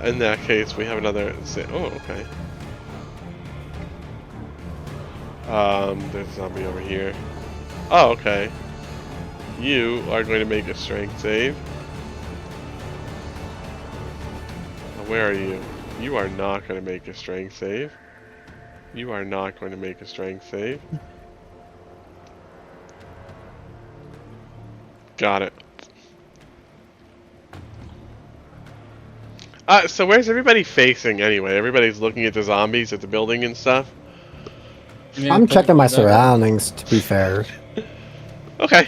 In that case, we have another... Oh, okay. There's a zombie over here. Oh, okay. You are going to make a strength save. Where are you? You are not going to make a strength save. You are not going to make a strength save. Got it. So where's everybody facing anyway? Everybody's looking at the zombies at the building and stuff? Yeah, I'm checking my technically that. surroundings. To be fair, Okay.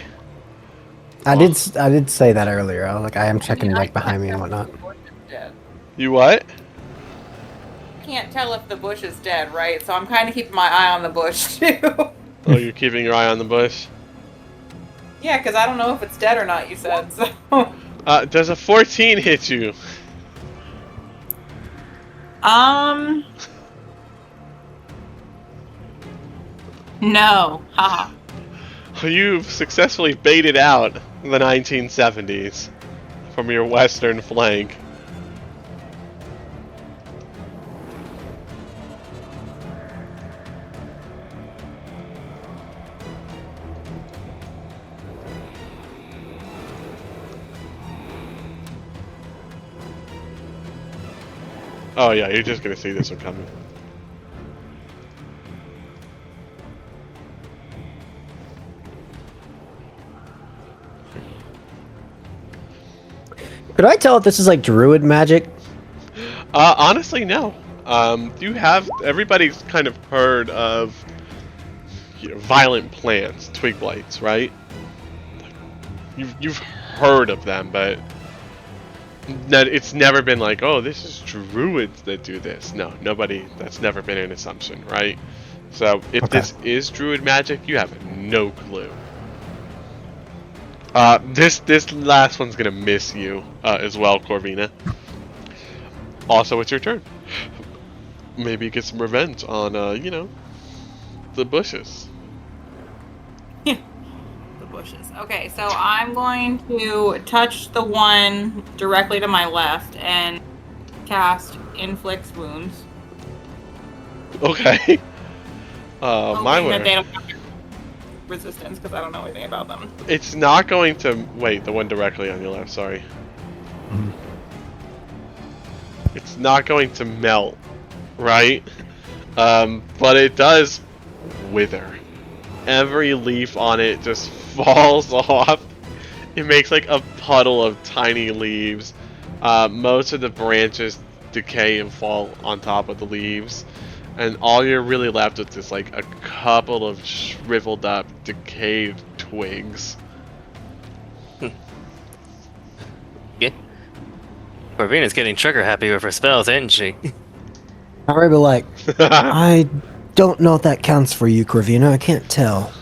I did say that earlier. I was like, I am checking I like behind can't me and tell whatnot. if the bush is dead. You what? I can't tell if the bush is dead, right? So I'm kind of keeping my eye on the bush too. Oh, you're keeping your eye on the bush. Yeah, because I don't know if it's dead or not. You said so. Does a 14 hit you? Um. No. Haha. You've successfully baited out the 1970s from your western flank. Oh yeah, you're just gonna see this one coming. Could I tell if this is like druid magic? Honestly, no. Everybody's kind of heard of violent plants, twig blights, right? You've heard of them, but it's never been like, oh, this is druids that do this. No, nobody. That's never been an assumption, right? So if this is druid magic, you have no clue. This last one's gonna miss you as well, Corvina. Also, it's your turn. Maybe get some revenge on, the bushes. The bushes. Okay, so I'm going to touch the one directly to my left and cast Inflicts Wounds. Okay. My Hoping that way. they don't have resistance because I don't know anything about them. It's not going to wait. The one directly on your left. Sorry. It's not going to melt, right? But it does wither. Every leaf on it just falls off. It makes like a puddle of tiny leaves. Most of the branches decay and fall on top of the leaves. And all you're really left with is like a couple of shriveled up, decayed twigs. Yeah. Corvina's getting trigger happy with her spells, isn't she? I'm really like, I don't know if that counts for you, Corvina. I can't tell.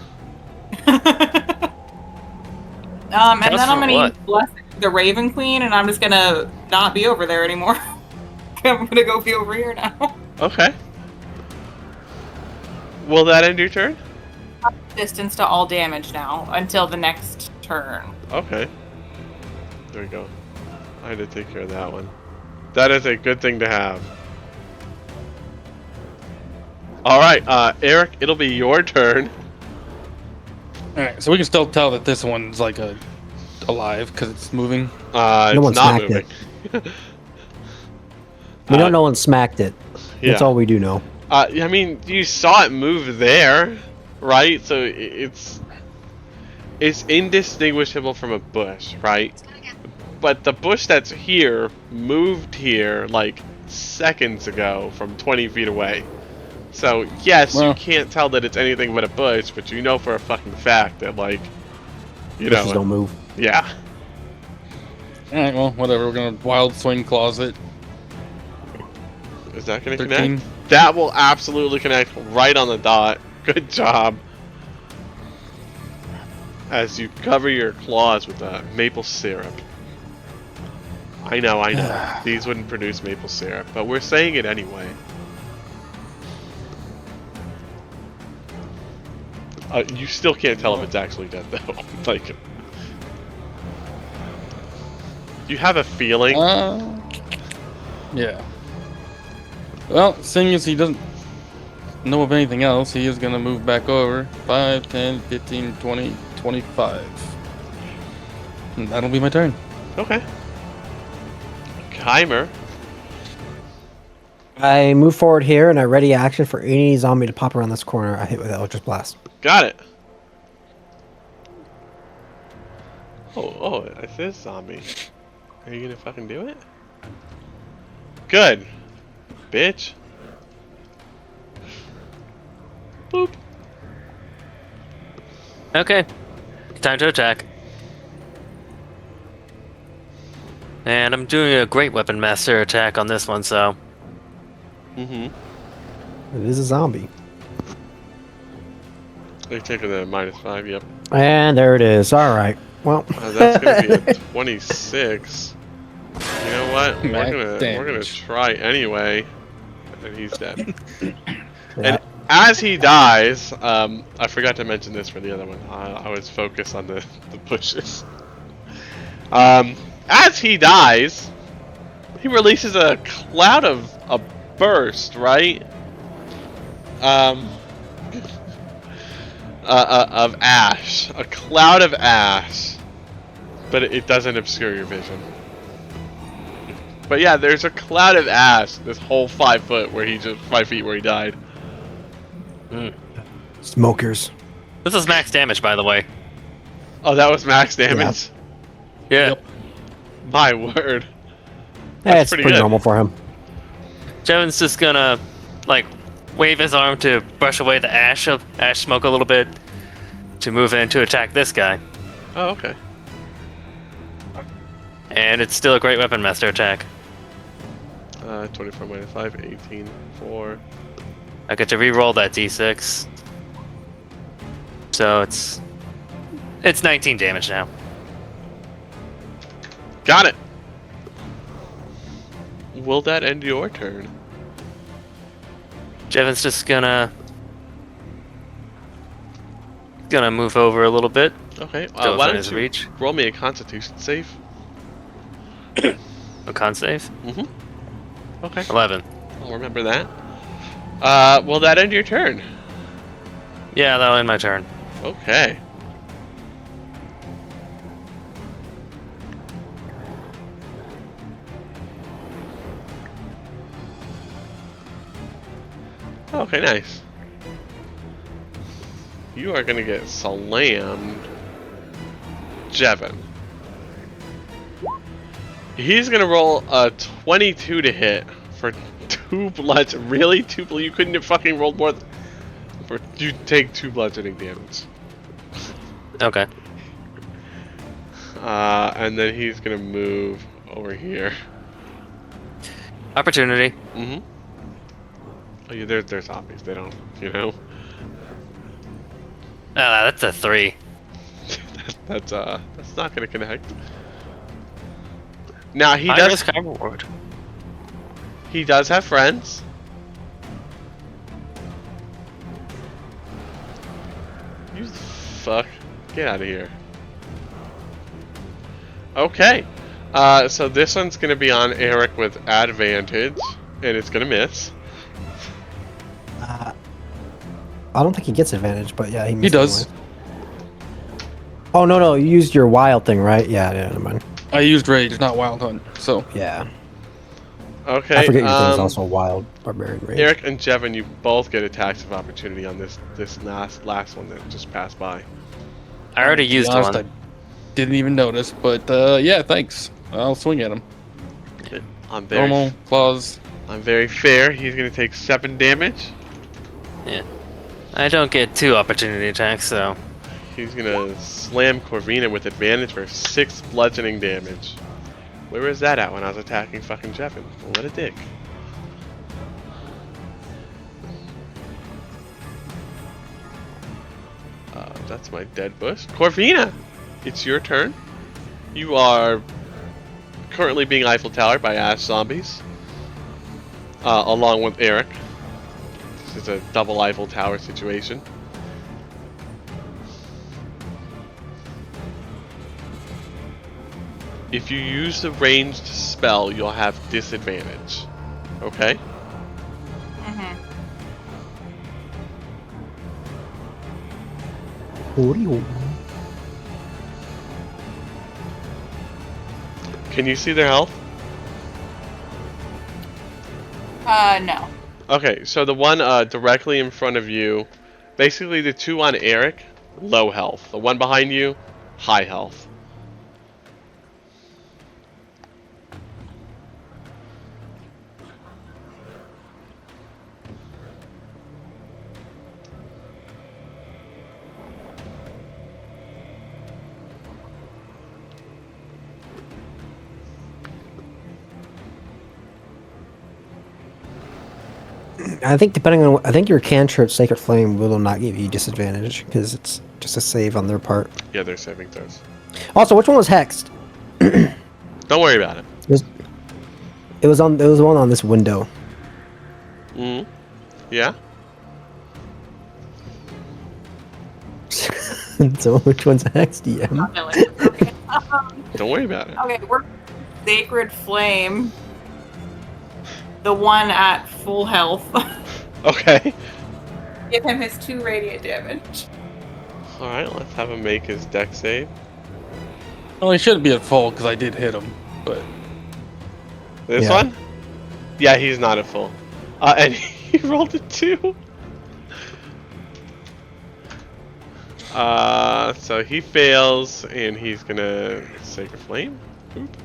And then for I'm gonna what? use Blessing the Raven Queen, and I'm just gonna not be over there anymore. I'm gonna go be over here now. Okay. Will that end your turn? Distance to all damage now until the next turn. Okay. There we go. I had to take care of that one. That is a good thing to have. Alright, Eric, it'll be your turn. Alright, so we can still tell that this one's like alive because it's moving. It's one not smacked moving. We don't know when smacked it. That's yeah. all we do know. I mean, you saw it move there, right? So it's indistinguishable from a bush, right? But the bush that's here moved here like seconds ago from 20 feet away. So yes, you can't tell that it's anything but a bush, but you know for a fucking fact that like, Bushes don't move. Yeah. Alright, well, whatever. We're gonna wild swing closet. Is that gonna 13. connect? That will absolutely connect right on the dot. Good job. As you cover your claws with maple syrup. I know. These wouldn't produce maple syrup, but we're saying it anyway. You still can't tell if it's actually dead, though. Like, you have a feeling. Yeah. Well, seeing as he doesn't know of anything else, he is going to move back over. 5, 10, 15, 20, 25. And that'll be my turn. Okay. Keimer. I move forward here and I ready action for any zombie to pop around this corner. I hit with Eldritch Blast. Got it. Oh, it's this zombie. Are you gonna fucking do it? Good. Bitch. Boop. Okay. Time to attack. And I'm doing a great weapon master attack on this one, so. Mm-hmm. It is a zombie. They're taking the -5, yep. And there it is. All right. Well, That's gonna be a 26. You know what? Max We're gonna damage. try anyway. And he's dead. yeah. And as he dies, I forgot to mention this for the other one. I was focused on the bushes. As he dies, he releases a cloud of a burst, right? Of ash, a cloud of ash, but it doesn't obscure your vision. But yeah, there's a cloud of ash. This whole 5 foot where he just 5 feet where he died. Smokers. This is max damage, by the way. Oh, that was max damage. Yeah. Yep. My word. That's pretty pretty good. normal for him. Jevin's just gonna, like, wave his arm to brush away the ash smoke a little bit to move in to attack this guy. Oh, okay. And it's still a great weapon master attack. 24 -5, 18, 4. I get to re-roll that d6. So it's 19 damage now. Got it. Will that end your turn? Jevin's just gonna move over a little bit. Okay. Still Why within don't his you reach. roll me a Constitution save? A con save. Mm-hmm. Okay. 11. I'll remember that. Will that end your turn? Yeah, that'll end my turn. Okay. Okay, nice. You are gonna get slammed, Jevin. He's gonna roll a 22 to hit for 2 bloods. Really? 2 blood? You couldn't have fucking rolled more. You take 2 bludgeoning damage. Okay. And then he's gonna move over here. Opportunity. Mm-hmm. Oh, yeah, they're zombies. They don't, you know. Ah, that's a 3. That's not gonna connect. Now he High does. risk, high reward. He does have friends. You fuck. Get out of here. Okay. So this one's gonna be on Eric with advantage, and it's gonna miss. I don't think he gets advantage, but yeah, he missed does. anyway. Oh no, you used your wild thing, right? Yeah, never mind. I used rage, not wild hunt. So Yeah. Okay. I forget your thing's also wild barbarian rage. Eric and Jevin, you both get attacks of opportunity on this last one that just passed by. I already to be used honest, one. I didn't even notice, but yeah, thanks. I'll swing at him. I'm very Normal claws. I'm very fair. He's gonna take 7 damage. Yeah. I don't get 2 opportunity attacks, so. He's gonna slam Corvina with advantage for 6 bludgeoning damage. Where was that at when I was attacking fucking Jevin? What a dick. That's my dead bush. Corvina! It's your turn. You are currently being Eiffel Towered by ash zombies. Along with Eric. This is a double Eiffel Tower situation. If you use the ranged spell, you'll have disadvantage. Okay? Mm-hmm. Can you see their health? No. Okay, so the one directly in front of you, basically the 2 on Eric, low health. The one behind you, high health. I think depending on, I think your cantrip Sacred Flame will not give you disadvantage because it's just a save on their part. Yeah, they're saving throws. Also, which one was hexed? Don't worry about it. It was on. It was one on this window. Mm. Yeah. So which one's hexed? DM. Okay. Don't worry about it. Okay, we're Sacred Flame. The one at full health. Okay. Give him his 2 radiant damage. All right. Let's have him make his deck save. Well, he shouldn't be at full because I did hit him, but This Yeah. one? Yeah, he's not at full. And he rolled a 2. So he fails, and he's gonna Sacred Flame. Oop.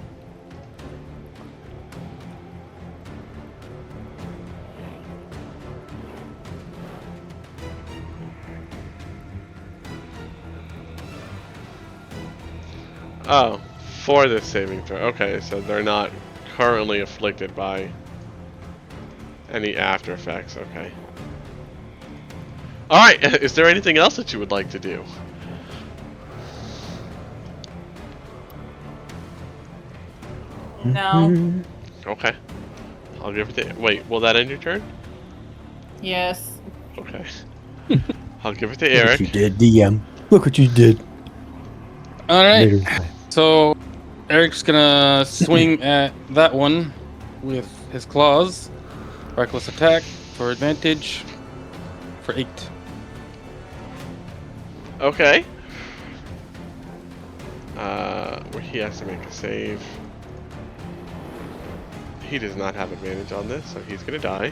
Oh, for this saving throw. Okay, so they're not currently afflicted by any after effects. Okay. Alright, is there anything else that you would like to do? No. Okay. I'll give it to. Wait, will that end your turn? Yes. Okay. I'll give it to Look what Eric. you did, DM. Look what you did. all right. Later. So Eric's gonna swing at that one with his claws. Reckless attack for advantage for 8. Okay. Where he has to make a save. He does not have advantage on this, so he's gonna die.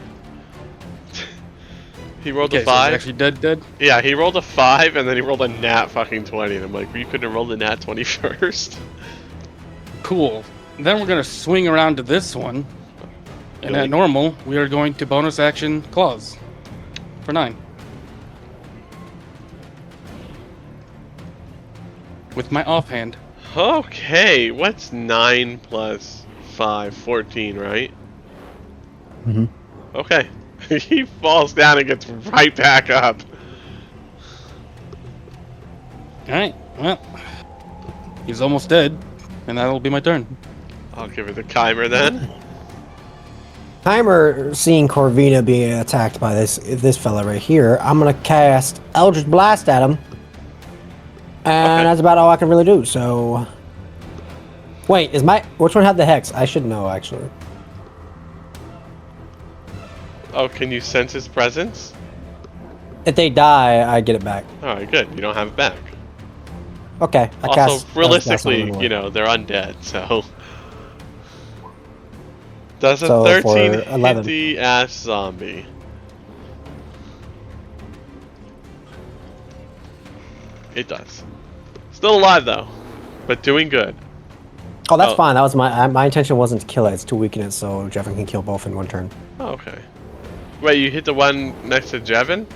He rolled Okay, a so he's 5. actually dead. Yeah, he rolled a 5 and then he rolled a nat fucking 20. And I'm like, well, you couldn't have rolled a nat 20 first. Cool. Then we're gonna swing around to this one, and Really? at normal, we are going to bonus action claws for 9 with my offhand. Okay, what's 9 plus 5? 14, right? Mhm. Okay. He falls down and gets right back up. All right. Well, he's almost dead, and that'll be my turn. I'll give it to Keimer then. Timer seeing Corvina being attacked by this fella right here. I'm gonna cast Eldritch Blast at him, and Okay. that's about all I can really do. So, wait, which one had the hex? I should know actually. Oh, can you sense his presence? If they die, I get it back. Alright, good. You don't have it back. Okay. I Also, cast Eldritch Blast on realistically, him anyway. you know, they're undead, so. Does a So, 13 for hit 11. the ass zombie? It does. Still alive though, but doing good. Oh, that's Oh. fine. That was my intention wasn't to kill it. It's to weaken it, so Jeffin can kill both in one turn. Oh, okay. Wait, you hit the one next to Jevin?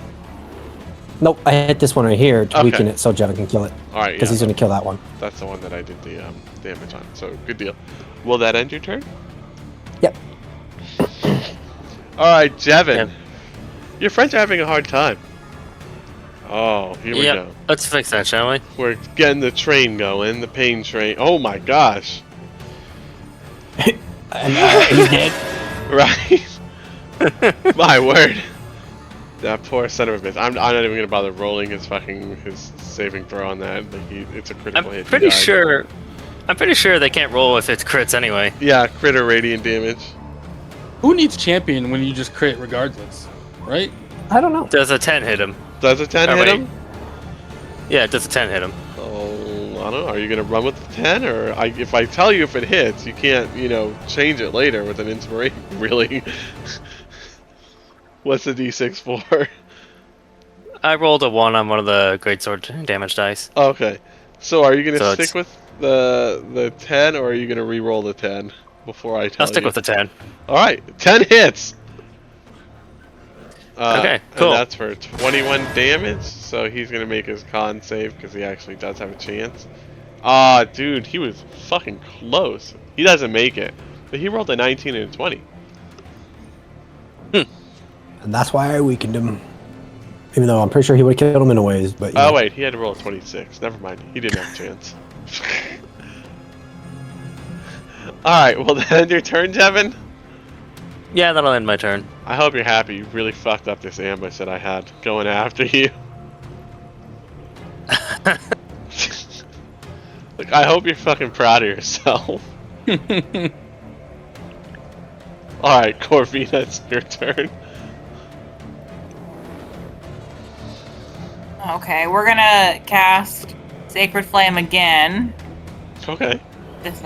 Nope, I hit this one right here to Okay. weaken it, so Jeffin can kill it. Alright, Because yeah. he's gonna kill that one. That's the one that I did the damage on. So, good deal. Will that end your turn? Yep. Alright, Jevin. Yep. Your friends are having a hard time. Oh, here we Yep. go. Let's fix that, shall we? We're getting the train going, the pain train. Oh my gosh. He's dead. Right? My word. That poor son of a bitch. I'm not even gonna bother rolling his saving throw on that. Like it's a critical hit. I'm He pretty died. sure. I'm pretty sure they can't roll if it's crits anyway. Yeah, crit or radiant damage. Who needs champion when you just crit regardless, right? I don't know. Does a 10 hit him? Does a 10 Oh, hit wait. him? Yeah, does a 10 hit him? Oh, I don't know. Are you gonna run with the 10, or if I tell you if it hits, you can't, change it later with an inspiration? Really? What's the d6 for? I rolled a 1 on one of the greatsword damage dice. Okay. So are you gonna So stick it's- with the 10, or are you gonna re-roll the 10 before I tell I'll stick you? with the 10. All right, 10 hits. Okay, cool. And that's for 21 damage. So he's gonna make his con save because he actually does have a chance. Ah, dude, he was fucking close. He doesn't make it, but he rolled a 19 and a 20. And that's why I weakened him. Even though I'm pretty sure he would have killed him anyways, but Oh wait, he had to roll a 26. Never mind. He didn't have a chance. Alright, well then end your turn, Devin. Yeah, that'll end my turn. I hope you're happy. You really fucked up this ambush that I had going after you. Like, I hope you're fucking proud of yourself. Alright, Corvina, it's your turn. Okay, we're gonna cast Sacred Flame again. Okay. This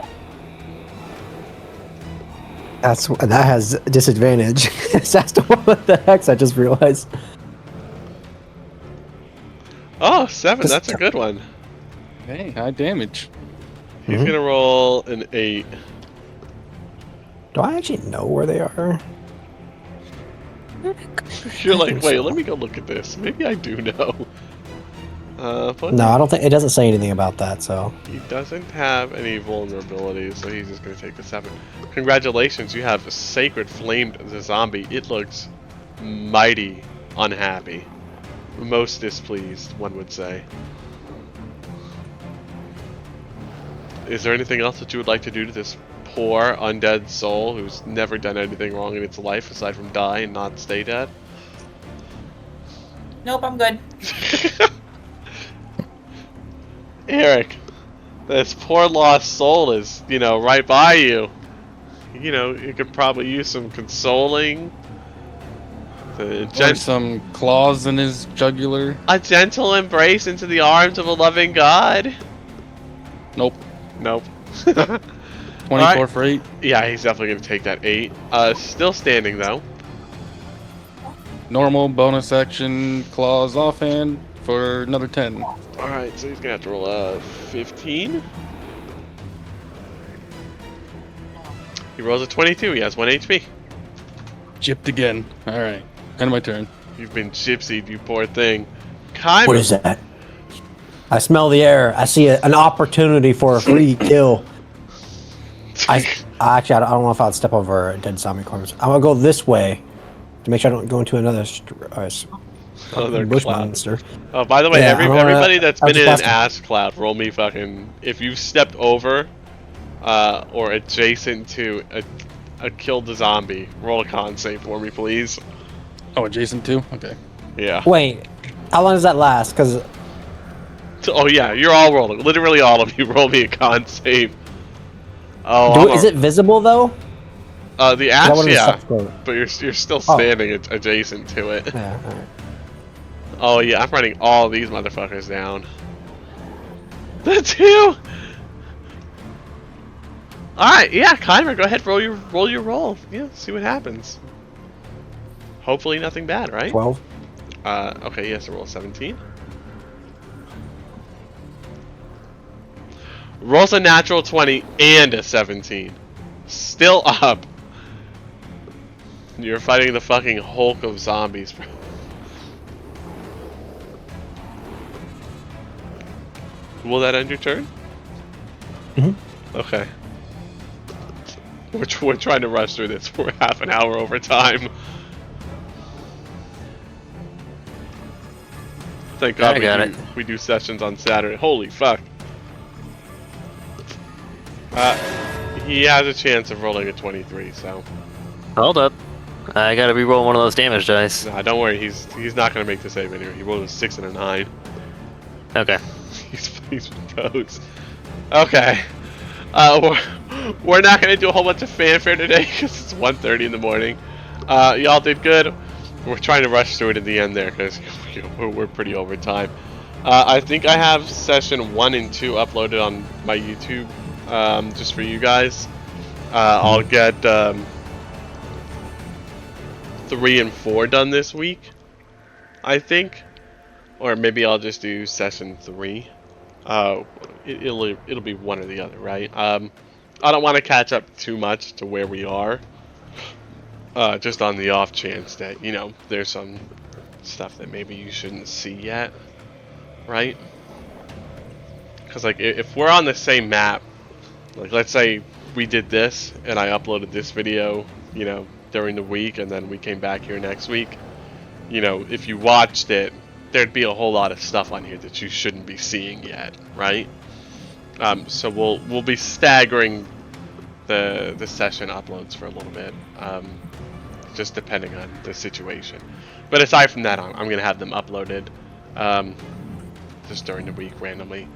that has disadvantage. That's the one with the hex. I just realized. Oh, 7. That's a good one. Hey, high damage. He's gonna roll an 8. Do I actually know where they are? You're like, think wait, so. let me go look at this. Maybe I do know. No, I don't think it doesn't say anything about that. So He doesn't have any vulnerabilities, so he's just gonna take the 7. Congratulations, you have Sacred Flamed the zombie. It looks mighty unhappy. Most displeased, one would say. Is there anything else that you would like to do to this poor undead soul who's never done anything wrong in its life aside from die and not stay dead? Nope, I'm good. Eric, this poor lost soul is, right by you. You could probably use some consoling. Or some claws in his jugular. A gentle embrace into the arms of a loving God. Nope. Nope. 24 Alright. for 8. Yeah, he's definitely going to take that 8. Still standing, though. Normal bonus action, claws offhand for another 10. Alright, so he's going to have to roll a 15. He rolls a 22. He has 1 HP. Gypped again. Alright. End of my turn. You've been gypsied, you poor thing. Kaimer. what is that? I smell the air. I see an opportunity for a free kill. I don't know if I'd step over a dead zombie corpse. I'm gonna go this way to make sure I don't go into another bush cloud. monster. Oh, by the way, Yeah, everybody that's I'll been in just an ass cloud, roll me fucking. If you've stepped over or adjacent to a killed zombie, roll a con save for me, please. Oh, adjacent too? Okay. Yeah. Wait, how long does that last? Because Oh yeah, you're all rolling. Literally all of you roll me a con save. Oh, is it visible though? The axe, yeah, Yeah. but you're still standing adjacent to it. All right. Oh yeah, I'm running all these motherfuckers down. The 2. All right, yeah, Kaimer, go ahead, roll your roll. Yeah, see what happens. Hopefully nothing bad, right? 12. Okay, he has to roll 17. Rolls a natural 20 and a 17. Still up. You're fighting the fucking Hulk of zombies, bro. Will that end your turn? Okay. We're trying to rush through this. We're half an hour over time. Thank God we do sessions on Saturday. Holy fuck. He has a chance of rolling a 23, so. Hold up. I gotta re-roll one of those damage dice. Nah, don't worry. He's not gonna make the save anyway. He rolled a 6 and a 9. Okay. He's toast. Okay. We're not gonna do a whole bunch of fanfare today because it's 1:30 in the morning. Y'all did good. We're trying to rush through it at the end there because we're pretty over time. I think I have session 1 and 2 uploaded on my YouTube just for you guys. I'll get 3 and 4 done this week, I think, or maybe I'll just do session 3. It'll be one or the other, right? I don't want to catch up too much to where we are, just on the off chance that there's some stuff that maybe you shouldn't see yet, right? Because like if we're on the same map, like let's say we did this and I uploaded this video, during the week, and then we came back here next week, if you watched it, there'd be a whole lot of stuff on here that you shouldn't be seeing yet, right? So we'll be staggering the session uploads for a little bit, just depending on the situation. But aside from that, I'm gonna have them uploaded, just during the week randomly.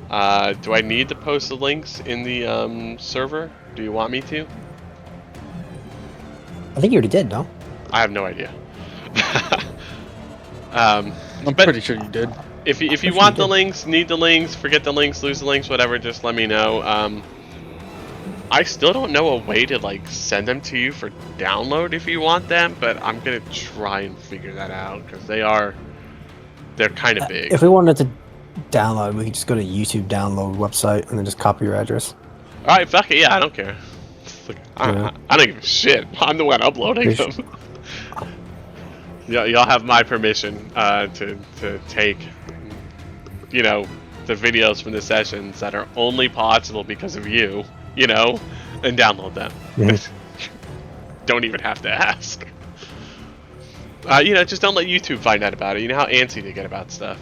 Do I need to post the links in the server? Do you want me to? I think you already did, no? I have no idea. I'm pretty sure you did. If you Sure want you the did. links, need the links, forget the links, lose the links, whatever, just let me know. I still don't know a way to like send them to you for download if you want them, but I'm gonna try and figure that out because they're kind of big. If we wanted to download, we could just go to YouTube download website and then just copy your address. All right, fuck it, yeah, I don't care. Like, Yeah. I don't give a shit. I'm the one uploading them. Y'all have my permission to take, the videos from the sessions that are only possible because of you, and download them. Mhm. Don't even have to ask. Just don't let YouTube find out about it. You know how antsy they get about stuff.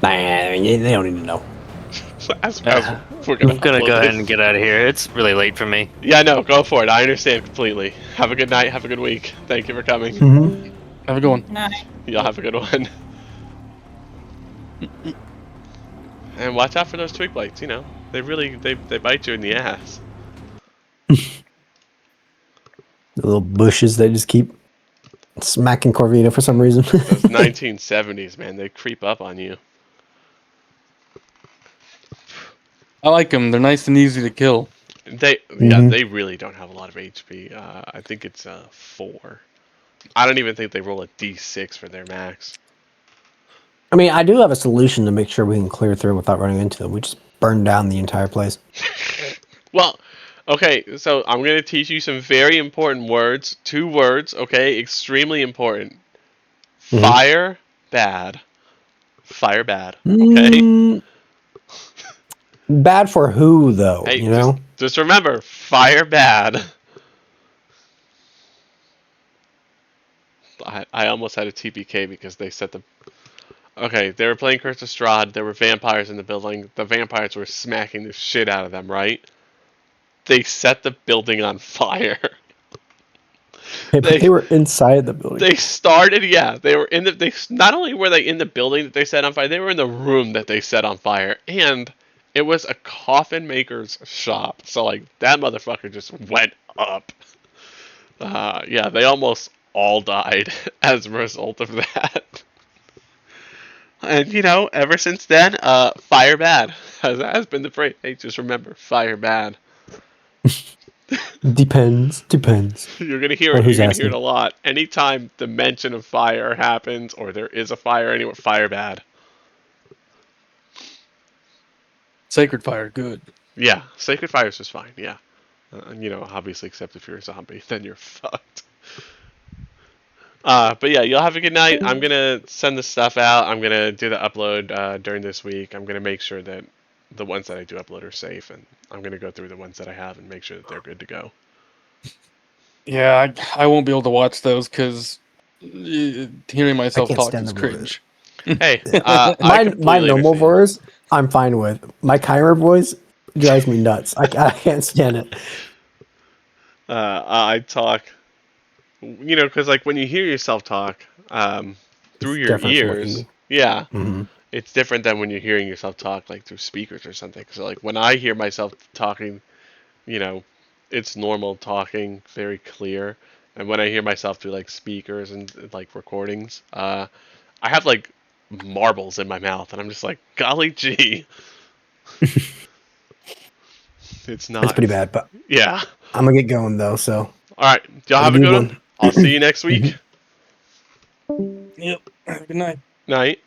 Man, they don't even know. As we're I'm gonna upload go ahead this. and get out of here. It's really late for me. Yeah, no, go for it. I understand completely. Have a good night. Have a good week. Thank you for coming. Mm-hmm. Have a good one. No. Y'all have a good one. And watch out for those twig bites. They really they bite you in the ass. The little bushes they just keep smacking Corvina for some reason. Those 1970s, man, they creep up on you. I like them. They're nice and easy to kill. They really don't have a lot of HP. I think it's 4. I don't even think they roll a D6 for their max. I mean, I do have a solution to make sure we can clear through without running into them. We just burn down the entire place. Well, okay, so I'm going to teach you some very important words. 2 words, okay? Extremely important. Mhm. Fire bad. Fire bad, okay? Mm, bad for who, though? Hey, You know? just remember, fire bad. I almost had a TPK because they set the... Okay, they were playing Curse of Strahd. There were vampires in the building. The vampires were smacking the shit out of them, right? They set the building on fire. Hey, but they were inside the building. They started, yeah. They were in the... not only were they in the building that they set on fire, they were in the room that they set on fire. And it was a coffin maker's shop. So, like, that motherfucker just went up. Yeah, they almost all died as a result of that. And, ever since then, fire bad has been the phrase. Hey, just remember, fire bad. Depends. You're gonna hear Or it. who's You're gonna hear it asking? a lot. Anytime the mention of fire happens, or there is a fire anywhere, fire bad. Sacred fire, good. Yeah, sacred fire is just fine. Yeah, obviously, except if you're a zombie, then you're fucked. But yeah, you'll have a good night. I'm gonna send the stuff out. I'm gonna do the upload during this week. I'm gonna make sure that the ones that I do upload are safe, and I'm gonna go through the ones that I have and make sure that they're good to go. Yeah, I won't be able to watch those because hearing myself can't talk stand is the cringe. Hey, I My completely normal understand. voice, I'm fine with. My Kyra voice drives me nuts. I can't stand it. I talk, because like when you hear yourself talk through It's your different from what ears, you. yeah, Mm-hmm. it's different than when you're hearing yourself talk like through speakers or something. So like when I hear myself talking, you know, it's normal talking, very clear. And when I hear myself through like speakers and like recordings, I have like marbles in my mouth, and I'm just like, golly gee, it's It's not. pretty bad, but Yeah. I'm gonna get going though. So All right, y'all have a have a good good one. one. I'll see you next Mhm. week. Yep. Good night. Night.